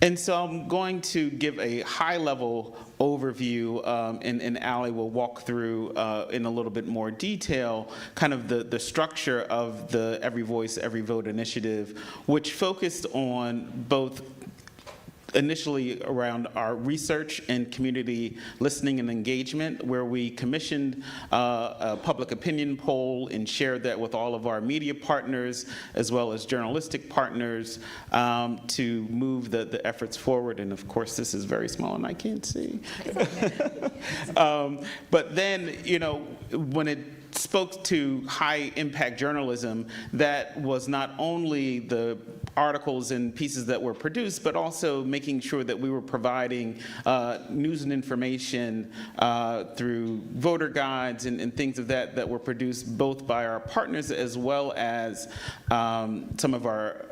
And so I'm going to give a high-level overview, and Ali will walk through in a little bit more detail kind of the structure of the Every Voice, Every Vote initiative, which focused on both initially around our research and community listening and engagement, where we commissioned a public opinion poll and shared that with all of our media partners as well as journalistic partners to move the efforts forward. And of course, this is very small and I can't see. But then, when it spoke to high impact journalism, that was not only the articles and pieces that were produced, but also making sure that we were providing news and information through voter guides and things of that were produced both by our partners as well as some of our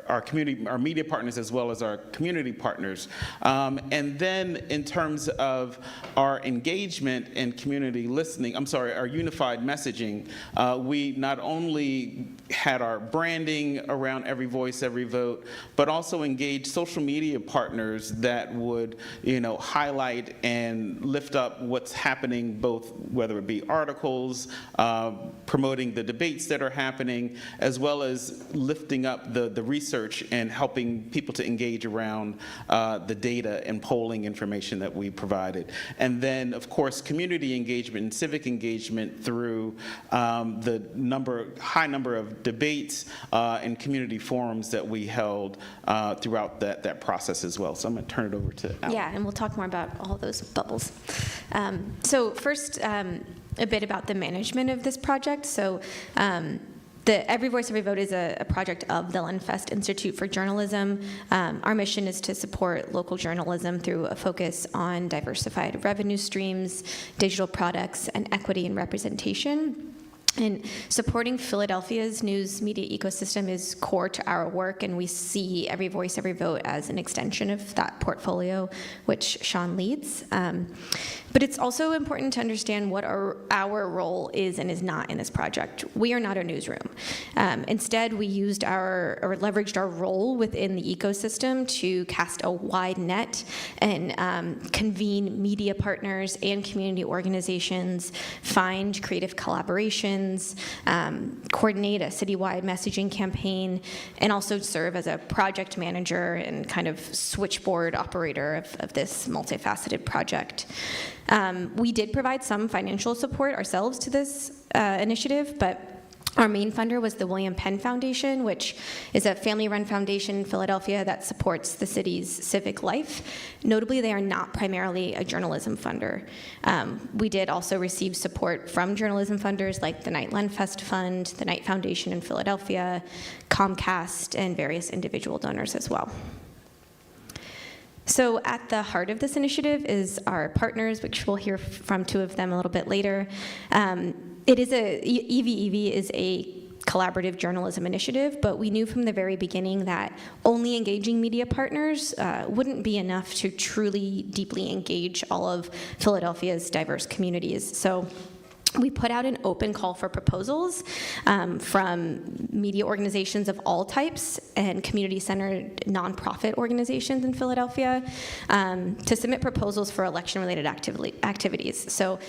media partners as well as our community partners. And then in terms of our engagement and community listening, our unified messaging, we not only had our branding around Every Voice, Every Vote, but also engaged social media partners that would, highlight and lift up what's happening, both whether it be articles, promoting the debates that are happening, as well as lifting up the research and helping people to engage around the data and polling information that we provided. And then, of course, community engagement and civic engagement through the high number of debates and community forums that we held throughout that process as well. So I'm going to turn it over to Alan. Yeah, and we'll talk more about all those bubbles. So first, a bit about the management of this project. So The Every Voice, Every Vote is a project of the Lenfest Institute for Journalism. Our mission is to support local journalism through a focus on diversified revenue streams, digital products, and equity and representation. And supporting Philadelphia's news media ecosystem is core to our work, and we see Every Voice, Every Vote as an extension of that portfolio, which Sean leads. But it's also important to understand what our role is and is not in this project. We are not a newsroom. Instead, we leveraged our role within the ecosystem to cast a wide net and convene media partners and community organizations, find creative collaborations, coordinate a citywide messaging campaign, and also serve as a project manager and kind of switchboard operator of this multifaceted project. We did provide some financial support ourselves to this initiative, but our main funder was the William Penn Foundation, which is a family-run foundation in Philadelphia that supports the city's civic life. Notably, they are not primarily a journalism funder. We did also receive support from journalism funders like the Knight Lenfest Fund, the Knight Foundation in Philadelphia, Comcast, and various individual donors as well. So at the heart of this initiative is our partners, which we'll hear from two of them a little bit later. EVEV is a collaborative journalism initiative, but we knew from the very beginning that only engaging media partners wouldn't be enough to truly deeply engage all of Philadelphia's diverse communities. So we put out an open call for proposals from media organizations of all types and community-centered nonprofit organizations in Philadelphia to submit proposals for election-related activities. So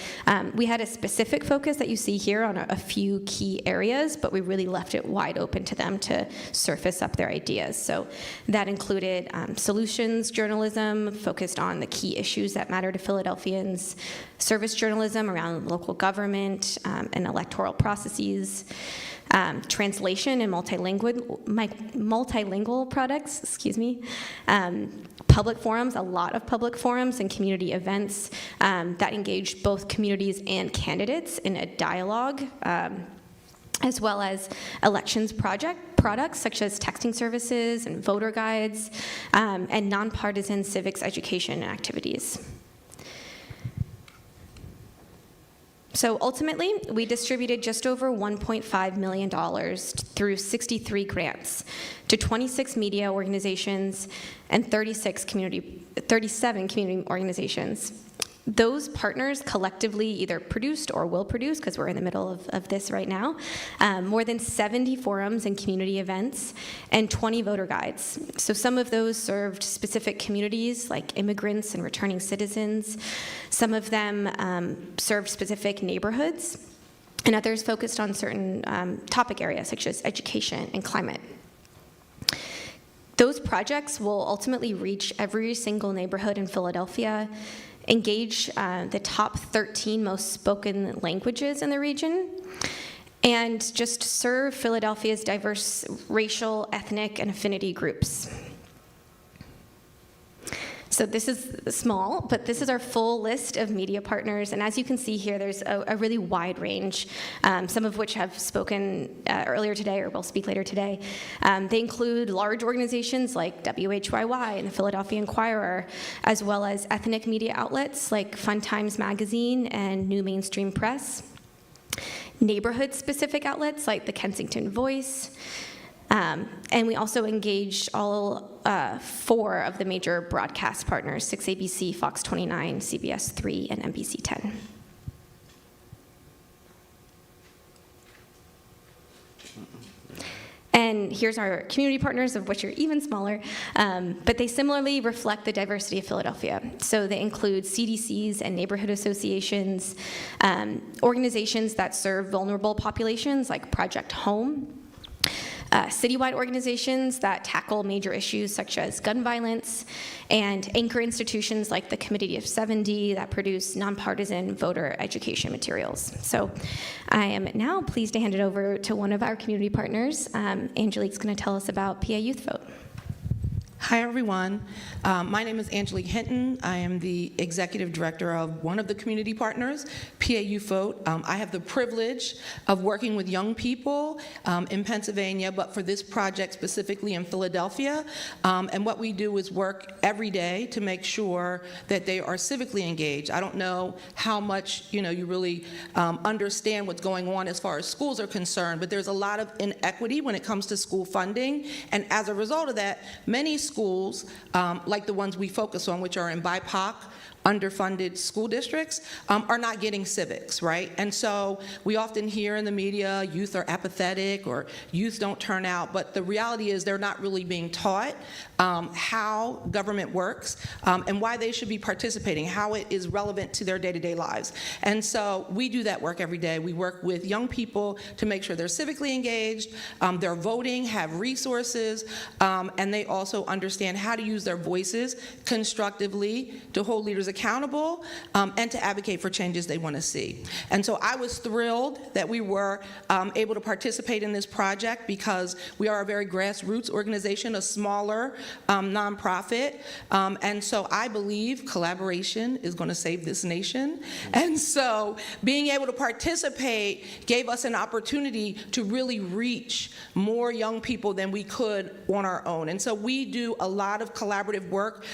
we had a specific focus that you see here on a few key areas, but we really left it wide open to them to surface up their ideas. So that included solutions journalism focused on the key issues that matter to Philadelphians, service journalism around local government and electoral processes, translation and multilingual products, public forums, a lot of public forums and community events that engage both communities and candidates in a dialogue, as well as elections products such as texting services and voter guides, and nonpartisan civics education activities. So ultimately, we distributed just over $1.5 million through 63 grants to 26 media organizations and 37 community organizations. Those partners collectively either produced or will produce, because we're in the middle of this right now, more than 70 forums and community events and 20 voter guides. So some of those served specific communities like immigrants and returning citizens. Some of them served specific neighborhoods, and others focused on certain topic areas such as education and climate. Those projects will ultimately reach every single neighborhood in Philadelphia, engage the top 13 most spoken languages in the region, and just serve Philadelphia's diverse racial, ethnic, and affinity groups. So this is small, but this is our full list of media partners, and as you can see here, there's a really wide range, some of which have spoken earlier today or will speak later today. They include large organizations like WHYY and the Philadelphia Inquirer, as well as ethnic media outlets like Fun Times Magazine and New Mainstream Press, neighborhood-specific outlets like the Kensington Voice, and we also engaged all 4 of the major broadcast partners, 6ABC, Fox 29, CBS 3, and NBC 10. And here's our community partners, of which are even smaller, but they similarly reflect the diversity of Philadelphia. So they include CDCs and neighborhood associations, organizations that serve vulnerable populations like Project Home, citywide organizations that tackle major issues such as gun violence, and anchor institutions like the Committee of 70 that produce nonpartisan voter education materials. So I am now pleased to hand it over to one of our community partners. Angelique's going to tell us about PA Youth Vote. Hi, everyone. My name is Angelique Hinton. I am the executive director of one of the community partners, PA Youth Vote. I have the privilege of working with young people in Pennsylvania, but for this project specifically in Philadelphia. And what we do is work every day to make sure that they are civically engaged. I don't know how much you really understand what's going on as far as schools are concerned, but there's a lot of inequity when it comes to school funding. And as a result of that, many schools, like the ones we focus on, which are in BIPOC, underfunded school districts, are not getting civics, right? And so we often hear in the media, youth are apathetic or youth don't turn out, but the reality is they're not really being taught how government works and why they should be participating, how it is relevant to their day-to-day lives. And so we do that work every day. We work with young people to make sure they're civically engaged, they're voting, have resources, and they also understand how to use their voices constructively to hold leaders accountable and to advocate for changes they want to see. And so I was thrilled that we were able to participate in this project because we are a very grassroots organization, a smaller nonprofit. And so I believe collaboration is going to save this nation. And so being able to participate gave us an opportunity to really reach more young people than we could on our own. And so we do a lot of collaborative work,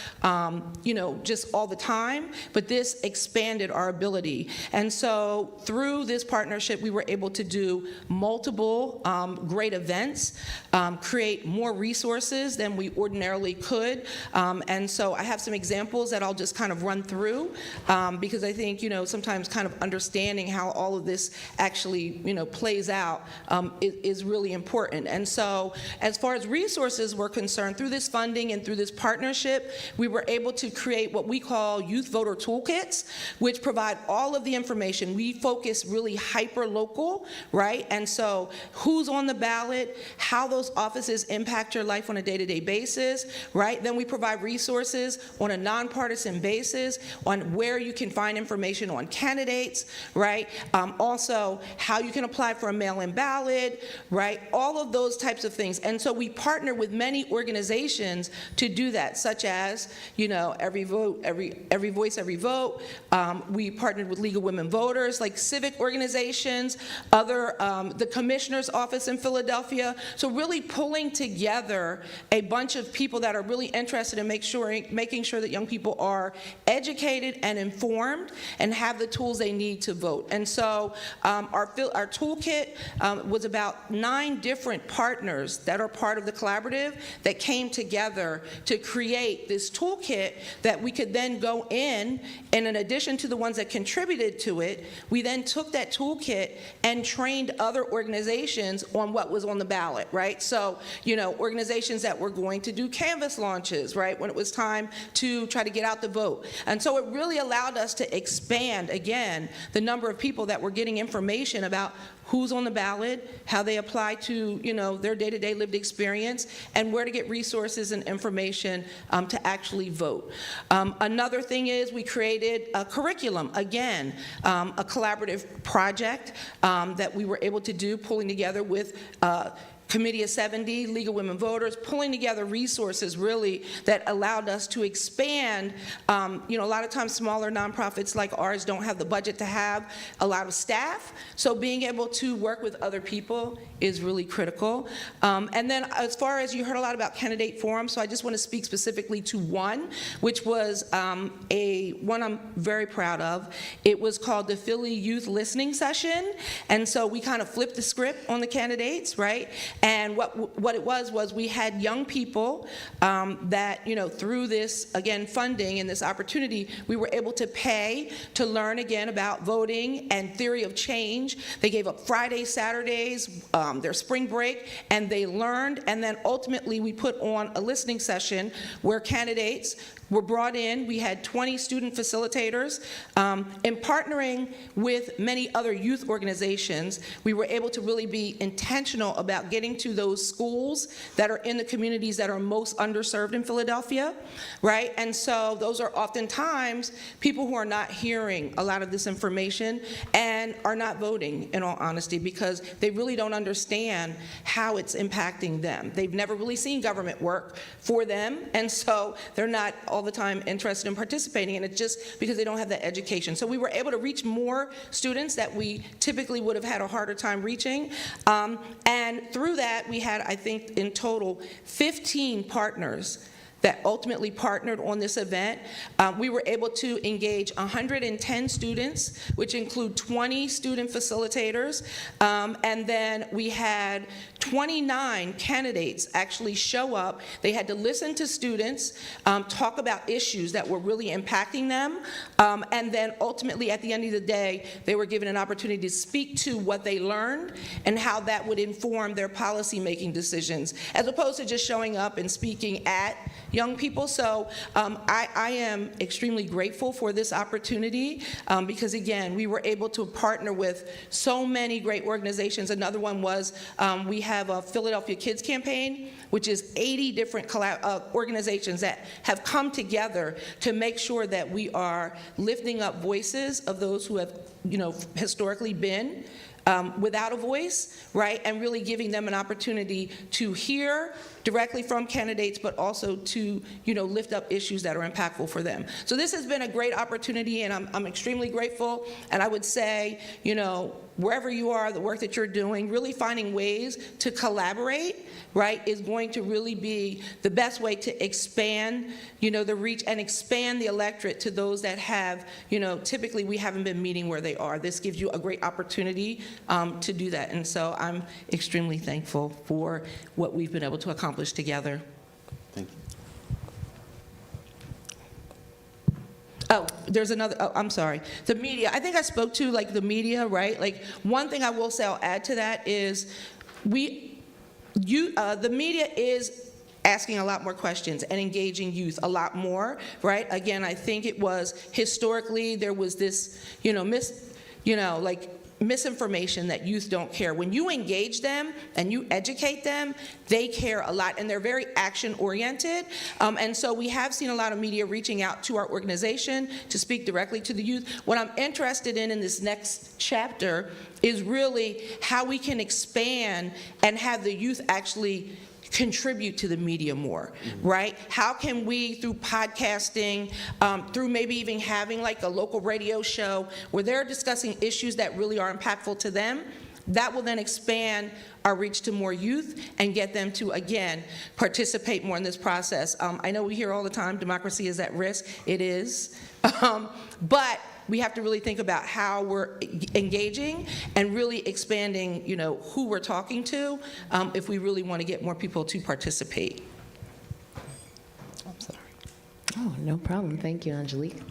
just all the time. But this expanded our ability. And so through this partnership, we were able to do multiple great events, create more resources than we ordinarily could. And so I have some examples that I'll just kind of run through because I think, sometimes kind of understanding how all of this actually, plays out is really important. And so as far as resources were concerned, through this funding and through this partnership, we were able to create what we call youth voter toolkits, which provide all of the information. We focus really hyper-local, right? And so who's on the ballot, how those offices impact your life on a day-to-day basis, right? Then we provide resources on a nonpartisan basis on where you can find information on candidates, right? Also, how you can apply for a mail-in ballot, right? All of those types of things. And so we partner with many organizations to do that, such as, Every Vote, Every Voice, Every Vote. We partnered with League of Women Voters, like civic organizations, the Commissioner's Office in Philadelphia. So really pulling together a bunch of people that are really interested in making sure that young people are educated and informed and have the tools they need to vote. And so our toolkit was about 9 different partners that are part of the collaborative that came together to create this toolkit that we could then go in, and in addition to the ones that contributed to it, we then took that toolkit and trained other organizations on what was on the ballot, right? So, organizations that were going to do canvas launches, right, when it was time to try to get out the vote. And so it really allowed us to expand, again, the number of people that were getting information about who's on the ballot, how they apply to, their day-to-day lived experience, and where to get resources and information to actually vote. Another thing is we created a curriculum, again, a collaborative project that we were able to do, pulling together with Committee of 70, League of Women Voters, pulling together resources really that allowed us to expand. A lot of times smaller nonprofits like ours don't have the budget to have a lot of staff, so being able to work with other people is really critical. And then as far as you heard a lot about candidate forums, so I just want to speak specifically to one, which was one I'm very proud of. It was called the Philly Youth Listening Session, and so we kind of flipped the script on the candidates, right? And what it was we had young people that, through this, again, funding and this opportunity, we were able to pay to learn again about voting and theory of change. They gave up Fridays, Saturdays, their spring break, and they learned. And then ultimately we put on a listening session where candidates were brought in. We had 20 student facilitators. In partnering with many other youth organizations, we were able to really be intentional about getting getting to those schools that are in the communities that are most underserved in Philadelphia, right? And so those are oftentimes people who are not hearing a lot of this information and are not voting, in all honesty, because they really don't understand how it's impacting them. They've never really seen government work for them, and so they're not all the time interested in participating, and it's just because they don't have that education. So we were able to reach more students that we typically would have had a harder time reaching, and through that we had, I think, in total 15 partners that ultimately partnered on this event. We were able to engage 110 students, which include 20 student facilitators, and then we had 29 candidates actually show up. They had to listen to students, talk about issues that were really impacting them, and then ultimately at the end of the day, they were given an opportunity to speak to what they learned and how that would inform their policy-making decisions, as opposed to just showing up and speaking at young people. So I am extremely grateful for this opportunity because, again, we were able to partner with so many great organizations. Another one was we have a Philadelphia Kids Campaign, which is 80 different organizations that have come together to make sure that we are lifting up voices of those who have, historically been without a voice, right, and really giving them an opportunity to hear directly from candidates, but also to, lift up issues that are impactful for them. So this has been a great opportunity, and I'm extremely grateful, and I would say, wherever you are, the work that you're doing, really finding ways to collaborate, right, is going to really be the best way to expand, the reach and expand the electorate to those that have, typically we haven't been meeting where they are. This gives you a great opportunity to do that. And so I'm extremely thankful for what we've been able to accomplish together. Thank you. Oh, there's another, I'm sorry. The media, I think I spoke to the media, right? One thing I will say, I'll add to that is the media is asking a lot more questions and engaging youth a lot more, right? Again, I think it was historically there was this, misinformation that youth don't care. When you engage them and you educate them, they care a lot, and they're very action-oriented. And so we have seen a lot of media reaching out to our organization to speak directly to the youth. What I'm interested in this next chapter is really how we can expand and have the youth actually contribute to the media more, right? How can we, through podcasting, through maybe even having a local radio show where they're discussing issues that really are impactful to them, that will then expand our reach to more youth and get them to, again, participate more in this process. I know we hear all the time, democracy is at risk. It is. But we have to really think about how we're engaging and really expanding, who we're talking to if we really want to get more people to participate. I'm sorry. Oh, no problem. Thank you, Angelique.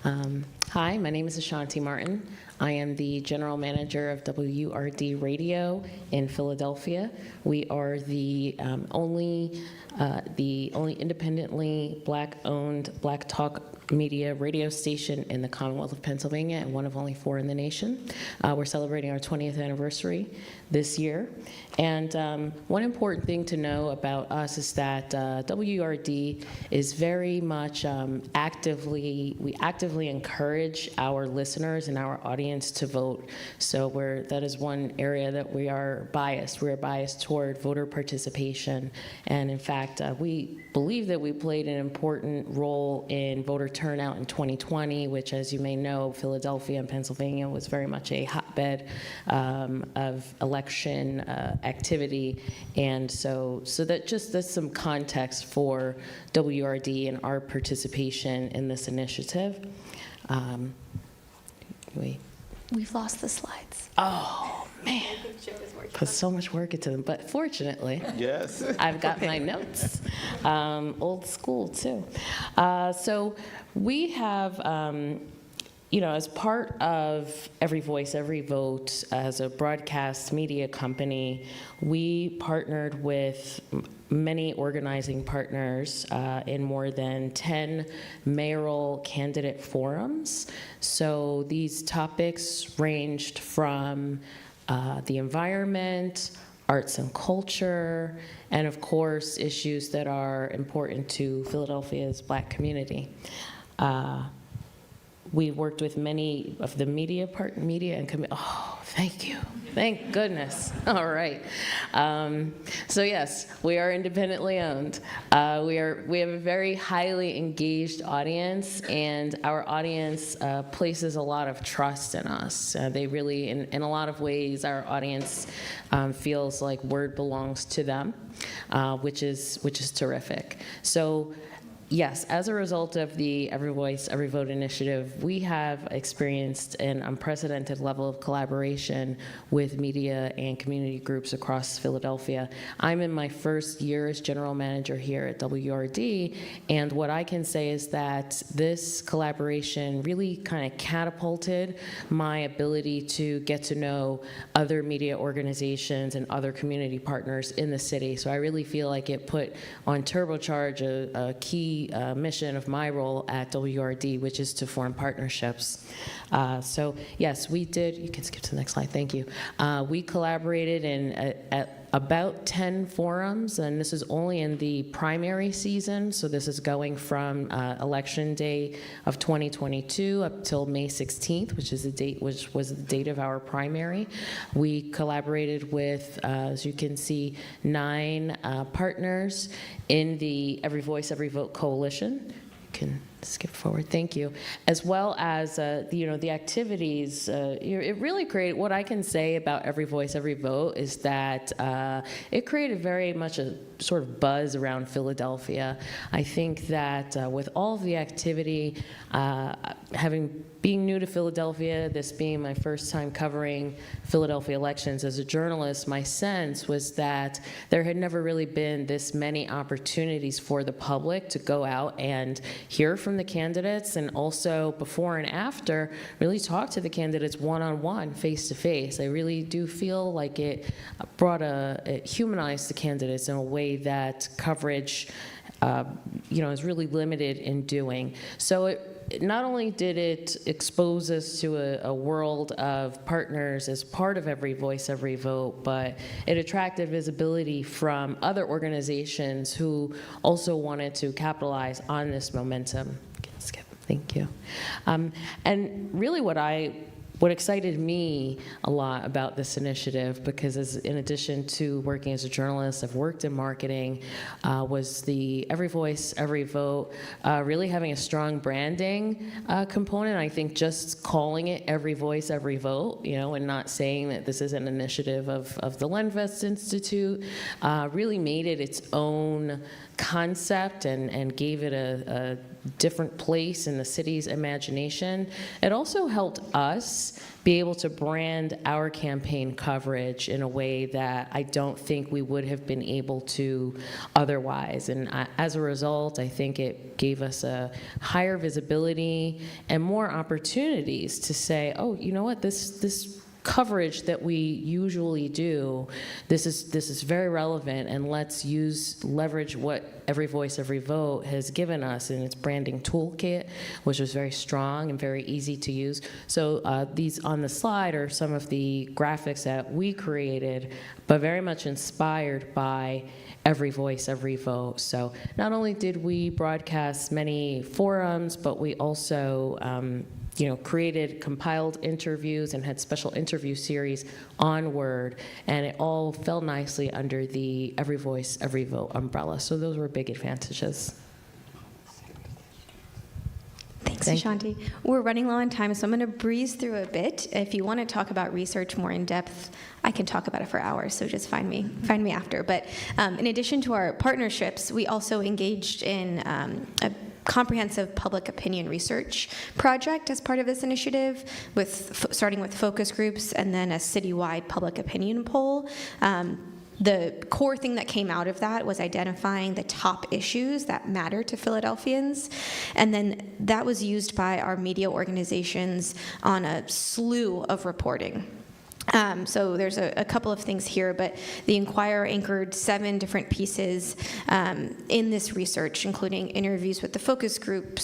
Hi, my name is Ashanti Martin. I am the general manager of WRD Radio in Philadelphia. We are the only independently Black-owned, Black talk media radio station in the Commonwealth of Pennsylvania, and one of only 4 in the nation. We're celebrating our 20th anniversary this year. And one important thing to know about us is that WRD is very much we actively encourage our listeners and our audience to vote. So that is one area that we are biased. We're biased toward voter participation. And in fact, we believe that we played an important role in voter turnout in 2020, which, as you may know, Philadelphia and Pennsylvania was very much a hotbed of election activity. And so that's some context for WRD and our participation in this initiative. We've lost the slides. Oh, man. Put so much work into them, but fortunately, yes, I've got my notes. Old school, too. So we have, as part of Every Voice, Every Vote, as a broadcast media company, we partnered with many organizing partners in more than 10 mayoral candidate forums. So these topics ranged from the environment, arts and culture, and of course, issues that are important to Philadelphia's Black community. We worked with many of the media and oh, thank you. Thank goodness. All right. So yes, we are independently owned. We have a very highly engaged audience, and our audience places a lot of trust in us. They really, in a lot of ways, our audience feels like word belongs to them, which is terrific. So yes, as a result of the Every Voice, Every Vote initiative, we have experienced an unprecedented level of collaboration with media and community groups across Philadelphia. I'm in my first year as general manager here at WRD, and what I can say is that this collaboration really kind of catapulted my ability to get to know other media organizations and other community partners in the city. So I really feel like it put on turbocharge a key mission of my role at WRD, which is to form partnerships. So yes, we did. You can skip to the next slide. Thank you. We collaborated at about 10 forums, and this is only in the primary season. So this is going from election day of 2022 up till May 16th, which was the date of our primary. We collaborated with, as you can see, 9 partners in the Every Voice, Every Vote coalition. You can skip forward, thank you. As well as the activities, it really created, what I can say about Every Voice, Every Vote is that it created very much a sort of buzz around Philadelphia. I think that with all of the activity, being new to Philadelphia, this being my first time covering Philadelphia elections as a journalist, my sense was that there had never really been this many opportunities for the public to go out and hear from the candidates, and also before and after really talk to the candidates one-on-one, face-to-face. I really do feel like it humanized the candidates in a way that coverage is really limited in doing. So not only did it expose us to a world of partners as part of Every Voice, Every Vote, but it attracted visibility from other organizations who also wanted to capitalize on this momentum. Skip, thank you. And really what excited me a lot about this initiative, because in addition to working as a journalist, I've worked in marketing, was the Every Voice, Every Vote, really having a strong branding component. I think just calling it Every Voice, Every Vote, and not saying that this is an initiative of the LIVESTREAM Institute, really made it its own concept and gave it a different place in the city's imagination. It also helped us be able to brand our campaign coverage in a way that I don't think we would have been able to otherwise. And as a result, I think it gave us a higher visibility and more opportunities to say, oh, you know what, this coverage that we usually do, this is very relevant, and let's leverage what Every Voice, Every Vote has given us in its branding toolkit, which was very strong and very easy to use. So these on the slide are some of the graphics that we created, but very much inspired by Every Voice, Every Vote. So not only did we broadcast many forums, but we also created compiled interviews and had special interview series on Word, and it all fell nicely under the Every Voice, Every Vote umbrella. So those were big advantages. Thanks, Ashanti. We're running low on time, so I'm going to breeze through a bit. If you want to talk about research more in depth, I can talk about it for hours, so just find me after. But in addition to our partnerships, we also engaged in a comprehensive public opinion research project as part of this initiative, starting with focus groups and then a citywide public opinion poll. The core thing that came out of that was identifying the top issues that matter to Philadelphians, and then that was used by our media organizations on a slew of reporting. So there's a couple of things here, but the Inquirer anchored 7 different pieces in this research, including interviews with the focus group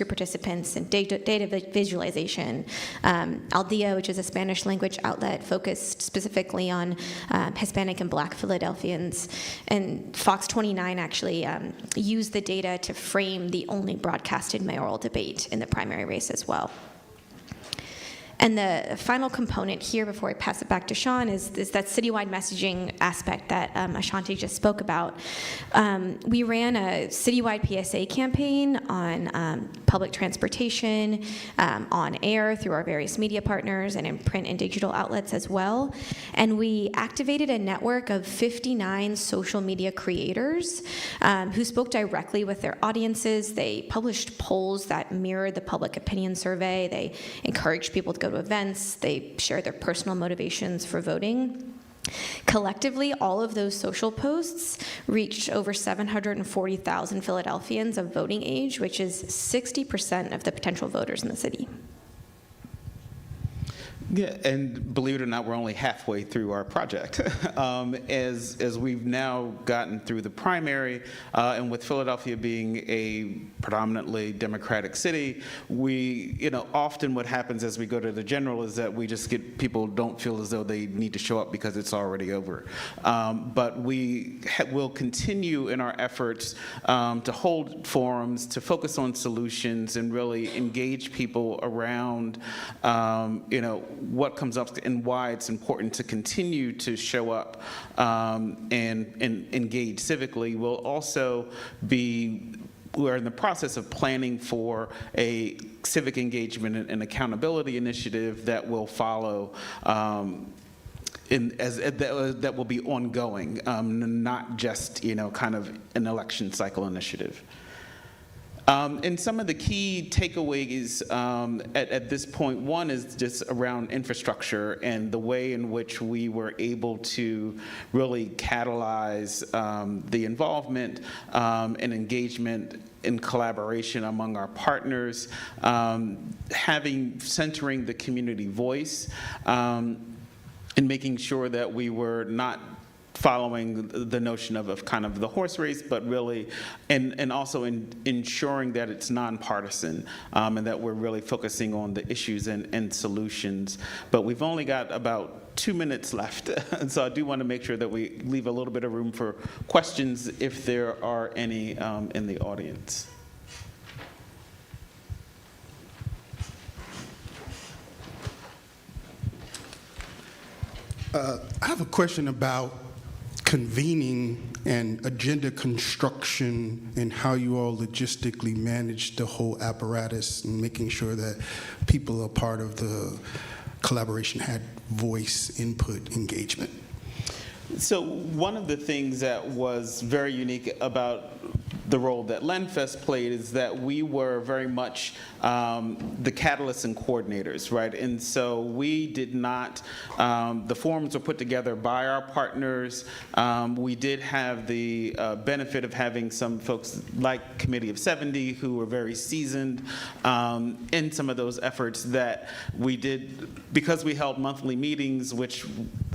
participants, and data visualization. Aldea, which is a Spanish language outlet focused specifically on Hispanic and Black Philadelphians, and Fox 29 actually used the data to frame the only broadcasted mayoral debate in the primary race as well. And the final component here, before I pass it back to Sean, is that citywide messaging aspect that Ashanti just spoke about. We ran a citywide PSA campaign on public transportation, on air through our various media partners, and in print and digital outlets as well. And we activated a network of 59 social media creators who spoke directly with their audiences. They published polls that mirrored the public opinion survey. They encouraged people to go to events. They shared their personal motivations for voting. Collectively, all of those social posts reached over 740,000 Philadelphians of voting age, which is 60% of the potential voters in the city. Yeah, and believe it or not, we're only halfway through our project. As we've now gotten through the primary, and with Philadelphia being a predominantly Democratic city, we, often what happens as we go to the general is that we just get people don't feel as though they need to show up because it's already over. But we will continue in our efforts to hold forums, to focus on solutions, and really engage people around, what comes up and why it's important to continue to show up and engage civically. We're in the process of planning for a civic engagement and accountability initiative that will follow that will be ongoing, not just kind of an election cycle initiative. And some of the key takeaways at this point, one is just around infrastructure and the way in which we were able to really catalyze the involvement and engagement and collaboration among our partners, centering the community voice, and making sure that we were not following the notion of kind of the horse race, but really, and also ensuring that it's nonpartisan, and that we're really focusing on the issues and solutions. But we've only got about 2 minutes left, and so I do want to make sure that we leave a little bit of room for questions if there are any in the audience. I have a question about convening and agenda construction and how you all logistically manage the whole apparatus and making sure that people are part of the collaboration, had voice, input, engagement. So one of the things that was very unique about the role that LenFest played is that we were very much the catalysts and coordinators, right? And so we did not, the forums were put together by our partners. We did have the benefit of having some folks like Committee of 70 who were very seasoned in some of those efforts that we did, because we held monthly meetings, which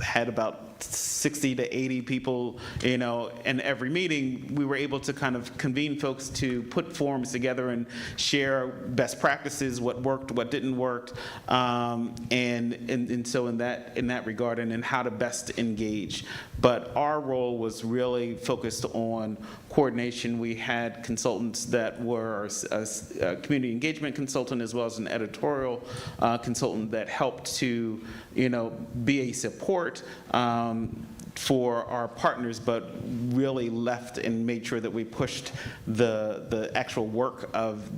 had about 60 to 80 people, in every meeting. We were able to kind of convene folks to put forums together and share best practices, what worked, what didn't work, and so in that regard, and in how to best engage. But our role was really focused on coordination. We had consultants that were a community engagement consultant as well as an editorial consultant that helped to, be a support for our partners, but really left and made sure that we pushed the actual work of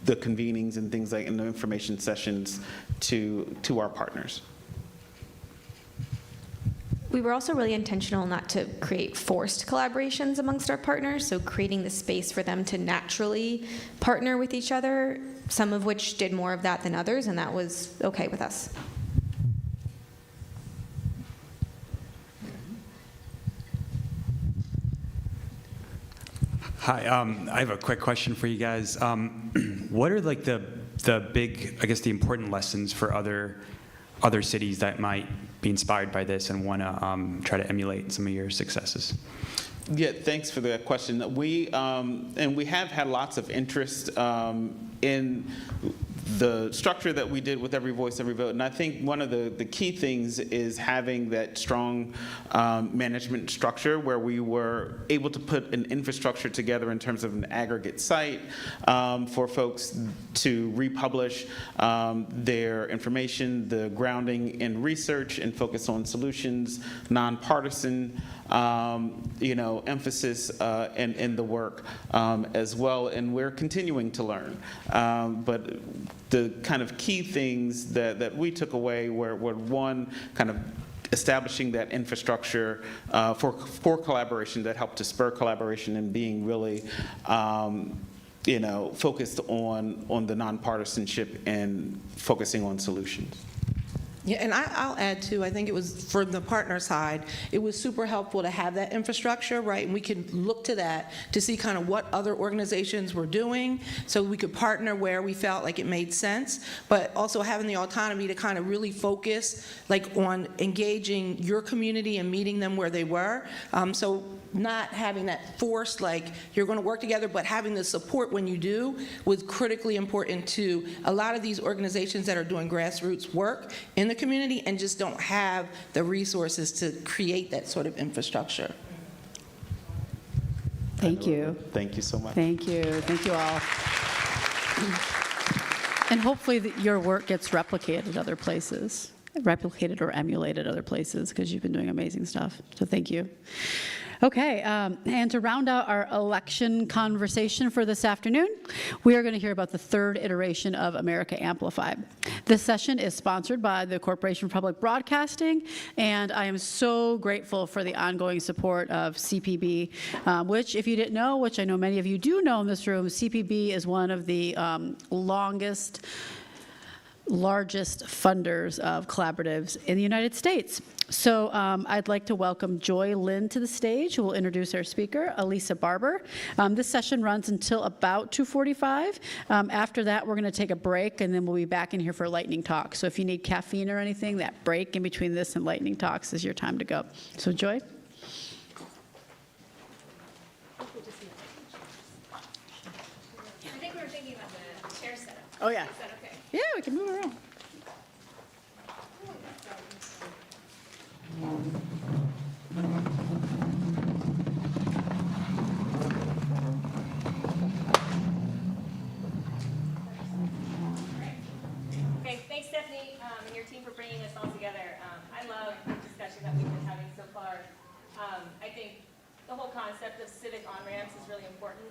the convenings and things like in the information sessions to our partners. We were also really intentional not to create forced collaborations amongst our partners, so creating the space for them to naturally partner with each other, some of which did more of that than others, and that was okay with us. Hi, I have a quick question for you guys. What are like the big, I guess, the important lessons for other other cities that might be inspired by this and want to try to emulate some of your successes? Yeah, thanks for that question. We have had lots of interest in the structure that we did with Every Voice, Every Vote. And I think one of the key things is having that strong management structure where we were able to put an infrastructure together in terms of an aggregate site for folks to republish their information, the grounding in research and focus on solutions, nonpartisan emphasis in the work as well, and we're continuing to learn. But the kind of key things that we took away were one, kind of establishing that infrastructure for collaboration that helped to spur collaboration and being really focused on the nonpartisanship and focusing on solutions. Yeah, and I'll add too, I think it was, for the partner side, it was super helpful to have that infrastructure, right? And we could look to that to see kind of what other organizations were doing, so we could partner where we felt like it made sense, but also having the autonomy to kind of really focus like on engaging your community and meeting them where they were. So not having that forced, like, you're going to work together, but having the support when you do was critically important to a lot of these organizations that are doing grassroots work in the community and just don't have the resources to create that sort of infrastructure. Thank you. Thank you so much. Thank you. Thank you all. And hopefully that your work gets replicated other places, replicated or emulated other places, because you've been doing amazing stuff. So thank you. Okay, and to round out our election conversation for this afternoon, we are going to hear about the third iteration of America Amplified. This session is sponsored by the Corporation for Public Broadcasting, and I am so grateful for the ongoing support of CPB, which, if you didn't know, which I know many of you do know in this room, CPB is one of the largest funders of collaboratives in the United States. So I'd like to welcome Joy Lynn to the stage, who will introduce our speaker, Elisa Barber. This session runs until about 2:45. After that, we're going to take a break, and then we'll be back in here for lightning talk. So if you need caffeine or anything, that break in between this and lightning talks is your time to go. So Joy? I think we were thinking about the chair setup. Oh, yeah. Is that okay? Yeah, we can move around. Okay, thanks Stephanie and your team for bringing us all together. I love the discussion that we've been having so far. I think the whole concept of civic on-ramps is really important.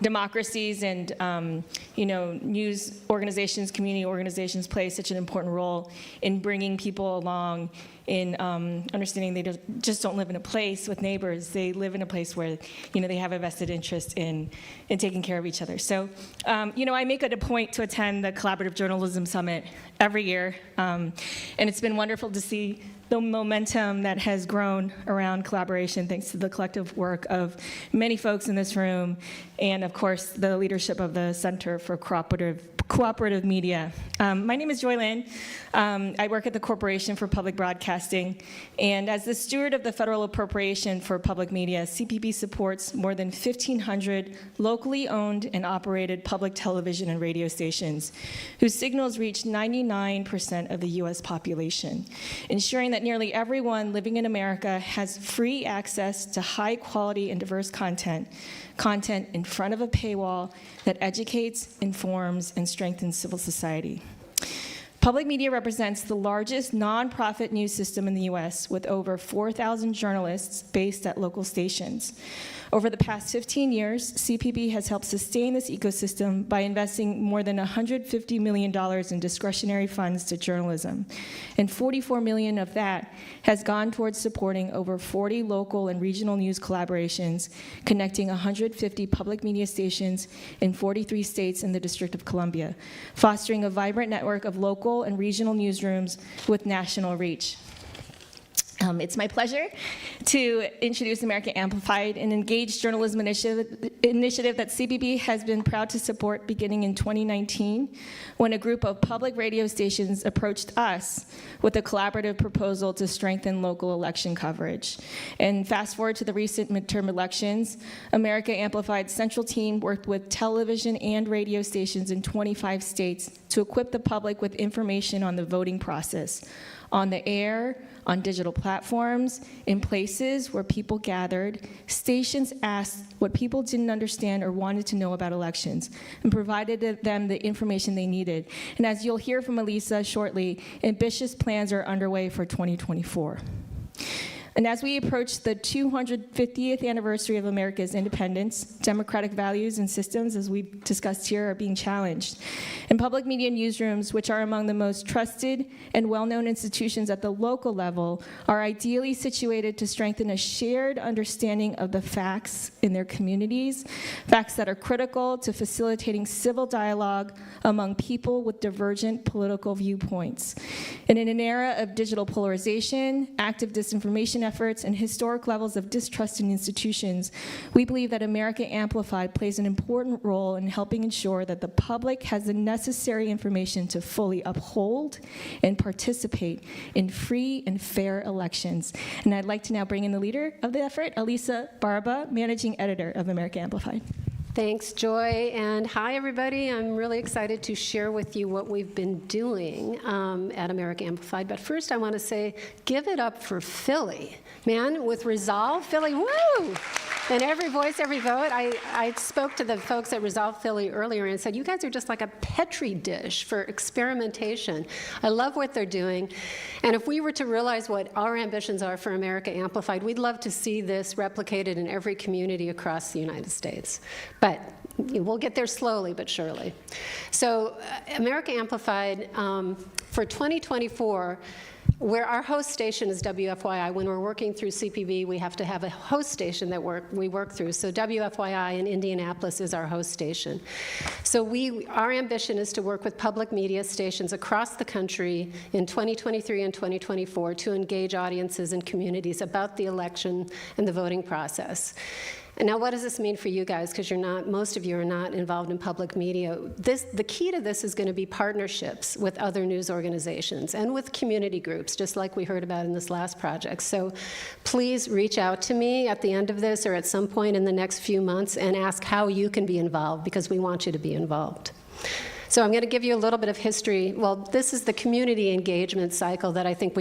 Democracies and news organizations, community organizations play such an important role in bringing people along in understanding they just don't live in a place with neighbors. They live in a place where they have a vested interest in taking care of each other. So I make it a point to attend the Collaborative Journalism Summit every year, and it's been wonderful to see the momentum that has grown around collaboration thanks to the collective work of many folks in this room and, of course, the leadership of the Center for Cooperative Media. My name is Joy Lynn. I work at the Corporation for Public Broadcasting, and as the steward of the federal appropriation for public media, CPB supports more than 1,500 locally owned and operated public television and radio stations whose signals reach 99% of the U.S. population, ensuring that nearly everyone living in America has free access to high quality and diverse content in front of a paywall that educates, informs, and strengthens civil society. Public media represents the largest nonprofit news system in the U.S. with over 4,000 journalists based at local stations. Over the past 15 years, CPB has helped sustain this ecosystem by investing more than $150 million in discretionary funds to journalism, and $44 million of that has gone towards supporting over 40 local and regional news collaborations, connecting 150 public media stations in 43 states and the District of Columbia, fostering a vibrant network of local and regional newsrooms with national reach. It's my pleasure to introduce America Amplified, an engaged journalism initiative that CBB has been proud to support beginning in 2019, when a group of public radio stations approached us with a collaborative proposal to strengthen local election coverage. And fast forward to the recent midterm elections, America Amplified's central team worked with television and radio stations in 25 states to equip the public with information on the voting process, on the air, on digital platforms, in places where people gathered. Stations asked what people didn't understand or wanted to know about elections and provided them the information they needed. And as you'll hear from Elisa shortly, ambitious plans are underway for 2024. And as we approach the 250th anniversary of America's independence, democratic values and systems, as we've discussed here, are being challenged. And public media newsrooms, which are among the most trusted and well-known institutions at the local level, are ideally situated to strengthen a shared understanding of the facts in their communities, facts that are critical to facilitating civil dialogue among people with divergent political viewpoints. And in an era of digital polarization, active disinformation efforts, and historic levels of distrust in institutions, we believe that America Amplified plays an important role in helping ensure that the public has the necessary information to fully uphold and participate in free and fair elections. And I'd like to now bring in the leader of the effort, Elisa Barba, Managing Editor of America Amplified. Thanks, Joy, and hi, everybody. I'm really excited to share with you what we've been doing at America Amplified. But first, I want to say, give it up for Philly. Man, with Resolve, Philly, woo! And every voice, every vote. I spoke to the folks at Resolve Philly earlier and said, you guys are just like a Petri dish for experimentation. I love what they're doing. And if we were to realize what our ambitions are for America Amplified, we'd love to see this replicated in every community across the United States. But we'll get there slowly but surely. So America Amplified for 2024, where our host station is WFYI. When we're working through CPB, we have to have a host station that we work through. So WFYI in Indianapolis is our host station. So our ambition is to work with public media stations across the country in 2023 and 2024 to engage audiences and communities about the election and the voting process. And now what does this mean for you guys? Because most of you are not involved in public media. The key to this is going to be partnerships with other news organizations and with community groups, just like we heard about in this last project. So please reach out to me at the end of this or at some point in the next few months and ask how you can be involved, because we want you to be involved. So I'm going to give you a little bit of history. Well, this is the community engagement cycle that I think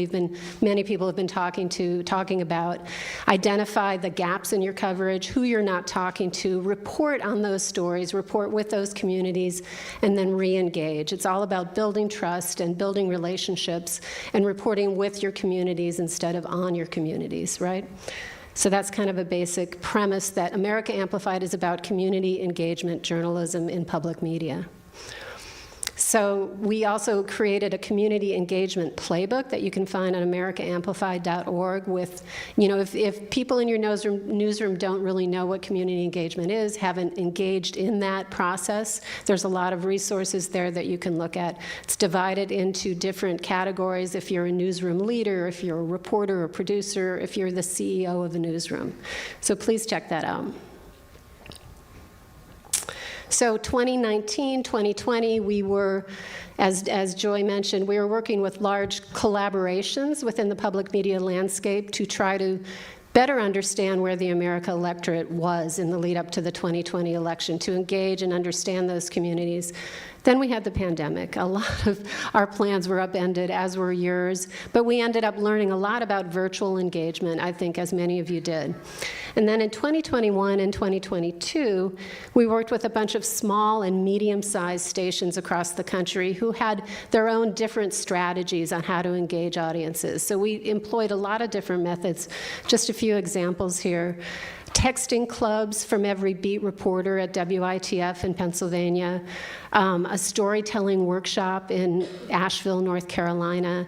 many people have been talking about. Identify the gaps in your coverage, who you're not talking to, report on those stories, report with those communities, and then re-engage. It's all about building trust and building relationships and reporting with your communities instead of on your communities, right? So that's kind of a basic premise that America Amplified is about community engagement journalism in public media. So we also created a community engagement playbook that you can find on americaamplified.org with, if people in your newsroom don't really know what community engagement is, haven't engaged in that process, there's a lot of resources there that you can look at. It's divided into different categories if you're a newsroom leader, if you're a reporter or producer, if you're the CEO of a newsroom. So please check that out. So 2019, 2020, we were, as Joy mentioned, we were working with large collaborations within the public media landscape to try to better understand where the America electorate was in the lead up to the 2020 election, to engage and understand those communities. Then we had the pandemic. A lot of our plans were upended, as were yours, but we ended up learning a lot about virtual engagement, I think, as many of you did. And then in 2021 and 2022, we worked with a bunch of small and medium-sized stations across the country who had their own different strategies on how to engage audiences. So we employed a lot of different methods. Just a few examples here. texting clubs from every beat reporter at WITF in Pennsylvania, a storytelling workshop in Asheville, North Carolina.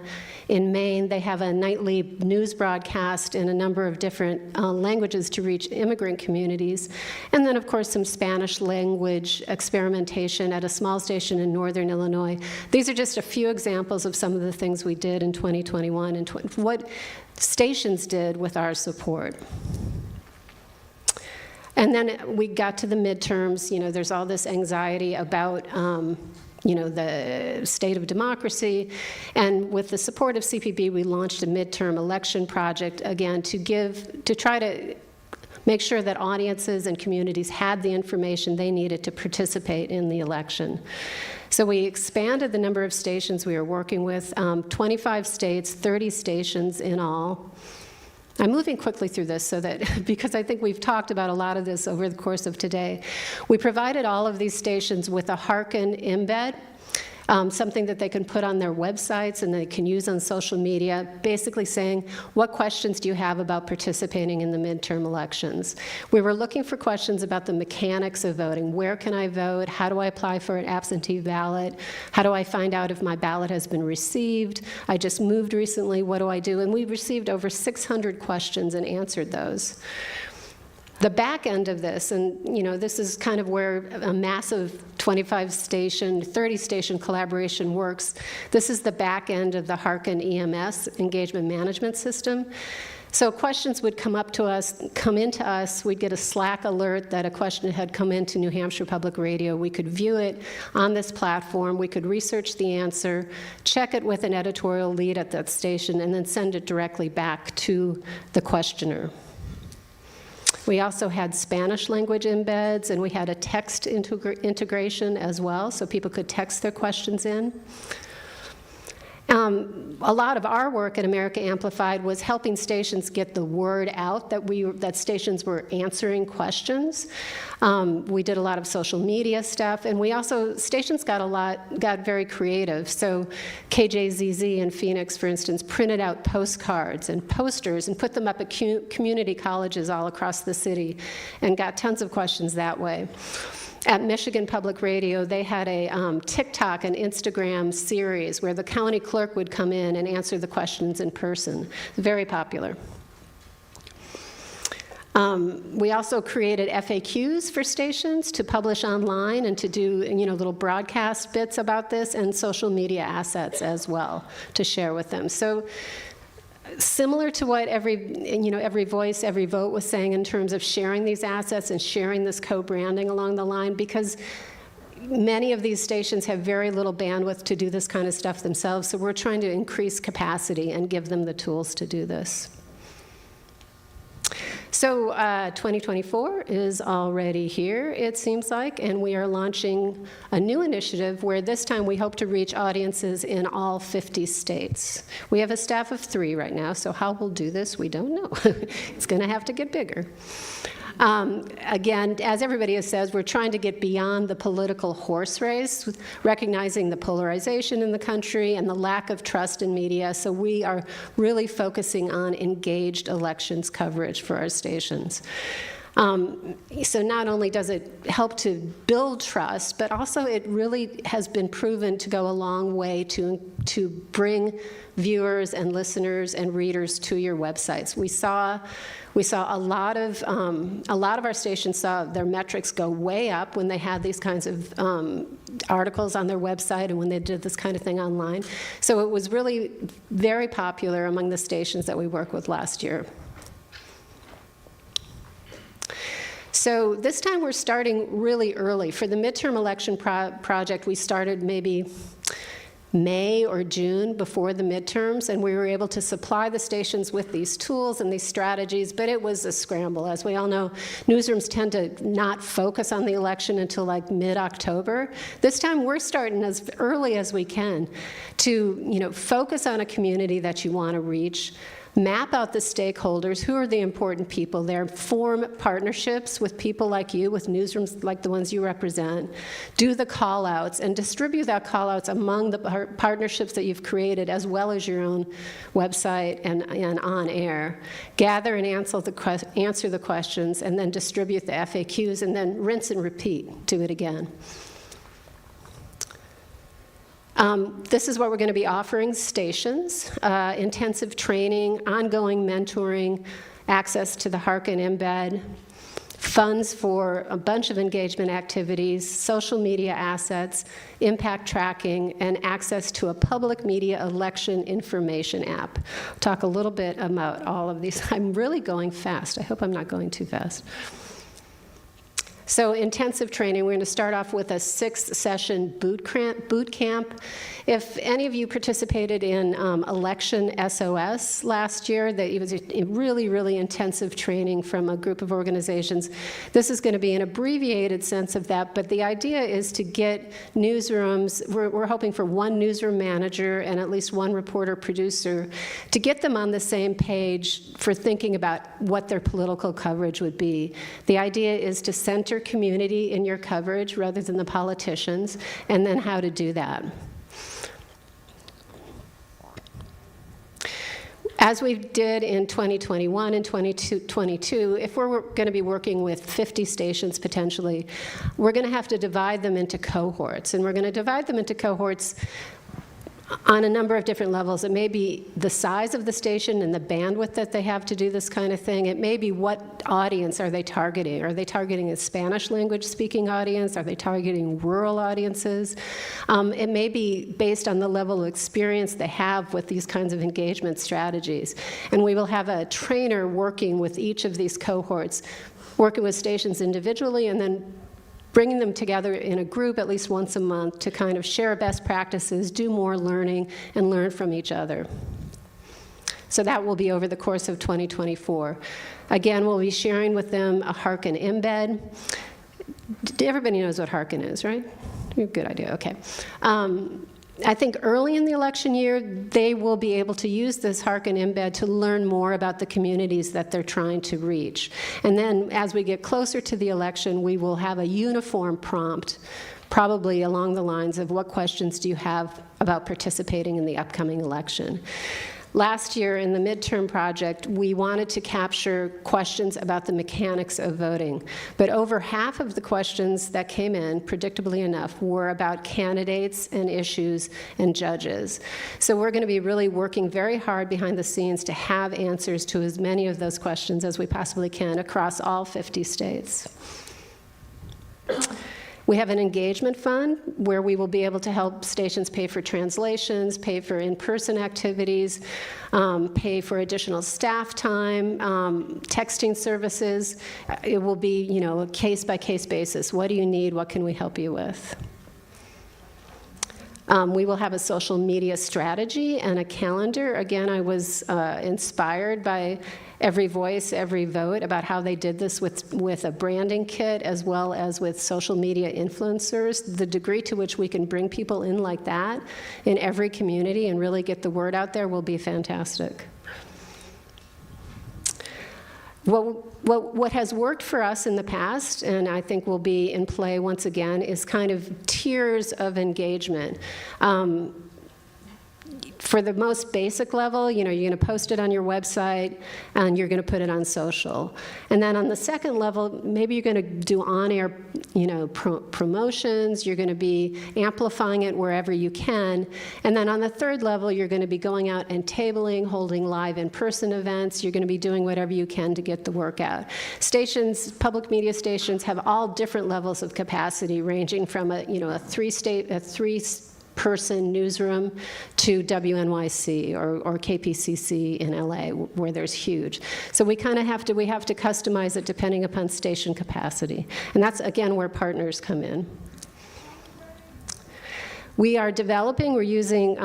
In Maine, they have a nightly news broadcast in a number of different languages to reach immigrant communities. And then, of course, some Spanish language experimentation at a small station in northern Illinois. These are just a few examples of some of the things we did in 2021 and what stations did with our support. And then we got to the midterms. You know, there's all this anxiety about the state of democracy. And with the support of CPB, we launched a midterm election project, again, to try to make sure that audiences and communities had the information they needed to participate in the election. So we expanded the number of stations we were working with, 25 states, 30 stations in all. I'm moving quickly through this so that, because I think we've talked about a lot of this over the course of today. We provided all of these stations with a Hearken embed, something that they can put on their websites and they can use on social media, basically saying, what questions do you have about participating in the midterm elections? We were looking for questions about the mechanics of voting. Where can I vote? How do I apply for an absentee ballot? How do I find out if my ballot has been received? I just moved recently, what do I do? And we received over 600 questions and answered those. The back end of this, and this is kind of where a massive 25-station, 30-station collaboration works. This is the back end of the Hearken EMS, Engagement Management System. So questions would come into us, we'd get a Slack alert that a question had come into New Hampshire Public Radio. We could view it on this platform, we could research the answer, check it with an editorial lead at that station, and then send it directly back to the questioner. We also had Spanish language embeds, and we had a text integration as well, so people could text their questions in. A lot of our work at America Amplified was helping stations get the word out that stations were answering questions. We did a lot of social media stuff, and stations got very creative. So KJZZ in Phoenix, for instance, printed out postcards and posters and put them up at community colleges all across the city and got tons of questions that way. At Michigan Public Radio, they had a TikTok and Instagram series where the county clerk would come in and answer the questions in person. Very popular. We also created FAQs for stations to publish online and to do little broadcast bits about this, and social media assets as well to share with them. So similar to what every voice, every vote was saying in terms of sharing these assets and sharing this co-branding along the line, because many of these stations have very little bandwidth to do this kind of stuff themselves, so we're trying to increase capacity and give them the tools to do this. So 2024 is already here, it seems like, and we are launching a new initiative where this time we hope to reach audiences in all 50 states. We have a staff of 3 right now, so how we'll do this, we don't know. It's going to have to get bigger. Again, as everybody says, we're trying to get beyond the political horse race, recognizing the polarization in the country and the lack of trust in media. So we are really focusing on engaged elections coverage for our stations. So not only does it help to build trust, but also it really has been proven to go a long way to bring viewers and listeners and readers to your websites. We saw a lot of our stations saw their metrics go way up when they had these kinds of articles on their website and when they did this kind of thing online. So it was really very popular among the stations that we worked with last year. So this time we're starting really early. For the midterm election project, we started maybe May or June before the midterms, and we were able to supply the stations with these tools and these strategies, but it was a scramble. As we all know, newsrooms tend to not focus on the election until like mid-October. This time we're starting as early as we can to focus on a community that you want to reach, map out the stakeholders, who are the important people there, form partnerships with people like you, with newsrooms like the ones you represent, do the call-outs, and distribute that call-outs among the partnerships that you've created, as well as your own website and on air. Gather and answer the questions, and then distribute the FAQs, and then rinse and repeat. Do it again. This is what we're going to be offering: stations, intensive training, ongoing mentoring, access to the Harken embed, funds for a bunch of engagement activities, social media assets, impact tracking, and access to a public media election information app. I'll talk a little bit about all of these. I'm really going fast. I hope I'm not going too fast. So intensive training, we're going to start off with a 6-session boot camp. If any of you participated in Election SOS last year, it was a really, really intensive training from a group of organizations. This is going to be an abbreviated sense of that, but the idea is to get newsrooms, we're hoping for one newsroom manager and at least one reporter producer, to get them on the same page for thinking about what their political coverage would be. The idea is to center community in your coverage rather than the politicians, and then how to do that. As we did in 2021 and 2022, if we're going to be working with 50 stations potentially, we're going to have to divide them into cohorts. And we're going to divide them into cohorts on a number of different levels. It may be the size of the station and the bandwidth that they have to do this kind of thing. It may be what audience are they targeting. Are they targeting a Spanish language speaking audience? Are they targeting rural audiences? It may be based on the level of experience they have with these kinds of engagement strategies. And we will have a trainer working with each of these cohorts, working with stations individually, and then bringing them together in a group at least once a month to kind of share best practices, do more learning, and learn from each other. So that will be over the course of 2024. Again, we'll be sharing with them a Harken embed. Everybody knows what Harken is, right? Good idea, okay. I think early in the election year, they will be able to use this Harken embed to learn more about the communities that they're trying to reach. And then as we get closer to the election, we will have a uniform prompt, probably along the lines of what questions do you have about participating in the upcoming election. Last year in the midterm project, we wanted to capture questions about the mechanics of voting, but over half of the questions that came in, predictably enough, were about candidates and issues and judges. So we're going to be really working very hard behind the scenes to have answers to as many of those questions as we possibly can across all 50 states. We have an engagement fund where we will be able to help stations pay for translations, pay for in-person activities, pay for additional staff time, texting services. It will be, a case-by-case basis. What do you need? What can we help you with? We will have a social media strategy and a calendar. Again, I was inspired by Every Voice, Every Vote about how they did this with a branding kit as well as with social media influencers. The degree to which we can bring people in like that in every community and really get the word out there will be fantastic. What has worked for us in the past, and I think will be in play once again, is kind of tiers of engagement. For the most basic level, you're going to post it on your website and you're going to put it on social. And then on the second level, maybe you're going to do on-air, promotions. You're going to be amplifying it wherever you can. And then on the third level, you're going to be going out and tabling, holding live in-person events. You're going to be doing whatever you can to get the word out. Stations, public media stations, have all different levels of capacity, ranging from a three-person newsroom to WNYC or KPCC in LA, where there's huge. So we kind of have to customize it depending upon station capacity. And that's, again, where partners come in. We're using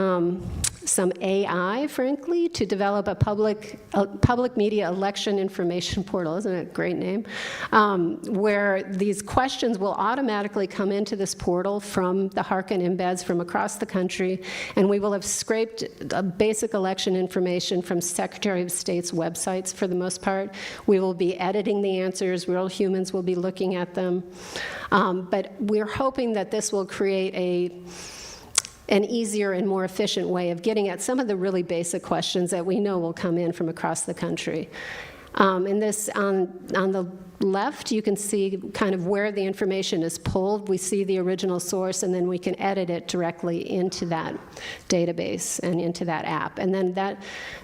some AI, frankly, to develop a public media election information portal. Isn't it a great name? Where these questions will automatically come into this portal from the Harkin embeds from across the country, and we will have scraped basic election information from Secretary of State's websites for the most part. We will be editing the answers. Real humans will be looking at them. But we're hoping that this will create an easier and more efficient way of getting at some of the really basic questions that we know will come in from across the country. And this, on the left, you can see kind of where the information is pulled. We see the original source, and then we can edit it directly into that database and into that app. And then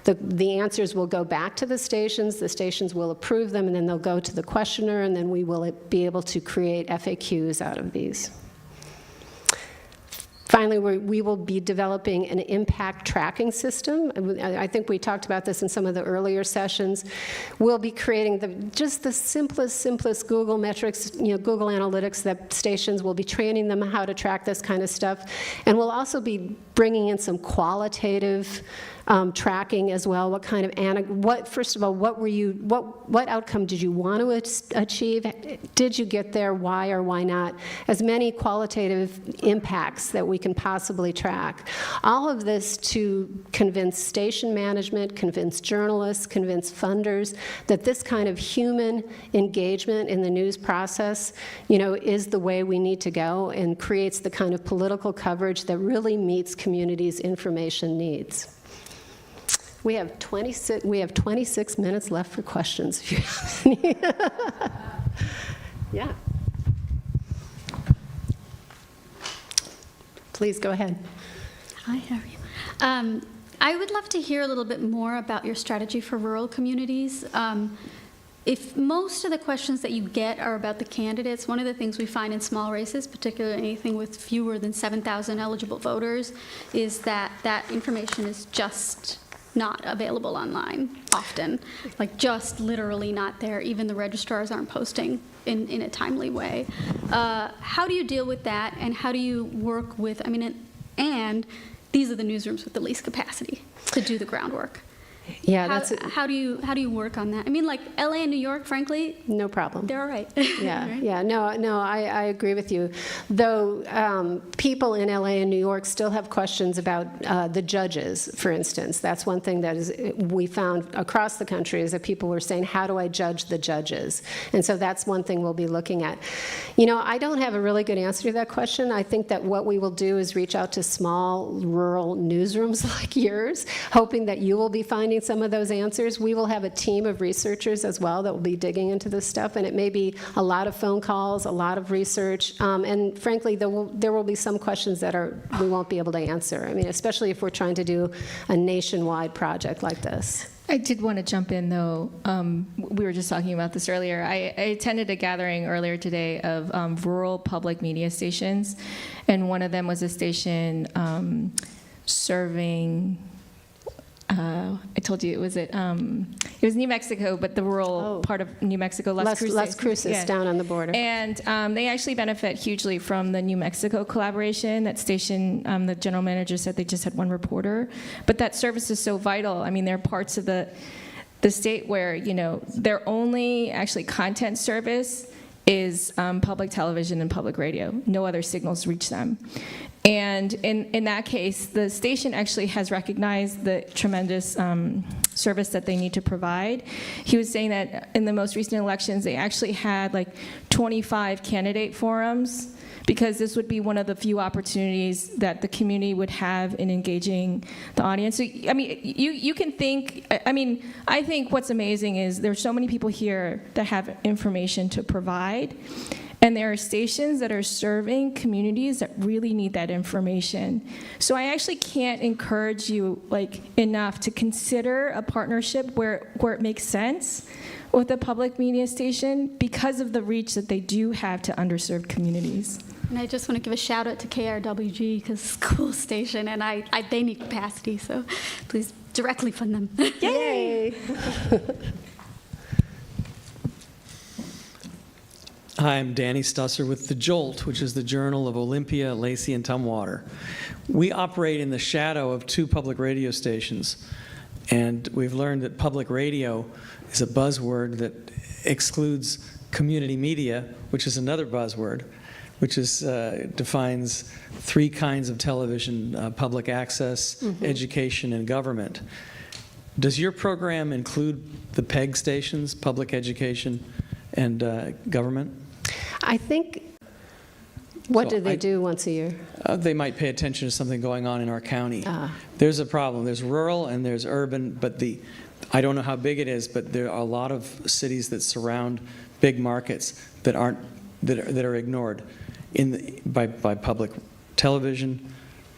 the answers will go back to the stations will approve them, and then they'll go to the questioner, and then we will be able to create FAQs out of these. Finally, we will be developing an impact tracking system. I think we talked about this in some of the earlier sessions. We'll be creating just the simplest Google metrics, Google Analytics that stations will be training them how to track this kind of stuff. And we'll also be bringing in some qualitative tracking as well. First of all, what outcome did you want to achieve? Did you get there? Why or why not? As many qualitative impacts that we can possibly track. All of this to convince station management, convince journalists, convince funders that this kind of human engagement in the news process, is the way we need to go and creates the kind of political coverage that really meets communities' information needs. We have 26 minutes left for questions if you have any. Yeah. Please go ahead. Hi, how are you? I would love to hear a little bit more about your strategy for rural communities. If most of the questions that you get are about the candidates, one of the things we find in small races, particularly anything with fewer than 7,000 eligible voters, is that that information is just not available online often, just literally not there. Even the registrars aren't posting in a timely way. How do you deal with that, and how do you work with, and these are the newsrooms with the least capacity to do the groundwork. Yeah, how do you work on that? LA and New York, frankly, no problem. They're all right. Yeah, right? yeah, no, I agree with you. Though people in LA and New York still have questions about the judges, for instance. That's one thing that we found across the country is that people were saying, how do I judge the judges? And so that's one thing we'll be looking at. I don't have a really good answer to that question. I think that what we will do is reach out to small rural newsrooms like yours, hoping that you will be finding some of those answers. We will have a team of researchers as well that will be digging into this stuff, and it may be a lot of phone calls, a lot of research, and frankly, there will be some questions that we won't be able to answer. Especially if we're trying to do a nationwide project like this. I did want to jump in, though. We were just talking about this earlier. I attended a gathering earlier today of rural public media stations, and one of them was a station serving. I told you it was New Mexico, but the rural part of New Mexico, Las Cruces, down on the border. And they actually benefit hugely from the New Mexico collaboration. That station, the general manager said they just had one reporter, but that service is so vital. There are parts of the state where their only actually content service is public television and public radio. No other signals reach them. And in that case, the station actually has recognized the tremendous service that they need to provide. He was saying that in the most recent elections, they actually had 25 candidate forums, because this would be one of the few opportunities that the community would have in engaging the audience. So, you can think, I think what's amazing is there's so many people here that have information to provide, and there are stations that are serving communities that really need that information. So I actually can't encourage you enough to consider a partnership where it makes sense with a public media station because of the reach that they do have to underserved communities. And I just want to give a shout out to KRWG, because it's a cool station, and they need capacity, so please directly fund them. Yay! Hi, I'm Danny Stusser with The Jolt, which is the Journal of Olympia, Lacey, and Tumwater. We operate in the shadow of 2 public radio stations, and we've learned that public radio is a buzzword that excludes community media, which is another buzzword, which defines 3 kinds of television, public access, education, and government. Does your program include the PEG stations, public education, and government? I think, what So do they do once a year? They might pay attention to something going on in our county. There's a problem. There's rural and there's urban, but I don't know how big it is, but there are a lot of cities that surround big markets that are ignored by public television,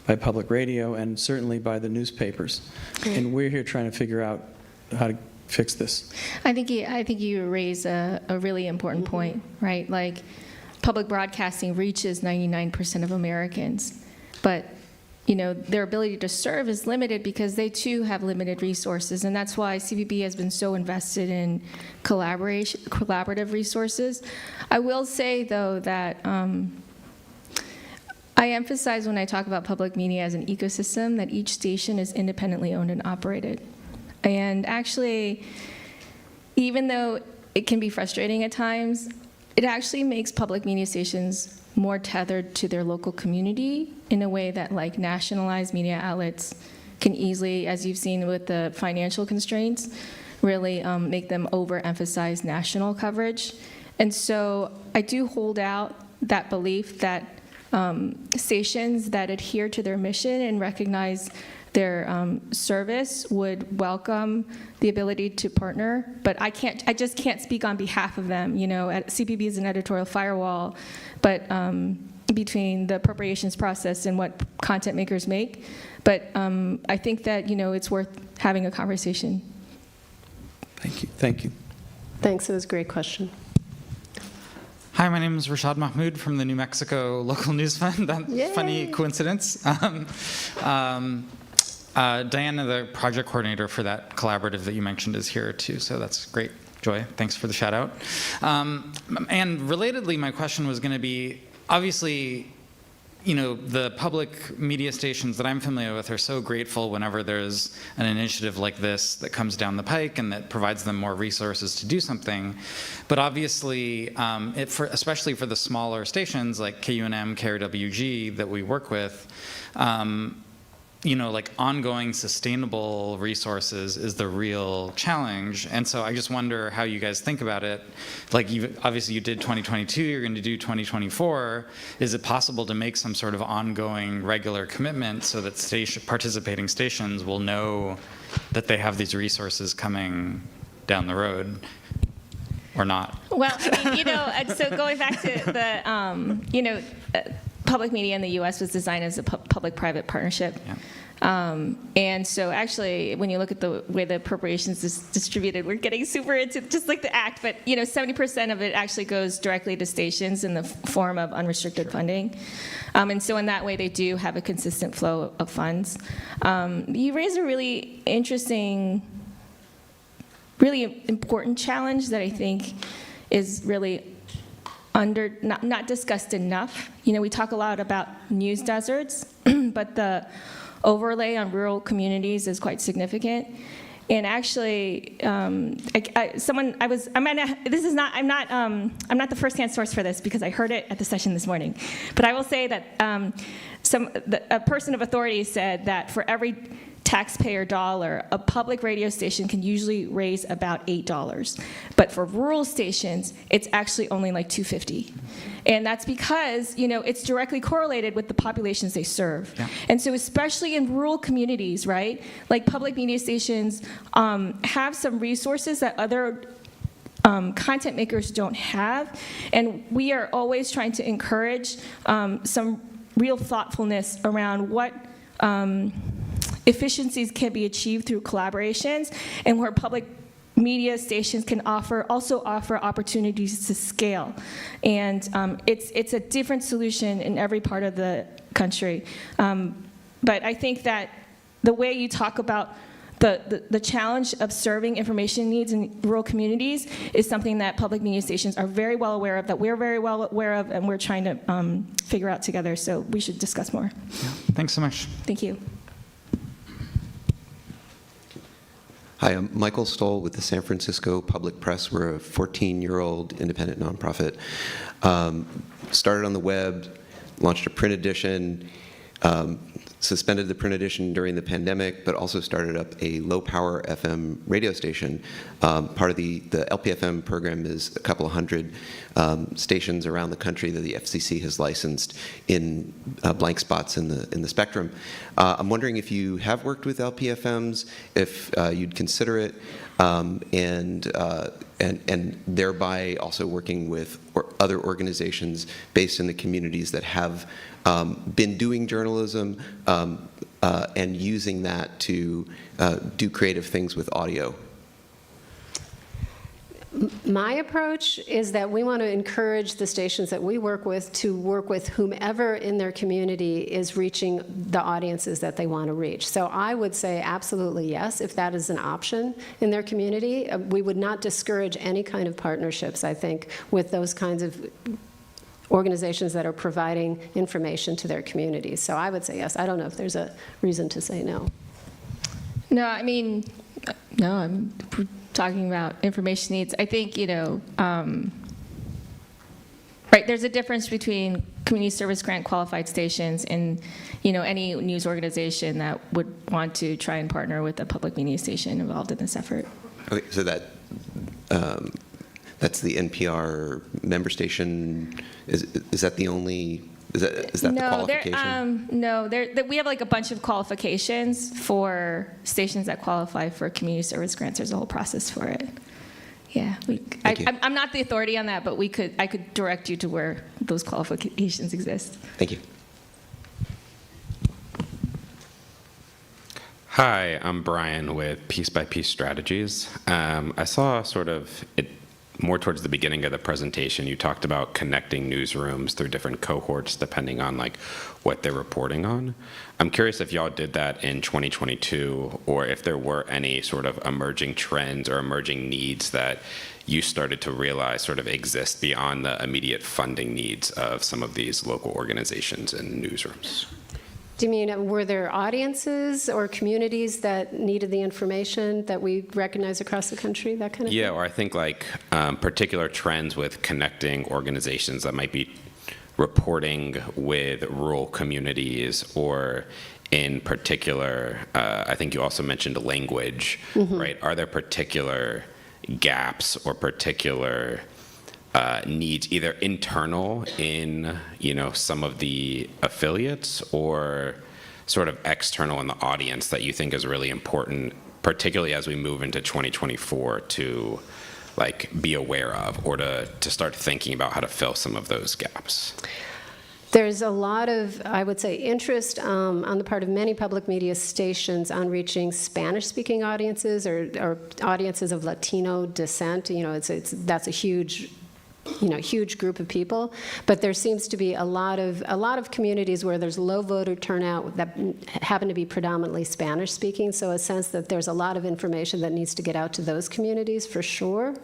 by public radio, and certainly by the newspapers. And we're here trying to figure out how to fix this. I think you raise a really important point, right? Like, public broadcasting reaches 99% of Americans, but their ability to serve is limited because they too have limited resources, and that's why CBB has been so invested in collaborative resources. I will say, though, that I emphasize when I talk about public media as an ecosystem that each station is independently owned and operated. And actually, even though it can be frustrating at times, it actually makes public media stations more tethered to their local community in a way that, like, nationalized media outlets can easily, as you've seen with the financial constraints, really make them overemphasize national coverage. And so I do hold out that belief that stations that adhere to their mission and recognize their service would welcome the ability to partner, but I just can't speak on behalf of them. CPB is an editorial firewall, but between the appropriations process and what content makers make. But I think that it's worth having a conversation. Thank you. Thank you. Thanks. It was a great question. Hi, my name is Rashad Mahmoud from the New Mexico Local News Fund. That's funny coincidence. Diana, the project coordinator for that collaborative that you mentioned, is here too, so that's great. Joy, thanks for the shout out. And relatedly, my question was going to be, obviously, the public media stations that I'm familiar with are so grateful whenever there's an initiative like this that comes down the pike and that provides them more resources to do something. But obviously, especially for the smaller stations like KUNM, KRWG that we work with, like ongoing sustainable resources is the real challenge. And so I just wonder how you guys think about it. Like, obviously you did 2022, you're going to do 2024. Is it possible to make some sort of ongoing regular commitment so that participating stations will know that they have these resources coming down the road, or not? Well, I mean, so going back to the, public media in the U.S. was designed as a public-private partnership. Yeah. And so actually, when you look at the way the appropriations is distributed, we're getting super into just like the act, but 70% of it actually goes directly to stations in the form of unrestricted funding. And so in that way, they do have a consistent flow of funds. You raise a really interesting, really important challenge that I think is really not discussed enough. We talk a lot about news deserts, but the overlay on rural communities is quite significant. And actually, I'm not the first-hand source for this because I heard it at the session this morning. But I will say that a person of authority said that for every taxpayer dollar, a public radio station can usually raise about $8. But for rural stations, it's actually only like $2.50. And that's because, it's directly correlated with the populations they serve. Yeah. And so especially in rural communities, right, like public media stations have some resources that other content makers don't have. And we are always trying to encourage some real thoughtfulness around what efficiencies can be achieved through collaborations, and where public media stations can also offer opportunities to scale. And it's a different solution in every part of the country. But I think that the way you talk about the challenge of serving information needs in rural communities is something that public media stations are very well aware of, that we're very well aware of, and we're trying to figure out together. So we should discuss more. Yeah. Thanks so much. Thank you. Hi, I'm Michael Stoll with the San Francisco Public Press. We're a 14-year-old independent nonprofit. Started on the web, launched a print edition, suspended the print edition during the pandemic, but also started up a low-power FM radio station. Part of the LPFM program is a couple of hundred stations around the country that the FCC has licensed in blank spots in the spectrum. I'm wondering if you have worked with LPFMs, if you'd consider it, and thereby also working with other organizations based in the communities that have been doing journalism and using that to do creative things with audio. My approach is that we want to encourage the stations that we work with to work with whomever in their community is reaching the audiences that they want to reach. So I would say absolutely yes, if that is an option in their community. We would not discourage any kind of partnerships, I think, with those kinds of organizations that are providing information to their communities. So I would say yes. I don't know if there's a reason to say no. No, I mean, no, I'm talking about information needs. I think, right, there's a difference between community service grant qualified stations and, any news organization that would want to try and partner with a public media station involved in this effort. Okay, so that's the NPR member station. Is that the only? Is that the qualification? No, we have like a bunch of qualifications for stations that qualify for community service grants. There's a whole process for it. Yeah, I'm not the authority on that, but I could direct you to where those qualifications exist. Thank you. Hi, I'm Brian with Piece by Piece Strategies. I saw sort of it more towards the beginning of the presentation, you talked about connecting newsrooms through different cohorts depending on like what they're reporting on. I'm curious if y'all did that in 2022 or if there were any sort of emerging trends or emerging needs that you started to realize sort of exist beyond the immediate funding needs of some of these local organizations and newsrooms. Do you mean, were there audiences or communities that needed the information that we recognize across the country, that kind of thing? Yeah, or I think like particular trends with connecting organizations that might be reporting with rural communities, or in particular, I think you also mentioned language, right? Are there particular gaps or particular needs, either internal in some of the affiliates or sort of external in the audience that you think is really important, particularly as we move into 2024, to like be aware of or to start thinking about how to fill some of those gaps? There's a lot of, I would say, interest on the part of many public media stations on reaching Spanish-speaking audiences or audiences of Latino descent. That's a huge group of people, but there seems to be a lot of communities where there's low voter turnout that happen to be predominantly Spanish speaking, so a sense that there's a lot of information that needs to get out to those communities for sure.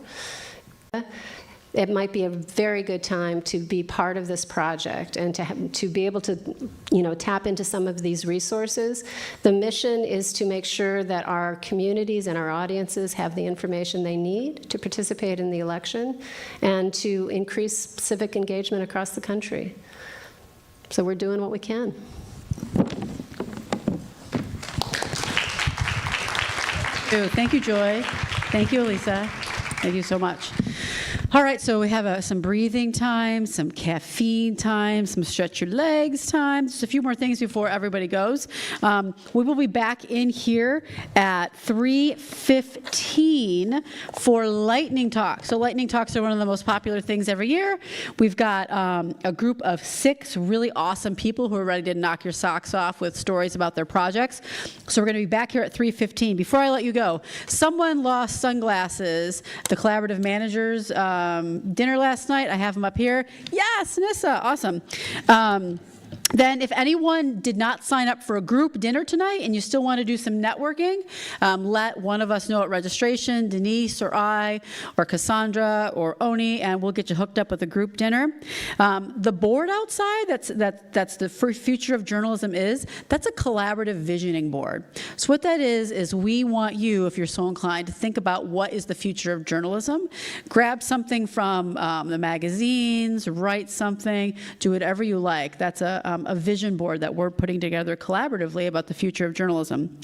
It might be a very good time to be part of this project and to be able to, tap into some of these resources. The mission is to make sure that our communities and our audiences have the information they need to participate in the election and to increase civic engagement across the country. So we're doing what we can. Thank you, Joy. Thank you, Elisa. Thank you so much. All right, so we have some breathing time, some caffeine time, some stretch your legs time. Just a few more things before everybody goes. We will be back in here at 3:15 for lightning talks. So lightning talks are one of the most popular things every year. We've got a group of 6 really awesome people who are ready to knock your socks off with stories about their projects. So we're going to be back here at 3:15. Before I let you go, someone lost sunglasses. The collaborative managers dinner last night. I have them up here. Yes, Nissa, awesome. Then if anyone did not sign up for a group dinner tonight and you still want to do some networking, let one of us know at registration, Denise or I or Cassandra or Oni, and we'll get you hooked up with a group dinner. The board outside, that's the future of journalism that's a collaborative visioning board. So what that is we want you, if you're so inclined, to think about what is the future of journalism. Grab something from the magazines, write something, do whatever you like. That's a vision board that we're putting together collaboratively about the future of journalism.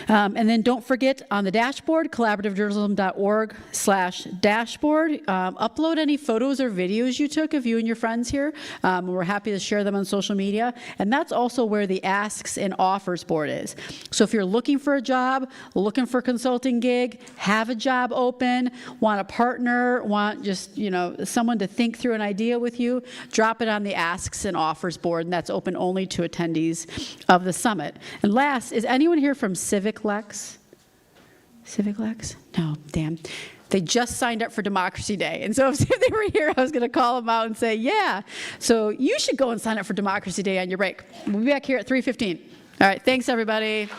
And then don't forget on the dashboard, collaborativejournalism.org/dashboard, upload any photos or videos you took of you and your friends here. We're happy to share them on social media. And that's also where the asks and offers board is. So if you're looking for a job, looking for a consulting gig, have a job open, want a partner, want just, someone to think through an idea with you, drop it on the asks and offers board, and that's open only to attendees of the summit. And last, is anyone here from CivicLex? CivicLex? No, damn. They just signed up for Democracy Day. And so if they were here, I was going to call them out and say, yeah. So you should go and sign up for Democracy Day on your break. We'll be back here at 3:15. All right, thanks, everybody.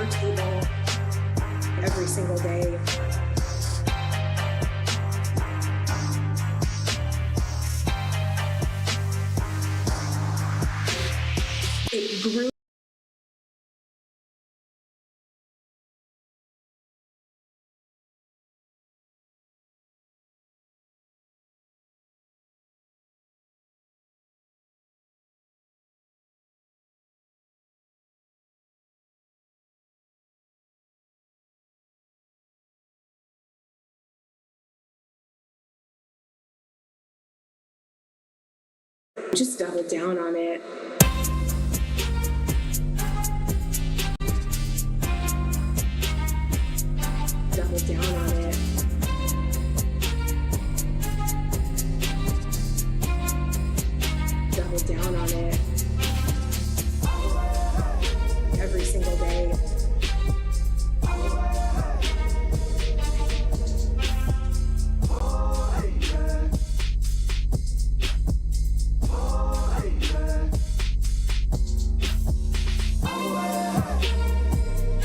Table every single day. It grew. Just double down on it. Double down on it. Double down on it. Every single day.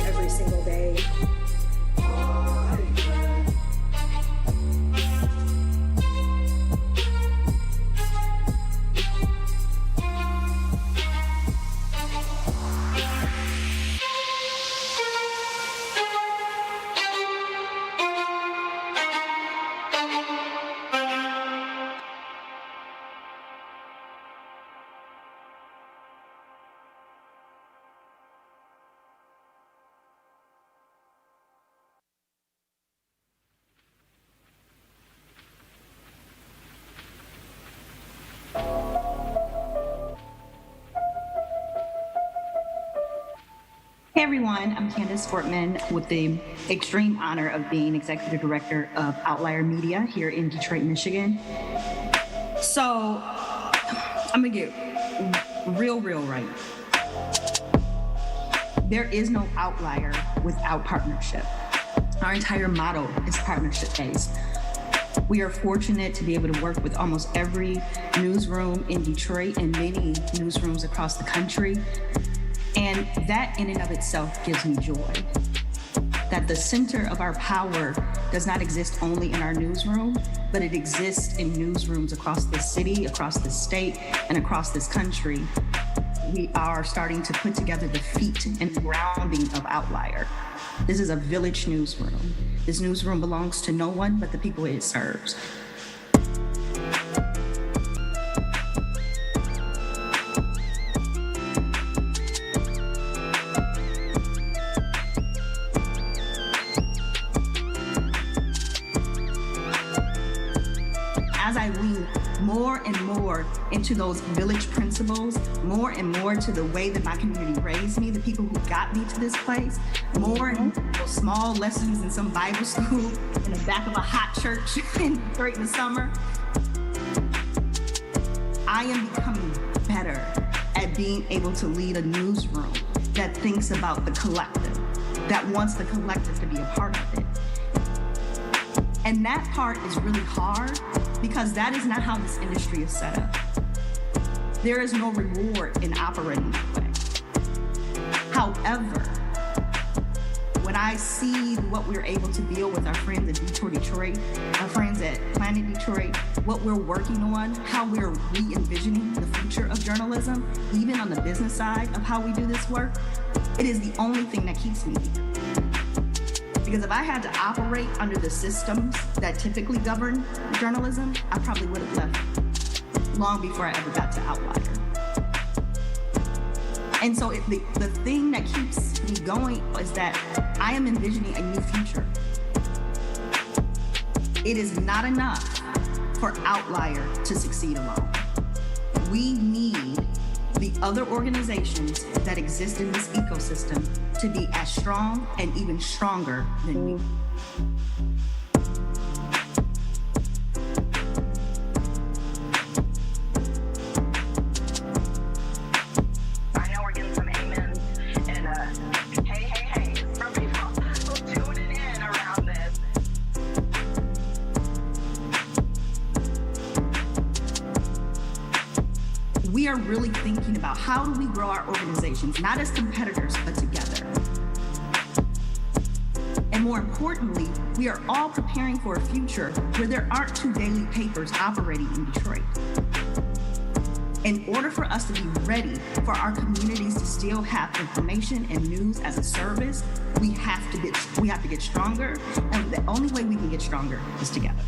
Every single day. Hey everyone, I'm Candace Fortman with the extreme honor of being Executive Director of Outlier Media here in Detroit, Michigan. So I'm gonna get real right. There is no outlier without partnership. Our entire motto is partnership based. We are fortunate to be able to work with almost every newsroom in Detroit and many newsrooms across the country. And that in and of itself gives me joy. That the center of our power does not exist only in our newsroom, but it exists in newsrooms across the city, across the state, and across this country. We are starting to put together the feet and grounding of Outlier. This is a village newsroom. This newsroom belongs to no one but the people it serves. As I lean more and more into those village principles, more and more to the way that my community raised me, the people who got me to this place, more and more small lessons in some Bible school in the back of a hot church during the summer, I am becoming better at being able to lead a newsroom that thinks about the collective, that wants the collective to be a part of it. And that part is really hard because that is not how this industry is set up. There is no reward in operating that way. However, when I see what we're able to build with our friends at Detour Detroit, our friends at Planet Detroit, what we're working on, how we're re-envisioning the future of journalism, even on the business side of how we do this work, it is the only thing that keeps me here. Because if I had to operate under the systems that typically govern journalism, I probably would have left long before I ever got to Outlier. And so the thing that keeps me going is that I am envisioning a new future. It is not enough for Outlier to succeed alone. We need the other organizations that exist in this ecosystem to be as strong and even stronger than we. I know we're getting some amens and hey from people who tuning in around this. We are really thinking about how do we grow our organizations, not as competitors, but together. And more importantly, we are all preparing for a future where there aren't two daily papers operating in Detroit. In order for us to be ready for our communities to still have information and news as a service, we have to get stronger, and the only way we can get stronger is together.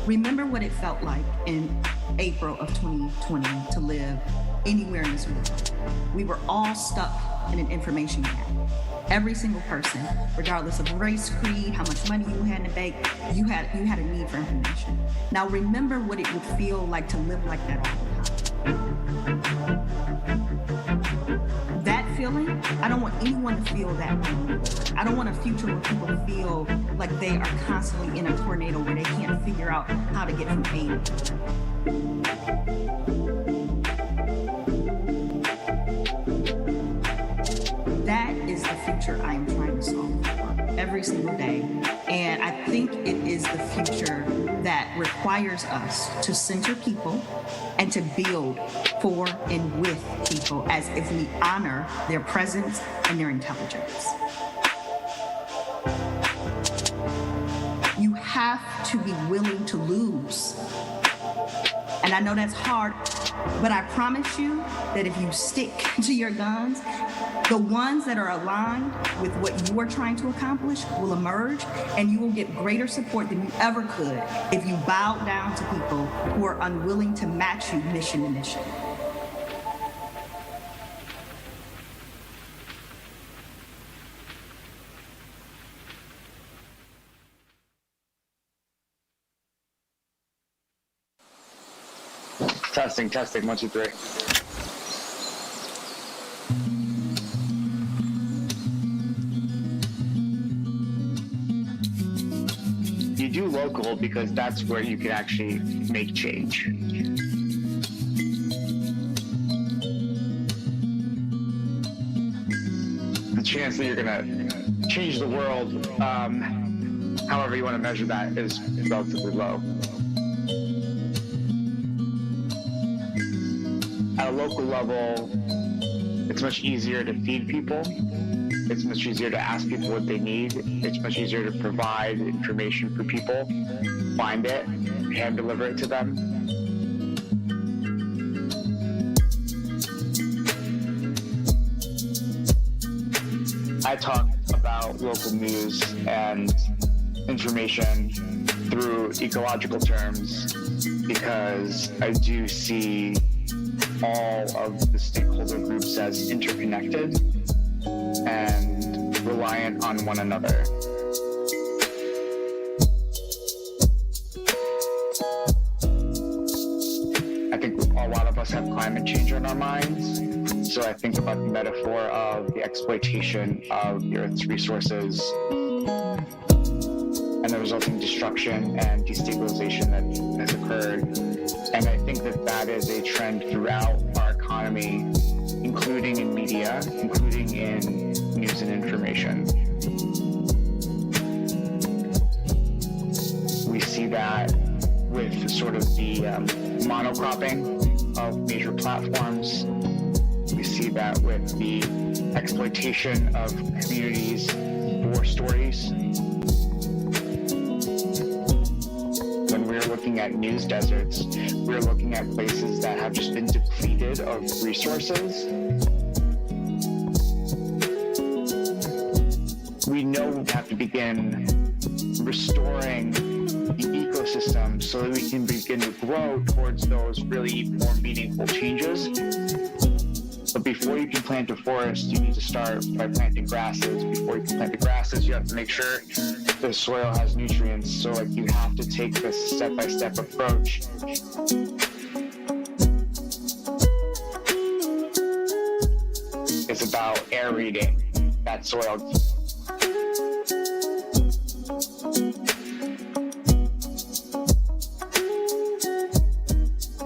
Remember what it felt like in April of 2020 to live anywhere in this world. We were all stuck in an information gap. Every single person, regardless of race, creed, how much money you had in the bank, you had a need for information. Now remember what it would feel like to live like that all the time. That feeling, I don't want anyone to feel that way. I don't want a future where people feel like they are constantly in a tornado where they can't figure out how to get from A to B. That is the future I am trying to solve for every single day. And I think it is the future that requires us to center people and to build for and with people as if we honor their presence and their intelligence. You have to be willing to lose. And I know that's hard, but I promise you that if you stick to your guns, the ones that are aligned with what you are trying to accomplish will emerge, and you will get greater support than you ever could if you bow down to people who are unwilling to match you mission to mission. Testing, 1, 2, 3. You do local because that's where you can actually make change. The chance that you're gonna change the world, however you want to measure that, is relatively low. At a local level, it's much easier to feed people. It's much easier to ask people what they need. It's much easier to provide information for people, find it, hand deliver it to them. I talk about local news and information through ecological terms because I do see all of the stakeholder groups as interconnected and reliant on one another. I think a lot of us have climate change on our minds, So I think about the metaphor of the exploitation of the Earth's resources and the resulting destruction and destabilization that has occurred. And I think that that is a trend throughout our economy, including in media, including in news and information. We see that with sort of the monocropping of major platforms. We see that with the exploitation of communities for stories. When we're looking at news deserts, we're looking at places that have just been depleted of resources. We know we have to begin restoring the ecosystem so that we can begin to grow towards those really more meaningful changes. But before you can plant a forest, you need to start by planting grasses. Before you can plant the grasses, you have to make sure the soil has nutrients. So like you have to take this step-by-step approach. It's about aerating that soil.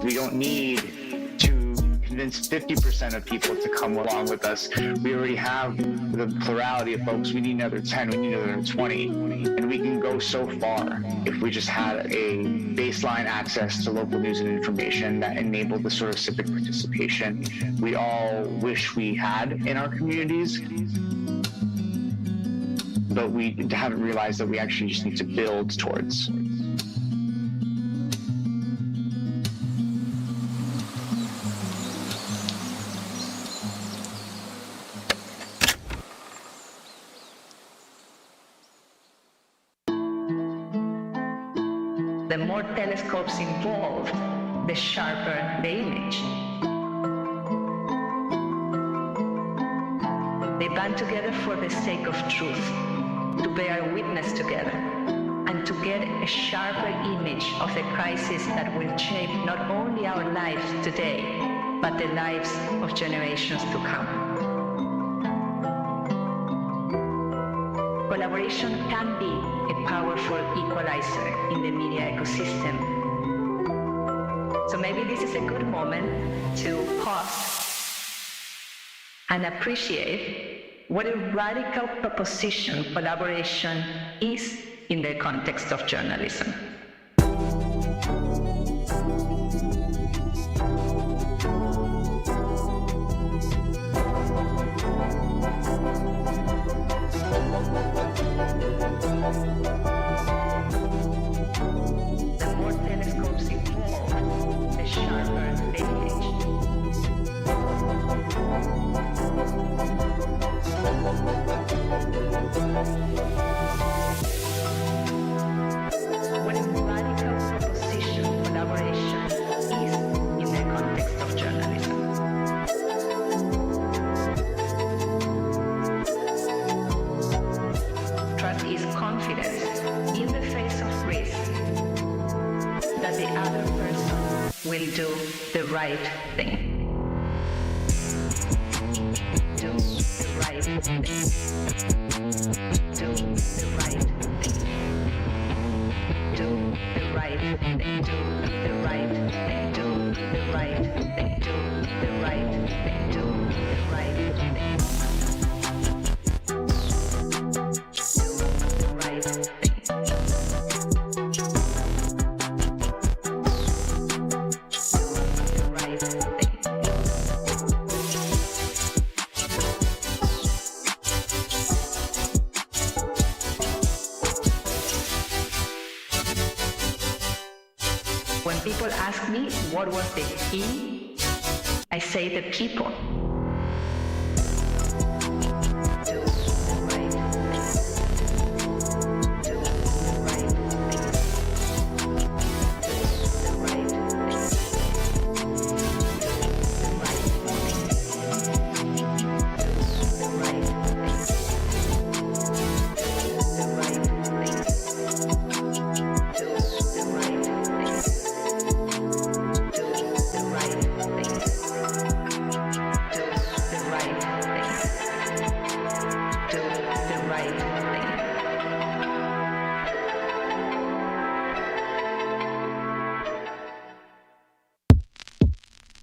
We don't need to convince 50% of people to come along with us. We already have the plurality of folks. We need another 10, we need another 20. And we can go so far if we just had a baseline access to local news and information that enabled the sort of civic participation we all wish we had in our communities. But we haven't realized that we actually just need to build towards. The more telescopes involved, the sharper the image. They band together for the sake of truth, to bear witness together, and to get a sharper image of the crisis that will shape not only our lives today, but the lives of generations to come. Collaboration can be a powerful equalizer in the media ecosystem. So maybe this is a good moment to pause and appreciate what a radical proposition collaboration is in the context of journalism. The more telescopes involved, the sharper the image. What a radical proposition collaboration is in the context of journalism. Trust is confidence in the face of risk that the other person will do the right thing. Do the right thing. Do the right thing. Do the right thing. Do the right thing. Do the right thing. Do the right thing. Do the right thing. When people ask me what was the key, I say the people. Do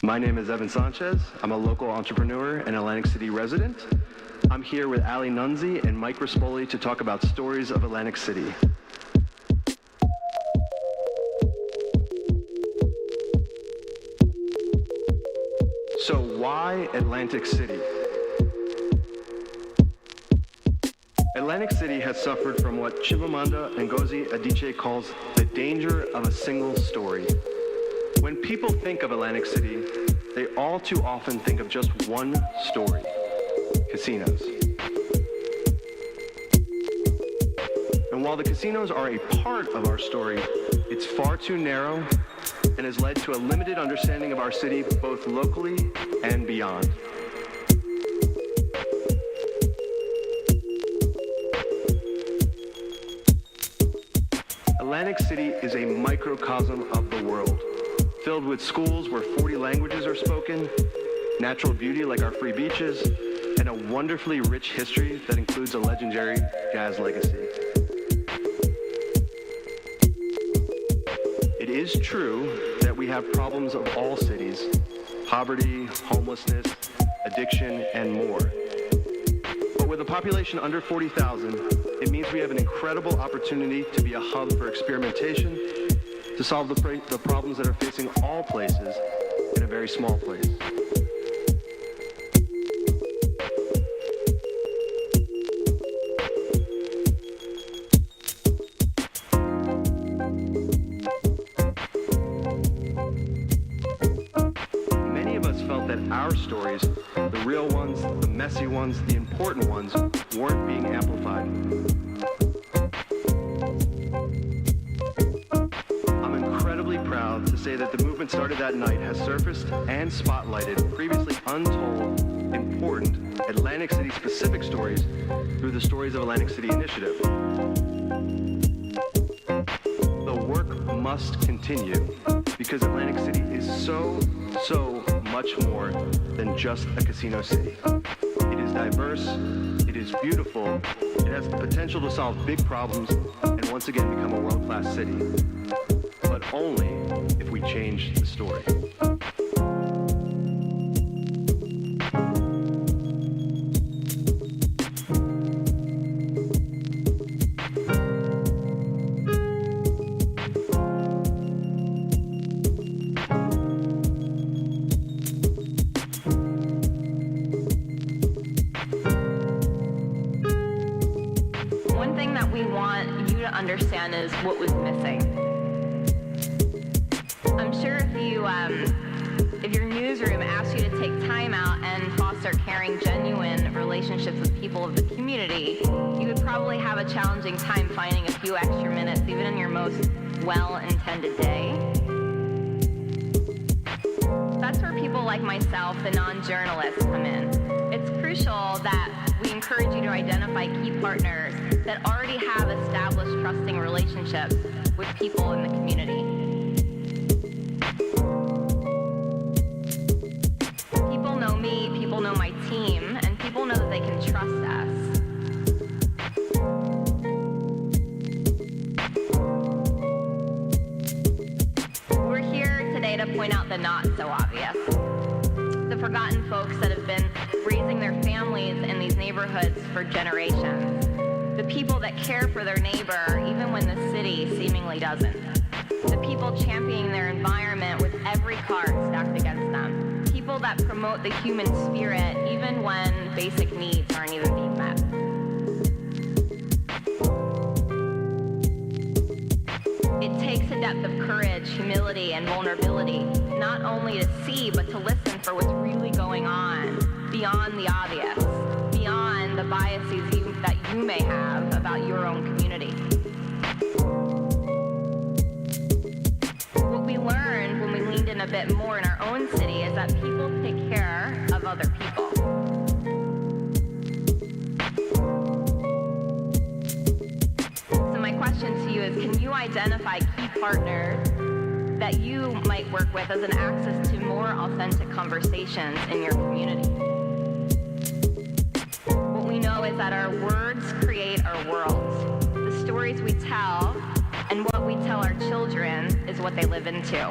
My name is Evan Sanchez. I'm a local entrepreneur and Atlantic City resident. I'm here with Ali Nunzi and Mike Rispoli to talk about stories of Atlantic City. So why Atlantic City? Atlantic City has suffered from what Chimamanda Ngozi Adichie calls the danger of a single story. When people think of Atlantic City, they all too often think of just one story: casinos. And while the casinos are a part of our story, it's far too narrow and has led to a limited understanding of our city both locally and beyond. Atlantic City is a microcosm of the world, filled with schools where 40 languages are spoken, natural beauty like our free beaches, and a wonderfully rich history that includes a legendary jazz legacy. It is true that we have problems of all cities: poverty, homelessness, addiction, and more. But with a population under 40,000, it means we have an incredible opportunity to be a hub for experimentation, to solve the problems that are facing all places in a very small place. Many of us felt that our stories, the real ones, the messy ones, the important ones, weren't being amplified. I'm incredibly proud to say that the movement started that night has surfaced and spotlighted previously untold, important Atlantic City specific stories through the Stories of Atlantic City initiative. The work must continue because Atlantic City is so much more than just a casino city. It is diverse, it is beautiful, it has the potential to solve big problems and once again become a world-class city. But only if we change the story. One thing that we want you to understand is what was missing. I'm sure if your newsroom asked you to take time out and foster caring, genuine relationships with people of the community, you would probably have a challenging time finding a few extra minutes, even in your most well-intended day. That's where people like myself, the non-journalists, come in. It's crucial that we encourage you to identify key partners that already have established trusting relationships with people in the community. People know me, people know my team, and people know that they can trust us. We're here today to point out the not so obvious. The forgotten folks that have been raising their families in these neighborhoods for generations. The people that care for their neighbor even when the city seemingly doesn't. The people championing their environment with every card stacked against them. People that promote the human spirit even when basic needs aren't even being met. It takes a depth of courage, humility, and vulnerability, not only to see, but to listen for what's really going on, beyond the obvious, beyond the biases that you may have about your own community. What we learned when we leaned in a bit more in our own city is that people take care of other people. So my question to you is, can you identify key partners that you might work with as an access to more authentic conversations in your community? What we know is that our words create our worlds. The stories we tell and what we tell our children is what they live into.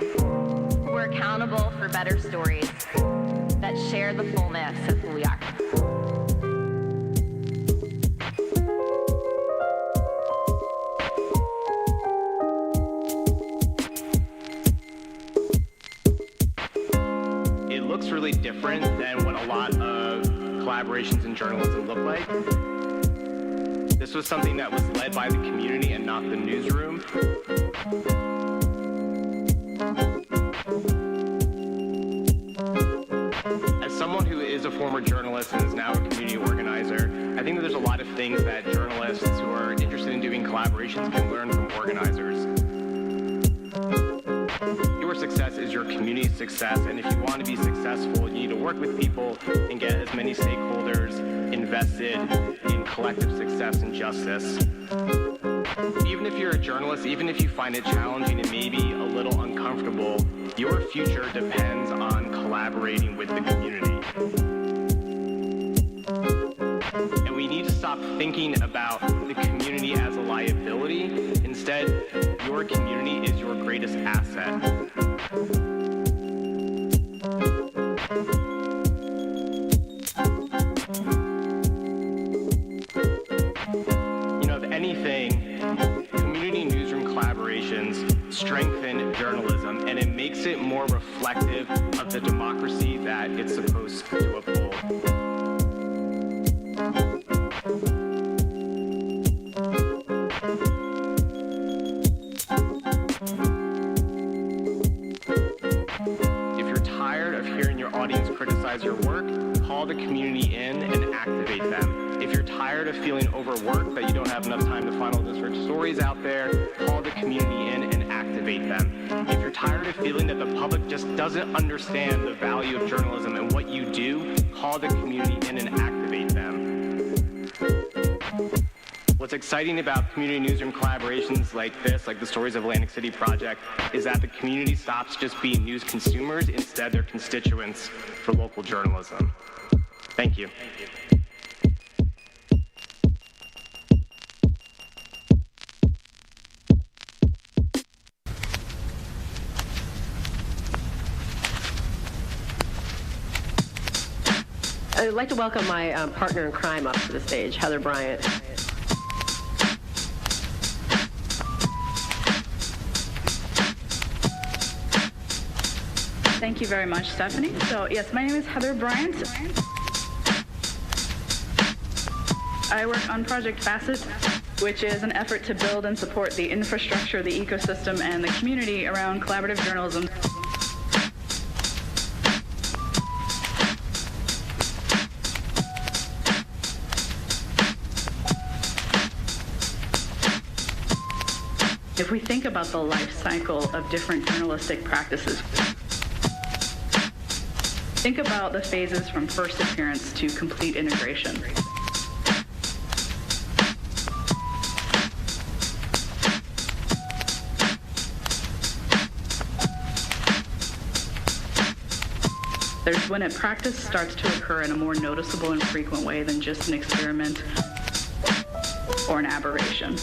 We're accountable for better stories that share the fullness of who we are. It looks really different than what a lot of collaborations in journalism look like. This was something that was led by the community and not the newsroom. As someone who is a former journalist and is now a community organizer, I think that there's a lot of things that journalists who are interested in doing collaborations can learn from organizers. Your success is your community's success, and if you want to be successful, you need to work with people and get as many stakeholders invested in collective success and justice. Even if you're a journalist, even if you find it challenging and maybe a little uncomfortable, your future depends on collaborating with the community. And we need to stop thinking about the community as a liability. Instead, your community is your greatest asset. Strengthen journalism, and it makes it more reflective of the democracy that it's supposed to uphold. If you're tired of hearing your audience criticize your work, call the community in and activate them. If you're tired of feeling overworked, that you don't have enough time to find all those rich stories out there, call the community in and activate them. If you're tired of feeling that the public just doesn't understand the value of journalism and what you do, call the community in and activate them. What's exciting about community newsroom collaborations like this, like the Stories of Atlantic City project, is that the community stops just being news consumers, instead they're constituents for local journalism. Thank you. I'd like to welcome my partner in crime up to the stage, Heather Bryant. Thank you very much, Stephanie. So yes, my name is Heather Bryant. I work on Project Facet, which is an effort to build and support the infrastructure, the ecosystem, and the community around collaborative journalism. If we think about the life cycle of different journalistic practices, think about the phases from first appearance to complete integration. There's when a practice starts to occur in a more noticeable and frequent way than just an experiment or an aberration.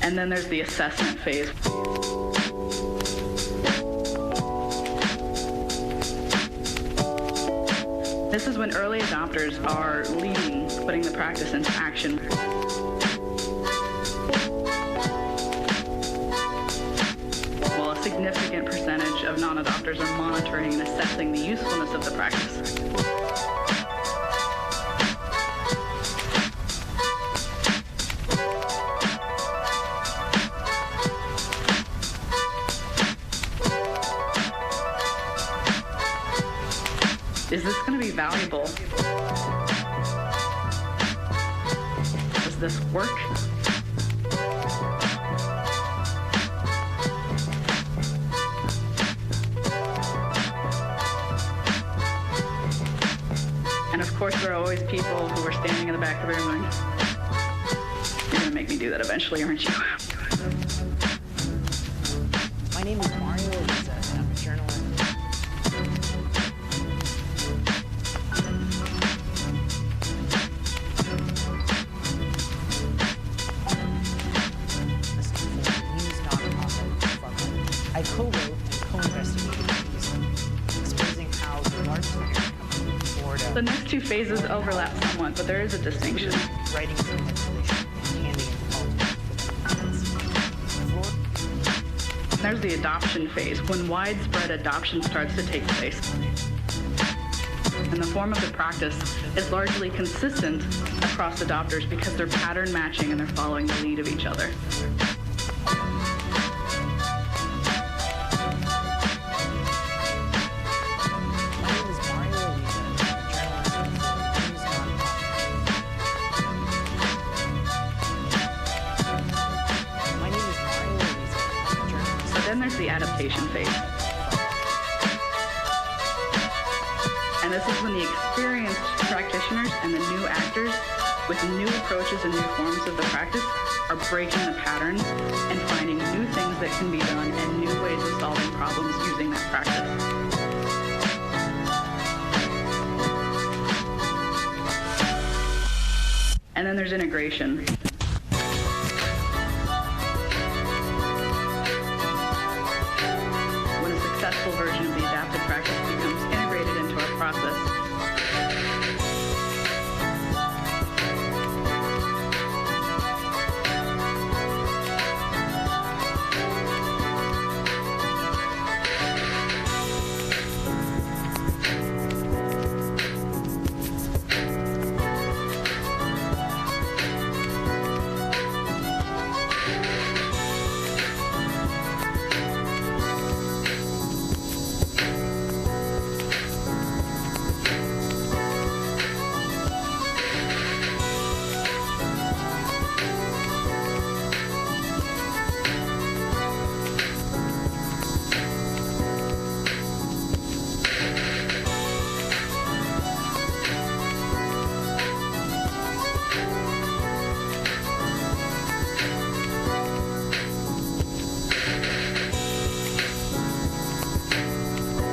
And then there's the assessment phase. This is when early adopters are leading, putting the practice into action. While a significant percentage of non-adopters are monitoring and assessing the usefulness of the practice. Is this going to be valuable? Does this work? And of course, there are always people who are standing in the back of the room going, you're going to to make me do that eventually, aren't you? My name is Mario Eliza, and I'm a journalist. I co-wrote and co-investigated these, exposing how the largest American company in Florida. The next two phases overlap somewhat, but there is a distinction. Writing some legislation and handing it to politics. There's the adoption phase, when widespread adoption starts to take place. And the form of the practice is largely consistent across adopters because they're pattern matching and they're following the lead of each other. Then there's the adaptation phase. And this is when the experienced practitioners and the new actors with new approaches and new forms of the practice are breaking the patterns and finding new things that can be done and new ways of solving problems using that practice. And then there's integration. Successful version of the adaptive practice becomes integrated into our process.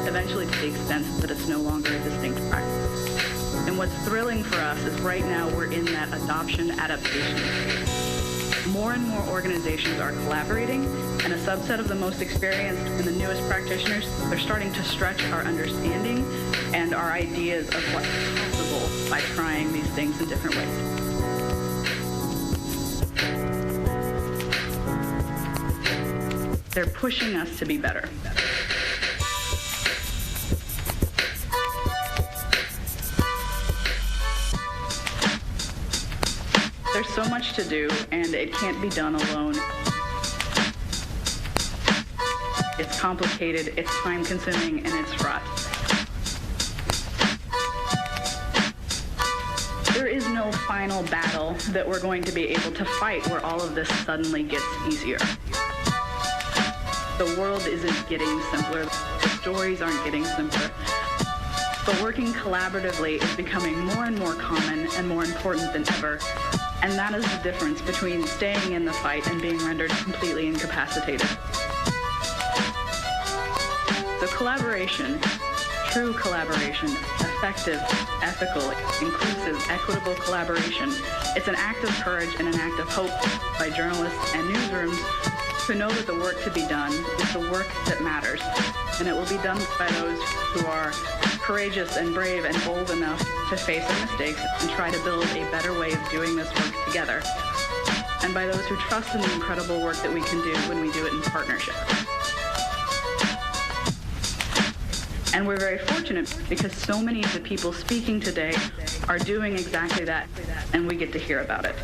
Eventually to the extent that it's no longer a distinct practice. And what's thrilling for us is right now we're in that adoption adaptation phase. More and more organizations are collaborating, and a subset of the most experienced and the newest practitioners, they're starting to stretch our understanding and our ideas of what's possible by trying these things in different ways. They're pushing us to be better. There's so much to do, and it can't be done alone. It's complicated, it's time-consuming, and it's fraught. There is no final battle that we're going to be able to fight where all of this suddenly gets easier. The world isn't getting simpler, the stories aren't getting simpler. But working collaboratively is becoming more and more common and more important than ever. And that is the difference between staying in the fight and being rendered completely incapacitated. So collaboration, true collaboration, effective, ethical, inclusive, equitable collaboration, it's an act of courage and an act of hope by journalists and newsrooms who know that the work to be done is the work that matters. And it will be done by those who are courageous and brave and bold enough to face their mistakes and try to build a better way of doing this work together. And by those who trust in the incredible work that we can do when we do it in partnership. And we're very fortunate because so many of the people speaking today are doing exactly that, and we get to hear about it.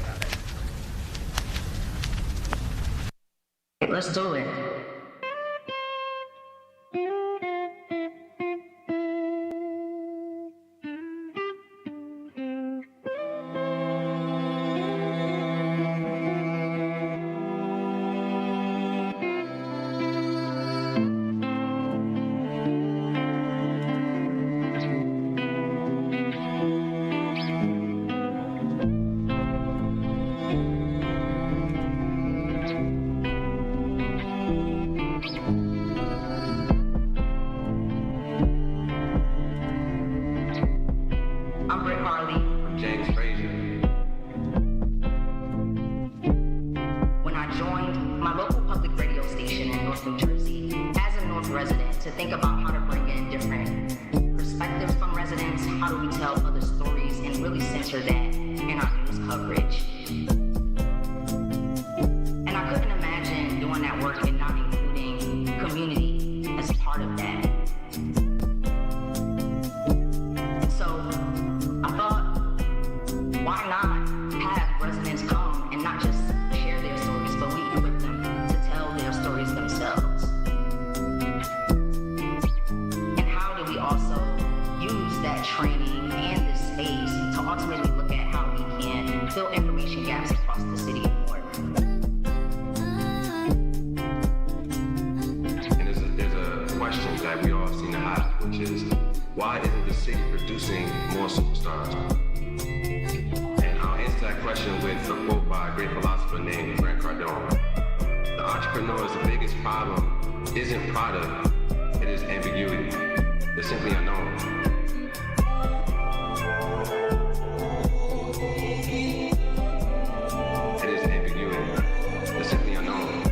Let's do it. my local public radio station in North New Jersey, as a North resident, to think about how to bring in different perspectives from residents, how do we tell other stories, and really center that in our news coverage. And I couldn't imagine doing that work and not including community as part of that. So I thought, why not have residents come and not just share their stories, but we equip them to tell their stories themselves? And how do we also use that training and this space to ultimately look at how we can fill information gaps across the city of Newark? And there's a question that we all seem to have, which is, why isn't the city producing more superstars? And I'll answer that question with a quote by a great philosopher named Grant Cardone. The entrepreneur's biggest problem isn't product, it is ambiguity. They're simply unknown. It is ambiguity. They're simply unknown.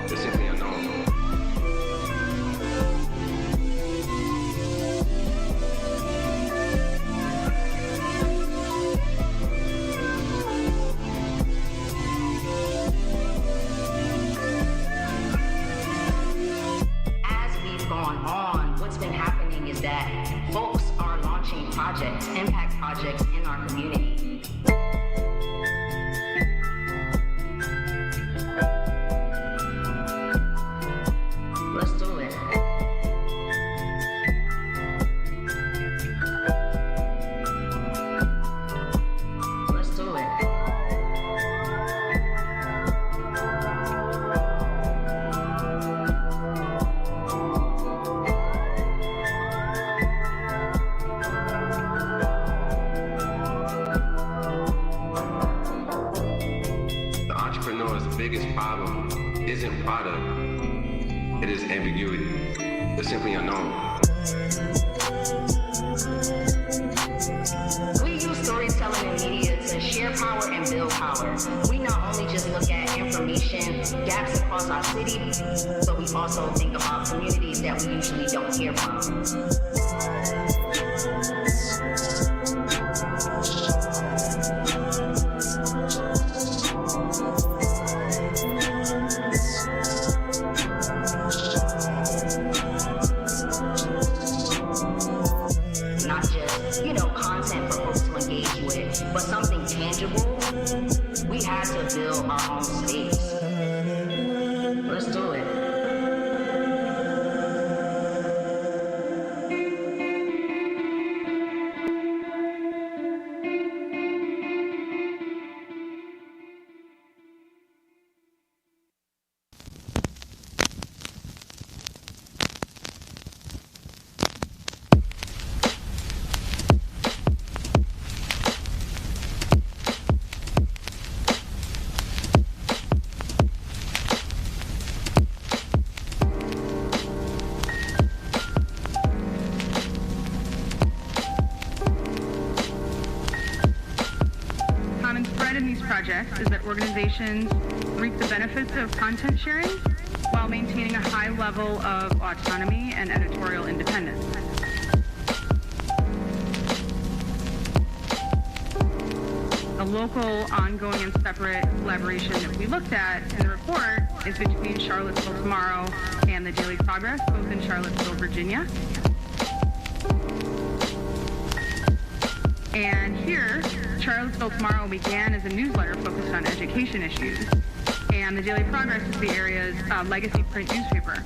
They're simply unknown. As we've gone on, what's been happening is that folks are launching projects, impact projects in our community. Let's do it. Let's do it. The entrepreneur's biggest problem isn't product, it is ambiguity. They're simply unknown. We use storytelling and media to share power and build power. We not only just look at information gaps across our city, but we also think about communities that we usually don't hear from. Not just, content for folks to engage with, but something tangible. We had to build our own space. Let's do it. Common thread in these projects is that organizations reap the benefits of content sharing while maintaining a high level of autonomy and editorial independence. The local, ongoing, and separate collaboration that we looked at in the report is between Charlottesville Tomorrow and the Daily Progress, both in Charlottesville, Virginia. And here, Charlottesville Tomorrow began as a newsletter focused on education issues, and the Daily Progress is the area's legacy print newspaper.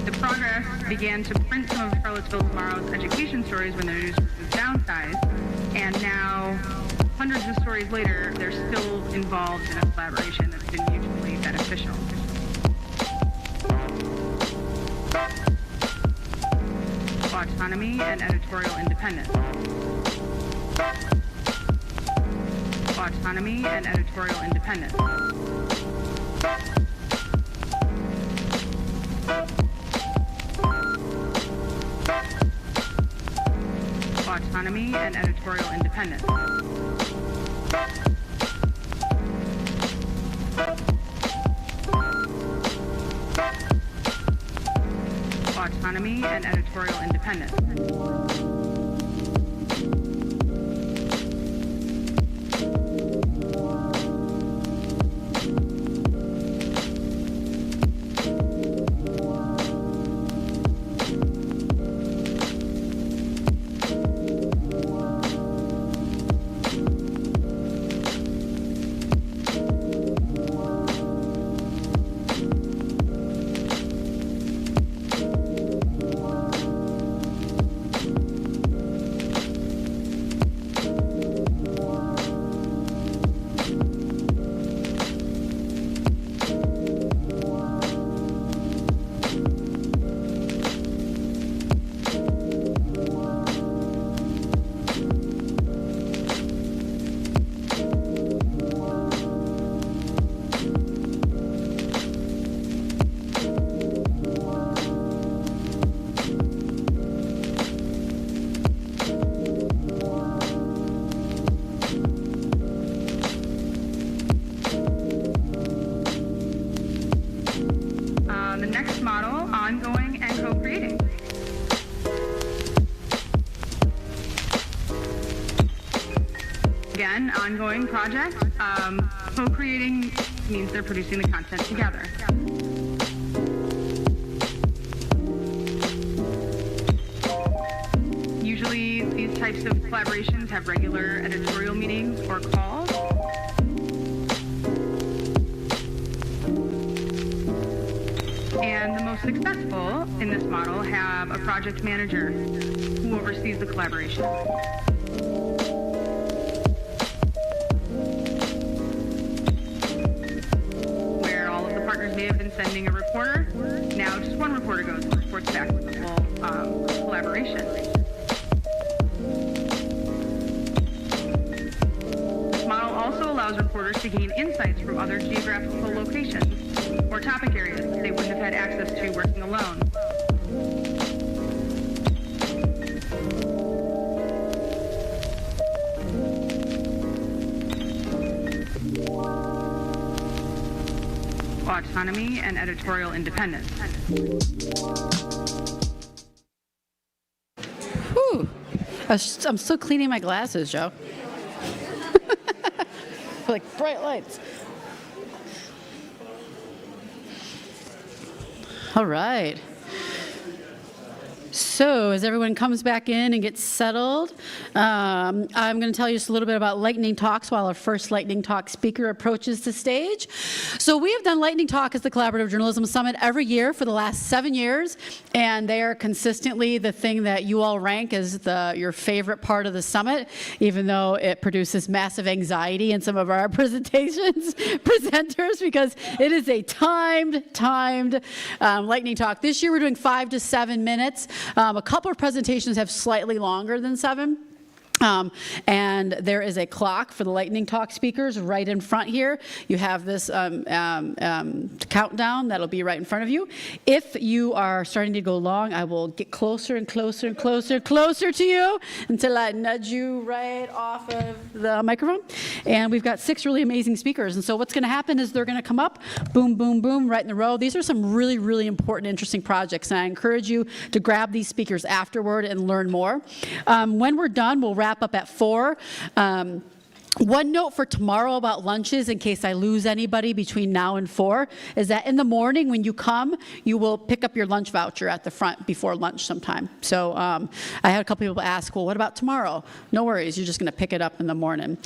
The Progress began to print some of Charlottesville Tomorrow's education stories when their newspaper was downsized, and now, hundreds of stories later, they're still involved in a collaboration that's been mutually beneficial. Autonomy and editorial independence. Autonomy and editorial independence. autonomy and editorial independence. Autonomy and editorial independence. The next model, ongoing and co-creating. Again, ongoing project. Co-creating means they're producing the content together. Usually these types of collaborations have regular editorial meetings or calls. And the most successful in this model have a project manager who oversees the collaboration. Where all of the partners may have been sending a reporter, now just one reporter goes and reports back with the whole collaboration. This model also allows reporters to gain insights from other geographical locations or topic areas that they wouldn't have had access to working alone. Autonomy and editorial independence. Whew. I'm still cleaning my glasses, Joe. Like bright lights. All right. So as everyone comes back in and gets settled, I'm going to tell you just a little bit about Lightning Talks while our first Lightning Talk speaker approaches the stage. So we have done Lightning Talk as the Collaborative Journalism Summit every year for the last 7 years, and they are consistently the thing that you all rank as your favorite part of the summit, even though it produces massive anxiety in some of our presenters, because it is a timed Lightning Talk. This year we're doing 5 to 7 minutes. A couple of presentations have slightly longer than 7. And there is a clock for the Lightning Talk speakers right in front here. You have this countdown that'll be right in front of you. If you are starting to go long, I will get closer and closer and closer to you until I nudge you right off of the microphone. And we've got 6 really amazing speakers. And so what's going to happen is they're going to come up, boom, boom, boom, right in the row. These are some really, really important, interesting projects. And I encourage you to grab these speakers afterward and learn more. When we're done, we'll wrap up at 4. One note for tomorrow about lunches, in case I lose anybody between now and 4, is that in the morning when you come, you will pick up your lunch voucher at the front before lunch sometime. So I had a couple people ask, well, what about tomorrow? No worries, you're just going to pick it up in the morning.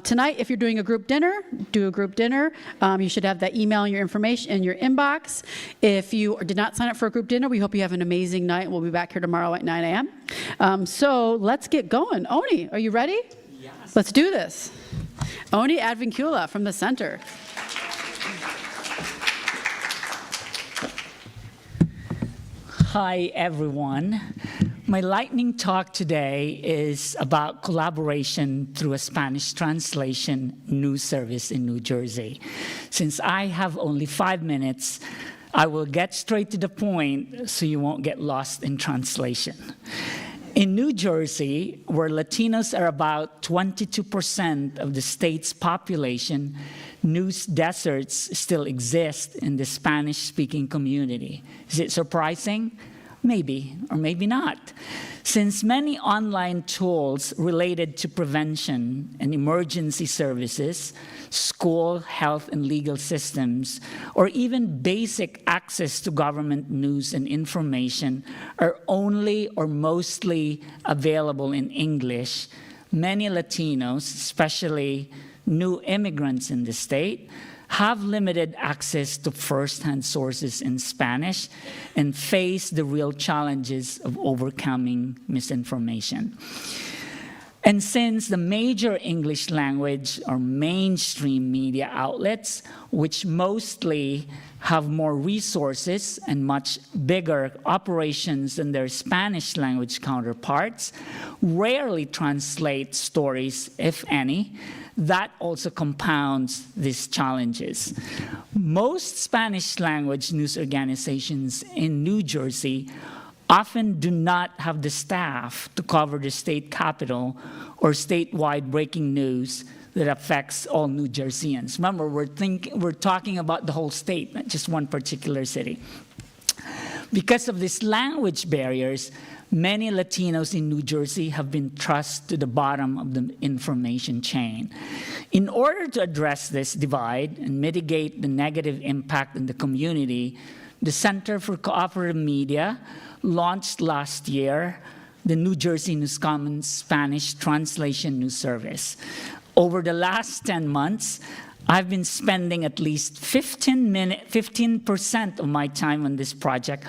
Tonight, if you're doing a group dinner, do a group dinner. You should have that email and your information in your inbox. If you did not sign up for a group dinner, we hope you have an amazing night. We'll be back here tomorrow at 9 a.m. So let's get going. Oni, are you ready? Yes. Let's do this. Oni Advincula from the center. Hi, everyone. My lightning talk today is about collaboration through a Spanish translation news service in New Jersey. Since I have only 5 minutes, I will get straight to the point so you won't get lost in translation. In New Jersey, where Latinos are about 22% of the state's population, news deserts still exist in the Spanish-speaking community. Is it surprising? Maybe, or maybe not. Since many online tools related to prevention and emergency services, school, health, and legal systems, or even basic access to government news and information are only or mostly available in English, many Latinos, especially new immigrants in the state, have limited access to first-hand sources in Spanish and face the real challenges of overcoming misinformation. And since the major English language or mainstream media outlets, which mostly have more resources and much bigger operations than their Spanish language counterparts, rarely translate stories, if any, that also compounds these challenges. Most Spanish language news organizations in New Jersey often do not have the staff to cover the state capital or statewide breaking news that affects all New Jerseyans. Remember, we're talking about the whole state, not just one particular city. Because of these language barriers, many Latinos in New Jersey have been thrust to the bottom of the information chain. In order to address this divide and mitigate the negative impact on the community, the Center for Cooperative Media launched last year the New Jersey News Commons Spanish Translation News Service. Over the last 10 months, I've been spending at least 15% of my time on this project,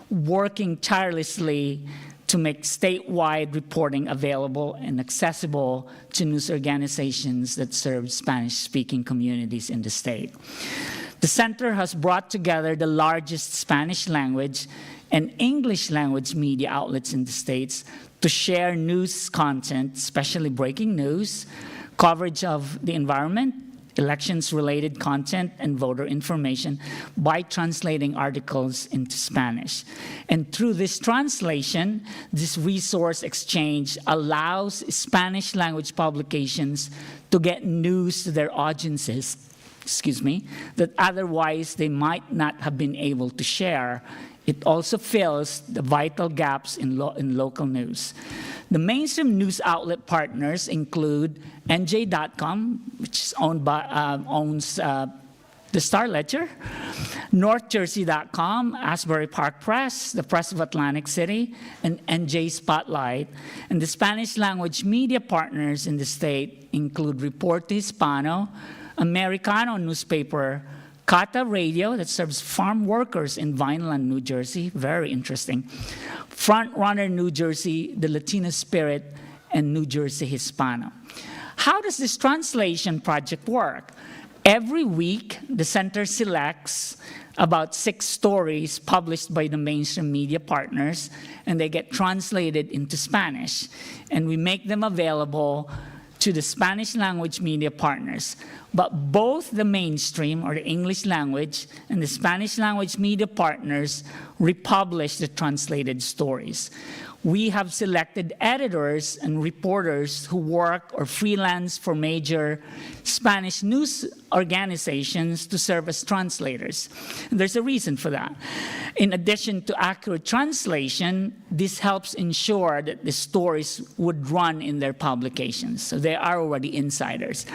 working tirelessly to make statewide reporting available and accessible to news organizations that serve Spanish-speaking communities in the state. The center has brought together the largest Spanish language and English language media outlets in the States to share news content, especially breaking news, coverage of the environment, elections-related content, and voter information by translating articles into Spanish. And through this translation, this resource exchange allows Spanish language publications to get news to their audiences, that otherwise they might not have been able to share. It also fills the vital gaps in local news. The mainstream news outlet partners include NJ.com, which is owns the Star Ledger, NorthJersey.com, Asbury Park Press, the Press of Atlantic City, and NJ Spotlight. And the Spanish language media partners in the state include Reporte Hispano, Americano newspaper, Kata Radio, that serves farm workers in Vineland, New Jersey, very interesting, Front Runner New Jersey, The Latino Spirit, and New Jersey Hispano. How does this translation project work? Every week, the center selects about 6 stories published by the mainstream media partners, and they get translated into Spanish. And we make them available to the Spanish language media partners. But both the mainstream, or the English language, and the Spanish language media partners republish the translated stories. We have selected editors and reporters who work or freelance for major Spanish news organizations to serve as translators. And there's a reason for that. In addition to accurate translation, this helps ensure that the stories would run in their publications, so they are already insiders.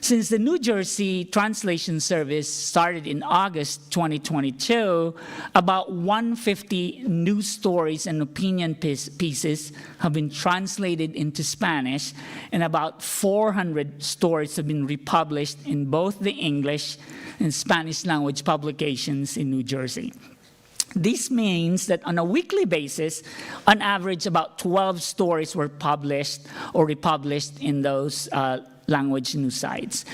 Since the New Jersey Translation Service started in August 2022, about 150 news stories and opinion pieces have been translated into Spanish, and about 400 stories have been republished in both the English and Spanish language publications in New Jersey. This means that on a weekly basis, on average, about 12 stories were published or republished in those language news sites.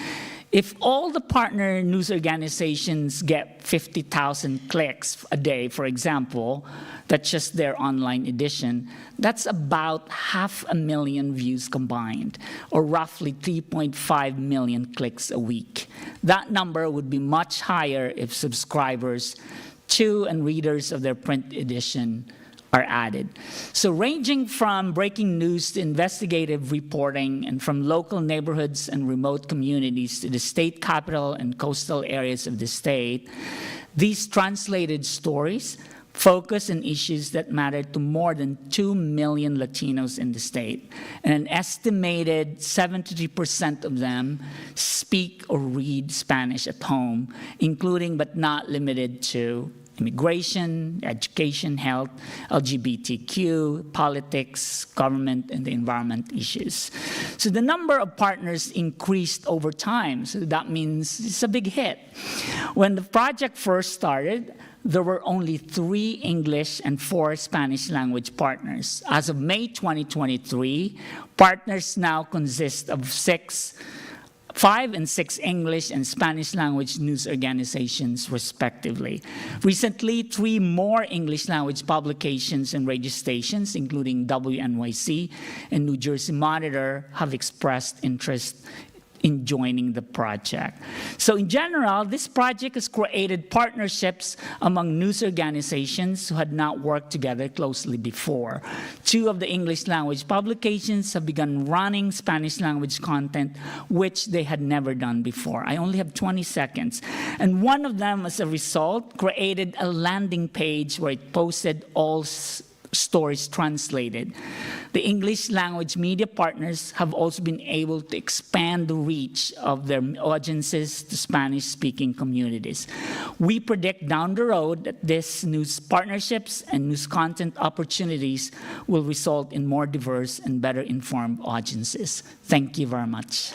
If all the partner news organizations get 50,000 clicks a day, for example, that's just their online edition, that's about 500,000 views combined, or roughly 3.5 million clicks a week. That number would be much higher if subscribers to and readers of their print edition are added. So ranging from breaking news to investigative reporting, and from local neighborhoods and remote communities to the state capital and coastal areas of the state, these translated stories focus on issues that matter to more than 2 million Latinos in the state. And an estimated 73% of them speak or read Spanish at home, including but not limited to immigration, education, health, LGBTQ, politics, government, and the environment issues. So the number of partners increased over time, so that means it's a big hit. When the project first started, there were only 3 English and 4 Spanish language partners. As of May 2023, partners now consist of 5 and 6 English and Spanish language news organizations, respectively. Recently, 3 more English language publications and radio stations, including WNYC and New Jersey Monitor, have expressed interest in joining the project. So in general, this project has created partnerships among news organizations who had not worked together closely before. 2 of the English language publications have begun running Spanish language content, which they had never done before. I only have 20 seconds. And one of them, as a result, created a landing page where it posted all stories translated. The English language media partners have also been able to expand the reach of their audiences to Spanish-speaking communities. We predict down the road that these news partnerships and news content opportunities will result in more diverse and better informed audiences. Thank you very much.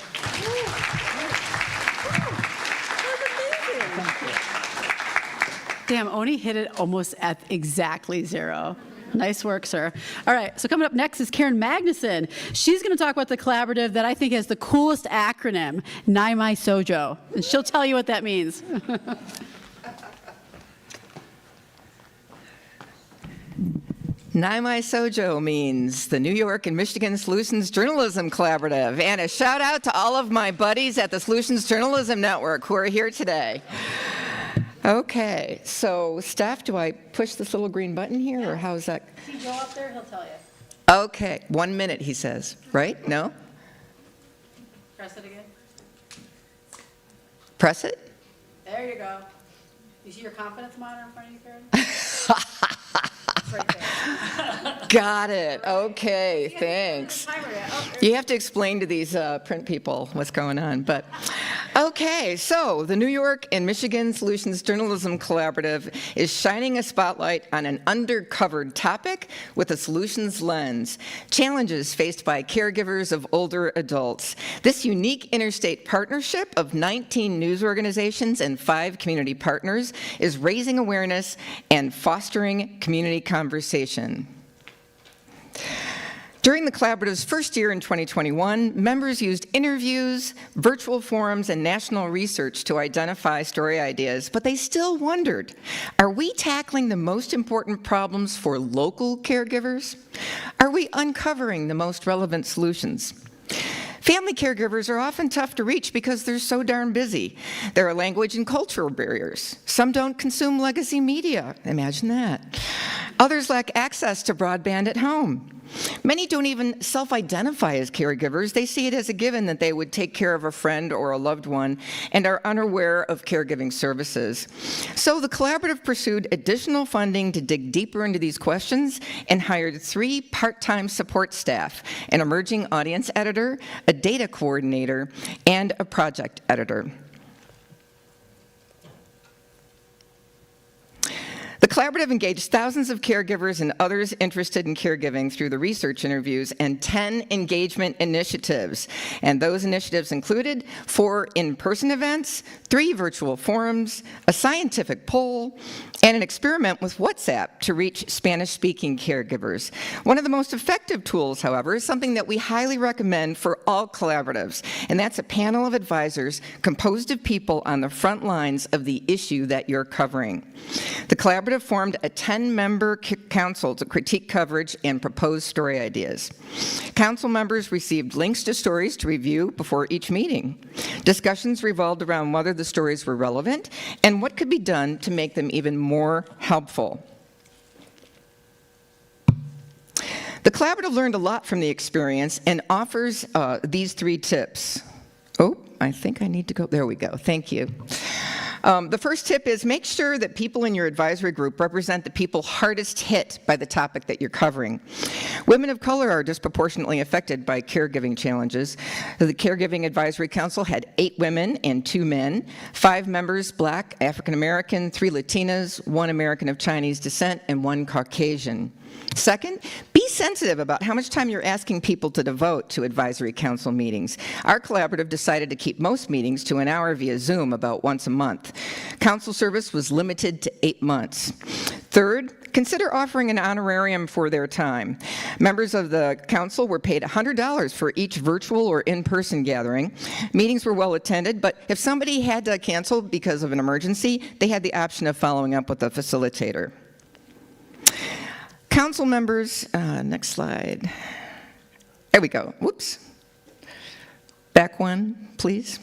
Damn, Oni hit it almost at exactly 0. Nice work, sir. All right, so coming up next is Karen Magnuson. She's going to talk about the collaborative that I think has the coolest acronym, Naimai Sojo. And she'll tell you what that means. Naimai Sojo means the New York and Michigan Solutions Journalism Collaborative. And a shout out to all of my buddies at the Solutions Journalism Network who are here today. Okay, so staff, do I push this little green button here, or how's that? See Joe up there, he'll tell you. Okay, 1 minute, he says, right? No? Press it again. Press it? There you go. You see your confidence monitor in front of you, Karen? It's right there. Got it. Okay, thanks. You have to explain to these print people what's going on. But okay, so the New York and Michigan Solutions Journalism Collaborative is shining a spotlight on an undercovered topic with a solutions lens: challenges faced by caregivers of older adults. This unique interstate partnership of 19 news organizations and 5 community partners is raising awareness and fostering community conversation. During the collaborative's first year in 2021, members used interviews, virtual forums, and national research to identify story ideas, but they still wondered, are we tackling the most important problems for local caregivers? Are we uncovering the most relevant solutions? Family caregivers are often tough to reach because they're so darn busy. There are language and cultural barriers. Some don't consume legacy media. Imagine that. Others lack access to broadband at home. Many don't even self-identify as caregivers. They see it as a given that they would take care of a friend or a loved one and are unaware of caregiving services. So the collaborative pursued additional funding to dig deeper into these questions and hired 3 part-time support staff: an emerging audience editor, a data coordinator, and a project editor. The collaborative engaged thousands of caregivers and others interested in caregiving through the research interviews and 10 engagement initiatives. And those initiatives included 4 in-person events, 3 virtual forums, a scientific poll, and an experiment with WhatsApp to reach Spanish-speaking caregivers. One of the most effective tools, however, is something that we highly recommend for all collaboratives, and that's a panel of advisors composed of people on the front lines of the issue that you're covering. The collaborative formed a 10-member council to critique coverage and propose story ideas. Council members received links to stories to review before each meeting. Discussions revolved around whether the stories were relevant and what could be done to make them even more helpful. The collaborative learned a lot from the experience and offers these 3 tips. Oh, I think I need to go. There we go. Thank you. The first tip is make sure that people in your advisory group represent the people hardest hit by the topic that you're covering. Women of color are disproportionately affected by caregiving challenges. The Caregiving Advisory Council had 8 women and 2 men, 5 members Black, African American, 3 Latinas, 1 American of Chinese descent, and 1 Caucasian. Second, be sensitive about how much time you're asking people to devote to advisory council meetings. Our collaborative decided to keep most meetings to an hour via Zoom about once a month. Council service was limited to 8 months. Third, consider offering an honorarium for their time. Members of the council were paid $100 for each virtual or in-person gathering. Meetings were well attended, but if somebody had to cancel because of an emergency, they had the option of following up with a facilitator. Council members, next slide. There we go. Whoops. Back one, please.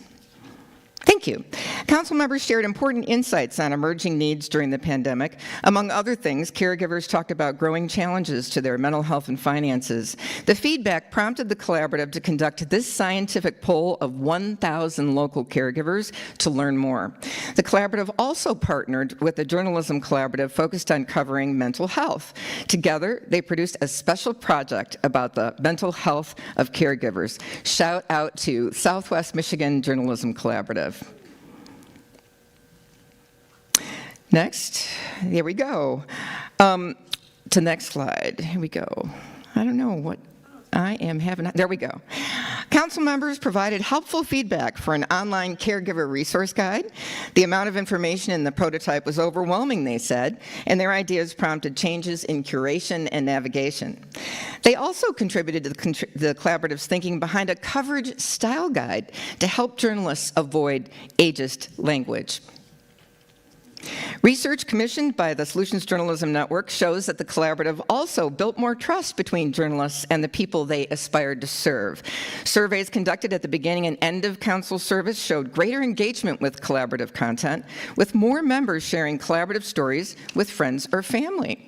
Thank you. Council members shared important insights on emerging needs during the pandemic. Among other things, caregivers talked about growing challenges to their mental health and finances. The feedback prompted the collaborative to conduct this scientific poll of 1,000 local caregivers to learn more. The collaborative also partnered with a journalism collaborative focused on covering mental health. Together, they produced a special project about the mental health of caregivers. Shout out to Southwest Michigan Journalism Collaborative. Next, here we go. To next slide, here we go. I don't know what I am having, there we go. Council members provided helpful feedback for an online caregiver resource guide. The amount of information in the prototype was overwhelming, they said, and their ideas prompted changes in curation and navigation. They also contributed to the collaborative's thinking behind a coverage style guide to help journalists avoid ageist language. Research commissioned by the Solutions Journalism Network shows that the collaborative also built more trust between journalists and the people they aspired to serve. Surveys conducted at the beginning and end of council service showed greater engagement with collaborative content, with more members sharing collaborative stories with friends or family.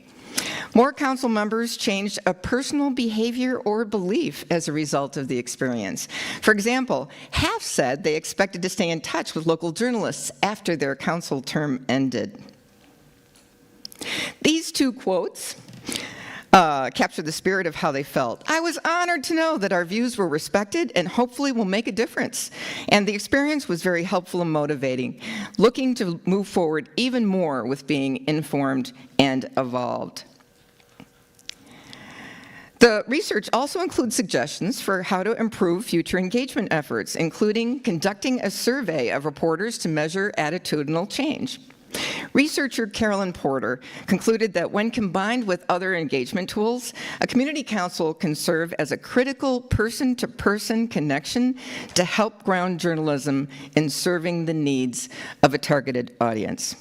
More council members changed a personal behavior or belief as a result of the experience. For example, half said they expected to stay in touch with local journalists after their council term ended. These 2 quotes capture the spirit of how they felt. I was honored to know that our views were respected and hopefully will make a difference. And the experience was very helpful and motivating, looking to move forward even more with being informed and evolved. The research also includes suggestions for how to improve future engagement efforts, including conducting a survey of reporters to measure attitudinal change. Researcher Carolyn Porter concluded that when combined with other engagement tools, a community council can serve as a critical person-to-person connection to help ground journalism in serving the needs of a targeted audience.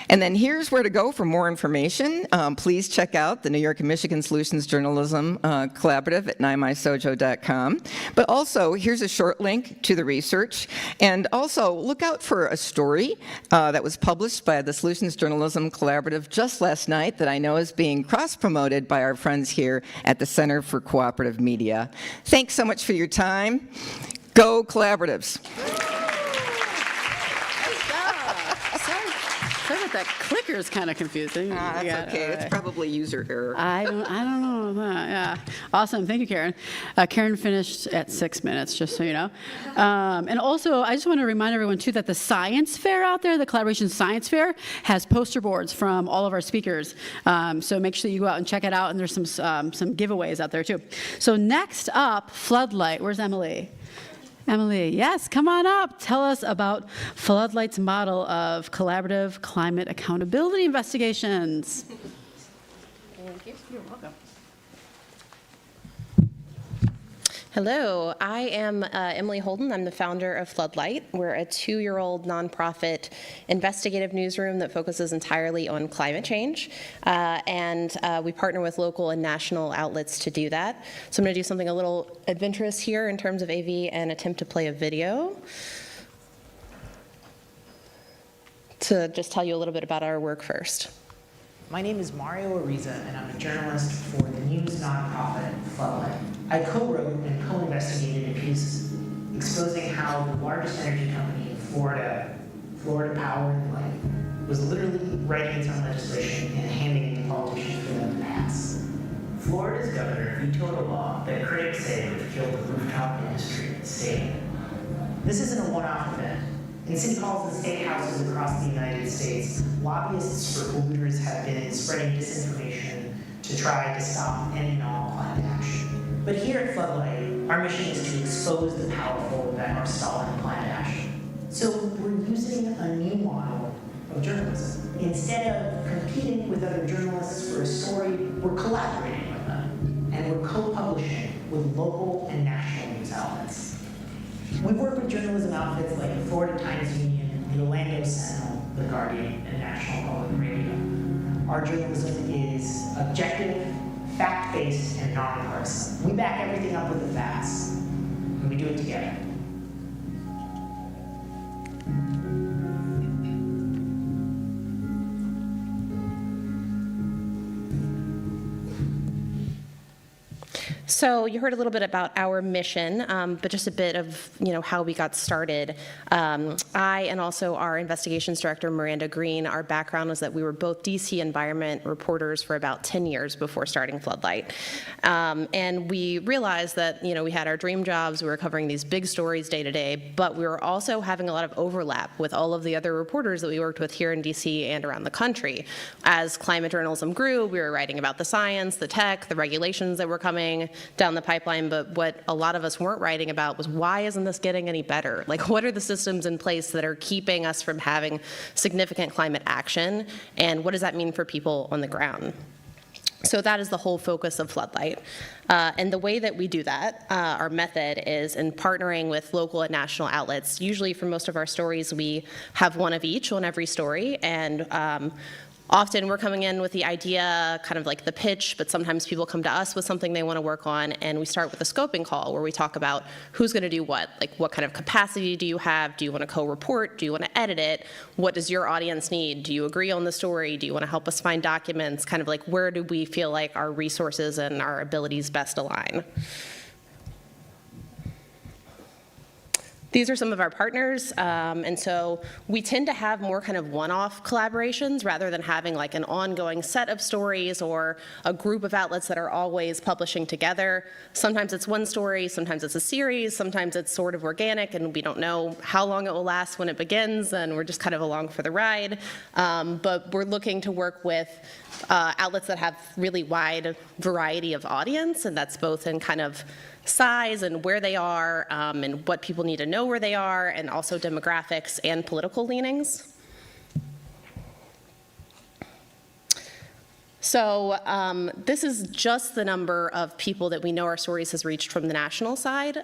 And then here's where to go for more information. Please check out the New York and Michigan Solutions Journalism Collaborative at naimasojo.com. But also, here's a short link to the research. And also, look out for a story that was published by the Solutions Journalism Collaborative just last night that I know is being cross-promoted by our friends here at the Center for Cooperative Media. Thanks so much for your time. Go Collaboratives. That clicker is kind of confusing. That's okay. It's probably user error. I don't know. Yeah. Awesome. Thank you, Karen. Karen finished at 6 minutes, just so you know. And also, I just want to remind everyone, too, that the science fair out there, the Collaboration Science Fair, has poster boards from all of our speakers. So make sure you go out and check it out. And there's some giveaways out there, too. So next up, Floodlight. Where's Emily? Emily, yes, come on up. Tell us about Floodlight's model of collaborative climate accountability investigations. Thank you. You're welcome. Hello, I am Emily Holden. I'm the founder of Floodlight. We're a 2-year-old nonprofit investigative newsroom that focuses entirely on climate change. And we partner with local and national outlets to do that. So I'm going to do something a little adventurous here in terms of AV and attempt to play a video to just tell you a little bit about our work first. My name is Mario Ariza, and I'm a journalist for the news nonprofit Floodlight. I co-wrote and co-investigated a piece exposing how the largest energy company in Florida, Florida Power and Light, was literally writing its own legislation and handing it to politicians for them to pass. Florida's governor vetoed a law that critics say would have killed the rooftop industry in the state. This isn't a one-off event. In city halls and state houses across the United States, lobbyists for polluters have been spreading disinformation to try to stop any and all climate action. But here at Floodlight, our mission is to expose the powerful that are stalling climate action. So we're using a new model of journalism. Instead of competing with other journalists for a story, we're collaborating with them, and we're co-publishing with local and national news outlets. We've worked with journalism outfits like the Florida Times Union, the Orlando Sentinel, the Guardian, and National Public Radio. Our journalism is objective, fact-based, and nonpartisan. We back everything up with the facts, and we do it together. So you heard a little bit about our mission, but just a bit of how we got started. I and also our investigations director, Miranda Green, our background was that we were both DC environment reporters for about 10 years before starting Floodlight. And we realized that we had our dream jobs, we were covering these big stories day to day, but we were also having a lot of overlap with all of the other reporters that we worked with here in DC and around the country. As climate journalism grew, we were writing about the science, the tech, the regulations that were coming down the pipeline, but what a lot of us weren't writing about was, why isn't this getting any better? Like, what are the systems in place that are keeping us from having significant climate action, and what does that mean for people on the ground? So that is the whole focus of Floodlight. And the way that we do that, our method, is in partnering with local and national outlets. Usually for most of our stories, we have one of each on every story, and often we're coming in with the idea, kind of like the pitch, but sometimes people come to us with something they want to work on, and we start with a scoping call where we talk about who's going to do what. Like, what kind of capacity do you have? Do you want to co-report? Do you want to edit it? What does your audience need? Do you agree on the story? Do you want to help us find documents? Kind of like, where do we feel like our resources and our abilities best align? These are some of our partners, and so we tend to have more kind of one-off collaborations rather than having like an ongoing set of stories or a group of outlets that are always publishing together. Sometimes it's one story, sometimes it's a series, sometimes it's sort of organic and we don't know how long it will last when it begins, and we're just kind of along for the ride. But we're looking to work with outlets that have really wide variety of audience, and that's both in kind of size and where they are, and what people need to know where they are, and also demographics and political leanings. So this is just the number of people that we know our stories has reached from the national side.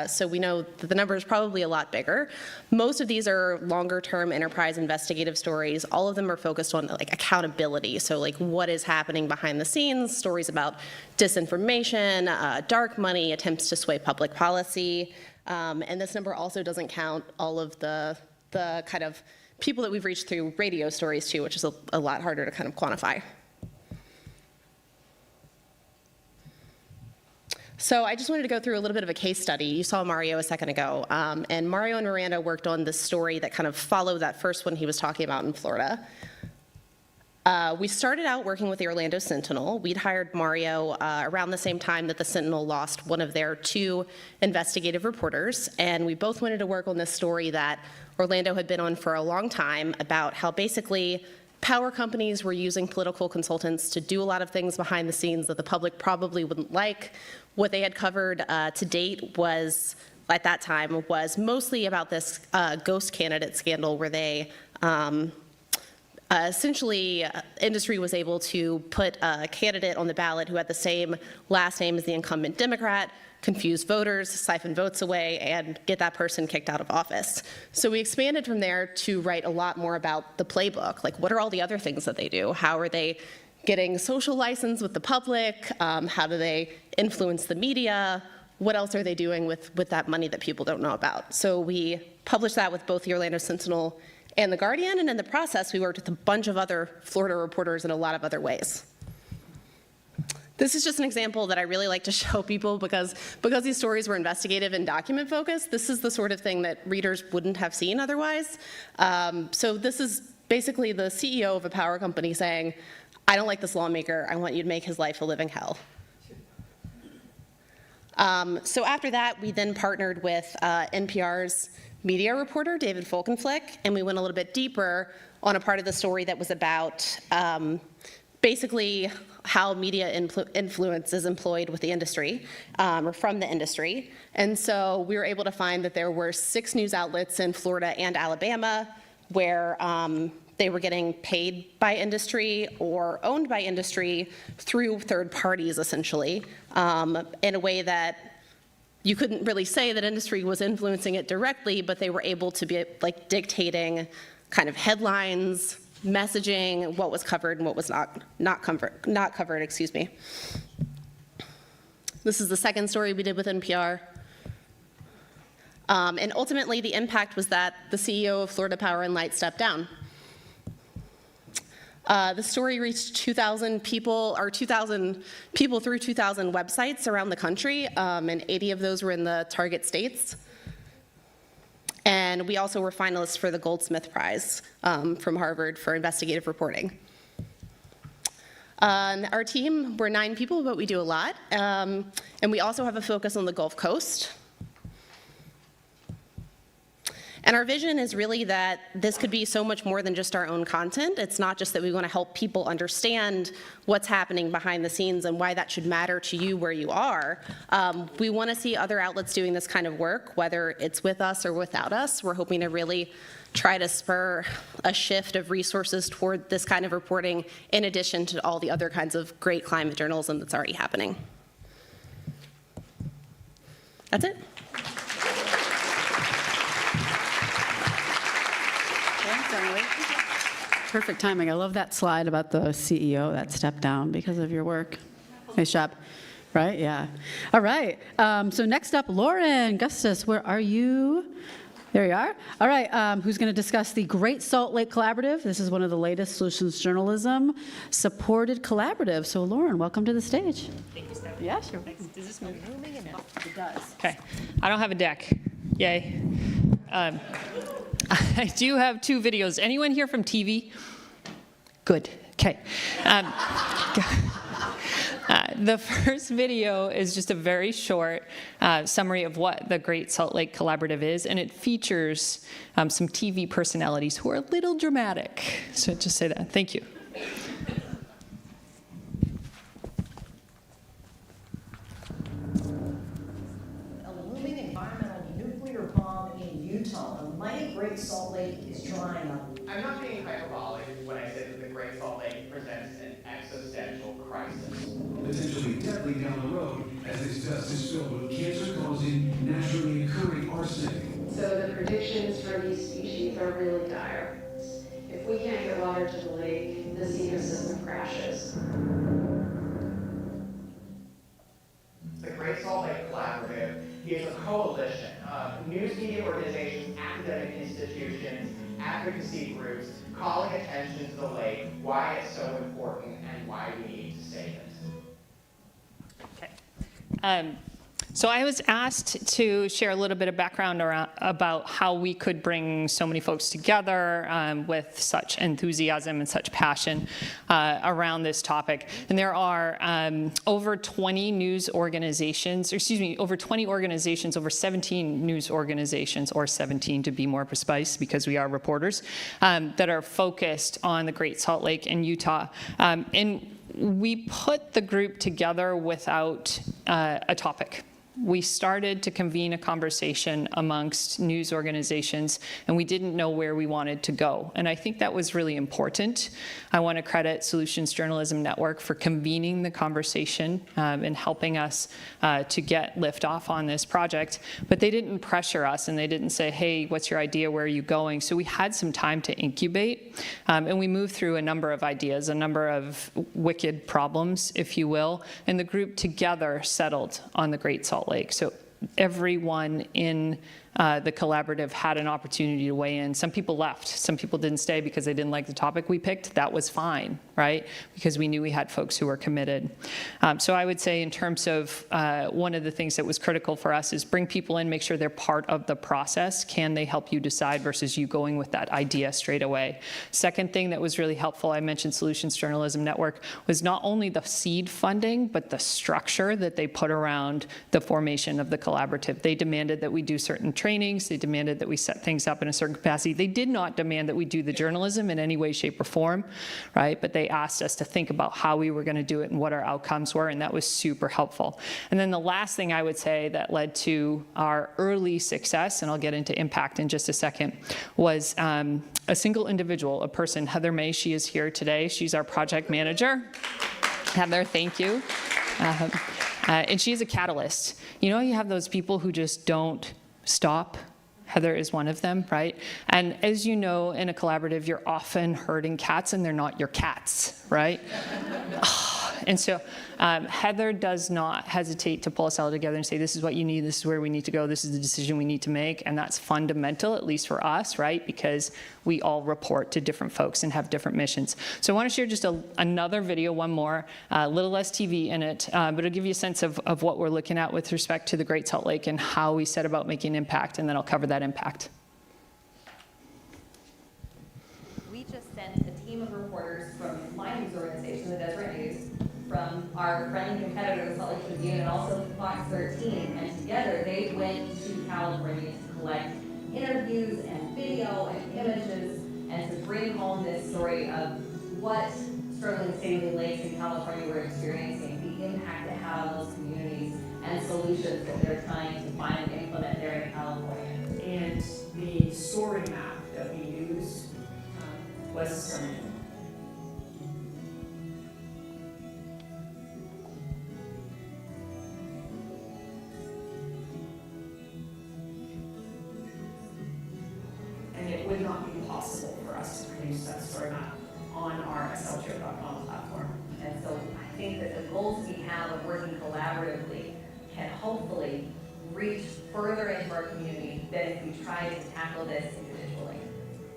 So we know that the number is probably a lot bigger. Most of these are longer-term enterprise investigative stories. All of them are focused on like accountability. So like, what is happening behind the scenes, stories about disinformation, dark money, attempts to sway public policy. And this number also doesn't count all of the kind of people that we've reached through radio stories too, which is a lot harder to kind of quantify. So I just wanted to go through a little bit of a case study. You saw Mario a second ago, and Mario and Miranda worked on this story that kind of followed that first one he was talking about in Florida. We started out working with the Orlando Sentinel. We'd hired Mario around the same time that the Sentinel lost one of their 2 investigative reporters, and we both wanted to work on this story that Orlando had been on for a long time about how basically power companies were using political consultants to do a lot of things behind the scenes that the public probably wouldn't like. What they had covered to date was, at that time, was mostly about this ghost candidate scandal where they essentially, industry was able to put a candidate on the ballot who had the same last name as the incumbent Democrat, confuse voters, siphon votes away, and get that person kicked out of office. So we expanded from there to write a lot more about the playbook. Like, what are all the other things that they do? How are they getting social license with the public? How do they influence the media? What else are they doing with that money that people don't know about? So we published that with both the Orlando Sentinel and The Guardian, and in the process, we worked with a bunch of other Florida reporters in a lot of other ways. This is just an example that I really like to show people because these stories were investigative and document focused. This is the sort of thing that readers wouldn't have seen otherwise. So this is basically the CEO of a power company saying, I don't like this lawmaker, I want you to make his life a living hell. So after that, we then partnered with NPR's media reporter, David Folkenflik, and we went a little bit deeper on a part of the story that was about basically how media influence is employed with the industry, or from the industry. And so we were able to find that there were 6 news outlets in Florida and Alabama where they were getting paid by industry or owned by industry through third parties, essentially, in a way that you couldn't really say that industry was influencing it directly, but they were able to be like dictating kind of headlines, messaging, what was covered and what was not covered, excuse me. This is the second story we did with NPR. And ultimately, the impact was that the CEO of Florida Power and Light stepped down. The story reached 2,000 people, or 2,000 people through 2,000 websites around the country, and 80 of those were in the target states. And we also were finalists for the Goldsmith Prize from Harvard for investigative reporting. Our team, we're 9 people, but we do a lot. And we also have a focus on the Gulf Coast. And our vision is really that this could be so much more than just our own content. It's not just that we want to help people understand what's happening behind the scenes and why that should matter to you where you are. We want to see other outlets doing this kind of work, whether it's with us or without us. We're hoping to really try to spur a shift of resources toward this kind of reporting in addition to all the other kinds of great climate journalism that's already happening. That's it. Perfect timing. I love that slide about the CEO that stepped down because of your work. Nice job. Right? Yeah. All right. So next up, Lauren Gustus, where are you? There you are. All right. Who's going to discuss the Great Salt Lake Collaborative? This is one of the latest solutions journalism supported collaborative. So Lauren, welcome to the stage. Thank you, Stephanie. Yeah, sure. Does this move? It does. Okay. I don't have a deck. Yay. I do have 2 videos. Anyone here from TV? Good. Okay. The first video is just a very short summary of what the Great Salt Lake Collaborative is, and it features some TV personalities who are a little dramatic. So just say that. Thank you. A looming environmental nuclear bomb in Utah. The mighty Great Salt Lake is drying up. I'm not being hyperbolic when I say that the Great Salt Lake presents an existential crisis. Potentially deadly down the road, as this dust is filled with cancer-causing, naturally occurring arsenic. So the predictions for these species are really dire. If we can't get water to the lake, this ecosystem crashes. The Great Salt Lake Collaborative is a coalition of news media organizations, academic institutions, advocacy groups, calling attention to the lake, why it's so important, and why we need to save it. Okay. So I was asked to share a little bit of background about how we could bring so many folks together with such enthusiasm and such passion around this topic. And there are over 20 news organizations, over 20 organizations, over 17 news organizations, or 17 to be more precise because we are reporters, that are focused on the Great Salt Lake in Utah. And we put the group together without a topic. We started to convene a conversation amongst news organizations, and we didn't know where we wanted to go. And I think that was really important. I want to credit Solutions Journalism Network for convening the conversation and helping us to get liftoff on this project. But they didn't pressure us, and they didn't say, hey, what's your idea? Where are you going? So we had some time to incubate, and we moved through a number of ideas, a number of wicked problems, if you will, and the group together settled on the Great Salt Lake. So everyone in the collaborative had an opportunity to weigh in. Some people left. Some people didn't stay because they didn't like the topic we picked. That was fine, right? Because we knew we had folks who were committed. So I would say in terms of one of the things that was critical for us is bring people in, make sure they're part of the process. Can they help you decide versus you going with that idea straight away? Second thing that was really helpful, I mentioned Solutions Journalism Network, was not only the seed funding, but the structure that they put around the formation of the collaborative. They demanded that we do certain trainings. They demanded that we set things up in a certain capacity. They did not demand that we do the journalism in any way, shape, or form, right? But they asked us to think about how we were going to do it and what our outcomes were, and that was super helpful. And then the last thing I would say that led to our early success, and I'll get into impact in just a second, was a single individual, a person, Heather May. She is here today. She's our project manager. Heather, thank you. And she's a catalyst. You know, you have those people who just don't stop. Heather is one of them, right? And as you know, in a collaborative, you're often herding cats and they're not your cats, right? And so Heather does not hesitate to pull us all together and say, this is what you need, this is where we need to go, this is the decision we need to make. And that's fundamental, at least for us, right? Because we all report to different folks and have different missions. So I want to share just another video, one more, a little less TV in it, but it'll give you a sense of what we're looking at with respect to the Great Salt Lake and how we set about making impact, and then I'll cover that impact. We just sent a team of reporters from my news organization, the Deseret News, from our friendly competitor, the Salt Lake Tribune, and also Fox 13, and together they went to California to collect interviews and video and images and to bring home this story of what struggling saline lakes in California were experiencing, the impact it had on those communities, and solutions that they're trying to find and implement there in California. And the story map that we used was stunning. And it would not be possible for us to produce that story map on our sltrip.com platform. And so I think that the goals we have of working collaboratively can hopefully reach further into our community than if we try to tackle this individually.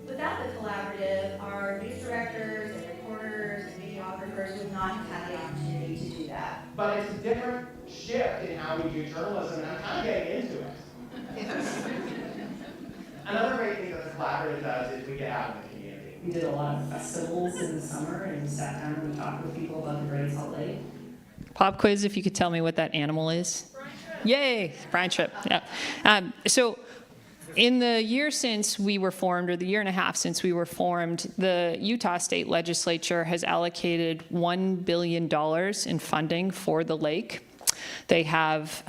Without the collaborative, our news directors and reporters and videographers would not have had the opportunity to do that. But it's a different shift in how we do journalism, and I'm kind of getting into it. Another great thing that the collaborative does is we get out in the community. We did a lot of festivals in the summer and sat down and we talked with people about the Great Salt Lake. Pop quiz, if you could tell me what that animal is. Yay, brine shrimp, yeah. So in the year since we were formed, or the year and a half since we were formed, the Utah State Legislature has allocated $1 billion in funding for the lake. They have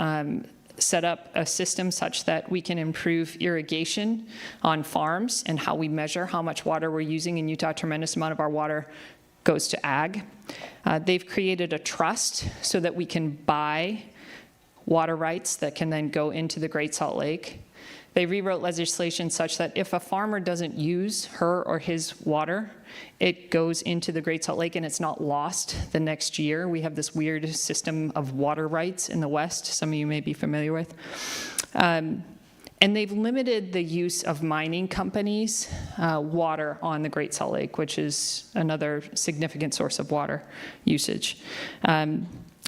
set up a system such that we can improve irrigation on farms and how we measure how much water we're using in Utah. A tremendous amount of our water goes to ag. They've created a trust so that we can buy water rights that can then go into the Great Salt Lake. They rewrote legislation such that if a farmer doesn't use her or his water, it goes into the Great Salt Lake and it's not lost the next year. We have this weird system of water rights in the West, some of you may be familiar with. And they've limited the use of mining companies' water on the Great Salt Lake, which is another significant source of water usage.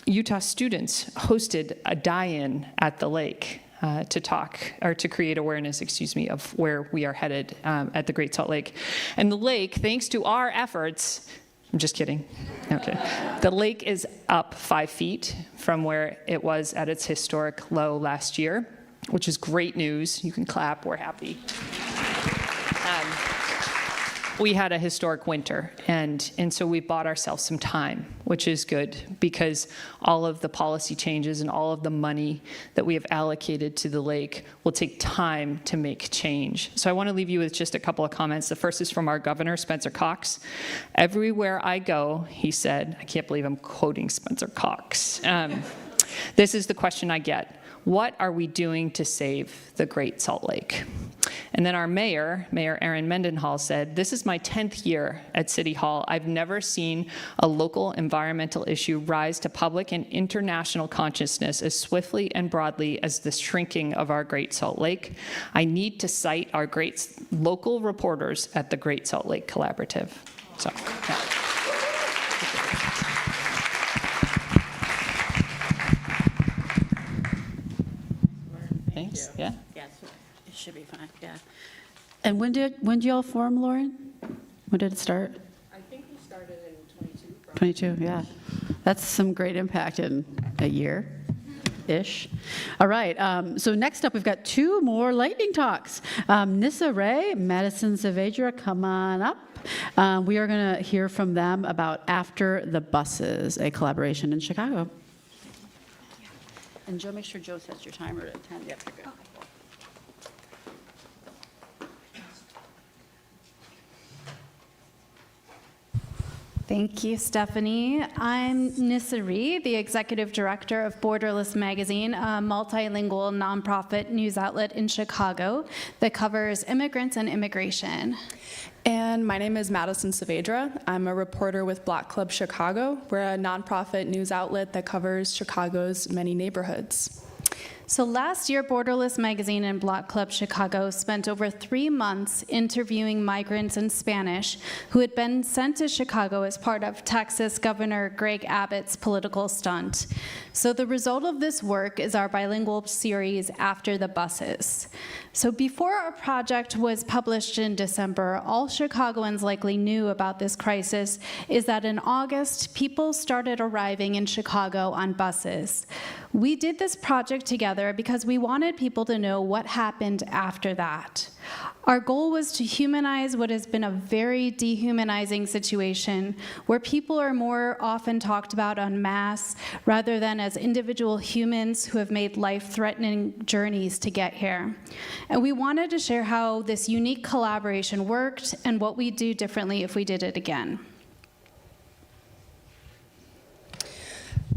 Utah students hosted a die-in at the lake to create awareness, of where we are headed at the Great Salt Lake. And the lake, thanks to our efforts, I'm just kidding. Okay. The lake is up 5 feet from where it was at its historic low last year, which is great news. You can clap, we're happy. We had a historic winter, and so we bought ourselves some time, which is good, because all of the policy changes and all of the money that we have allocated to the lake will take time to make change. So I want to leave you with just a couple of comments. The first is from our governor, Spencer Cox. Everywhere I go, he said, I can't believe I'm quoting Spencer Cox. This is the question I get. What are we doing to save the Great Salt Lake? And then our mayor, Mayor Erin Mendenhall, said, "This is my 10th year at City Hall. I've never seen a local environmental issue rise to public and international consciousness as swiftly and broadly as the shrinking of our Great Salt Lake. I need to cite our great local reporters at the Great Salt Lake Collaborative." So, yeah. Thanks. Yeah. Yes, it should be fine. Yeah. And when did y'all form, Lauren? When did it start? I think we started in 22. Yeah. That's some great impact in a year-ish. All right. So next up, we've got two more lightning talks. Nissa Ray, Madison Saavedra, come on up. We are going to hear from them about After the Buses, a collaboration in Chicago. And Joe, make sure Joe sets your timer at 10. Yep, you're good. Thank you, Stephanie. I'm Nissa Ree, the executive director of Borderless Magazine, a multilingual nonprofit news outlet in Chicago that covers immigrants and immigration. And my name is Madison Saavedra. I'm a reporter with Black Club Chicago. We're a nonprofit news outlet that covers Chicago's many neighborhoods. So last year, Borderless Magazine and Black Club Chicago spent over 3 months interviewing migrants in Spanish who had been sent to Chicago as part of Texas Governor Greg Abbott's political stunt. So the result of this work is our bilingual series, After the Buses. So before our project was published in December, all Chicagoans likely knew about this crisis is that in August, people started arriving in Chicago on buses. We did this project together because we wanted people to know what happened after that. Our goal was to humanize what has been a very dehumanizing situation where people are more often talked about en masse rather than as individual humans who have made life-threatening journeys to get here. And we wanted to share how this unique collaboration worked and what we'd do differently if we did it again.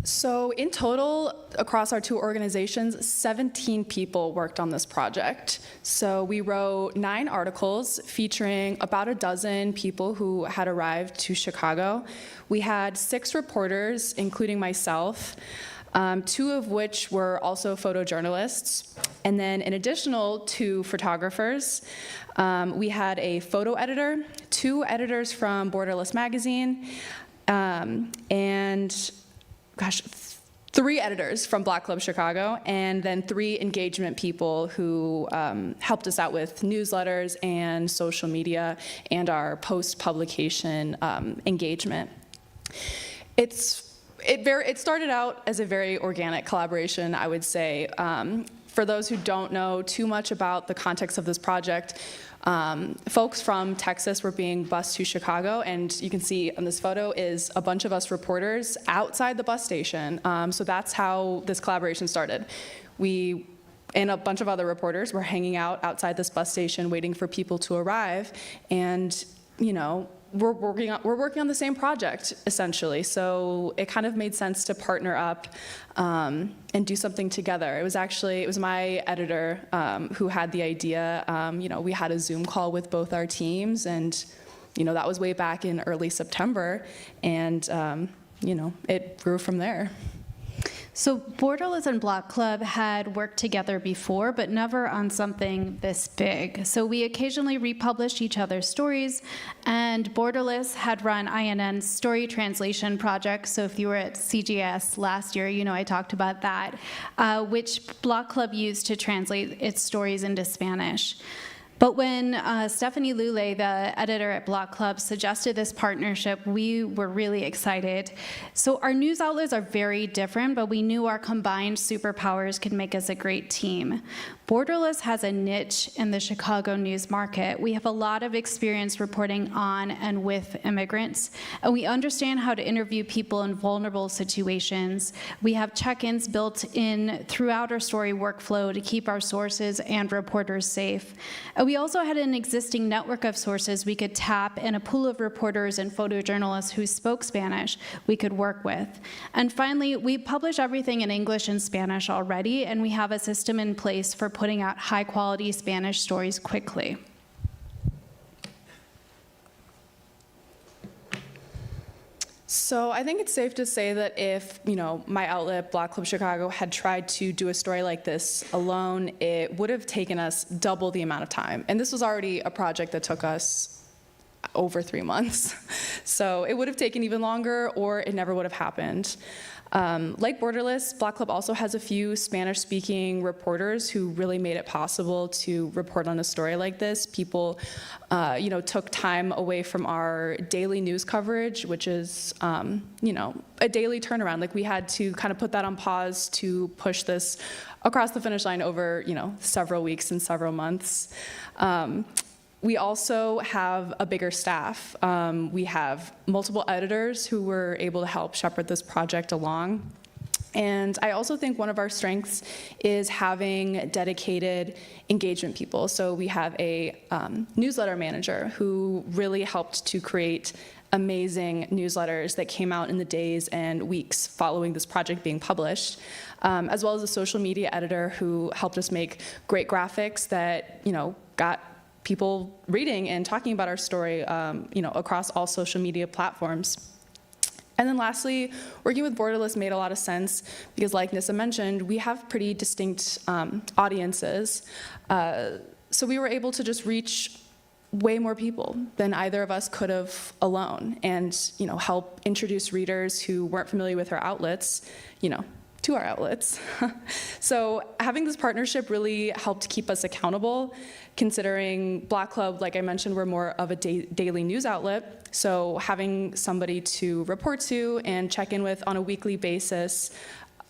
So in total, across our two organizations, 17 people worked on this project. So we wrote 9 articles featuring about a dozen people who had arrived to Chicago. We had 6 reporters, including myself, 2 of which were also photojournalists. And then an additional 2 photographers. We had a photo editor, 2 editors from Borderless Magazine, and 3 editors from Black Club Chicago, and then 3 engagement people who helped us out with newsletters and social media and our post-publication engagement. It started out as a very organic collaboration, I would say. For those who don't know too much about the context of this project, folks from Texas were being bused to Chicago, and you can see on this photo is a bunch of us reporters outside the bus station. So that's how this collaboration started. We and a bunch of other reporters were hanging out outside this bus station waiting for people to arrive, and we're working on the same project, essentially. So it kind of made sense to partner up and do something together. It was my editor who had the idea. We had a Zoom call with both our teams, and that was way back in early September, and it grew from there. So Borderless and Black Club had worked together before, but never on something this big. So we occasionally republished each other's stories, and Borderless had run INN's story translation project. So if you were at CGS last year, I talked about that, which Black Club used to translate its stories into Spanish. But when Stephanie Lule, the editor at Black Club, suggested this partnership, we were really excited. So our news outlets are very different, but we knew our combined superpowers could make us a great team. Borderless has a niche in the Chicago news market. We have a lot of experience reporting on and with immigrants, and we understand how to interview people in vulnerable situations. We have check-ins built in throughout our story workflow to keep our sources and reporters safe. And We also had an existing network of sources we could tap and a pool of reporters and photojournalists who spoke Spanish we could work with. And finally, we publish everything in English and Spanish already, and we have a system in place for putting out high-quality Spanish stories quickly. So I think it's safe to say that if, my outlet, Block Club Chicago, had tried to do a story like this alone, it would have taken us double the amount of time. And this was already a project that took us over 3 months. So it would have taken even longer, or it never would have happened. Like Borderless, Block Club also has a few Spanish-speaking reporters who really made it possible to report on a story like this. People, took time away from our daily news coverage, which is, a daily turnaround. Like, we had to kind of put that on pause to push this across the finish line over, several weeks and several months. We also have a bigger staff. We have multiple editors who were able to help shepherd this project along. And I also think one of our strengths is having dedicated engagement people. So we have a newsletter manager who really helped to create amazing newsletters that came out in the days and weeks following this project being published, as well as a social media editor who helped us make great graphics that, got people reading and talking about our story, across all social media platforms. And then lastly, working with Borderless made a lot of sense because, like Nissa mentioned, we have pretty distinct audiences. So we were able to just reach way more people than either of us could have alone, and help introduce readers who weren't familiar with our outlets, to our outlets. So having this partnership really helped keep us accountable, considering Block Club, like I mentioned, we're more of a daily news outlet. So having somebody to report to and check in with on a weekly basis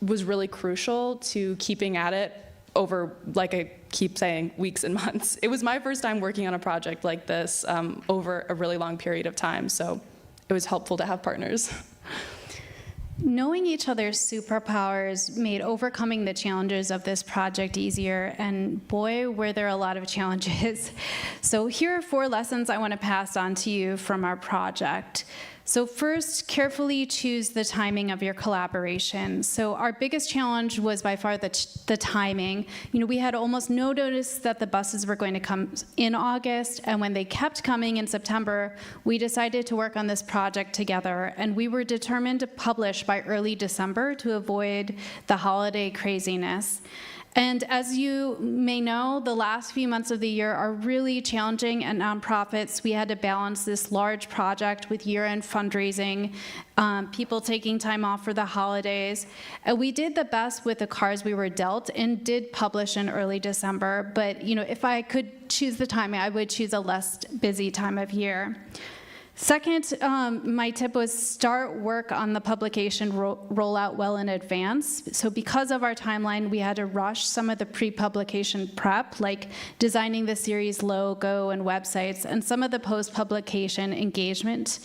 was really crucial to keeping at it over, like I keep saying, weeks and months. It was my first time working on a project like this over a really long period of time, so it was helpful to have partners. Knowing each other's superpowers made overcoming the challenges of this project easier, and boy, were there a lot of challenges. So here are 4 lessons I want to pass on to you from our project. So first, carefully choose the timing of your collaboration. So our biggest challenge was by far the timing. We had almost no notice that the buses were going to come in August, and when they kept coming in September, we decided to work on this project together, and we were determined to publish by early December to avoid the holiday craziness. And as you may know, the last few months of the year are really challenging at nonprofits. We had to balance this large project with year-end fundraising, people taking time off for the holidays. And we did the best with the cards we were dealt and did publish in early December. But if I could choose the timing, I would choose a less busy time of year. Second, my tip was start work on the publication rollout well in advance. So because of our timeline, we had to rush some of the pre-publication prep, like designing the series logo and websites, and some of the post-publication engagement.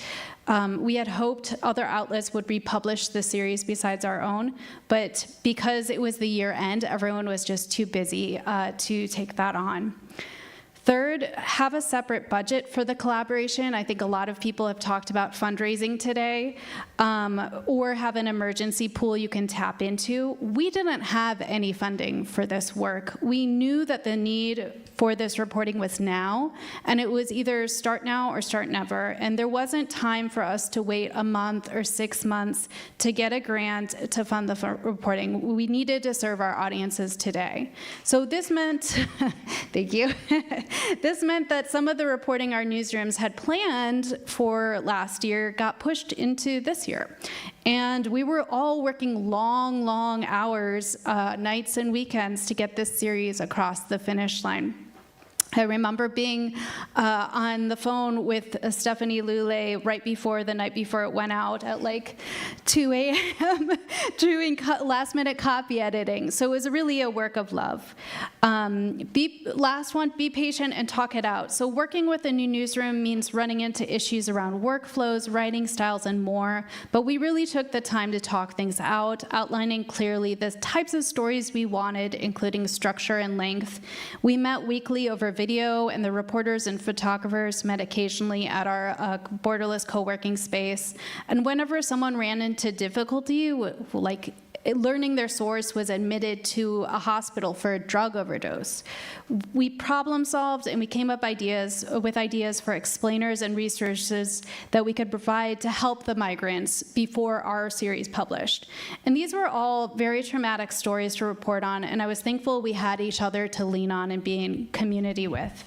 We had hoped other outlets would republish the series besides our own, but because it was the year end, everyone was just too busy to take that on. Third, have a separate budget for the collaboration. I think a lot of people have talked about fundraising today, or have an emergency pool you can tap into. We didn't have any funding for this work. We knew that the need for this reporting was now, and it was either start now or start never. And there wasn't time for us to wait a month or 6 months to get a grant to fund the reporting. We needed to serve our audiences today. So this meant, thank you. This meant that some of the reporting our newsrooms had planned for last year got pushed into this year. And we were all working long, long hours, nights and weekends to get this series across the finish line. I remember being on the phone with Stephanie Luley right before the night before it went out at like 2 a.m. doing last-minute copy editing. So it was really a work of love. Last one, be patient and talk it out. So working with a new newsroom means running into issues around workflows, writing styles, and more. But we really took the time to talk things out, outlining clearly the types of stories we wanted, including structure and length. We met weekly over video video, and the reporters and photographers met occasionally at our borderless co-working space. And whenever someone ran into difficulty, like learning their source was admitted to a hospital for a drug overdose, we problem solved and we came up with ideas for explainers and resources that we could provide to help the migrants before our series published. And these were all very traumatic stories to report on, and I was thankful we had each other to lean on and be in community with.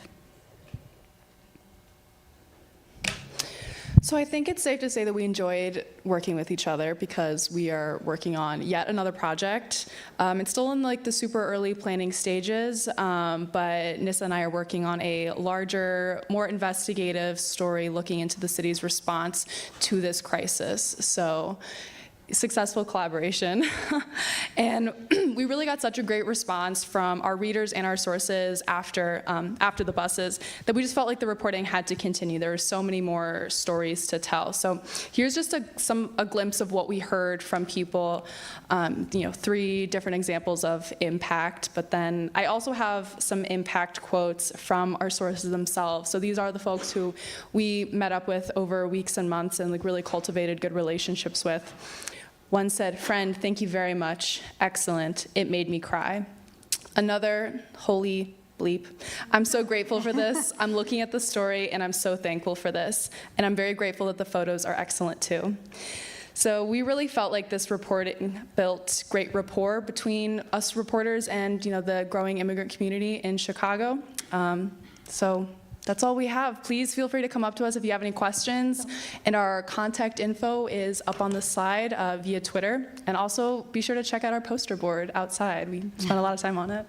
So I think it's safe to say that we enjoyed working with each other because we are working on yet another project. It's still in like the super early planning stages, but Nissa and I are working on a larger, more investigative story looking into the city's response to this crisis. So successful collaboration. And we really got such a great response from our readers and our sources after the buses that we just felt like the reporting had to continue. There were so many more stories to tell. So here's just a glimpse of what we heard from people, 3 different examples of impact, but then I also have some impact quotes from our sources themselves. So these are the folks who we met up with over weeks and months and like really cultivated good relationships with. One said, "Friend, thank you very much. Excellent. It made me cry." Another, "Holy bleep. I'm so grateful for this. I'm looking at the story and I'm so thankful for this. And I'm very grateful that the photos are excellent too." So we really felt like this reporting built great rapport between us reporters and the growing immigrant community in Chicago. So that's all we have. Please feel free to come up to us if you have any questions. And our contact info is up on the slide via Twitter. And also be sure to check out our poster board outside. We spent a lot of time on it.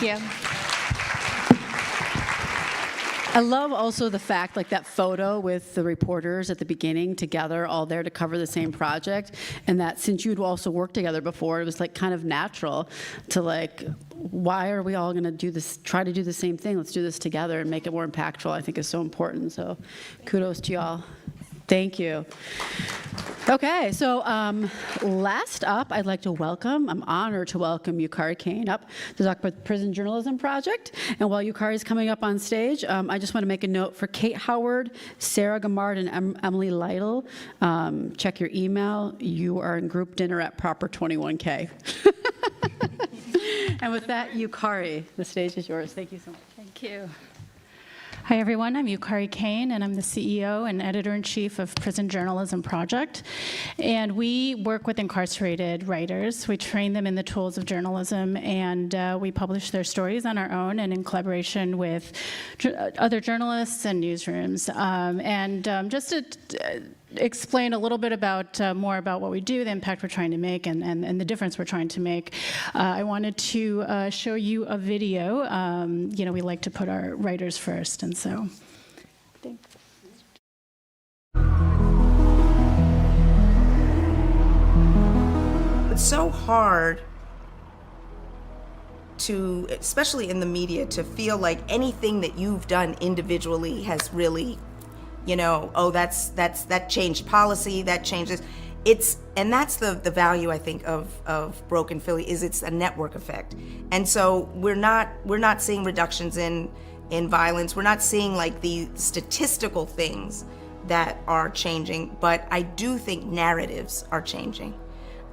Yeah. I love also the fact, like that photo with the reporters at the beginning together, all there to cover the same project, and that since you'd also worked together before, it was like kind of natural to like, why are we all going to do this, try to do the same thing? Let's do this together and make it more impactful, I think is so important. So kudos to y'all. Thank you. Okay, so last up, I'd like to welcome, I'm honored to welcome Yukari Kane up to talk about the Prison Journalism Project. And while Yukari is coming up on stage, I just want to make a note for Kate Howard, Sarah Gamard, and Emily Lytle. Check your email. You are in group dinner at Proper 21K. And with that, Yukari, the stage is yours. Thank you so much. Thank you. Hi, everyone. I'm Yukari Kane, and I'm the CEO and editor-in-chief of Prison Journalism Project. And we work with incarcerated writers. We train them in the tools of journalism, and we publish their stories on our own and in collaboration with other journalists and newsrooms. Just to explain a little bit about more about what we do, the impact we're trying to make, and the difference we're trying to make, I wanted to show you a video. We like to put our writers first, and so. It's so hard to, especially in the media, to feel like anything that you've done individually has really, that changed policy, that changes. And that's the value, I think, of Broken Philly, is it's a network effect. And so we're not seeing reductions in violence. We're not seeing like the statistical things that are changing, but I do think narratives are changing.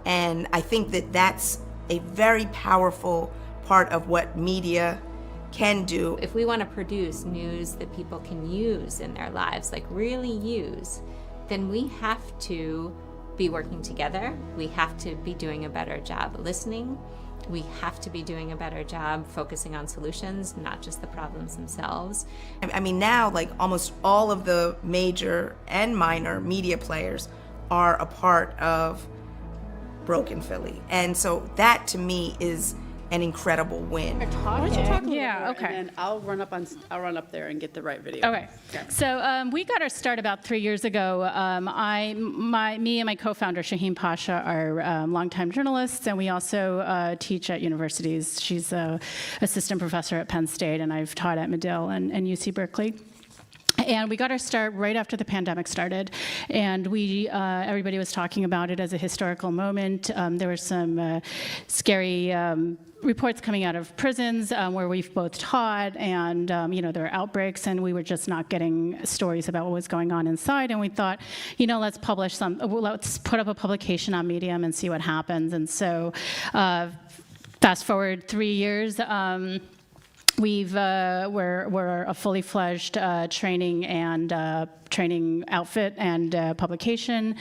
And I think that that's a very powerful part of what media can do. If we want to produce news that people can use in their lives, like really use, then we have to be working together. We have to be doing a better job listening. We have to be doing a better job focusing on solutions, not just the problems themselves. I mean, now, like almost all of the major and minor media players are a part of Broken Philly. And so that to me is an incredible win. Why don't you talk a little Yeah, more, okay. and then I'll run up there and get the right video. Okay. So we got our start about 3 years ago. Me and my co-founder, Shaheen Pasha, are longtime journalists, and we also teach at universities. She's an assistant professor at Penn State, and I've taught at Medill and UC Berkeley. And we got our start right after the pandemic started, and everybody was talking about it as a historical moment. There were some scary reports coming out of prisons where we've both taught, and there were outbreaks, and we were just not getting stories about what was going on inside. And we thought, let's let's put up a publication on Medium and see what happens. And so, fast forward 3 years. We're a fully fledged training outfit and publication,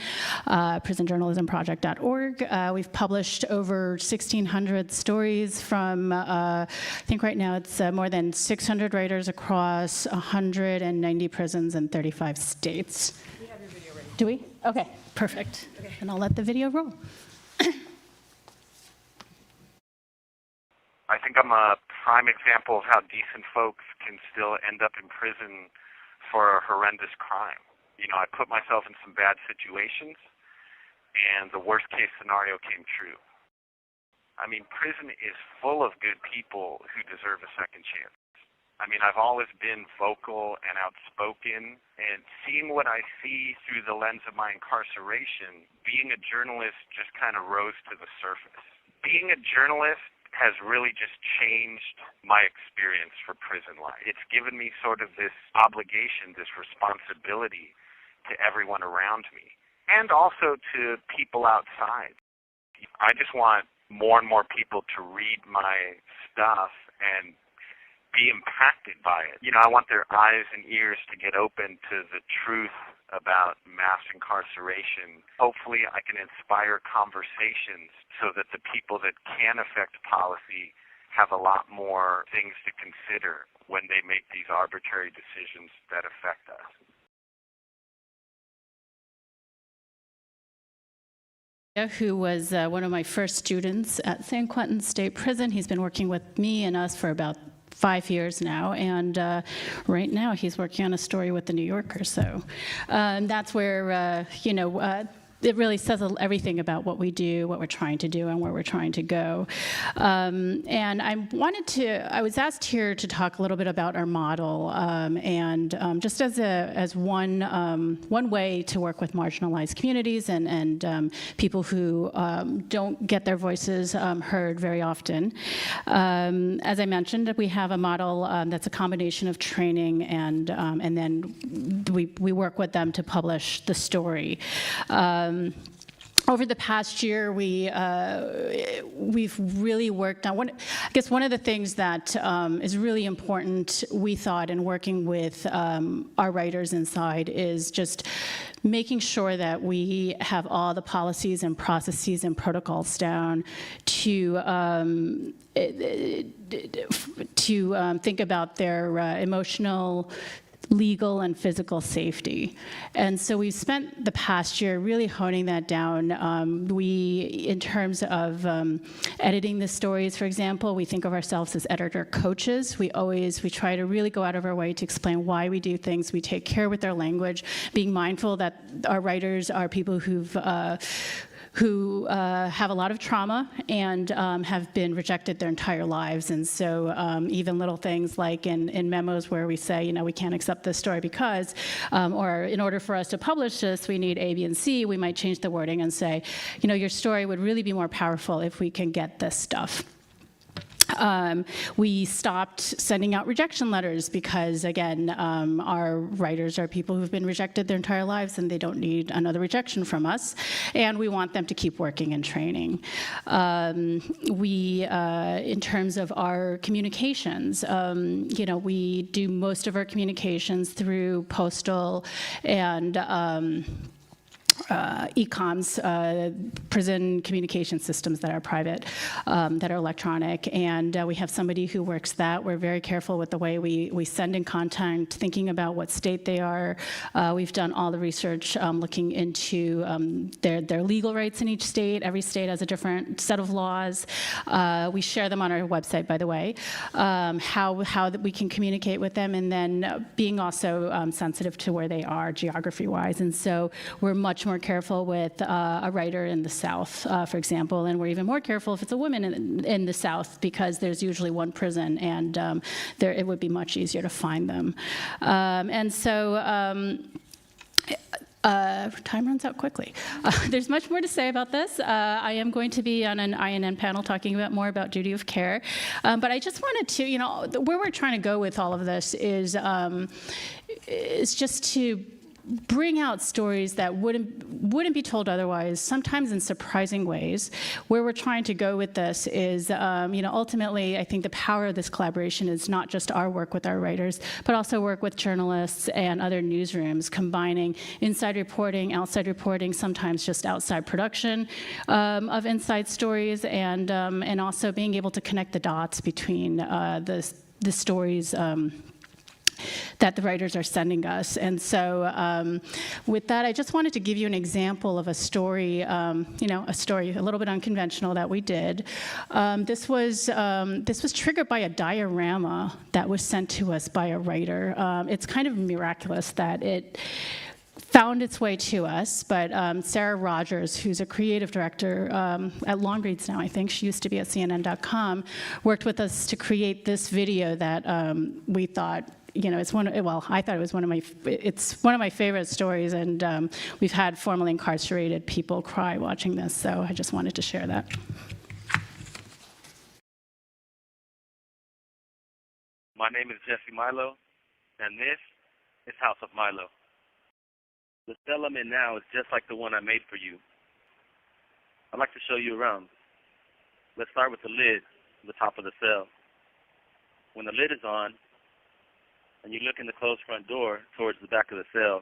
prisonjournalismproject.org. We've published over 1,600 stories from, I think right now it's more than 600 writers across 190 prisons in 35 states. We have your video ready. Do we? Okay, perfect. Okay. And I'll let the video roll. I think I'm a prime example of how decent folks can still end up in prison for a horrendous crime. I put myself in some bad situations, and the worst case scenario came true. I mean, prison is full of good people who deserve a second chance. I mean, I've always been vocal and outspoken, and seeing what I see through the lens of my incarceration, being a journalist just kind of rose to the surface. Being a journalist has really just changed my experience for prison life. It's given me sort of this obligation, this responsibility to everyone around me, and also to people outside. I just want more and more people to read my stuff and be impacted by it. I want their eyes and ears to get open to the truth about mass incarceration. Hopefully I can inspire conversations so that the people that can affect policy have a lot more things to consider when they make these arbitrary decisions that affect us. Who was one of my first students at San Quentin State Prison. He's been working with me and us for about 5 years now, and right now he's working on a story with the New Yorker. So that's where it really says everything about what we do, what we're trying to do, and where we're trying to go. And I was asked here to talk a little bit about our model, and just as one way to work with marginalized communities and people who don't get their voices heard very often. As I mentioned, we have a model that's a combination of training and then we work with them to publish the story. Over the past year, we've really worked on one of the things that is really important, we thought, in working with our writers inside is just making sure that we have all the policies and processes and protocols down to think about their emotional, legal, and physical safety. And so we've spent the past year really honing that down. In terms of editing the stories, for example, we think of ourselves as editor coaches. We try to really go out of our way to explain why we do things. We take care with our language, being mindful that our writers are people who have a lot of trauma and have been rejected their entire lives. And so even little things like in memos where we say, we can't accept this story because, or in order for us to publish this, we need A, B, and C, we might change the wording and say, your story would really be more powerful if we can get this stuff. We stopped sending out rejection letters because, again, our writers are people who've been rejected their entire lives and they don't need another rejection from us, and we want them to keep working and training. In terms of our communications, we do most of our communications through postal and e-coms, prison communication systems that are private, that are electronic, and we have somebody who works that. We're very careful with the way we send in content, thinking about what state they are. We've done all the research looking into their legal rights in each state. Every state has a different set of laws. We share them on our website, by the way, how that we can communicate with them, and then being also sensitive to where they are geography-wise. And so we're much more more careful with a writer in the South, for example, and we're even more careful if it's a woman in the South, because there's usually one prison, and it would be much easier to find them. And so time runs out quickly. There's much more to say about this. I am going to be on an INN panel talking more about duty of care. But I just wanted to, where we're trying to go with all of this is just to bring out stories that wouldn't be told otherwise, sometimes in surprising ways. Where we're trying to go with this is, ultimately, I think the power of this collaboration is not just our work with our writers, but also work with journalists and other newsrooms, combining inside reporting, outside reporting, sometimes just outside production of inside stories, and also being able to connect the dots between the stories that the writers are sending us. And so with that, I just wanted to give you an example of a story, a story a little bit unconventional that we did. This was triggered by a diorama that was sent to us by a writer. It's kind of miraculous that it found its way to us, but Sarah Rogers, who's a creative director at Longreads now, I think, she used to be at CNN.com, worked with us to create this video that we thought, I thought it was it's one of my favorite stories, and we've had formerly incarcerated people cry watching this, so I just wanted to share that. My name is Jesse Milo, and this is House of Milo. The cell I'm in now is just like the one I made for you. I'd like to show you around. Let's start with the lid on the top of the cell. When the lid is on, and you look in the closed front door towards the back of the cell,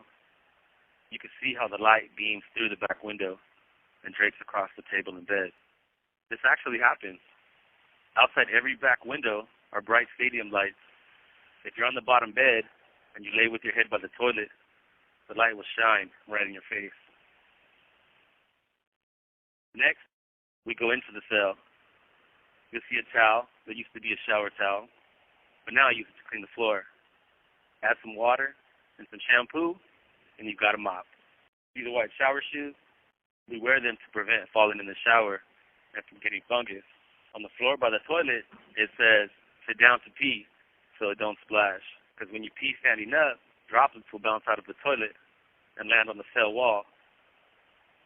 you can see how the light beams through the back window and drapes across the table and bed. This actually happens. Outside every back window are bright stadium lights. If you're on the bottom bed and you lay with your head by the toilet, the light will shine right in your face. Next, we go into the cell. You'll see a towel that used to be a shower towel, but now I use it to clean the floor. Add some water and some shampoo, and you've got a mop. See the white shower shoes? We wear them to prevent falling in the shower and from getting fungus. On the floor by the toilet, it says, sit down to pee so it don't splash. Because when you pee standing up, droplets will bounce out of the toilet and land on the cell wall.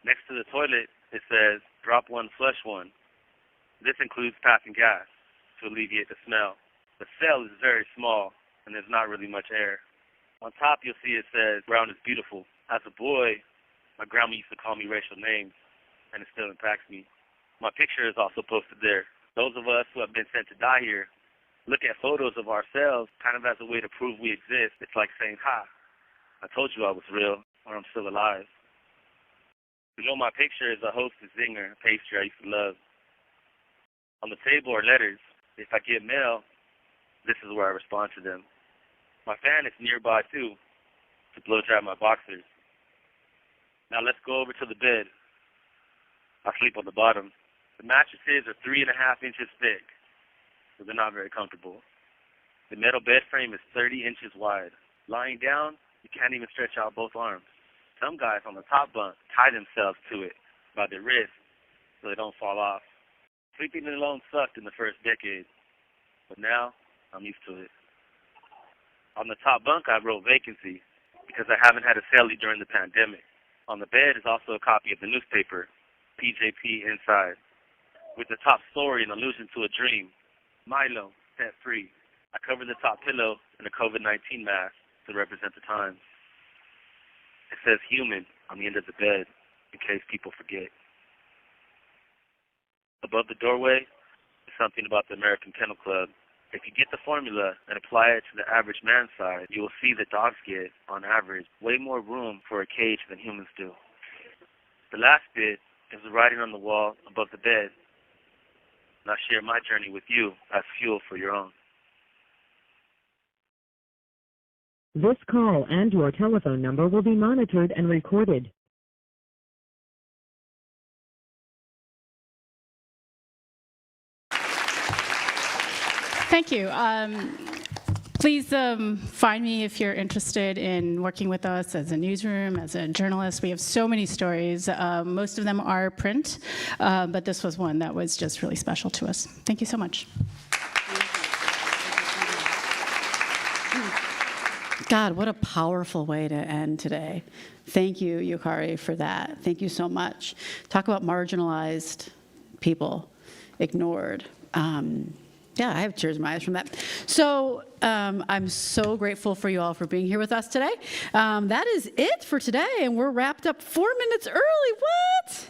Next to the toilet, it says, drop one, flush one. This includes passing gas to alleviate the smell. The cell is very small, and there's not really much air. On top, you'll see it says, brown is beautiful. As a boy, my grandma used to call me racial names, and it still impacts me. My picture is also posted there. Those of us who have been sent to die here look at photos of ourselves kind of as a way to prove we exist. It's like saying, ha, I told you I was real, or I'm still alive. Below my picture is a Hostess Zinger pastry I used to love. On the table are letters. If I get mail, this is where I respond to them. My fan is nearby, too, to blow dry my boxers. Now let's go over to the bed. I sleep on the bottom. The mattresses are 3.5 inches thick, so they're not very comfortable. The metal bed frame is 30 inches wide. Lying down, you can't even stretch out both arms. Some guys on the top bunk tie themselves to it by their wrists so they don't fall off. Sleeping alone sucked in the first decade, but now I'm used to it. On the top bunk, I wrote vacancy because I haven't had a cellie during the pandemic. On the bed is also a copy of the newspaper, PJP Inside, with the top story an allusion to a dream, Milo, set free. I covered the top pillow in a COVID-19 mask to represent the times. It says human on the end of the bed in case people forget. Above the doorway is something about the American Kennel Club. If you get the formula and apply it to the average man's size, you will see that dogs get, on average, way more room for a cage than humans do. The last bit is the writing on the wall above the bed. And I'll share my journey with you as fuel for your own. This call and your telephone number will be monitored and recorded. Thank you. Please find me if you're interested in working with us as a newsroom, as a journalist. We have so many stories. Most of them are print, but this was one that was just really special to us. Thank you so much. God, what a powerful way to end today. Thank you, Yukari, for that. Thank you so much. Talk about marginalized people, ignored. Yeah, I have tears in my eyes from that. So I'm so grateful for you all for being here with us today. That is it for today, and we're wrapped up 4 minutes early. What?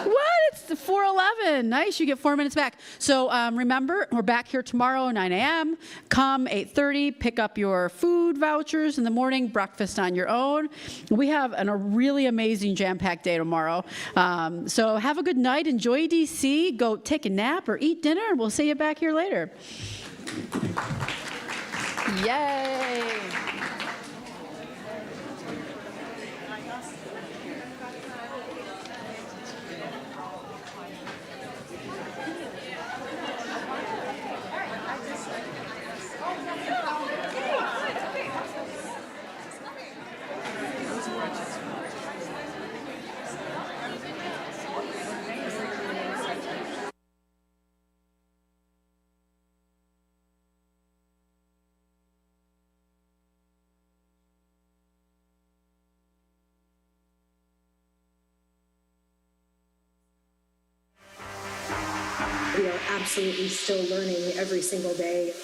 What? It's 4:11. Nice, you get 4 minutes back. So remember, we're back here tomorrow, 9 a.m. Come 8:30, pick up your food vouchers in the morning, breakfast on your own. We have a really amazing jam-packed day tomorrow. So have a good night. Enjoy DC. Go take a nap or eat dinner, and we'll see you back here later. Yay! We are absolutely still learning every single day.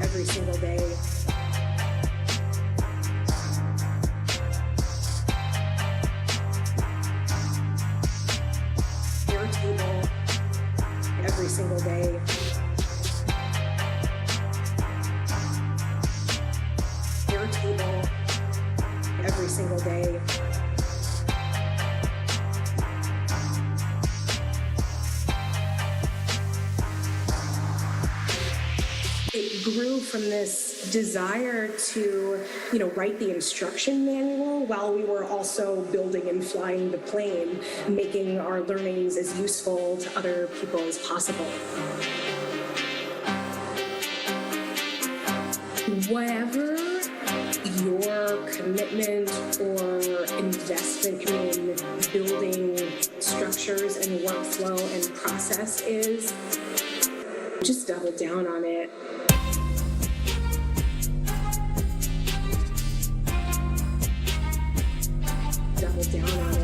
Every single day. Airtable. Every single day. Airtable. Every single day. It grew from this desire to, write the instruction manual while we were also building and flying the plane, making our learnings as useful to other people as possible. Whatever your commitment or investment in building structures and workflow and process is, just double down on it. Double down on it.